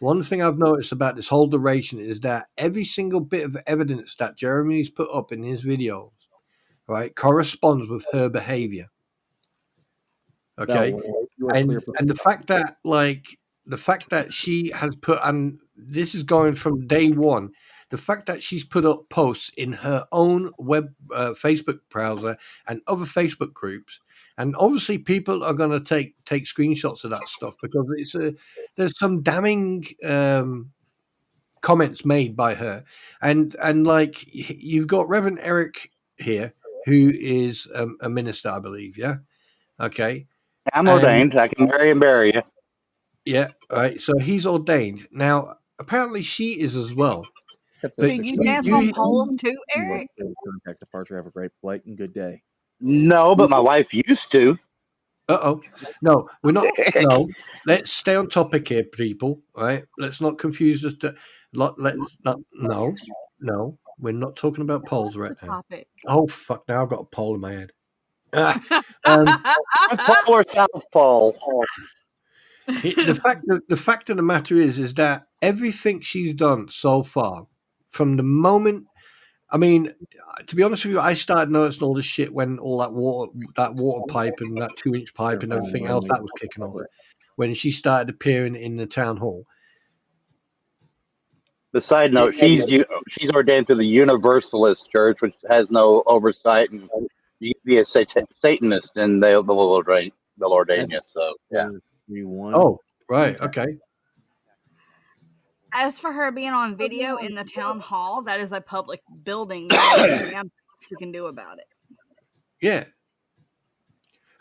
one thing I've noticed about this whole duration is that every single bit of evidence that Jeremy's put up in his videos, right, corresponds with her behavior. Okay, and the fact that she has put, and this is going from day one, the fact that she's put up posts in her own web Facebook browser and other Facebook groups, and obviously people are going to take screenshots of that stuff because there's some damning comments made by her, and like you've got Reverend Eric here, who is a minister, I believe. Yeah, okay.
I'm ordained. I can marry and bury you.
Yeah, right. So he's ordained now. Apparently, she is as well.
Can you dance on poles too, Eric?
Contact departure. Have a great flight and good day.
No, but my wife used to.
No, we're not. No, let's stay on topic here, people. Right? Let's not confuse us. No, we're not talking about polls right now. Topic. Oh fuck! Now I've got a poll in my head.
Pole or South Pole?
The fact of the matter is that everything she's done so far, from the moment, I mean, to be honest with you, I started noticing all this shit when all that water pipe and that 2-inch pipe and everything else that was kicking off, when she started appearing in the town hall.
The side note: she's ordained to the Universalist Church, which has no oversight, and you can be a Satanist, and they'll ordain you. So yeah.
Oh, right, okay.
As for her being on video in the town hall, that is a public building. You can do about it.
Yeah.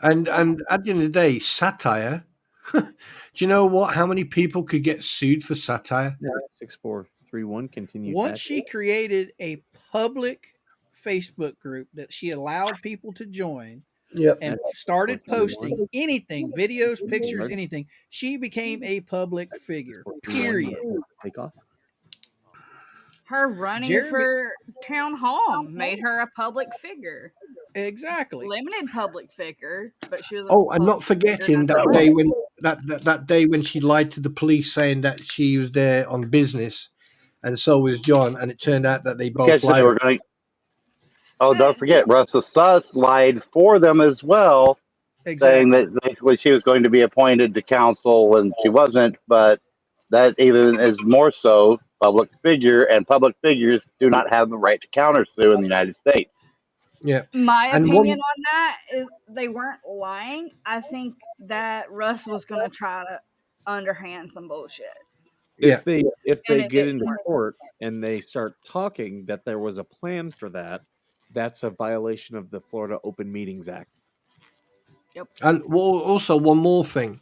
And at the end of the day, satire. Do you know what? How many people could get sued for satire?
6431 continue.
Once she created a public Facebook group that she allowed people to join, and started posting anything, videos, pictures, anything, she became a public figure. Period.
Her running for town hall made her a public figure.
Exactly.
limited public figure, but she was.
And not forgetting that day when that day when she lied to the police saying that she was there on business, and so was John, and it turned out that they both
Because they
lied.
were going. Oh, don't forget, Thus lied for them as well, saying
Exactly.
that basically she was going to be appointed to counsel when she wasn't. But that even is more so public figure, and public figures do not have the right to countersue in the United States.
Yeah,
My
and
opinion on that is they weren't lying. I think that Russ was going to try to underhand some bullshit.
If
Yeah.
they
it
get
didn't
into
work.
court and they start talking that there was a plan for that, that's a violation of the Florida Open Meetings Act.
And also one more thing.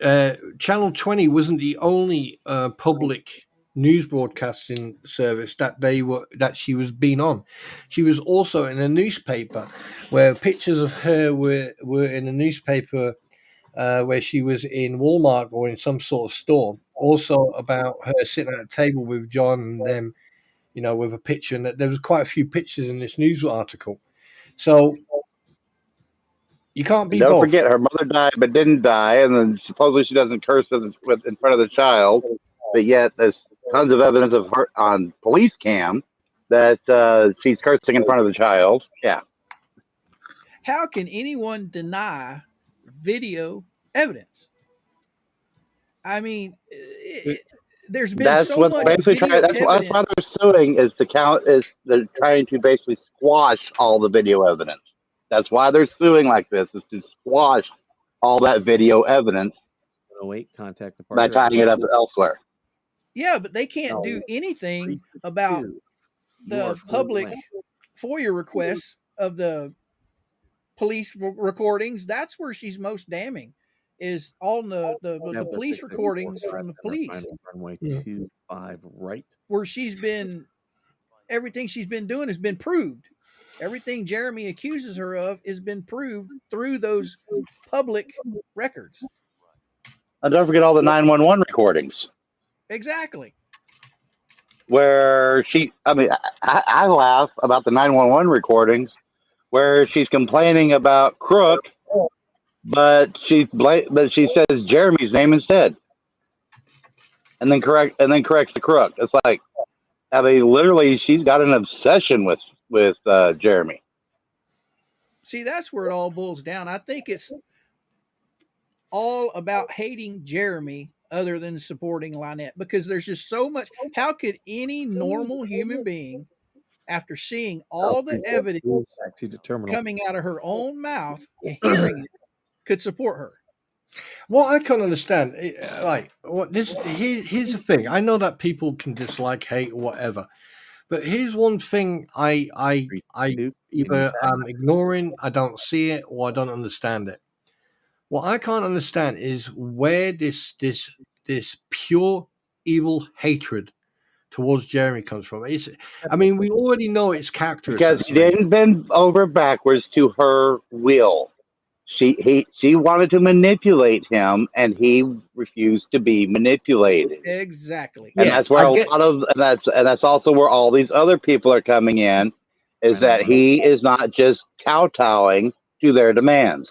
Channel 20 wasn't the only public news broadcasting service that she was being on. She was also in a newspaper where pictures of her were in a newspaper where she was in Walmart or in some sort of store. Also about her sitting at a table with John and them, with a picture. And there was quite a few pictures in this news article. So you can't be
And don't
both.
forget, her mother died but didn't die, and then supposedly she doesn't curse in front of the child, but yet there's tons of evidence of her on police cam that she's cursing in front of the child. Yeah.
How can anyone deny video evidence? I mean, there's been
That's
so
what's
much
basically
video
that's why
evidence.
they're suing they're trying to basically squash all the video evidence. That's why they're suing like this, is to squash all that video evidence
108, contact
by
departure.
tying it up elsewhere.
Yeah, but they can't do anything about the public FOIA requests of the police recordings. That's where she's most damning, is all the police recordings from the police.
Runway 25 right.
Where everything she's been doing has been proved. Everything Jeremy accuses her of has been proved through those public records.
And don't forget all the 911 recordings.
Exactly.
Where I laugh about the 911 recordings where she's complaining about Crook, but she says Jeremy's name instead, and then corrects the Crook. It's like, literally, she's got an obsession with Jeremy.
See, that's where it all boils down. I think it's all about hating Jeremy other than supporting Lynette, because there's just so much. How could any normal human being, after seeing all the evidence coming out of her own mouth and hearing it, could support her?
Well, I can't understand. Here's the thing. I know that people can dislike, hate, or whatever, but here's one thing I either I'm ignoring, I don't see it, or I don't understand it. What I can't understand is where this pure evil hatred towards Jeremy comes from. We already know it's character
because he didn't bend over backwards to her will. She wanted to manipulate him, and he refused to be manipulated.
Exactly.
And that's where that's also where all these other people are coming in, is that he is not just kowtowing to their demands.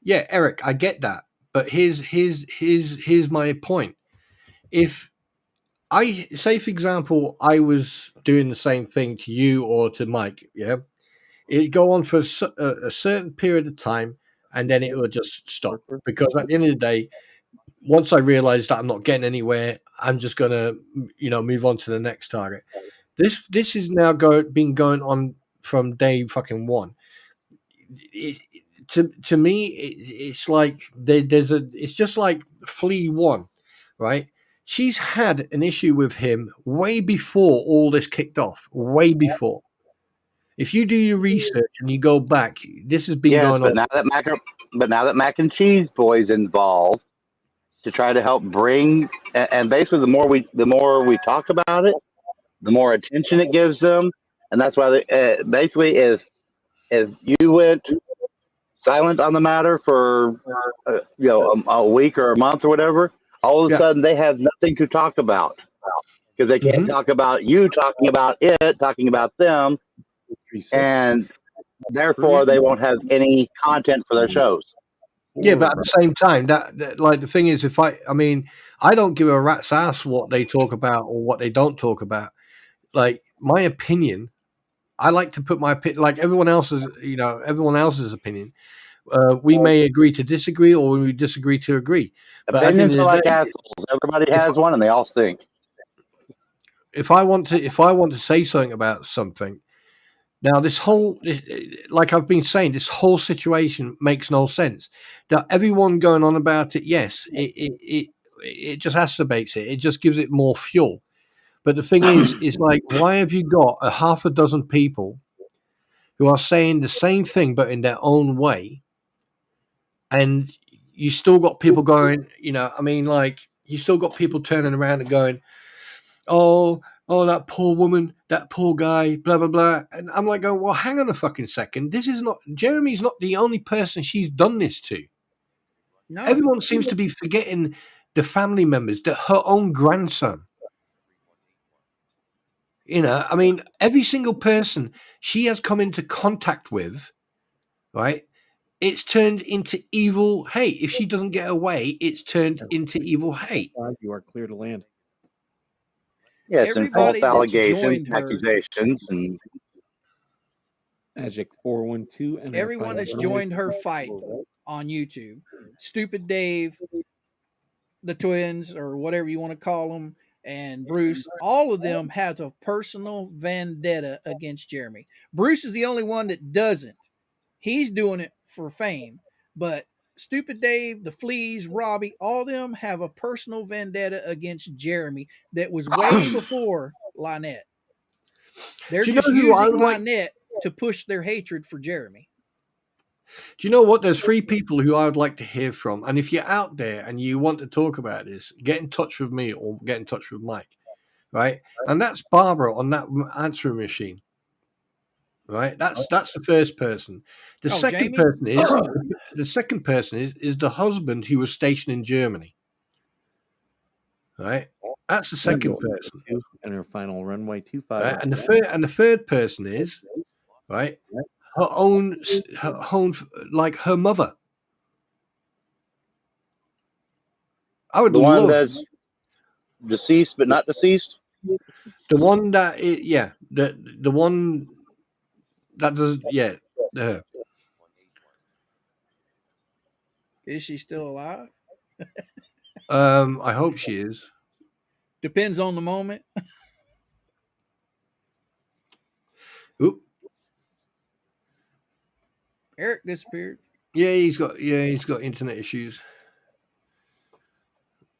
Yeah, Eric, I get that, but here's my point. If I say, for example, I was doing the same thing to you or to Mike, yeah, it'd go on for a certain period of time, and then it would just stop, because at the end of the day, once I realized that I'm not getting anywhere, I'm just gonna, move on to the next target. This is now been going on from day fucking one. To me, it's like it's just like Flea 1, right? She's had an issue with him way before all this kicked off. Way before. If you do your research and you go back, this has been going on.
Now that Mac and Cheese Boy's involved to try to help bring, and basically the more we talk about it, the more attention it gives them, and that's why basically if you went silent on the matter for a week or a month or whatever, all of a sudden they have nothing to talk about, because they can't talk about you talking about it, talking about them, and Therefore, they won't have any content for their shows.
Yeah, but at the same time, that like the thing is, I mean, I don't give a rat's ass what they talk about or what they don't talk about. Like my opinion, I like to put my opinion, like everyone else's, everyone else's opinion. We may agree to disagree, or we disagree to agree. But at the end
Opinions
of
are
the
like
day,
assholes. Everybody
if
has one, and they all stink.
if I want to say something about something, now this whole, like I've been saying, this whole situation makes no sense. Now everyone going on about it, yes, it just exacerbates it. It just gives it more fuel. But the thing is like, why have you got a half a dozen people who are saying the same thing but in their own way, and you still got people going, I mean, like you still got people turning around and going, oh, that poor woman, that poor guy, blah blah blah. And I'm like, going, well, hang on a fucking second. This is not Jeremy's not the only person she's done this to.
No.
Everyone seems to be forgetting the family members, that her own grandson. I mean, every single person she has come into contact with, right? It's turned into evil hate. If she doesn't get away, it's turned into evil hate.
You are clear to land.
Yes, and false
Everybody that's
allegations,
joined her-
accusations, and
Magic 412 and
Everyone that's joined her fight on YouTube, Stupid Dave, the twins, or whatever you want to call them, and Bruce, all of them has a personal vendetta against Jeremy. Bruce is the only one that doesn't. He's doing it for fame, but Stupid Dave, the Fleas, Robbie, all of them have a personal vendetta against Jeremy that was way before Lynette. They're
Do you know
just
who I
using
would like-
Lynette to push their hatred for Jeremy.
Do you know what? There's 3 people who I would like to hear from. And if you're out there and you want to talk about this, get in touch with me or get in touch with Mike, right? And that's Barbara on that answering machine, right? That's the first person. The
Oh,
second
Jamie?
person is the husband who was stationed in Germany, right? That's the second person.
And her final runway 25.
Right? And the third person is, right, her own, like her mother. I would
the one
love
that's deceased but not deceased.
the one that the one that does her.
Is she still alive?
I hope she is.
Depends on the moment.
Oop.
Eric disappeared.
Yeah, he's got internet issues.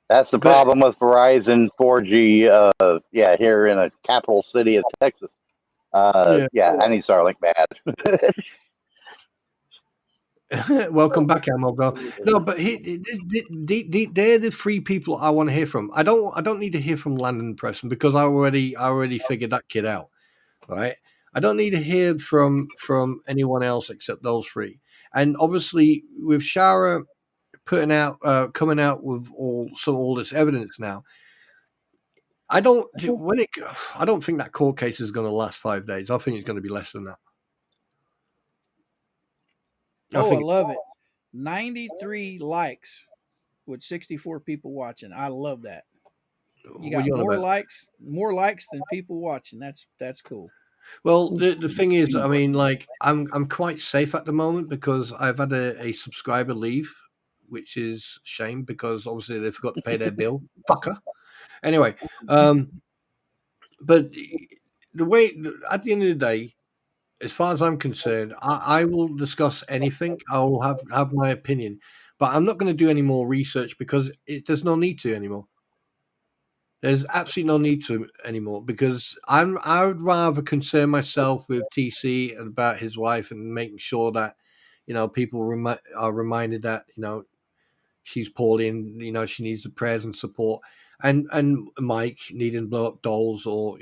That's the problem with Verizon 4G. Here in a capital city of Texas. I need Starlink bad.
Welcome back, Amogel. No, but they're the 3 people I want to hear from. I don't need to hear from Landon Preston because I already figured that kid out. Right? I don't need to hear from anyone else except those 3. And obviously, with Shara coming out with all this evidence now, I don't think that court case is going to last 5 days. I think it's going to be less than that.
I love it. 93 likes with 64 people watching. I love that. You got more likes than people watching. That's cool.
Well, the thing is, I mean, like I'm quite safe at the moment because I've had a subscriber leave, which is a shame because obviously they forgot to pay their bill. Fucker. Anyway, but the way at the end of the day, as far as I'm concerned, I will discuss anything. I will have my opinion, but I'm not going to do any more research because there's no need to anymore. There's absolutely no need to anymore because I would rather concern myself with TC and about his wife and making sure that people are reminded that she's poorly and she needs the prayers and support, and Mike needing blow up dolls or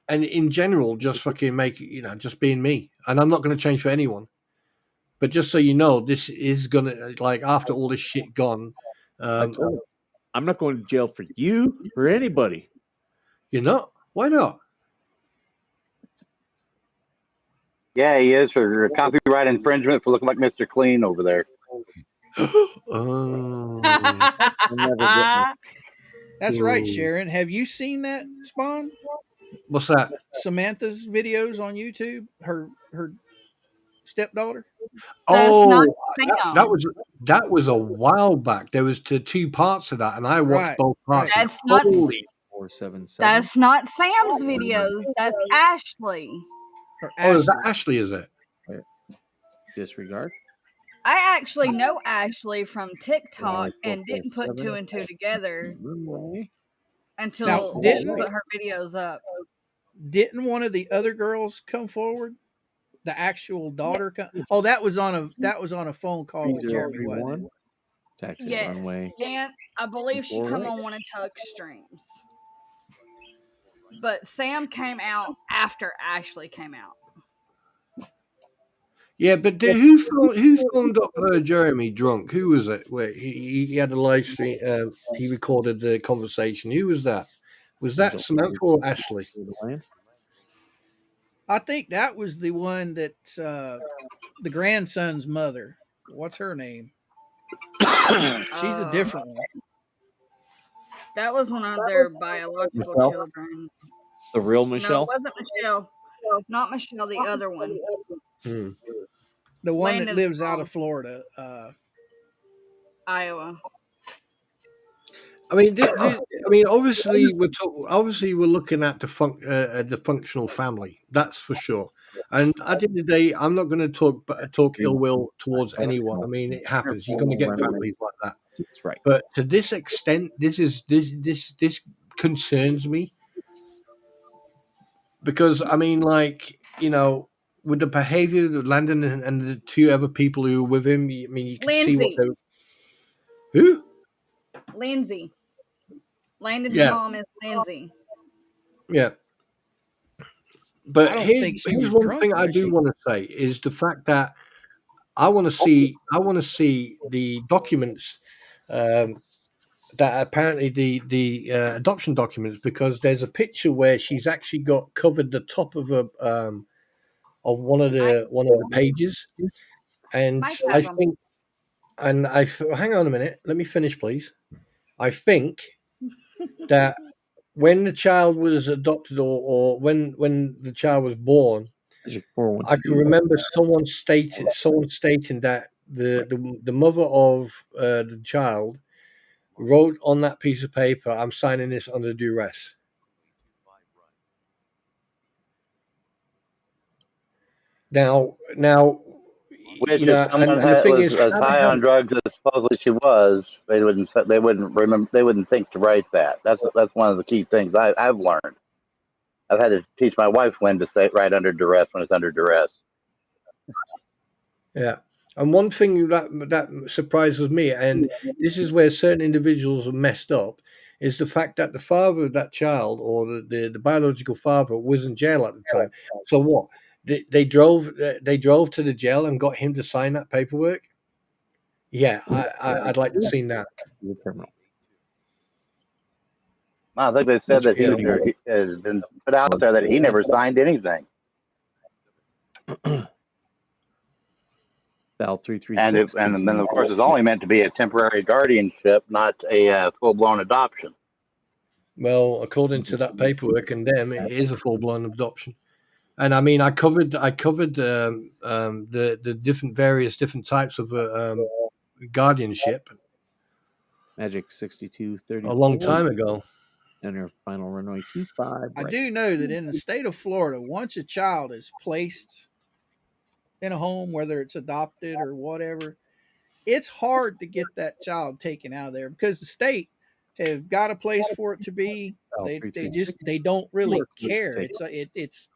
and in general, just fucking make just being me. And I'm not going to change for anyone. But just so you know, this is going to, like, after all this shit gone.
I told him, I'm not going to jail for you or anybody.
You're not? Why not?
Yeah, he is for copyright infringement for looking like Mr. Clean over there.
Oh,
I'll never get me.
That's right,
Ooh.
Sharon. Have you seen that, Spawn?
What's that?
Samantha's videos on YouTube. Her stepdaughter.
That's not
Oh,
Sam.
that was a while back. There was two parts of that, and I watched
Right,
both parts.
right.
And
That's not.
holy,
477.
That's not Sam's videos. That's Ashley.
Her
oh, is that
Ashley.
Ashley? Is it?
Disregard.
I actually know Ashley from TikTok and didn't put
447.
two and two together
Runway.
until
Now,
she
didn't-
put her videos up.
Didn't one of the other girls come forward? The actual daughter. Oh, that was on a phone call with Jeremy. Wasn't it?
3031. Taxi
Yes,
runway.
and I believe she come
48.
on one of Tug's streams. But Sam came out after Ashley came out.
Yeah, but who phoned up Jeremy drunk? Who was it? Where he had a live stream. He recorded the conversation. Who was that? Was that Samantha or Ashley?
I think that was the one that the grandson's mother. What's her name? She's a different one.
That was one of their biological
Michelle?
children.
The real
No,
Michelle?
it wasn't Michelle. Not Michelle, the other one.
Hmm.
The one that
Landon's
lives out
mom.
of Florida.
Iowa.
I mean, obviously we're looking at the functional family. That's for sure. And at the end of the day, I'm not going to talk ill will towards anyone. I mean, it happens. You're going to get families like that.
That's right.
But to this extent, this concerns me because I mean, like, you know, with the behavior of Landon and the two other people who were with him, I mean, you can see what
Lindsay.
they who.
Lindsay. Landon's
Yeah.
mom is Lindsay.
Yeah.
I
But
don't
here's
think she was
one
drunk,
thing I
was
do
she?
want to say is the fact that I want to see the documents that apparently the adoption documents, because there's a picture where she's actually got covered the top of of one of the pages, and
Mike
I
has them.
think, and hang on a minute, let me finish, please. I think that when the child was adopted or when the child was born, I can remember someone stating that the mother of the child wrote on that piece of paper, "I'm signing this under duress." Now,
Which,
you know,
if someone
and the thing
was
is,
as
how the
high
hell?
on drugs as supposedly she was, they wouldn't remember. They wouldn't think to write that. That's one of the key things I've learned. I've had to teach my wife when to say right under duress when it's under duress.
Yeah. And one thing that surprises me, and this is where certain individuals are messed up, is the fact that the father of that child, or the biological father, was in jail at the time. So what? They drove to the jail and got him to sign that paperwork. Yeah, I'd like to see that.
I think they said that
Yeah.
he has been put out there that he never signed anything.
Val 336.
And then of course it's only meant to be a temporary guardianship, not a full-blown adoption.
Well, according to that paperwork and them, it is a full-blown adoption. And I mean, I covered the various different types of guardianship
Magic 6230.
a long time ago.
And your final runway 25.
I do know that in the state of Florida, once a child is placed in a home, whether it's adopted or whatever, it's hard to get that child taken out of there because the state have got a place for it to be. They don't really care. It's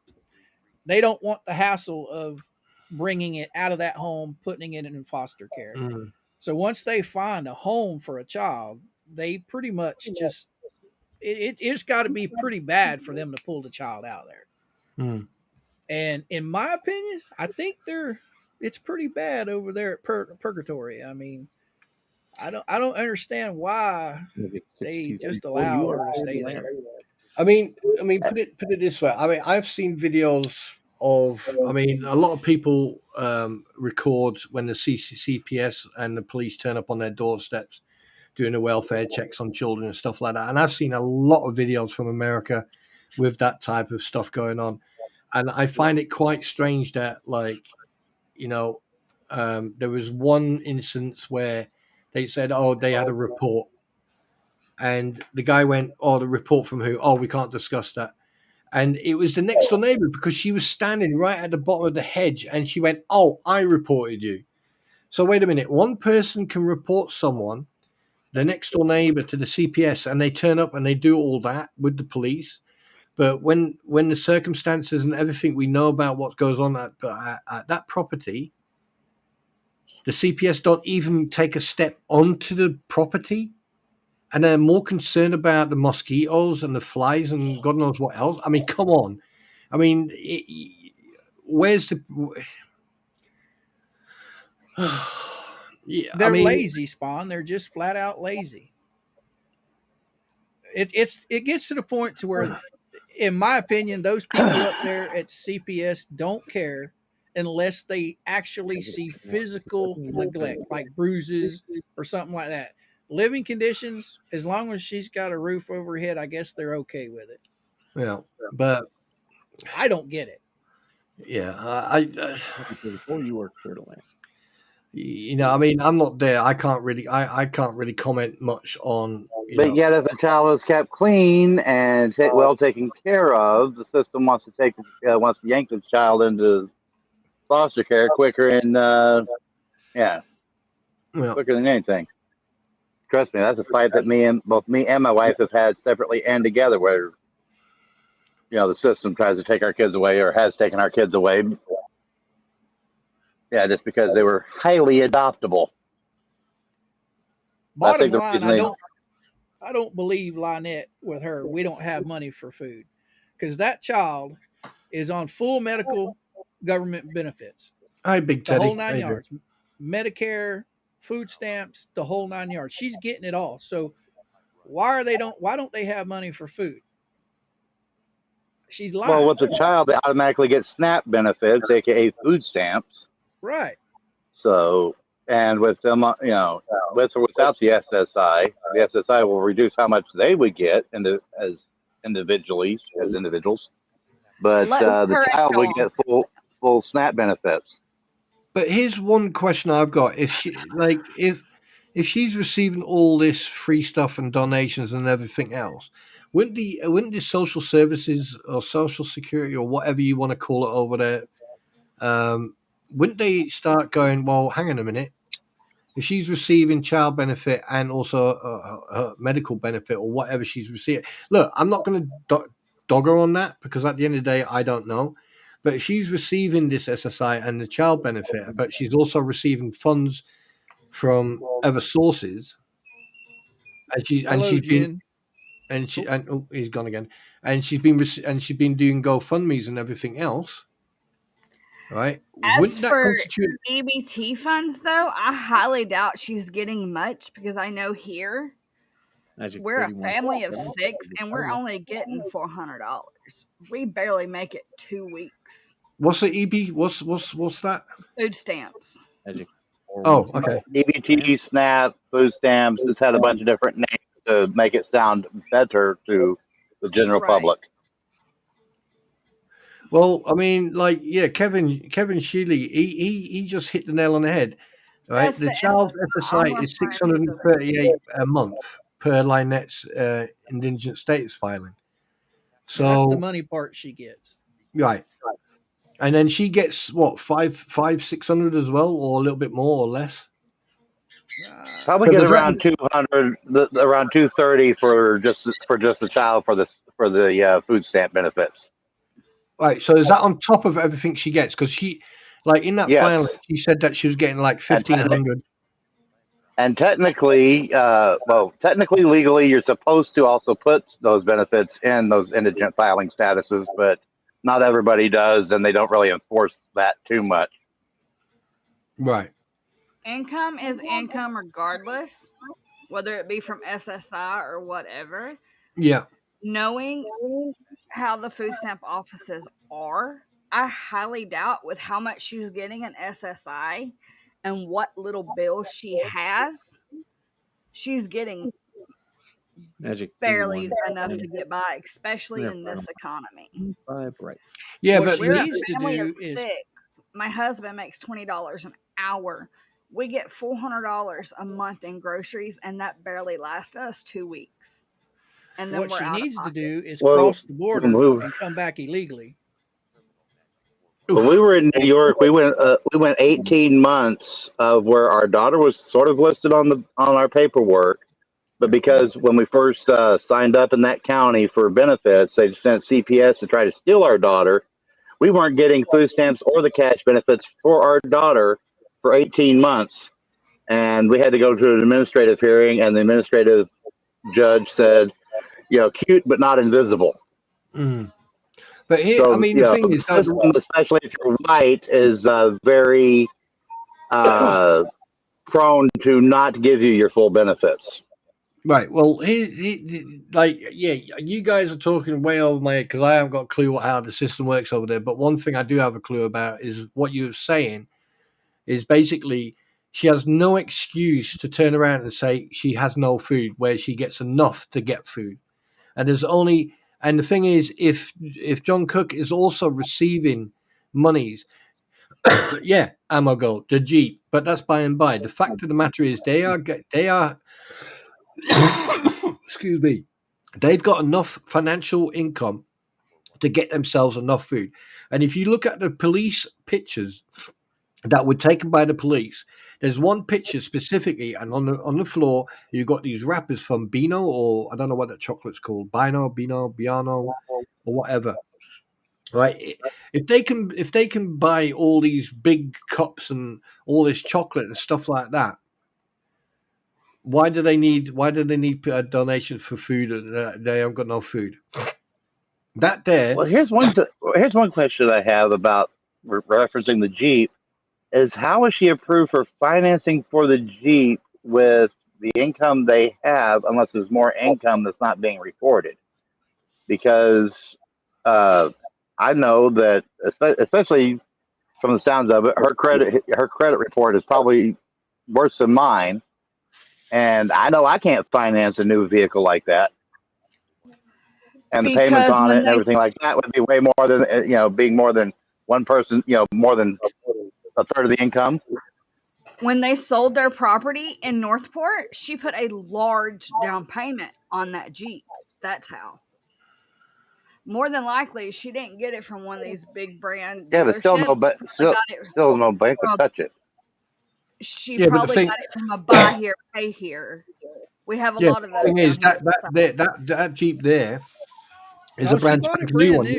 they don't want the hassle of bringing it out of that home, putting it in foster care.
Mm.
So once they find a home for a child, they pretty much just it's got to be pretty bad for them to pull the child out of there.
Mm.
And in my opinion, I think it's pretty bad over there at Purgatory. I mean, I don't understand why they just allow her to stay there.
I mean, put it this way. I mean, I've seen videos of, I mean, a lot of people record when the CPS and the police turn up on their doorsteps doing the welfare checks on children and stuff like that. And I've seen a lot of videos from America with that type of stuff going on. And I find it quite strange that, like, you know, there was one instance where they said, oh, they had a report. And the guy went, oh, the report from who? Oh, we can't discuss that. And it was the next door neighbor because she was standing right at the bottom of the hedge and she went, oh, I reported you. So wait a minute. One person can report someone, the next door neighbor, to the CPS, and they turn up and they do all that with the police. But when the circumstances and everything we know about what goes on at that property, the CPS don't even take a step onto the property. And they're more concerned about the mosquitoes and the flies and God knows what else. I mean, come on. I mean, where's the? Yeah,
They're
I mean,
lazy, Spawn. They're just flat out lazy. It gets to the point to where, in my opinion, those people up there at CPS don't care unless they actually see physical neglect, like bruises or something like that. Living conditions, as long as she's got a roof over her head, I guess they're okay with it.
yeah, but
I don't get it.
yeah,
Before you worked for the land.
you know, I mean, I'm not there. I can't really comment much on.
But yet, if a child is kept clean and well taken care of, the system wants to yank the child into foster care quicker and quicker than anything. Trust me, that's a fight that both me and my wife have had separately and together, where the system tries to take our kids away or has taken our kids away. Yeah, just because they were highly adoptable.
Bottom line, I don't believe Lynette with her. We don't have money for food because that child is on full medical government benefits.
Hi, Big
The
Teddy.
whole 9 yards. Medicare, food stamps, the whole 9 yards. She's getting it all. So why don't they have money for food? She's lying.
Well, with the child, they automatically get SNAP benefits, aka food stamps.
Right.
So, and with them, with or without the SSI will reduce how much they would get as individuals. But the child would get full SNAP benefits.
But here's one question I've got: if she's receiving all this free stuff and donations and everything else, wouldn't the social services or social security or whatever you want to call it over there, wouldn't they start going, well, hang on a minute, if she's receiving child benefit and also a medical benefit or whatever she's receiving? Look, I'm not going to dog her on that because at the end of the day, I don't know. But if she's receiving this SSI and the child benefit, but she's also receiving funds from other sources, and she's been he's gone again, and she's been doing GoFundmes and everything else, right?
As for EBT funds, though, I highly doubt she's getting much because I know here we're a family of 6 and we're only getting $400. We barely make it 2 weeks.
What's the EB? What's that?
Food stamps.
Oh, okay.
EBT, SNAP, food stamps. It's had a bunch of different names to make it sound better to the general public.
Well, I mean, like, yeah, Kevin Sheely, he just hit the nail on the head, right?
That's
the child's SSI is $638 a month per Lynette's indigent status filing. So
that's the money part she gets,
right? And then she gets what, 600 as well, or a little bit more or less.
Probably get around 200, around 230 for just the child for the food stamp benefits.
Right. So is that on top of everything she gets? Because she, like in that file, she said that she was getting like 1,500.
And technically, legally, you're supposed to also put those benefits in those indigent filing statuses, but not everybody does, and they don't really enforce that too much.
Right.
Income is income regardless, whether it be from SSI or whatever.
Yeah.
Knowing how the food stamp offices are, I highly doubt with how much she's getting in SSI and what little bills she has, she's getting
Magic
barely
31.
enough to get by, especially
There,
in this economy.
5 right.
Yeah,
What
but
she
We're a
needs to
family of
do is
6. My husband makes $20 an hour. We get $400 a month in groceries, and that barely lasts us 2 weeks. And then
what
we're
she
out of
needs to
pocket.
do is
Well,
cross the
when
border
we,
and come back illegally.
when we were in New York, we went 18 months of where our daughter was sort of listed on our paperwork, but because when we first signed up in that county for benefits, they sent CPS to try to steal our daughter. We weren't getting food stamps or the cash benefits for our daughter for 18 months. And we had to go to an administrative hearing, and the administrative judge said, cute but not invisible.
Mm. But here, I
So,
mean, the thing
the
is,
system, especially if you're white, is very uh, prone to not give you your full benefits.
right. Well, yeah, you guys are talking way over my head because I haven't got a clue how the system works over there. But one thing I do have a clue about is what you're saying is basically she has no excuse to turn around and say she has no food where she gets enough to get food. And the thing is, if John Cook is also receiving monies, yeah, ammo gold, the Jeep, but that's by and by. The fact of the matter is, they are excuse me, they've got enough financial income to get themselves enough food. And if you look at the police pictures that were taken by the police, there's one picture specifically, and on the floor you've got these wrappers from Beano, or I don't know what that chocolate's called, Biano, or whatever. Right? If they can buy all these big cups and all this chocolate and stuff like that, why do they need donations for food and they haven't got no food? That there,
Well, here's one question I have about referencing the Jeep is how is she approved for financing for the Jeep with the income they have, unless there's more income that's not being reported? Because I know that, especially from the sounds of it, her credit report is probably worse than mine, and I know I can't finance a new vehicle like that, and the payments
Because
on it
when
and
they
everything like that would be way more than being more than one person, more than a third of the income.
when they sold their property in Northport, she put a large down payment on that Jeep. That's how. More than likely, she didn't get it from one of these big brand
Yeah, but still
dealerships.
no, but
She got it
still no bank would
from
touch it.
she
yeah, but the
probably
thing,
got it from a buy here, pay here. We have a
yeah,
lot of
the
those
thing is
down here.
that Jeep there is a
No, she
brand
bought it
spanking new
brand
one.
new.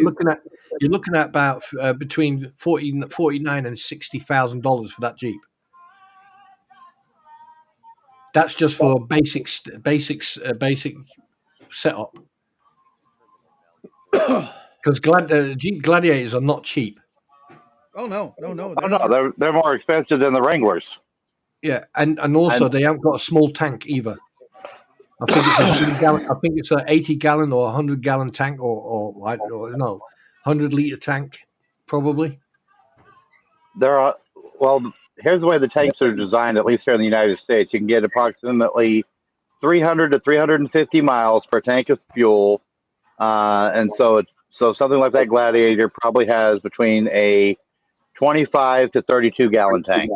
You're looking at about between 49 and $60,000 for that Jeep. That's just for basic setup. Because Jeep Gladiators are not cheap.
Oh no,
Oh
they're
no,
not.
they're more expensive than the Wranglers.
Yeah, and also
And
they haven't got a small tank either. I think it's I think it's a 80-gallon or 100-gallon tank, or no, 100-liter tank, probably.
there are well, here's the way the tanks are designed. At least here in the United States, you can get approximately 300 to 350 miles per tank of fuel, and so something like that Gladiator probably has between a 25 to 32-gallon tank.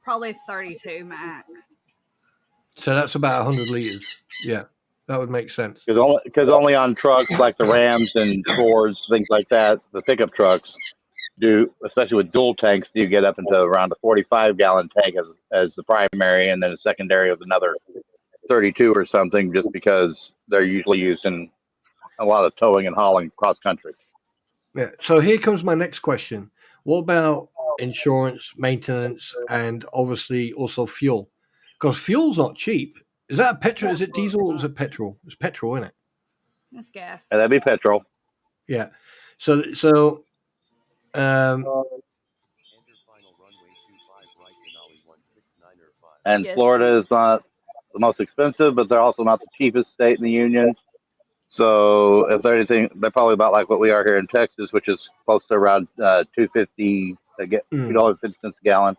Probably 32 max.
So that's about 100 liters. Yeah, that would make sense.
Because only on trucks like the Rams and Fords, things like that, the pickup trucks do, especially with dual tanks, do you get up into around a 45-gallon tank as the primary, and then a secondary of another 32 or something, just because they're usually used in a lot of towing and hauling cross country.
Yeah. So here comes my next question. What about insurance, maintenance, and obviously also fuel? Because fuel's not cheap. Is that a petrol? Is it diesel or is it petrol? It's petrol, isn't it?
It's gas.
And that'd be petrol.
Yeah. So
And
Yes,
Florida
Chief.
is not the most expensive, but they're also not the cheapest state in the union. So if they're anything, they're probably about like what we are here in Texas, which is close to around $2.50 $2.50 a gallon.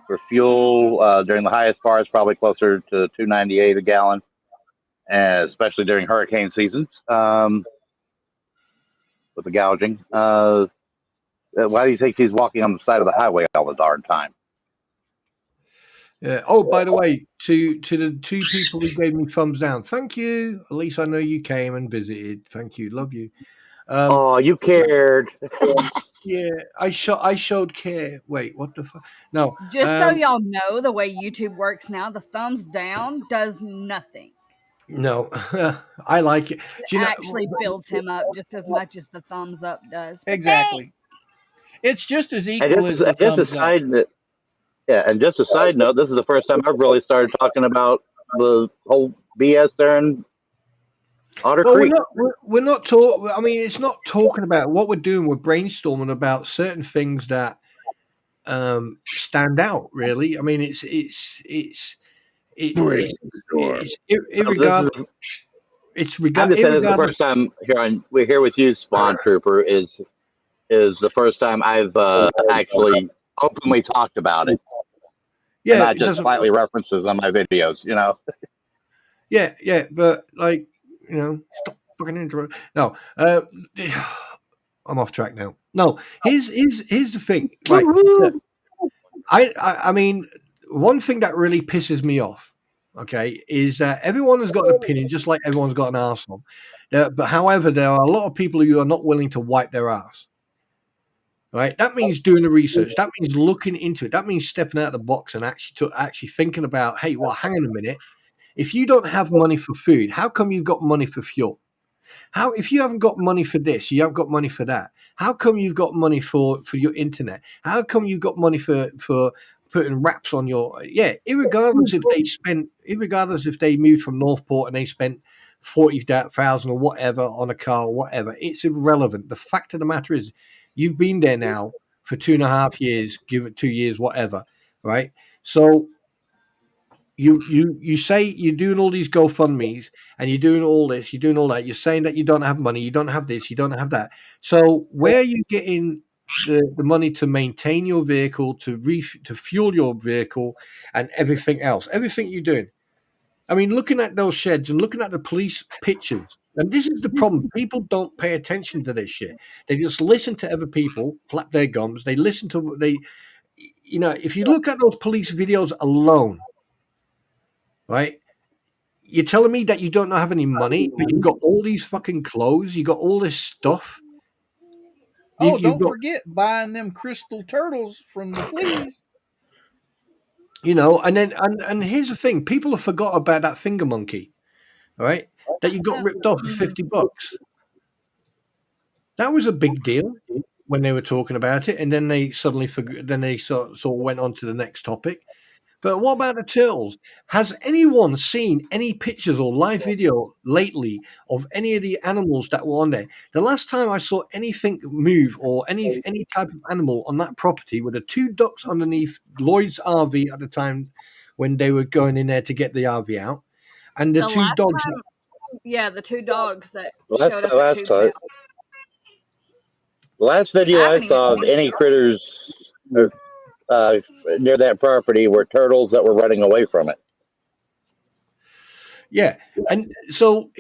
For fuel, during the highest part, it's probably closer to $2.98 a gallon, and especially during hurricane seasons with the gouging. Why do you think he's walking on the side of the highway all the darn time?
Yeah. Oh, by the way, to the two people who gave me thumbs down, thank you. At least I know you came and visited. Thank you. Love you.
Oh, you cared.
Yeah, I showed care. Wait, what the fuck? No.
Just so y'all know, the way YouTube works now, the thumbs down does nothing.
No, I like it.
It actually builds him up just as much as the thumbs up does. But
Exactly. It's just as equal as the
just
thumbs
a
up.
side note, yeah, and just a side note, this is the first time I've really started talking about the whole BS there in Otter
Well,
Creek.
we're not talking. I mean, it's not talking about what we're doing. We're brainstorming about certain things that stand out. Really, I mean, it's irregardless.
I'm just saying, this is the first time we're here with you, Spawn Trooper. Is the first time I've actually openly talked about it.
Yeah,
and not just slightly references on my videos, you know.
Yeah, but like, you know, stop fucking interrupting. No, I'm off track now. No, here's the thing. Right, I mean, one thing that really pisses me off, okay, is that everyone has got an opinion, just like everyone's got an arsehole. But however, there are a lot of people who are not willing to wipe their ass. Right, that means doing the research. That means looking into it. That means stepping out of the box and actually thinking about, hey, well, hang on a minute. If you don't have money for food, how come you've got money for fuel? How, if you haven't got money for this, you haven't got money for that. How come you've got money for your internet? How come you've got money for putting wraps on your irregardless if they moved from Northport and they spent 40,000 or whatever on a car or whatever, it's irrelevant. The fact of the matter is, you've been there now for 2.5 years, give it 2 years, whatever, right? So you say you're doing all these GoFundMe's and you're doing all this, you're doing all that. You're saying that you don't have money, you don't have this, you don't have that. So where are you getting the money to maintain your vehicle, to fuel your vehicle, and everything else? Everything you're doing. I mean, looking at those sheds and looking at the police pictures, and this is the problem. People don't pay attention to this shit. They just listen to other people, flap their gums. They listen to if you look at those police videos alone, right? You're telling me that you don't have any money, but you've got all these fucking clothes, you got all this stuff.
Oh, don't forget buying them crystal turtles from the fleas.
And then and here's the thing: people have forgot about that finger monkey, right? That you got ripped off for $50. That was a big deal when they were talking about it, and then they suddenly forgot. Then they sort of went on to the next topic. But what about the turtles? Has anyone seen any pictures or live video lately of any of the animals that were on there? The last time I saw anything move or any type of animal on that property were the 2 ducks underneath Lloyd's RV at the time when they were going in there to get the RV out, and the 2 dogs.
The 2 dogs that showed up at Tubetown.
The last video I saw of any critters near that property were turtles that were running away from it.
Yeah, and so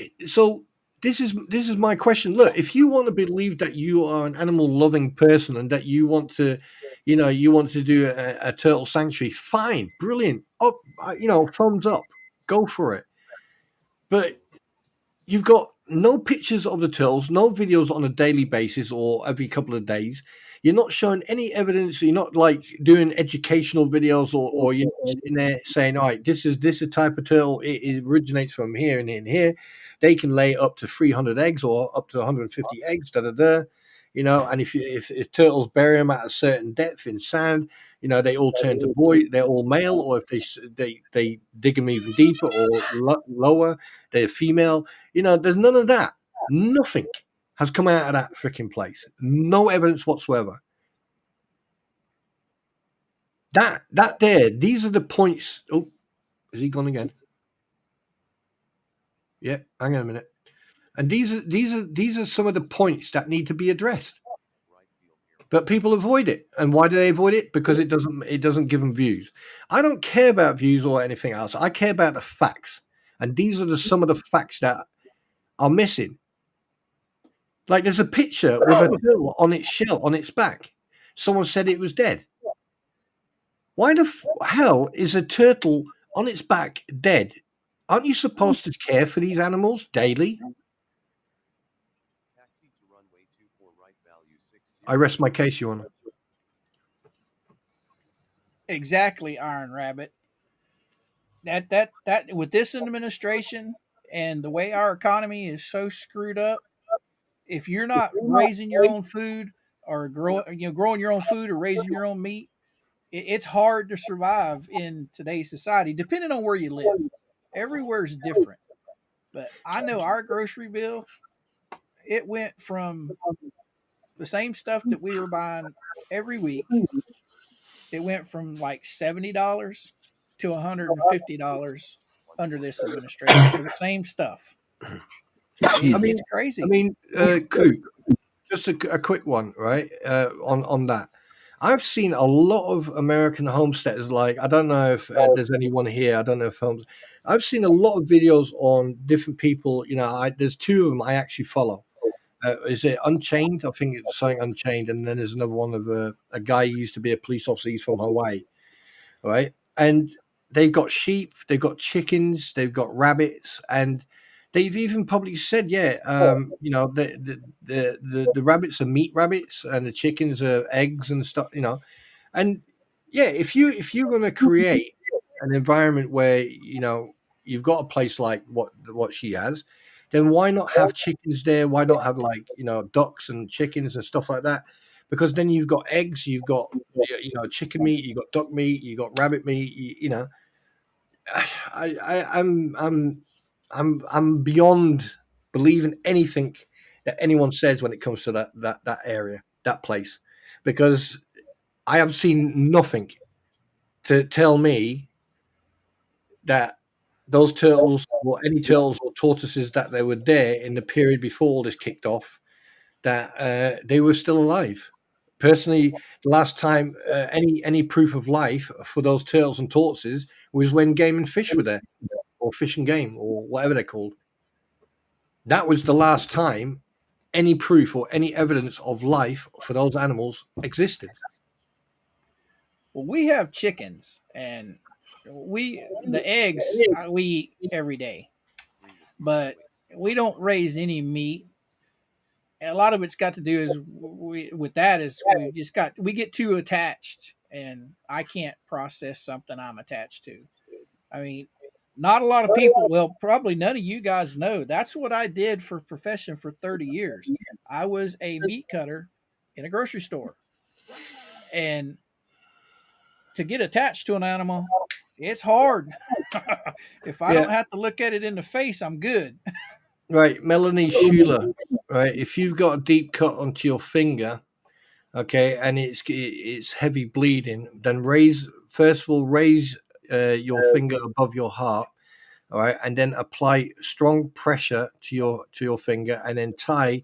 this is my question. Look, if you want to believe that you are an animal loving person and that you want to, do a turtle sanctuary, fine, brilliant, up, thumbs up, go for it. But you've got no pictures of the turtles, no videos on a daily basis or every couple of days. You're not showing any evidence. You're not like doing educational videos or you're sitting there saying, all right, this is a type of turtle. It originates from here and here. They can lay up to 300 eggs or up to 150 eggs, and if turtles bury them at a certain depth in sand, they all turn to boy, they're all male, or if they dig them even deeper or lower, they're female. There's none of that. Nothing has come out of that freaking place. No evidence whatsoever. That there, these are the points. Oh, is he gone again? Yeah, hang on a minute. And these are some of the points that need to be addressed. But people avoid it. And why do they avoid it? Because it doesn't give them views. I don't care about views or anything else. I care about the facts. And these are some of the facts that are missing. Like there's a picture with a turtle on its shell, on its back. Someone said it was dead. Why the hell is a turtle on its back dead? Aren't you supposed to care for these animals daily? I rest my case, Your Honor.
Exactly, Iron Rabbit. That with this administration and the way our economy is so screwed up, if you're not raising your own food or growing your own food or raising your own meat, it's hard to survive in today's society, depending on where you live. Everywhere's different. But I know our grocery bill, it went from the same stuff that we were buying every week. It went from like $70 to $150 under this administration for the same stuff. It's crazy.
Coop, just a quick one, right? On that, I've seen a lot of American homesteaders. Like, I don't know if there's anyone here. I don't know if I've seen a lot of videos on different people. There's two of them I actually follow. Is it Unchained? I think it's something Unchained, and then there's another one of a guy who used to be a police officer. He's from Hawaii, right? And they've got sheep, they've got chickens, they've got rabbits, and they've even publicly said, the rabbits are meat rabbits, and the chickens are eggs and stuff, And yeah, if you're going to create an environment where you've got a place like what she has, then why not have chickens there? Why not have ducks and chickens and stuff like that? Because then you've got eggs, you've got chicken meat, you've got duck meat, you've got rabbit meat. I'm beyond believing anything that anyone says when it comes to that area, that place, because I have seen nothing to tell me that those turtles or any turtles or tortoises that they were there in the period before all this kicked off, that they were still alive. Personally, the last time any proof of life for those turtles and tortoises was when Game and Fish were there, or Fish and Game, or whatever they're called. That was the last time any proof or any evidence of life for those animals existed.
Well, we have chickens, and the eggs we eat every day, but we don't raise any meat. And a lot of it's got to do is we get too attached, and I can't process something I'm attached to. I mean, not a lot of people, well, probably none of you guys know. That's what I did for profession for 30 years. I was a meat cutter in a grocery store. And to get attached to an animal, it's hard. If I don't have to look at it in the face, I'm good.
Right, Melanie Schuler, right? If you've got a deep cut onto your finger, okay, and it's heavy bleeding, then raise your finger above your heart, all right, and then apply strong pressure to your finger, and then tie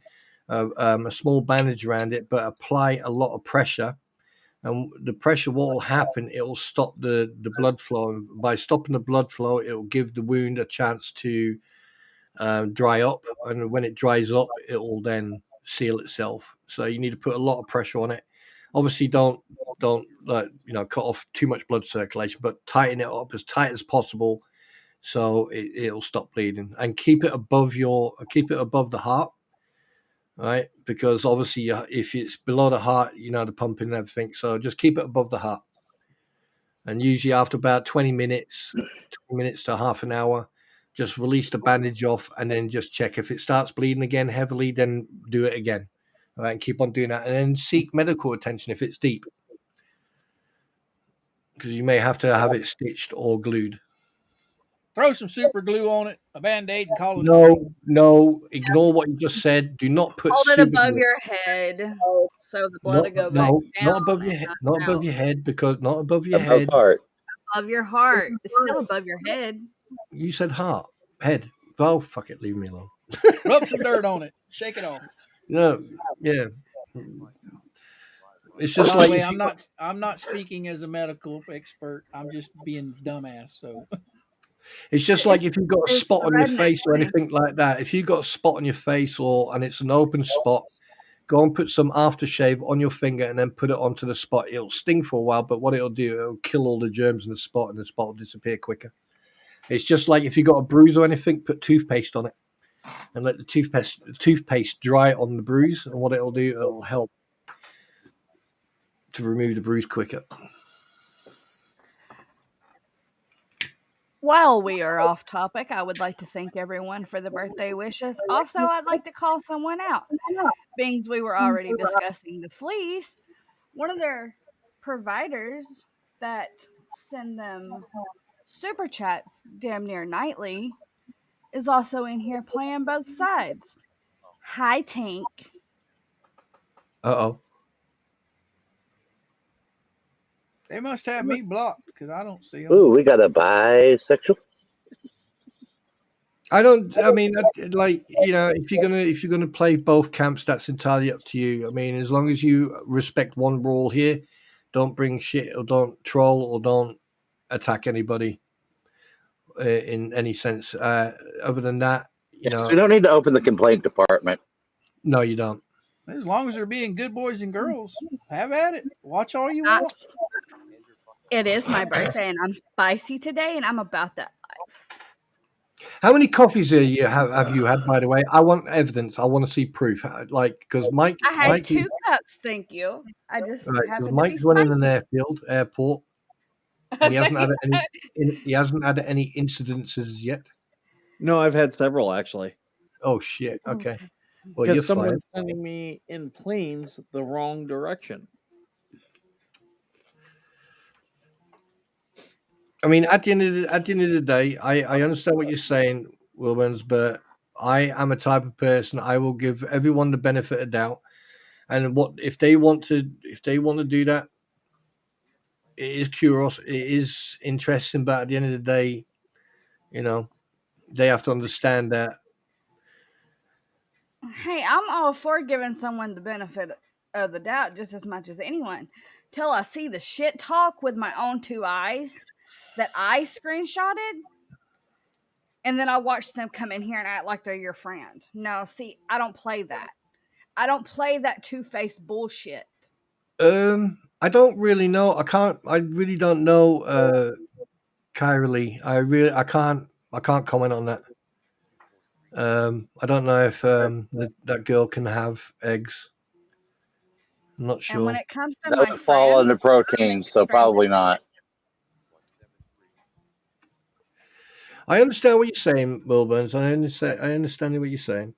a small bandage around it, but apply a lot of pressure. And the pressure, what will happen, it will stop the blood flow. And by stopping the blood flow, it will give the wound a chance to dry up. And when it dries up, it will then seal itself. So you need to put a lot of pressure on it. Obviously, don't cut off too much blood circulation, but tighten it up as tight as possible so it'll stop bleeding. And keep it above the heart. Right, because obviously if it's below the heart, the pumping and everything. So just keep it above the heart, and usually after about 20 minutes to half an hour, just release the bandage off, and then just check if it starts bleeding again heavily. Then do it again, all right, and keep on doing that, and then seek medical attention if it's deep, because you may have to have it stitched or glued.
Throw some super glue on it, a Band-Aid, and call it a day.
No, ignore what you just said. Do not put
Hold it
super
above
glue.
your head so the blood will go back down.
Not above your head. Not above your head, because not above your
Above
head.
heart.
Above your heart. It's still above your head.
You said heart, head. Oh, fuck it, leave me alone.
Rub some dirt on it. Shake it off.
No, yeah. It's
By
just
the
like
way,
if you
I'm not speaking as a medical expert. I'm just being dumbass. So
it's just like
It's
if you've got a
it's
spot
the
on your
redneck
face or
way.
anything like that. If you've got a spot on your face and it's an open spot, go and put some aftershave on your finger and then put it onto the spot. It'll sting for a while, but what it'll do, it'll kill all the germs in the spot and the spot will disappear quicker. It's just like if you've got a bruise or anything, put toothpaste on it and let the toothpaste dry on the bruise. And what it'll do, it'll help to remove the bruise quicker.
While we are off topic, I would like to thank everyone for the birthday wishes. Also, I'd like to call someone out. Being we were already discussing the fleece, one of their providers that send them super chats damn near nightly is also in here playing both sides. Hi, Tank.
Uh-oh.
they must have me blocked because I don't see them.
Ooh, we got a bisexual.
I mean, like, if you're gonna play both camps, that's entirely up to you. I mean, as long as you respect one rule here, don't bring shit or don't troll or don't attack anybody in any sense. Other than that,
We don't need to open the complaint department.
no, you don't.
As long as they're being good boys and girls, have at it. Watch all you want.
It is my birthday and I'm spicy today and I'm about that life.
How many coffees have you had, by the way? I want evidence. I want to see proof. Like, because Mike,
I had 2 cups, thank you. I just
right, so
happened
Mike's
to be
running
spicy.
an airport, and he hasn't had any incidences yet.
No, I've had several actually.
Oh shit! Okay, well you're
Because someone's
fired.
sending me in planes the wrong direction.
I mean, at the end of the day, I understand what you're saying, Wilburns, but I am a type of person. I will give everyone the benefit of doubt, and what if they want to do that? It is curious. It is interesting, but at the end of the day, they have to understand that.
Hey, I'm all for giving someone the benefit of the doubt just as much as anyone. Till I see the shit talk with my own 2 eyes that I screenshotted, and then I watch them come in here and act like they're your friend. No, see, I don't play that. I don't play that two-faced bullshit.
I don't really know. I really don't know, Kyrie. I can't comment on that. I don't know if that girl can have eggs. I'm not
And when
sure.
it comes to
That
my
would fall
friends,
under protein, so probably not.
I understand what you're saying, Wilburns. I understand what you're saying.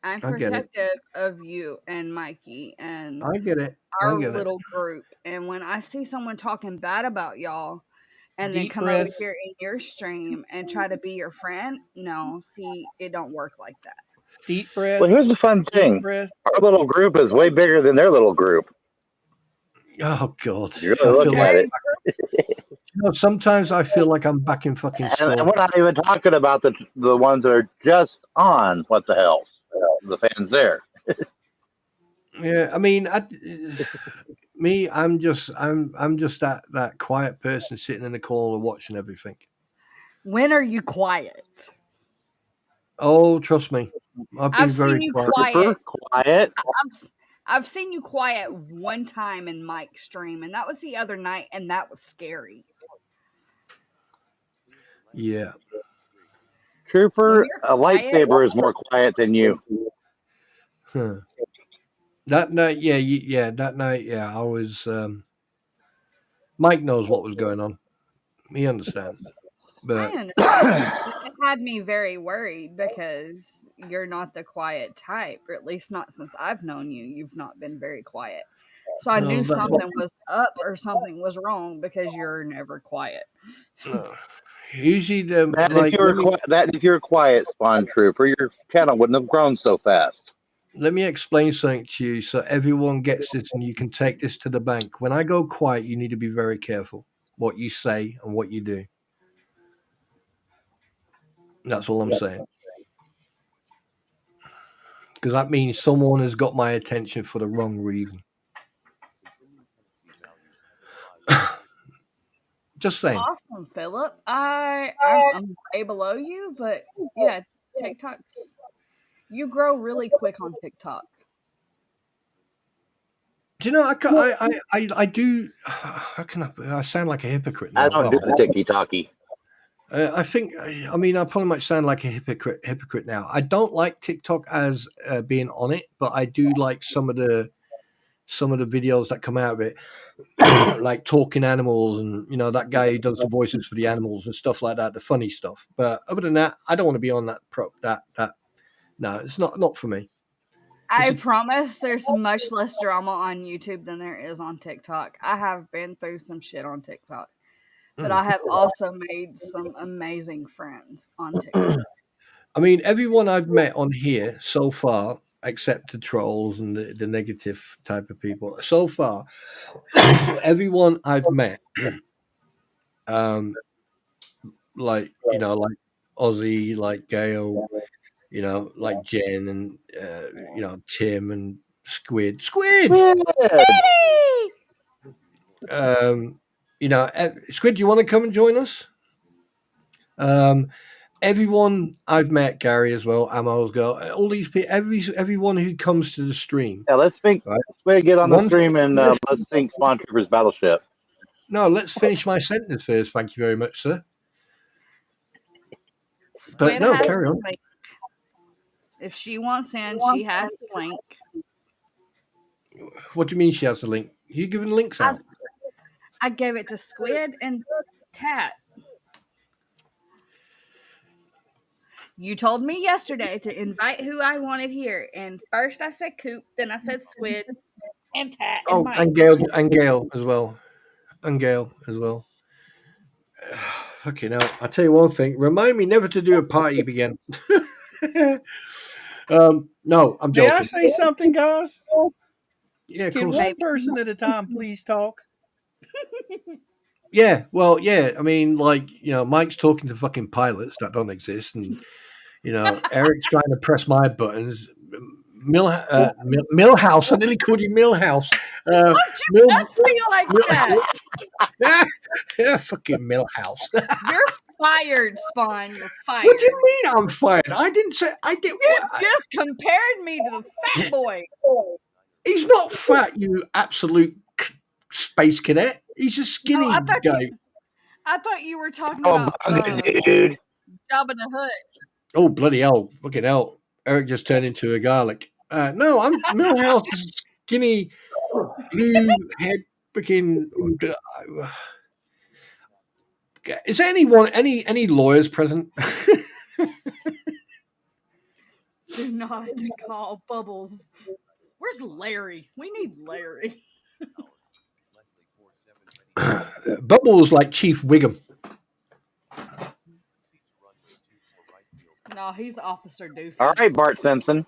I'm
I get it.
protective of you and Mikey and
I get it.
our
I get it.
little group. And when I see someone talking bad about y'all and then
Deep
come over
breaths.
here in your stream and try to be your friend, no, see, it don't work like that.
Deep breath.
Well, here's the fun
Deep
thing.
breath.
Our little group is way bigger than their little group.
Oh God!
You really look at it.
Sometimes I feel like I'm back in fucking
And
school.
we're not even talking about the ones that are just on What the Hell, the fans there.
Yeah, I mean, I'm just that quiet person sitting in the corner watching everything.
When are you quiet?
Oh, trust me, I've
seen you quiet.
Super quiet.
I've seen you quiet one time in Mike's stream, and that was the other night, and that was scary.
Yeah.
Trooper, a lightsaber is more quiet than you.
Huh. That night, that night, I was. Mike knows what was going on. He understands. But
I understand. It had me very worried because you're not the quiet type, or at least not since I've known you. You've not been very quiet. So I knew something was up or something was wrong because you're never quiet.
No. Usually,
if you were quiet, Spawn Trooper, your channel wouldn't have grown so fast.
Let me explain something to you so everyone gets this and you can take this to the bank. When I go quiet, you need to be very careful what you say and what you do. That's all I'm saying. Because that means someone has got my attention for the wrong reason. Just saying.
Awesome, Philip. I'm way below you, but yeah, TikTok's you grow really quick on TikTok.
Do you know? I do. How can I sound like a hypocrite now?
I don't do the ticky-tacky.
I think. I mean, I probably might sound like a hypocrite now. I don't like TikTok as being on it, but I do like some of the videos that come out of it, like talking animals, and that guy who does the voices for the animals and stuff like that, the funny stuff. But other than that, I don't want to be on that no, it's not for me.
I promise there's much less drama on YouTube than there is on TikTok. I have been through some shit on TikTok, but I have also made some amazing friends on TikTok.
I mean, everyone I've met on here so far, except the trolls and the negative type of people, so far, everyone I've met, like Ozzy, like Gail, like Jen, and Tim and Squid. Squid, Squid, do you want to come and join us? Everyone I've met, Gary as well, Amo's girl, all these people, everyone who comes to the stream.
Yeah, let's get on the stream and let's think Spawn Troopers Battleship.
No, let's finish my sentence first. Thank you very much, sir.
Squid
but no,
has
carry on.
Link. If she wants in, she has the link.
What do you mean she has the link? You giving links out?
I gave it to Squid and Tat. You told me yesterday to invite who I wanted here, and first I said Coop, then I said Squid, and Tat, and Mike.
and Gail as well, Fucking hell! I'll tell you one thing. Remind me never to do a party again. No, I'm joking.
May I say something, guys?
Yeah,
Can one person at a time please talk?
Yeah, well, yeah. I mean, Mike's talking to fucking pilots that don't exist, and Eric's trying to press my buttons. Millhouse. I nearly called you Millhouse.
Why'd you mess me like that?
Yeah, fucking Millhouse.
You're fired, Spawn. You're fired.
What do you mean I'm fired? I didn't say I did.
You just compared me to the fat boy.
He's not fat, you absolute space cadet. He's a skinny guy.
I thought you were talking about
dude.
Jabba the Hutt.
Oh, bloody hell. Fucking hell. Eric just turned into a garlic. No, I'm Millhouse, skinny, blue head, freaking. Is there any lawyers present?
Do not call Bubbles. Where's Larry? We need Larry.
Bubbles like Chief Wiggum.
No, he's Officer Doofy.
All right, Bart Simpson.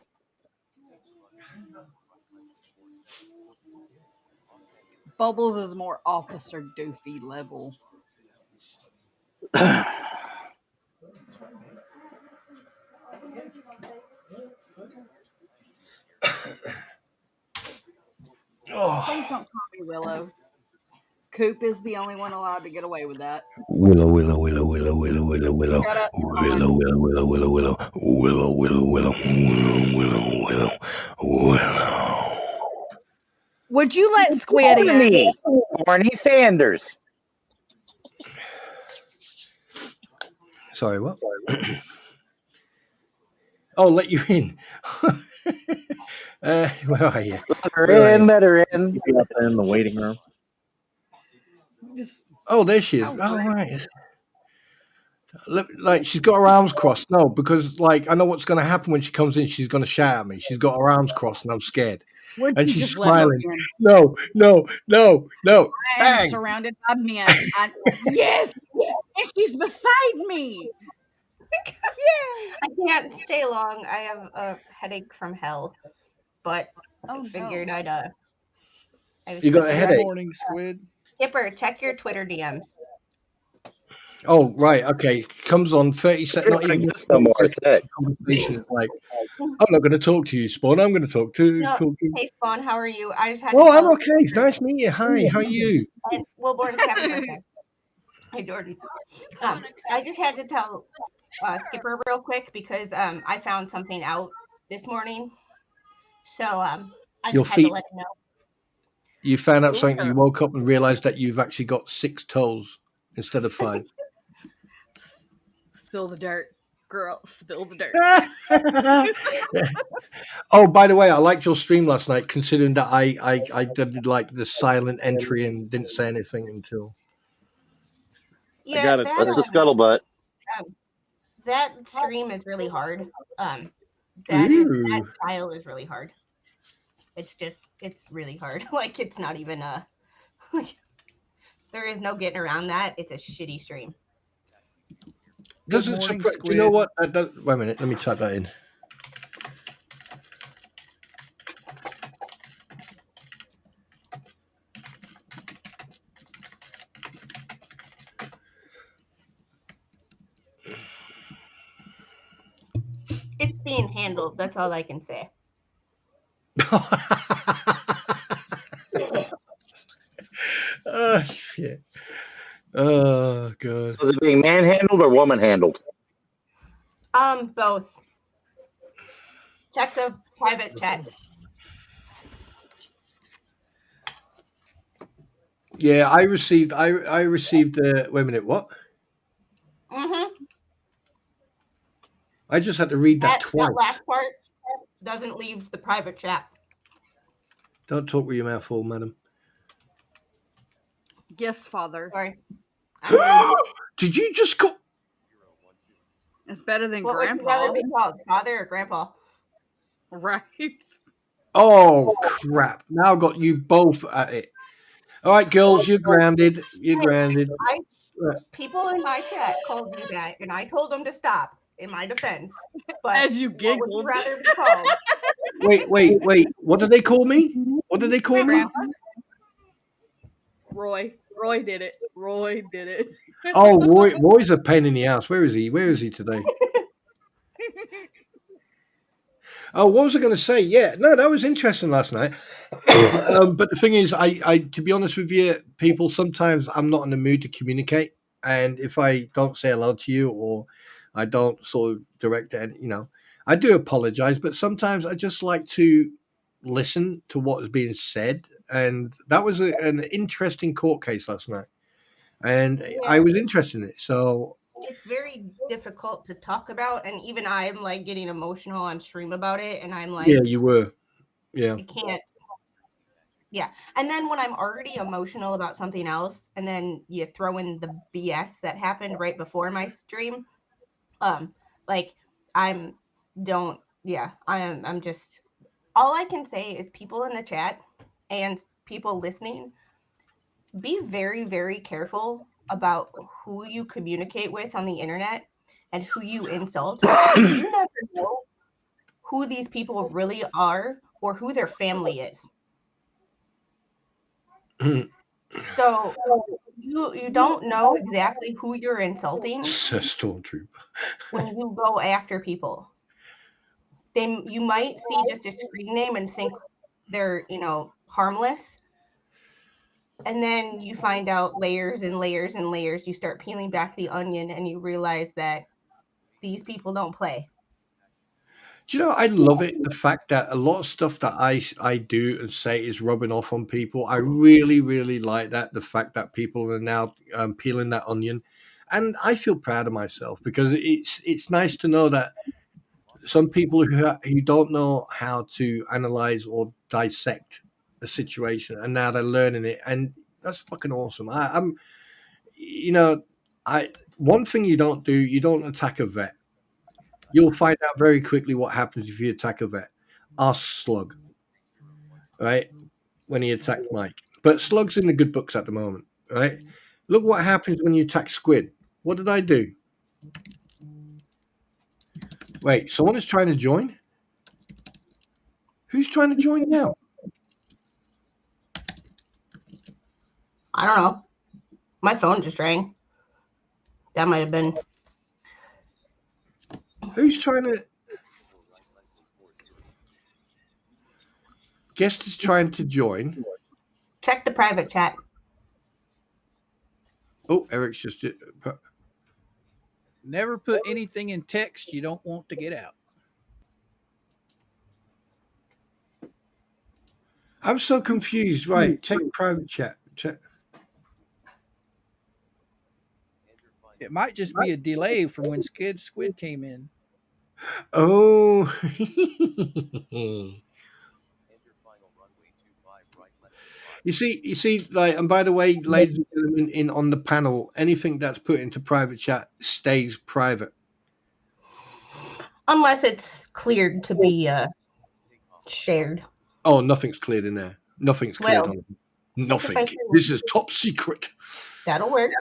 Bubbles is more Officer Doofy level. Please don't call me Willow. Coop is the only one allowed to get away with that.
Willow.
Shut up,
Willow.
Would you let Squid in?
Barney Sanders.
Sorry, what? Oh, let you in. Where are you?
Let her in.
Keep you up there in the waiting room.
Oh, there she is. Oh, right. Like she's got her arms crossed. No, because I know what's going to happen when she comes in. She's going to shout at me. She's got her arms crossed, and I'm scared. And she's smiling. No.
I am surrounded by men. Yes, and she's beside me.
I can't stay long. I have a headache from hell, but I figured I'd.
You got a headache?
Morning, Squid.
Skipper, check your Twitter DMs.
Oh, right. Okay. Comes on 30 seconds. Not
It doesn't
even
exist no more.
30
It's it.
conversation. It's like, I'm not going to talk to you, Spawn. I'm going to talk to.
No,
Talk to...
hey Spawn, how are you? I just had to
Oh, I'm
tell
okay. Nice to meet you. Hi. How are you?
and Wilborn, happy birthday. Hey Jordan. I just had to tell Skipper real quick because I found something out this morning. So I
Your
just had to
feet.
let him know.
You found out
Ooh,
something.
child.
You woke up and realized that you've actually got 6 toes instead of 5.
Spill the dirt, girl. Spill the dirt.
Oh, by the way, I liked your stream last night, considering that I did like the silent entry and didn't say anything until.
Yeah,
got it.
That's the scuttlebutt.
that stream is really hard. That
Ooh.
style is really hard. It's really hard. Like it's not even like, there is no getting around that. It's a shitty stream.
Doesn't
morning,
surprise. Do you know
Squid.
what? Wait a minute. Let me type that in.
It's being handled. That's all I can say.
Oh shit. Oh god.
Was it being manhandled or woman handled?
Both. Check the private chat.
Yeah, I received. Wait a minute. What?
Mm-hmm.
I just had to read that twice.
That last part doesn't leave the private chat.
Don't talk with your mouth full, madam.
Yes, father.
Sorry.
Did you just call?
It's better than
What would you
grandpa.
rather be called, father or grandpa?
Right.
Oh crap! Now I've got you both at it. All right, girls, you're grounded. You're grounded.
People in my chat called me that, and I told them to stop. In my defense, but
As you
what would you
giggled.
rather be called?
Wait. What did they call me? What did they call me?
Grandpa. Roy did it. Roy did it.
Oh, Roy's a pain in the ass. Where is he? Where is he today? Oh, what was I going to say? Yeah, no, that was interesting last night. But the thing is, I, to be honest with you, people, sometimes I'm not in the mood to communicate, and if I don't say hello to you or I don't sort of direct it, I do apologize. But sometimes I just like to listen to what is being said, and that was an interesting court case last night, and I was interested in it. So
it's very difficult to talk about, and even I'm like getting emotional on stream about it, and I'm like,
yeah, you were, yeah,
you can't. Yeah, and then when I'm already emotional about something else, and then you throw in the BS that happened right before my stream, like I'm just, all I can say is people in the chat and people listening, be very, very careful about who you communicate with on the internet and who you insult. You never know who these people really are or who their family is. So you don't know exactly who you're insulting
Stormtrooper.
when you go after people. You might see just a screen name and think they're, harmless. And then you find out layers and layers and layers. You start peeling back the onion and you realize that these people don't play.
Do you know, I love it, the fact that a lot of stuff that I do and say is rubbing off on people. I really, really like that, the fact that people are now peeling that onion. And I feel proud of myself because it's nice to know that some people who don't know how to analyze or dissect a situation, and now they're learning it. And that's fucking awesome. One thing you don't do, you don't attack a vet. You'll find out very quickly what happens if you attack a vet. Ask Slug, right? When he attacked Mike. But Slug's in the good books at the moment, right? Look what happens when you attack Squid. What did I do? Wait, someone is trying to join? Who's trying to join now?
I don't know. My phone just rang. That might have been.
Who's trying to? Guest is trying to join.
Check the private chat.
Oh, Eric's just.
Never put anything in text you don't want to get out.
I'm so confused. Right, check private chat. Check.
It might just be a delay from when Squid came in.
Oh. You see, like, and by the way, ladies and gentlemen, in on the panel, anything that's put into private chat stays private.
Unless it's cleared to be shared.
Oh, nothing's cleared in there. Nothing's cleared
Well,
on. Nothing.
if I can-
This is top secret.
That'll work.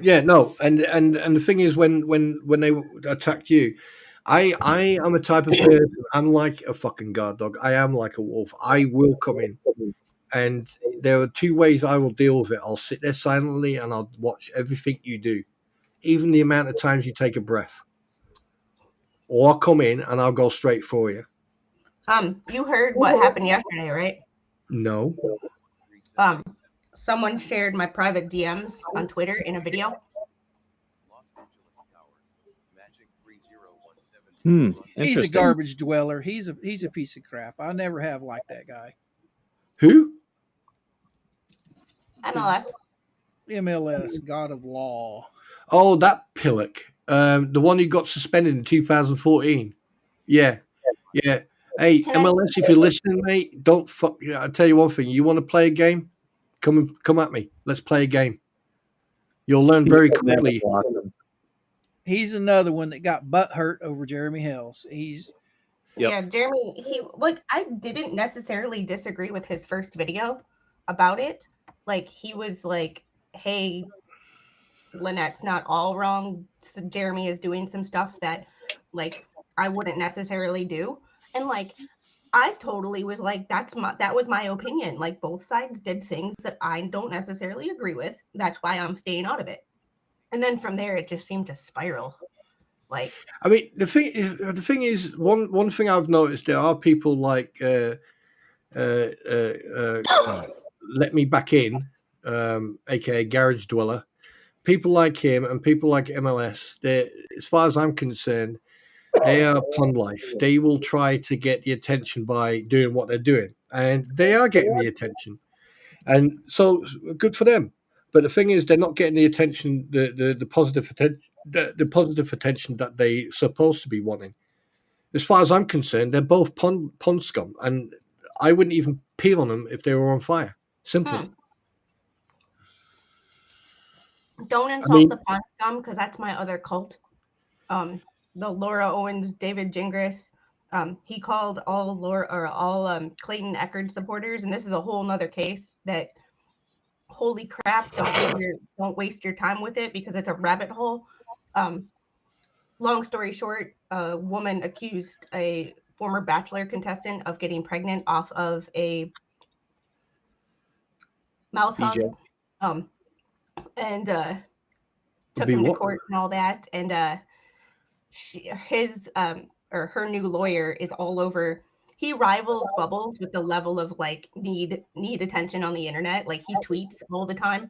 Yeah, no, and the thing is, when they attacked you, I am a type of person. I'm like a fucking guard dog. I am like a wolf. I will come in, and there are two ways I will deal with it. I'll sit there silently and I'll watch everything you do, even the amount of times you take a breath. Or I'll come in and I'll go straight for you.
You heard what happened yesterday, right?
No.
Someone shared my private DMs on Twitter in a video.
He's a
Interesting.
garbage dweller. He's a piece of crap. I never have liked that guy.
Who?
MLS.
God of Law.
Oh, that pillock. The one who got suspended in 2014. Yeah. Yeah. Hey, MLS, if you're listening, mate, don't fuck. I'll tell you one thing. You want to play a game? Come at me. Let's play a game. You'll learn very quickly.
He's another one that got butt hurt over Jeremy Hells.
Yeah, Jeremy, I didn't necessarily disagree with his first video about it. Like, he was like, hey, Lynette's not all wrong. Jeremy is doing some stuff that, like, I wouldn't necessarily do. And, like, I totally was like, that was my opinion. Like, both sides did things that I don't necessarily agree with. That's why I'm staying out of it. And then from there, it just seemed to spiral. Like,
I mean, the thing is, one thing I've noticed, there are people like Let Me Back In, aka Garage Dweller. People like him and people like MLS. They, as far as I'm concerned, they are pun life. They will try to get the attention by doing what they're doing, and they are getting the attention, and so good for them. But the thing is, they're not getting the attention, the positive attention, the positive attention that they're supposed to be wanting. As far as I'm concerned, they're both pun scum, and I wouldn't even peel on them if they were on fire. Simple.
Don't insult the pun scum, because that's my other cult. The Laura Owens, David Gingras. He called all Clayton Echard supporters, and this is a whole nother case that, holy crap, don't waste your time with it, because it's a rabbit hole. Long story short, a woman accused a former Bachelor contestant of getting pregnant off of a mouth hug. And took him to court and all that. And her new lawyer is all over. He rivals Bubbles with the level of, like, need attention on the internet. Like, he tweets all the time.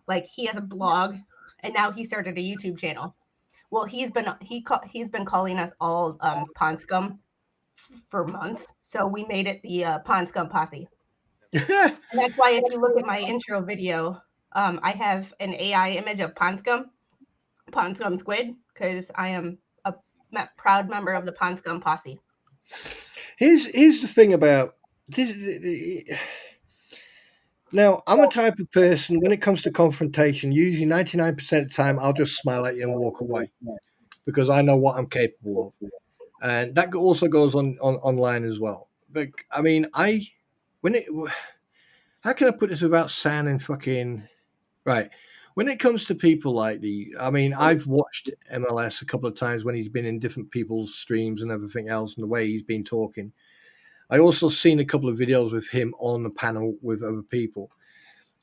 Like, he has a blog, and now he started a YouTube channel. Well, he's been calling us all pond scum for months. So we made it the pond scum posse. And that's why, if you look at my intro video, I have an AI image of pond scum squid, because I am a proud member of the pond scum posse.
Here's the thing about this. Now, I'm a type of person, when it comes to confrontation, usually 99% of the time, I'll just smile at you and walk away, because I know what I'm capable of. And that also goes on online as well. But I mean, how can I put this without sounding fucking right? When it comes to people like I've watched MLS a couple of times when he's been in different people's streams and everything else, and the way he's been talking. I also seen a couple of videos with him on the panel with other people.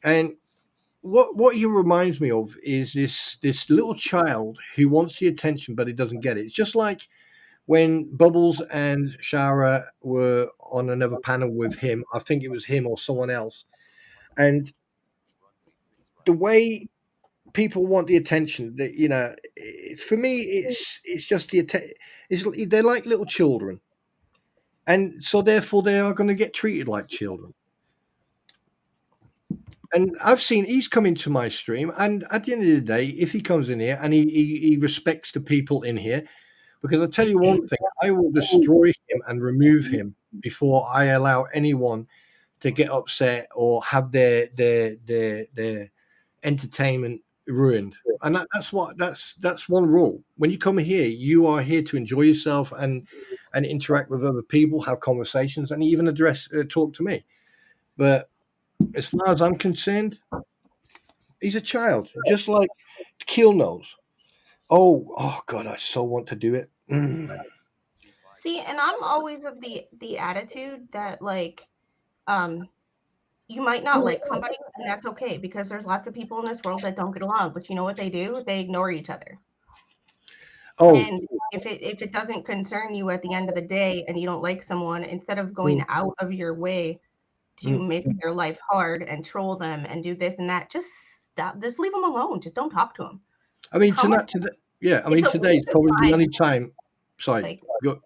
And what he reminds me of is this little child who wants the attention, but he doesn't get it. It's just like when Bubbles and Shara were on another panel with him. I think it was him or someone else, and the way people want the attention, that for me, it's just they're like little children, and so therefore they are going to get treated like children. And I've seen he's come into my stream, and at the end of the day, if he comes in here and he respects the people in here, because I tell you one thing, I will destroy him and remove him before I allow anyone to get upset or have their entertainment ruined. And that's one rule. When you come here, you are here to enjoy yourself and interact with other people, have conversations, and even talk to me. But as far as I'm concerned, he's a child, just like Keel knows. Oh God, I so want to do it.
See, and I'm always of the attitude that like, you might not like somebody, and that's okay, because there's lots of people in this world that don't get along. But you know what they do? They ignore each other.
Oh,
And if it doesn't concern you at the end of the day, and you don't like someone, instead of going out of your way to make their life hard and troll them and do this and that, just stop. Just leave them alone. Just don't talk to them.
I mean, today is probably the only time. Sorry,
like,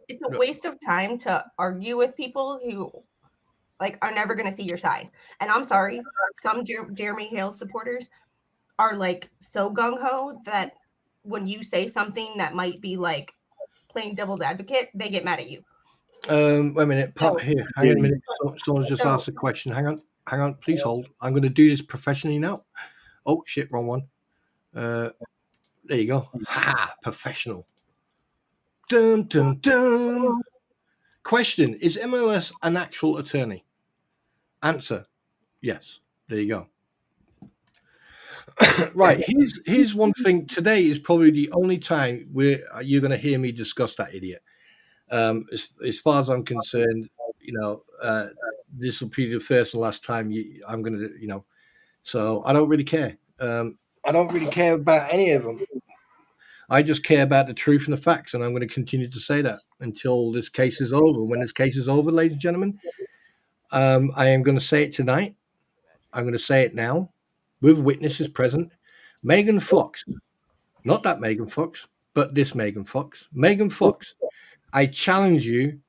it's a waste of time to argue with people who like are never going to see your side. And I'm sorry, some Jeremy Hale supporters are like so gung-ho that when you say something that might be like playing devil's advocate, they get mad at you.
Wait a minute. Here, hang on a minute. Someone's just asked a question. Hang on. Please hold. I'm going to do this professionally now. Oh, shit, wrong one. There you go. Ha, professional. Dun, dun, dun. Question, is MLS an actual attorney? Answer, yes. There you go. Right, here's one thing. Today is probably the only time where you're going to hear me discuss that idiot. As far as I'm concerned, this will be the first and last time I'm going to, so I don't really care. I don't really care about any of them. I just care about the truth and the facts, and I'm going to continue to say that until this case is over. When this case is over, ladies and gentlemen, I am going to say it tonight. I'm going to say it now with witnesses present. Megan Fox, not that Megan Fox, but this Megan Fox. Megan Fox, I challenge you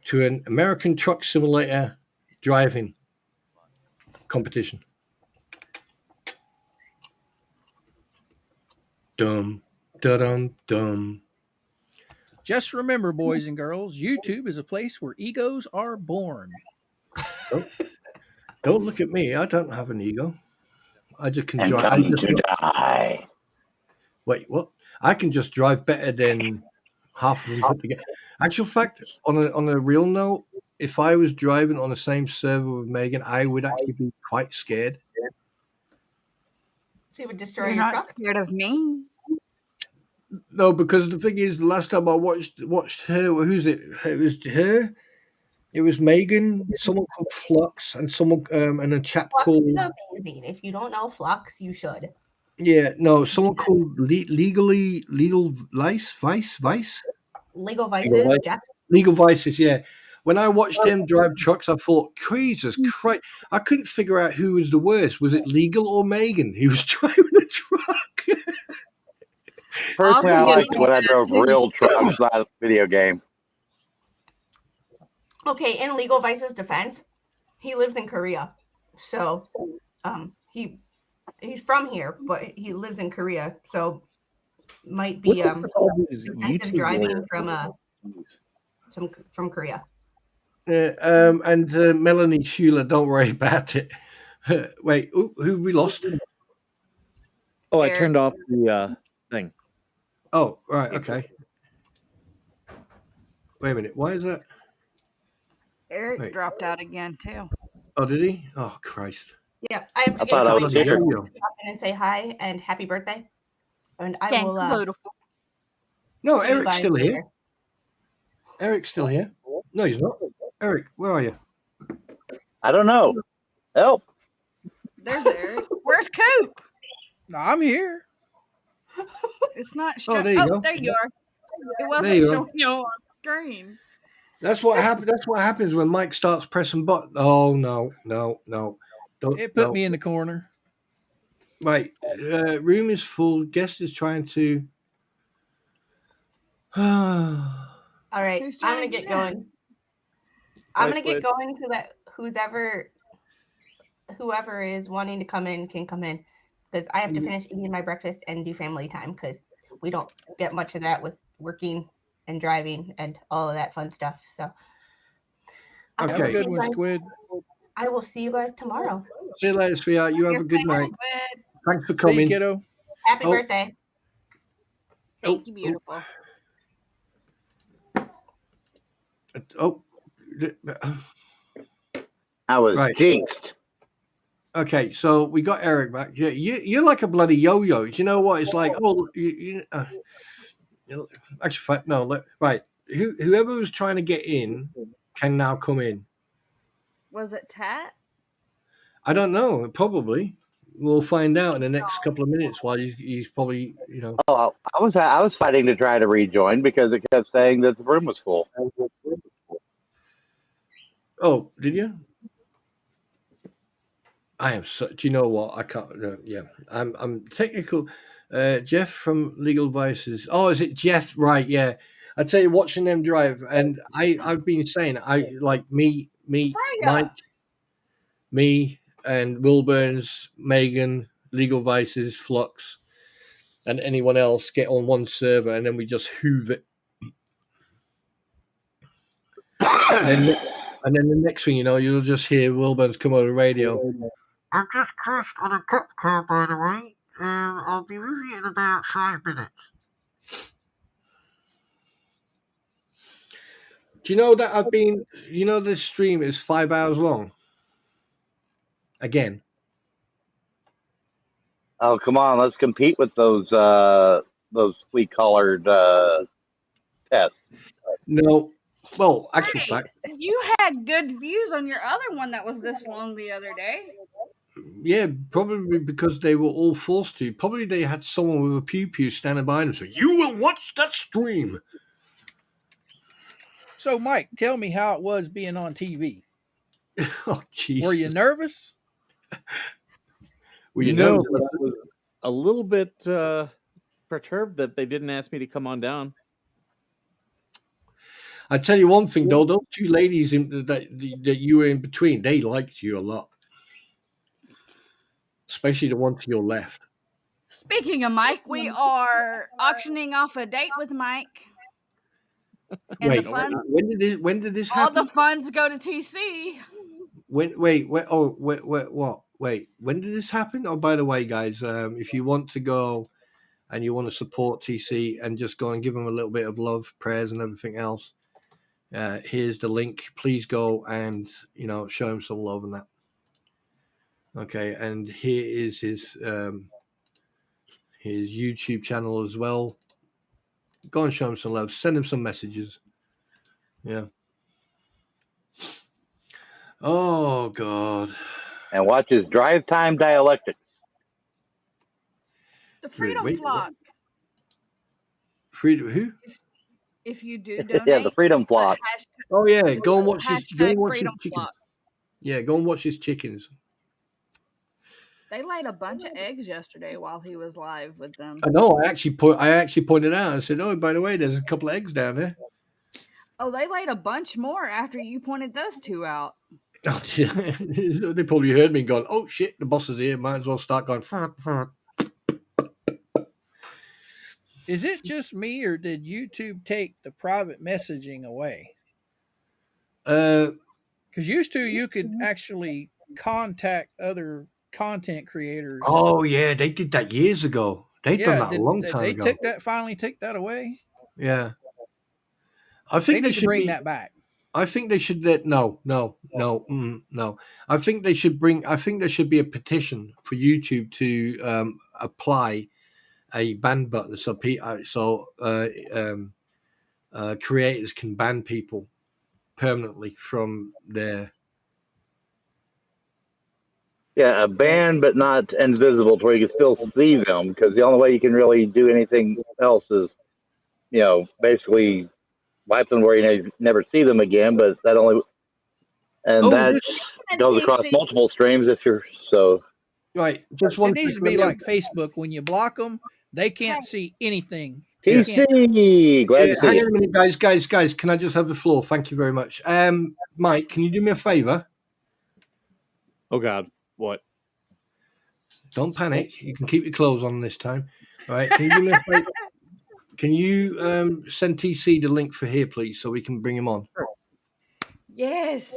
to an American Truck Simulator driving competition. Dum, da-dum, dum.
Just remember, boys and girls, YouTube is a place where egos are born.
Don't look at me. I don't have an ego. I just can drive.
Die.
Wait, what? I can just drive better than half of them put together. Actual fact, on a real note, if I was driving on the same server with Megan, I would actually be quite scared.
So you would destroy
You're
your
not
truck?
scared of me.
No, because the thing is, the last time I watched her, who's it? It was her. It was Megan, someone called Flux, and someone and a chap
Flux
called.
is amazing. If you don't know Flux, you should.
Yeah, no, someone called Legal Vice.
Legal Vices, Jack.
Legal Vices, yeah. When I watched them drive trucks, I thought, Jesus Christ. I couldn't figure out who was the worst. Was it Legal or Megan who was driving a truck?
Personally, I liked when I drove real trucks, not a video game.
Okay, in Legal Vice's defense, he lives in Korea. So he's from here, but he lives in Korea. So might be defensive driving from Korea.
And Melanie Schuler, don't worry about it. Wait, who we lost?
Oh, I turned off the thing.
Oh, right, okay. Wait a minute, why is that?
Eric dropped out again too.
Oh, did he? Oh, Christ.
Yeah, I have to get somebody to come in and say hi and happy birthday. And I will.
Beautiful.
No, Eric's still here. Eric's still here. No, he's not. Eric, where are you?
I don't know. Help.
There's Eric. Where's Coop?
I'm here.
It's not
Oh,
showing.
there you
Oh,
go.
there you are. It
There
wasn't
you are.
showing you on the screen.
That's what happened. That's what happens when Mike starts pressing button. Oh no. Don't
It put
no.
me in the corner.
Right. Room is full. Guest is trying to.
All right,
Who's
I'm
trying
gonna
to
get
do that?
going. I'm
Bye,
gonna get
Squid.
going so that whoever is wanting to come in can come in, because I have to finish eating my breakfast and do family time, because we don't get much of that with working and driving and all of that fun stuff. So I
Have a
Okay.
good one, Squid.
I will see you guys tomorrow.
See you later, sweetheart. You have a good night. Thanks for
See you,
coming.
kiddo.
Happy
Oh.
birthday.
Thank you, beautiful.
Oh.
I was
Right.
jinxed.
Okay, so we got Eric back. Yeah, you're like a bloody yo-yo. Do you know what? It's like, actually, no. Right, whoever was trying to get in can now come in.
Was it Tat?
I don't know. Probably we'll find out in the next couple of minutes. While he's probably,
Oh, I was fighting to try to rejoin because it kept saying that the room was full.
Oh, did you? I am such. You know what? I can't. Yeah, I'm technical. Jeff from Legal Vices. Oh, is it Jeff? Right. Yeah. I tell you, watching them drive, and I've been saying I like me, Mike, me, and Will Burns, Megan, Legal Vices, Flux, and anyone else get on one server, and then we just hoover it. And then the next thing you know, you'll just hear Will Burns come over the radio. I've just crashed on a cop car, by the way. I'll be with you in about 5 minutes. Do you know that this stream is 5 hours long? Again.
Oh, come on, let's compete with those sweet colored tests.
No. Well, actual
Hey,
fact.
you had good views on your other one that was this long the other day.
Yeah, probably because they were all forced to. Probably they had someone with a pew standing behind them saying, "You will watch that stream."
So, Mike, tell me how it was being on TV.
Oh, Jesus.
Were you nervous?
Were you
No,
nervous?
but I was a little bit perturbed that they didn't ask me to come on down.
I tell you one thing, though, those two ladies that you were in between, they liked you a lot. Especially the one to your left.
Speaking of Mike, we are auctioning off a date with Mike. And
Wait,
the funds,
when did this
all
happen?
the funds go to TC.
Wait, what? Wait, when did this happen? Oh, by the way, guys, if you want to go and you want to support TC and just go and give them a little bit of love, prayers, and everything else, here's the link. Please go and show him some love and that. Okay, and here is his YouTube channel as well. Go and show him some love. Send him some messages. Yeah. Oh God.
And watch his drive time dialectics.
The Freedom Flock.
Freedom who?
If you do donate,
Yeah, the Freedom Flock.
Oh yeah, go and watch his
Freedom
chicken.
Flock.
Yeah, go and watch his chickens.
They laid a bunch of eggs yesterday while he was live with them.
I know. I actually pointed out. I said, "Oh, by the way, there's a couple of eggs down there."
Oh, they laid a bunch more after you pointed those two out.
Oh, yeah. They probably heard me going, "Oh shit, the boss is here. Might as well start going."
Is it just me, or did YouTube take the private messaging away? Because used to you could actually contact other content creators.
Oh yeah, they did that years ago. They've done that a long time ago.
They finally take that away.
Yeah, I think
they should bring that back.
I think they should. No. I think they should bring. I think there should be a petition for YouTube to apply a ban button so creators can ban people permanently from their
Yeah, a band, but not invisible, to where you can still see them. Because the only way you can really do anything else is, basically wipe them where you never see them again. But that only and
Oh,
that
And
goes across
TC.
multiple streams if you're so.
right. Just
It
one
needs to
second. Let
be
me have,
like Facebook. When you block them, they can't
Hey,
see anything. They
yeah.
can't.
TC, glad to see
Hang
you.
on a minute, guys. Can I just have the floor? Thank you very much. Mike, can you do me a favor?
Oh God, what?
Don't panic. You can keep your clothes on this time. All right. Can you do me a favor? Can you send TC the link for here, please, so we can bring him on?
yes.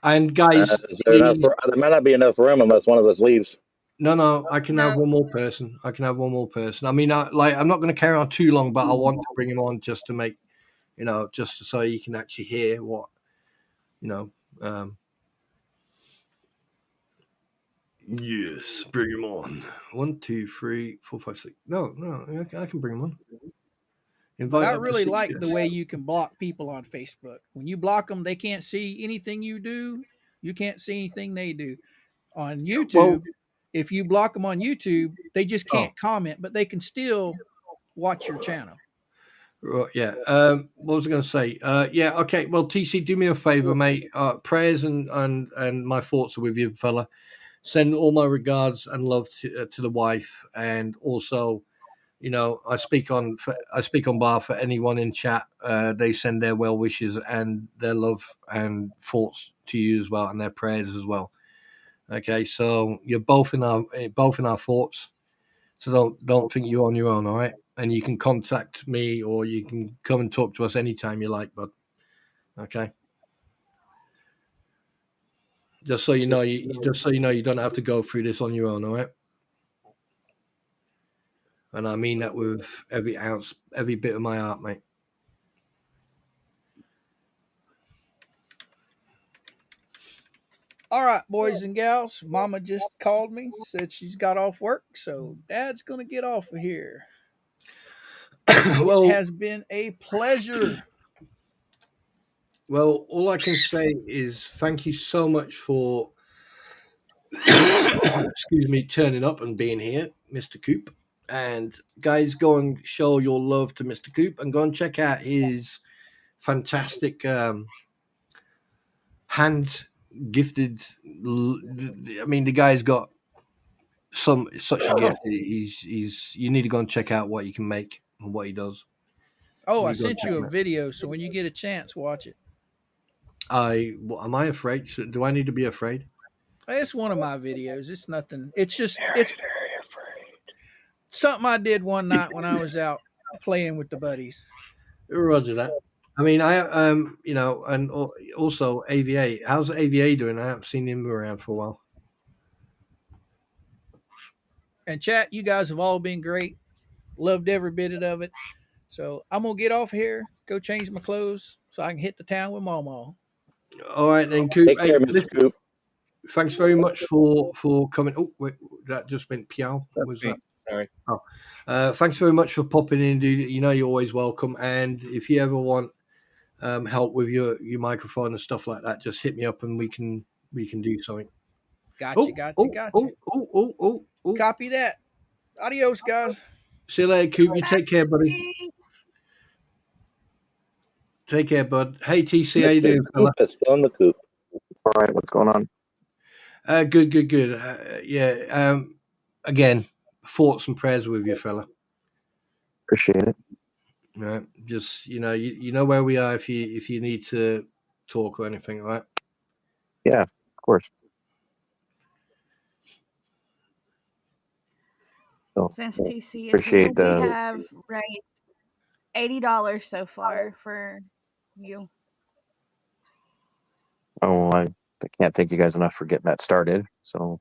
And guys,
Is there enough? There might not be enough room unless one of us leaves.
no, I can have
No.
one more person. I mean, I'm not going to carry on too long, but I want to bring him on just to make, just so you can actually hear what, you know. Yes, bring him on. 1, 2, 3, 4, 5, 6. No, I can bring him on.
But
Invite
I
up to
really
6
like the
guests.
way you can block people on Facebook. When you block them, they can't see anything you do. You can't see anything they do. On
Well,
YouTube, if you block them on YouTube, they just
oh,
can't comment, but they can still watch your channel.
right, yeah. What was I going to say? Yeah, okay. Well, TC, do me a favor, mate. Prayers and my thoughts are with you, fella. Send all my regards and love to the wife, and also, I speak on bar for anyone in chat. They send their well wishes and their love and thoughts to you as well, and their prayers as well. Okay, so you're both in our thoughts. So don't think you're on your own, all right? And you can contact me or you can come and talk to us anytime you like, bud. Okay. Just so you know, you don't have to go through this on your own, all right? And I mean that with every ounce, every bit of my heart, mate.
All right, boys and gals. Mama just called me, said she's got off work, so Dad's going to get off of here. It
well,
has been a pleasure.
well, all I can say is thank you so much for excuse me, turning up and being here, Mr. Coop. And guys, go and show your love to Mr. Coop and go and check out his fantastic hand gifted. I mean, the guy's got such a gift. He's. You need to go and check out what he can make and what he does.
Oh, I
You go and
sent
check
you
him
a
out.
video, so when you get a chance, watch it.
Am I afraid? Do I need to be afraid?
It's one of my videos. It's nothing. It's something I did one night when I was out playing with the buddies.
Roger that. I mean, and also AVA. How's AVA doing? I haven't seen him around for a while.
And chat, you guys have all been great. Loved every bit of it. So I'm gonna get off here, go change my clothes so I can hit the town with Mama.
All right, then, Coop.
Take
Hey,
care, Mr.
listen,
Coop.
thanks very much for coming. Oh, wait, that just went piao. What was
Me.
that?
Sorry.
Thanks very much for popping in, dude. You know you're always welcome. And if you ever want help with your microphone and stuff like that, just hit me up and we can do something.
Gotcha.
Oh.
Copy that. Adios, guys.
See you later, Coop. You take care, buddy.
Bye.
Take care, bud. Hey, TC, how you
Mr.
doing, fella?
Coop is still in the coop.
All right, what's going on?
Good. Yeah. Again, thoughts and prayers with you, fella.
Appreciate it.
Right. Just you know where we are if you need to talk or anything, all right?
Yeah, of course. So
Since TC is
appreciate
here, we have raised $80 so far for you.
I can't thank you guys enough for getting that started. So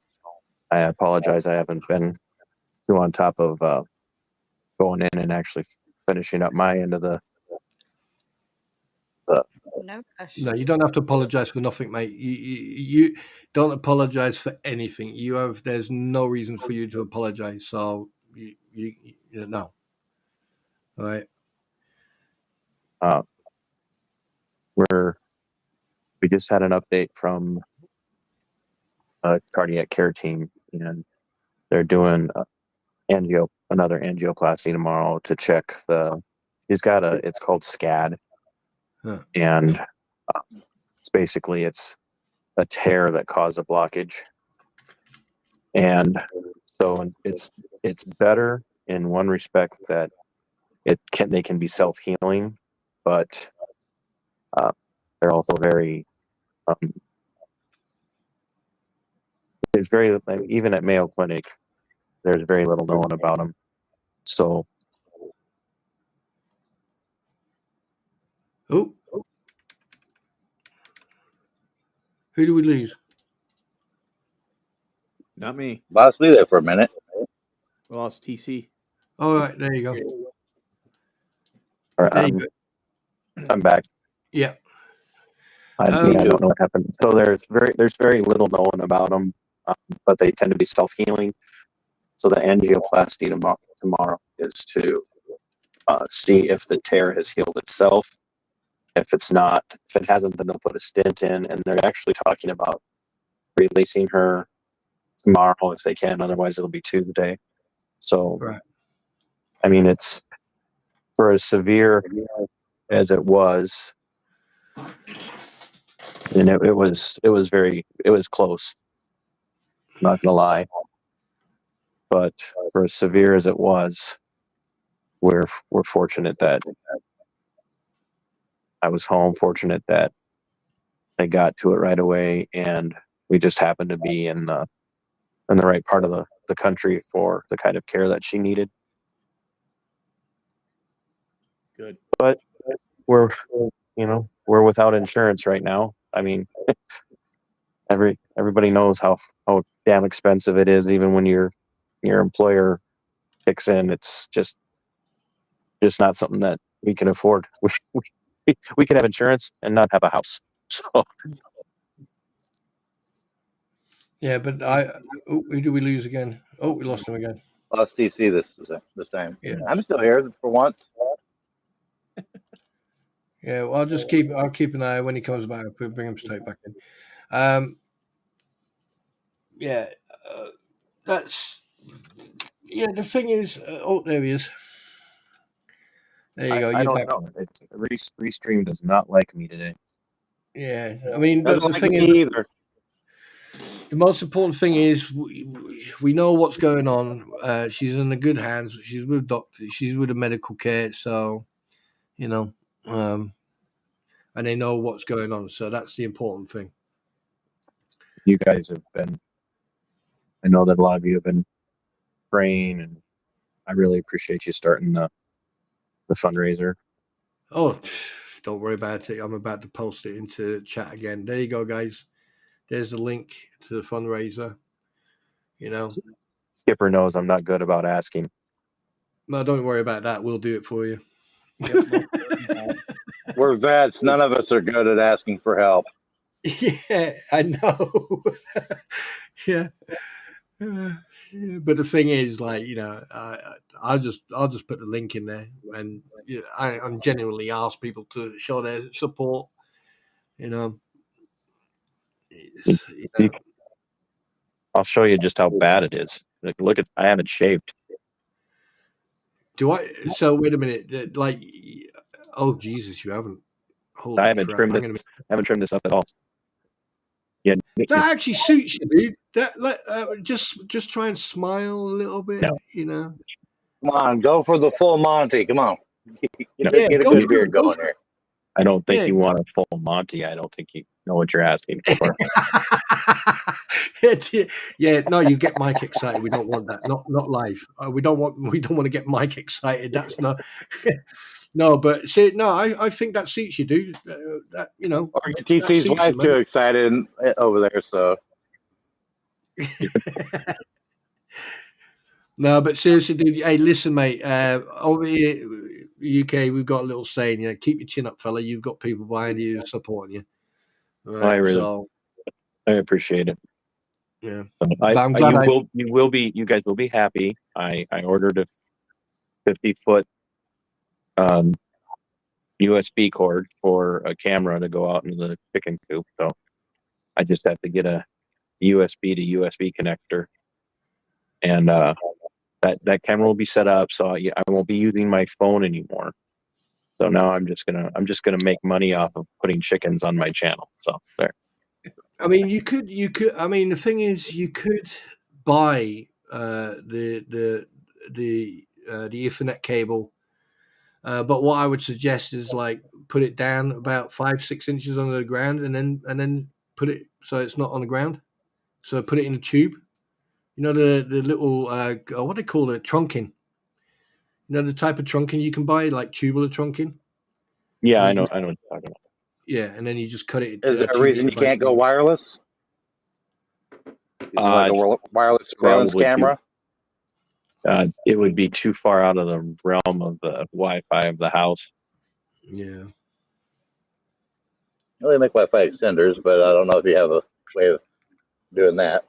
I apologize. I haven't been too on top of going in and actually finishing up my end of the
No question.
No, you don't have to apologize for nothing, mate. You don't apologize for anything. There's no reason for you to apologize. So you no. All right.
we just had an update from a cardiac care team, and they're doing another angioplasty tomorrow to check he's got it's called SCAD, and it's a tear that caused a blockage, and so it's better in one respect that they can be self-healing, but they're also very there's very, even at Mayo Clinic, there's very little known about them. So
who do we lose?
Not me.
Lost me there for a minute.
We lost TC.
All right, there you go.
all right, I'm back.
Yeah.
I don't know what happened. So there's very little known about them, but they tend to be self-healing. So the angioplasty tomorrow is to see if the tear has healed itself. If it's not, if it hasn't, then they'll put a stent in, and they're actually talking about releasing her tomorrow if they can. Otherwise, it'll be Tuesday. So,
right.
I mean, it's for as severe as it was, and it was close. I'm not gonna lie, but for as severe as it was, we're fortunate that I was home. Fortunate that they got to it right away, and we just happened to be in the right part of the country for the kind of care that she needed.
Good.
But we're without insurance right now. I mean, everybody knows how damn expensive it is, even when your employer kicks in. It's just not something that we can afford. We can have insurance and not have a house. So
yeah, but who do we lose again? Oh, we lost him again.
Lost TC this time.
Yeah.
I'm still here for once.
Yeah, well, I'll keep an eye when he comes back. We'll bring him straight back in. Yeah, that's the thing is. There he is. There you go.
I
You're
don't
back.
know. It's Restream does not like me today.
Yeah, I mean,
Doesn't
the
like
thing
me
is,
either.
the most important thing is we know what's going on. She's in the good hands. She's with doctors. She's with the medical care. So, and they know what's going on. So that's the important thing.
You guys have been. I know that a lot of you have been praying, and I really appreciate you starting the fundraiser.
Oh, don't worry about it. I'm about to post it into chat again. There you go, guys. There's the link to the fundraiser.
Skipper knows I'm not good about asking.
No, don't worry about that. We'll do it for you.
We're vets. None of us are good at asking for help.
Yeah, I know. Yeah. But the thing is, I'll just put the link in there, and I'm genuinely ask people to show their support.
I'll show you just how bad it is. Look I haven't shaved.
Do I? So wait a minute. Oh Jesus, you haven't. Holy
I haven't
crap!
trimmed this. I haven't trimmed this up at all. Yeah,
that actually suits you, dude. Just try and smile a little bit.
No.
Come on, go for the full Monty. Come on, get a good beard going here.
I don't think you want a full Monty. I don't think you know what you're asking for.
Yeah, no, you get Mike excited. We don't want that. Not live. We don't want to get Mike excited. That's not. No, but see, no, I think that suits you, dude.
Or get TC's wife too excited over there. So.
No, but seriously, dude. Hey, listen, mate. Over here, UK, we've got a little saying. Keep your chin up, fella. You've got people behind you supporting you. Right,
I appreciate it.
Yeah,
I'm glad you guys will be happy. I ordered a 50-foot USB cord for a camera to go out into the chicken coop. So I just have to get a USB to USB connector, and that camera will be set up. So I won't be using my phone anymore. So now I'm just gonna make money off of putting chickens on my channel. So there.
I mean, you could. I mean, the thing is, you could buy the Ethernet cable, but what I would suggest is like put it down about 5-6 inches under the ground, and then put it so it's not on the ground. So put it in a tube. You know the little what do they call it, trunking. You know the type of trunking you can buy, like tubular trunking.
Yeah, I
And
know.
you-
I know what you're talking about.
Yeah, and then you just cut it.
Is there a
tube
reason
it
you
like-
can't go wireless? Using like a wireless surveillance
probably
camera?
It would be too far out of the realm of the Wi-Fi of the house.
Yeah.
Well, they make Wi-Fi extenders, but I don't know if you have a way of doing that.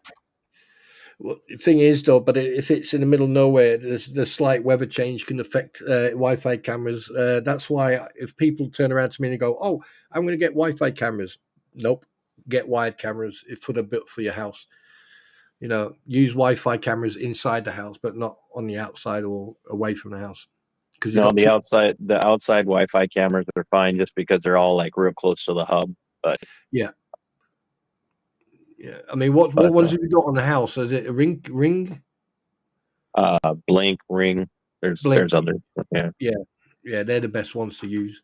Well, the thing is, though, but if it's in the middle of nowhere, the slight weather change can affect Wi-Fi cameras. That's why if people turn around to me and go, "Oh, I'm going to get Wi-Fi cameras," nope, get wired cameras for the built for your house. You know, use Wi-Fi cameras inside the house, but not on the outside or away from the house. Because
No, the outside Wi-Fi cameras are fine just because they're all like real close to the hub. But
yeah. I mean, what ones have you got on the house? Is it a ring?
Blink, Ring. There's others.
Yeah, they're the best ones to use.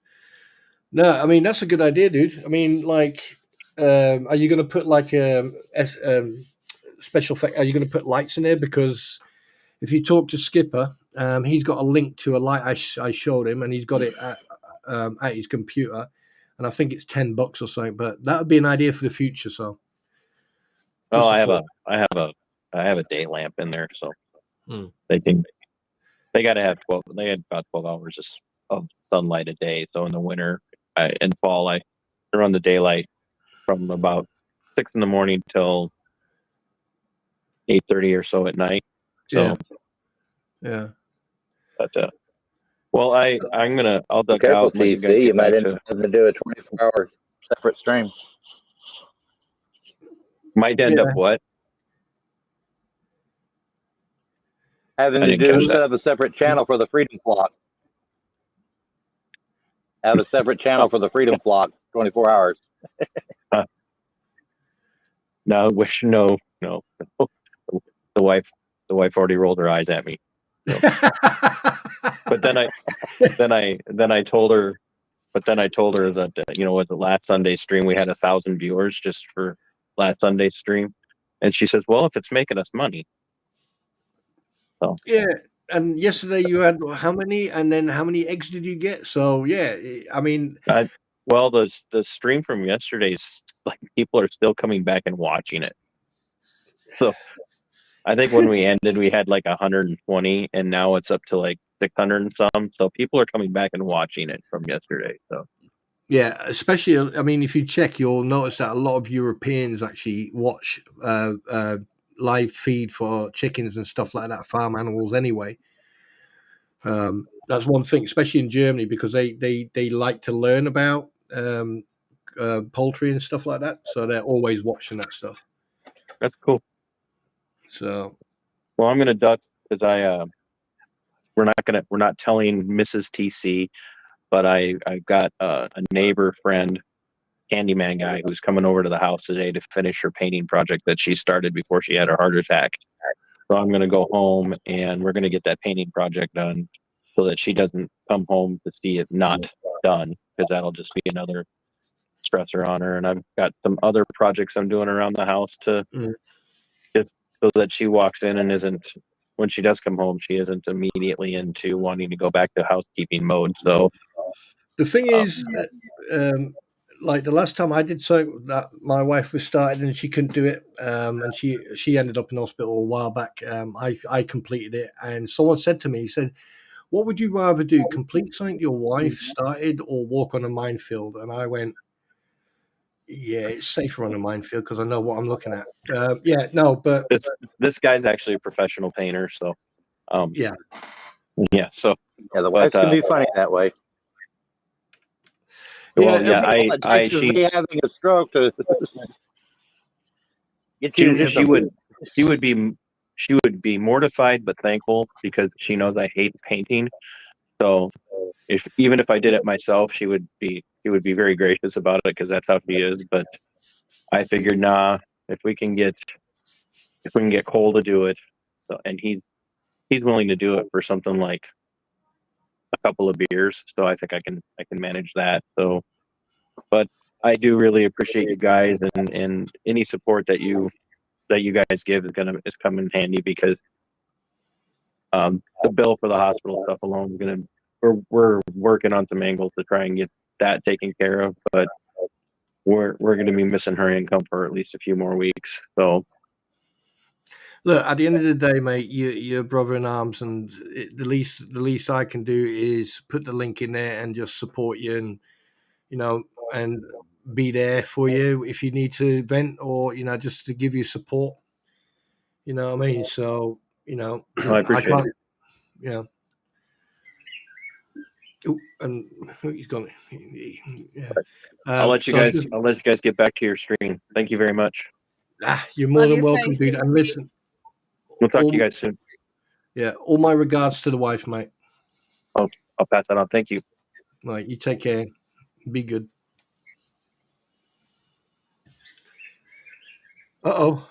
No, I mean that's a good idea, dude. I mean, like, are you going to put like special effect? Are you going to put lights in there? Because if you talk to Skipper, he's got a link to a light I showed him, and he's got it at his computer, and I think it's $10 or something. But that would be an idea for the future. So,
I have a day lamp in there, so they got to have 12. They had about 12 hours of sunlight a day. So in the winter and fall, I run the daylight from about 6 in the morning till 8:30 or so at night. So
yeah.
But well, I'll duck
Careful,
out. And let you guys
TC. You
get
might
back
end up having to do a 24-hour separate stream.
Might end up what?
Having
I
to
didn't catch
set
that.
up a separate channel for the Freedom Flock. Have a separate channel for the Freedom Flock, 24 hours.
No. The wife already rolled her eyes at me. So. But then I told her that with the last Sunday stream we had 1,000 viewers just for last Sunday's stream, and she says, "Well, if it's making us money." So
yeah. And yesterday you had how many? And then how many eggs did you get? So yeah, I mean,
well, the stream from yesterday's like people are still coming back and watching it. So I think when we ended, we had like 120, and now it's up to like 600 and some. So people are coming back and watching it from yesterday. So
yeah, especially I mean, if you check, you'll notice that a lot of Europeans actually watch live feed for chickens and stuff like that, farm animals anyway. That's one thing, especially in Germany, because they like to learn about poultry and stuff like that. So they're always watching that stuff.
that's cool.
So,
well, I'm gonna duck because we're not telling Mrs. TC, but I've got a neighbor friend, handyman guy, who's coming over to the house today to finish her painting project that she started before she had her heart attack. So I'm gonna go home and we're gonna get that painting project done so that she doesn't come home to see it not done, because that'll just be another stressor on her. And I've got some other projects I'm doing around the house to just so that she walks in and isn't, when she does come home, she isn't immediately into wanting to go back to housekeeping mode. So
the thing is, like the last time I did something that my wife was started and she couldn't do it, and she ended up in hospital a while back. I completed it, and someone said to me, he said, "What would you rather do? Complete something your wife started, or walk on a minefield?" And I went, "Yeah, it's safer on a minefield because I know what I'm looking at." But
this guy's actually a professional painter, so
yeah.
So
the wife can be funny that way.
Well, yeah,
she having a stroke.
Get you to
She would be mortified but thankful because she knows I hate painting. So even if I did it myself, she would be very gracious about it because that's how she is. But I figured, nah, if we can get Cole to do it, so and he's willing to do it for something like a couple of beers, so I think I can manage that. So, but I do really appreciate you guys and any support that you guys give is come in handy because the bill for the hospital stuff alone is gonna we're working on some angles to try and get that taken care of, but we're gonna be missing her income for at least a few more weeks. So
look, at the end of the day, mate, you're brother in arms, and the least I can do is put the link in there and just support you, and and be there for you if you need to vent or just to give you support. You know what I mean? So
I
I
appreciate
can't.
it.
Yeah. Ooh, and he's gone. Yeah.
I'll let you
So
guys get back to your stream. Thank you very much.
You're more
Love
than
your
welcome,
face,
dude. And
Timothy.
listen,
We'll talk
all,
to you guys soon.
yeah, all my regards to the wife, mate.
I'll pass that on. Thank you.
Right, you take care. Be good.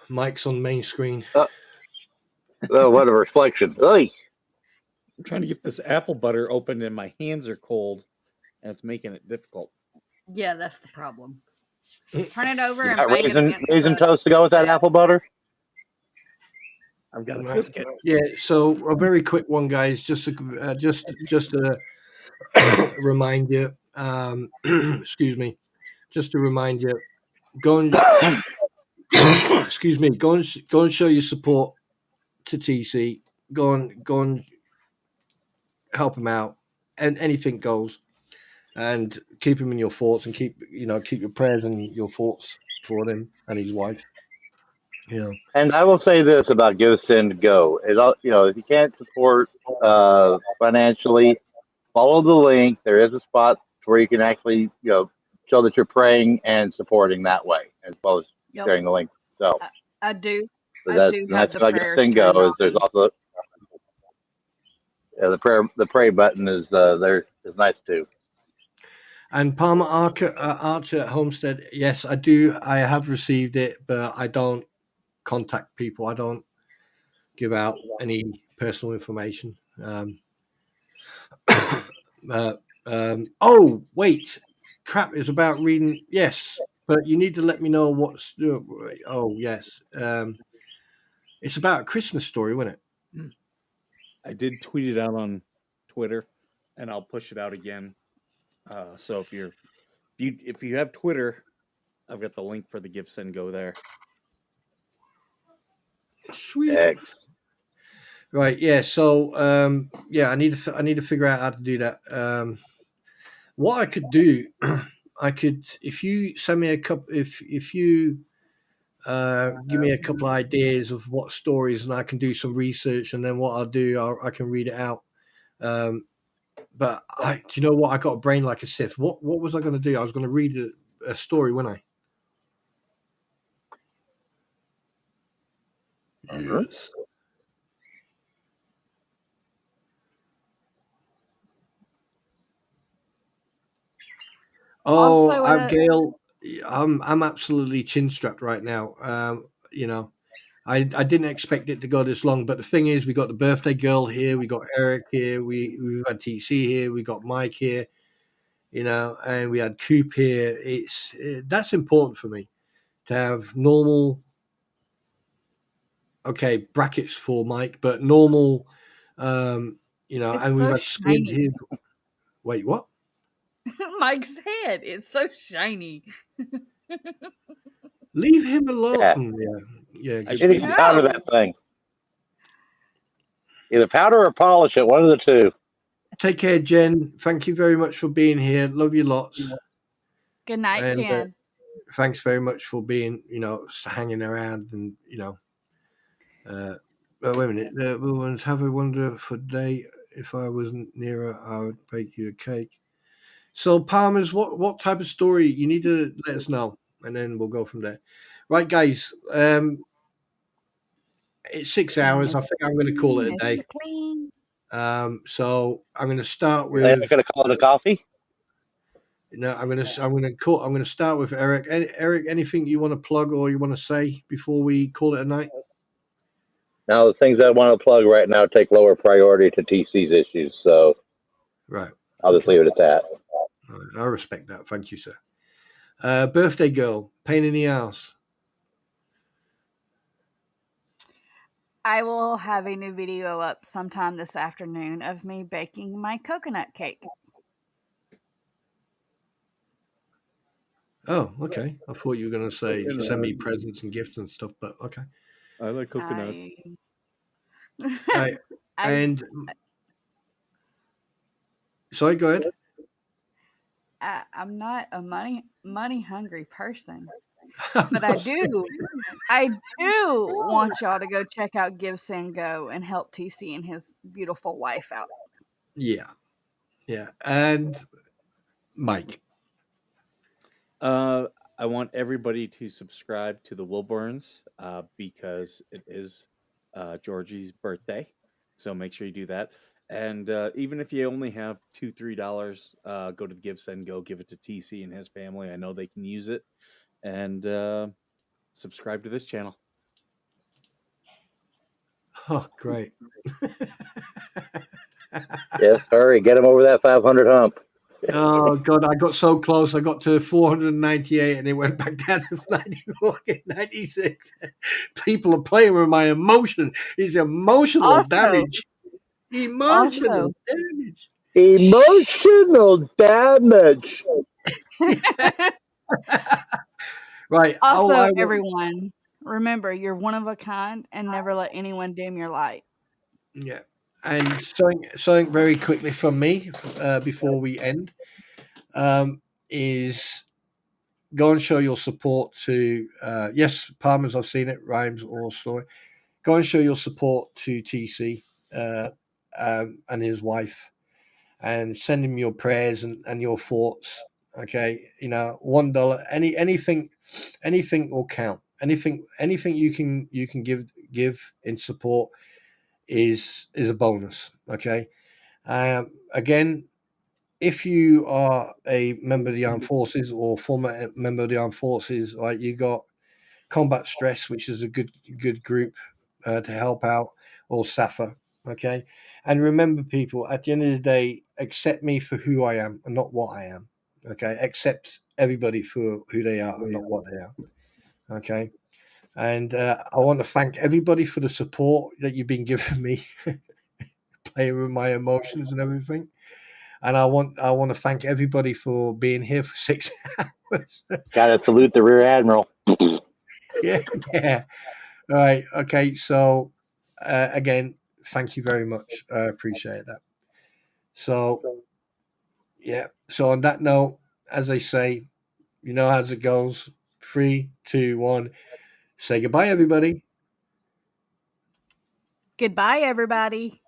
Mike's on main screen.
Oh, what a reflection! Oy.
I'm trying to get this apple butter open and my hands are cold, and it's making it difficult.
Yeah, that's the problem. Turn it over
You
and
got
bang it against
raisin
the.
toast to go with that apple butter?
I've got a
Right.
biscuit.
Yeah. So a very quick one, guys. Just to remind you. Excuse me. Just to remind you. Go and excuse me. Go and show your support to TC. Go and help him out, and anything goes. And keep him in your thoughts, and keep your prayers and your thoughts for him and his wife.
And I will say this about Give, Send, Go. If you can't support financially, follow the link. There is a spot where you can actually, show that you're praying and supporting that way, as well as
Yep.
sharing the link. So
I do.
so
I do have
that's
the
about Give,
prayers
Send,
turned
Go. Is there's
on.
also the pray button is there is nice too.
And Palmer Archer at Homestead, yes, I do. I have received it, but I don't contact people. I don't give out any personal information. Oh, wait, crap! It's about reading. Yes, but you need to let me know what's. Oh, yes. It's about a Christmas story, wasn't it?
I did tweet it out on Twitter, and I'll push it out again. So if you have Twitter, I've got the link for the Give, Send, Go there.
Sweet.
X.
Right. Yeah. So, I need to figure out how to do that. What I could do, if you send me a couple, if you give me a couple of ideas of what stories, and I can do some research, and then what I'll do, I can read it out. But do you know what? I got a brain like a sieve. What was I going to do? I was going to read a story, wasn't I? Yes. Oh, Gail, I'm absolutely chin strapped right now. I didn't expect it to go this long, but the thing is, we got the birthday girl here, we got Eric here, we've had TC here, we got Mike here, and we had Coop here. That's important for me to have normal, okay, brackets for Mike, but normal, and
It's
we've
so
had Squid
shiny.
here. Wait, what?
Mike's head. It's so shiny.
Leave him alone.
Yeah.
Yeah.
I need to powder that thing. Either powder or polish it. One of the two.
Take care, Jen. Thank you very much for being here. Love you lots.
Good night,
And
Jen.
thanks very much for being, hanging around and, wait a minute. We'll have a wonderful day. If I wasn't near her, I would bake you a cake. So, Palmer's, what type of story? You need to let us know. and then we'll go from there. Right, guys. It's 6 hours. I think I'm going to call it a day.
Clean.
So I'm going to start with.
They're going to call it a coffee.
No, I'm going to start with Eric. Eric, anything you want to plug or you want to say before we call it a night?
Now, the things I want to plug right now take lower priority to TC's issues, so
Right.
I'll just leave it at that.
All right, I respect that. Thank you, sir. Birthday girl, pain in the ass.
I will have a new video up sometime this afternoon of me baking my coconut cake.
Oh, okay. I thought you were going to say send me presents and gifts and stuff, but okay.
I like coconuts.
Right. Sorry, go ahead.
I'm not a money hungry person, but I do want y'all to go check out Give Send Go and help TC and his beautiful wife out.
Yeah, and Mike.
I want everybody to subscribe to the Wilburns because it is Georgie's birthday. So make sure you do that. And even if you only have $2-3, go to the Give Send Go, give it to TC and his family. I know they can use it. And subscribe to this channel.
Oh, great.
Yes, hurry. Get him over that 500 hump.
Oh, God, I got so close. I got to 498 and it went back down to 94, 96. People are playing with my emotion. It's emotional damage. Emotional damage.
Emotional damage.
Right.
Also, everyone, remember, you're one of a kind and never let anyone dim your light.
Yeah. And something very quickly from me before we end is go and show your support to, yes, Palmer's, I've seen it, Rhymes or Story. Go and show your support to TC and his wife and send him your prayers and your thoughts. Okay. $1, anything will count. Anything you can give in support is a bonus. Okay. Again, if you are a member of the armed forces or former member of the armed forces, right, you got combat stress, which is a good group to help out, or SAFA. Okay. And remember, people, at the end of the day, accept me for who I am and not what I am. Okay. Accept everybody for who they are and not what they are. Okay. And I want to thank everybody for the support that you've been giving me, playing with my emotions and everything. And I want to thank everybody for being here for 6 hours.
Gotta salute the Rear Admiral.
Yeah. All right. Okay. So again, thank you very much. I appreciate that. So yeah. So on that note, as I say, you know how it goes. 3, 2, 1. Say goodbye, everybody.
Goodbye, everybody.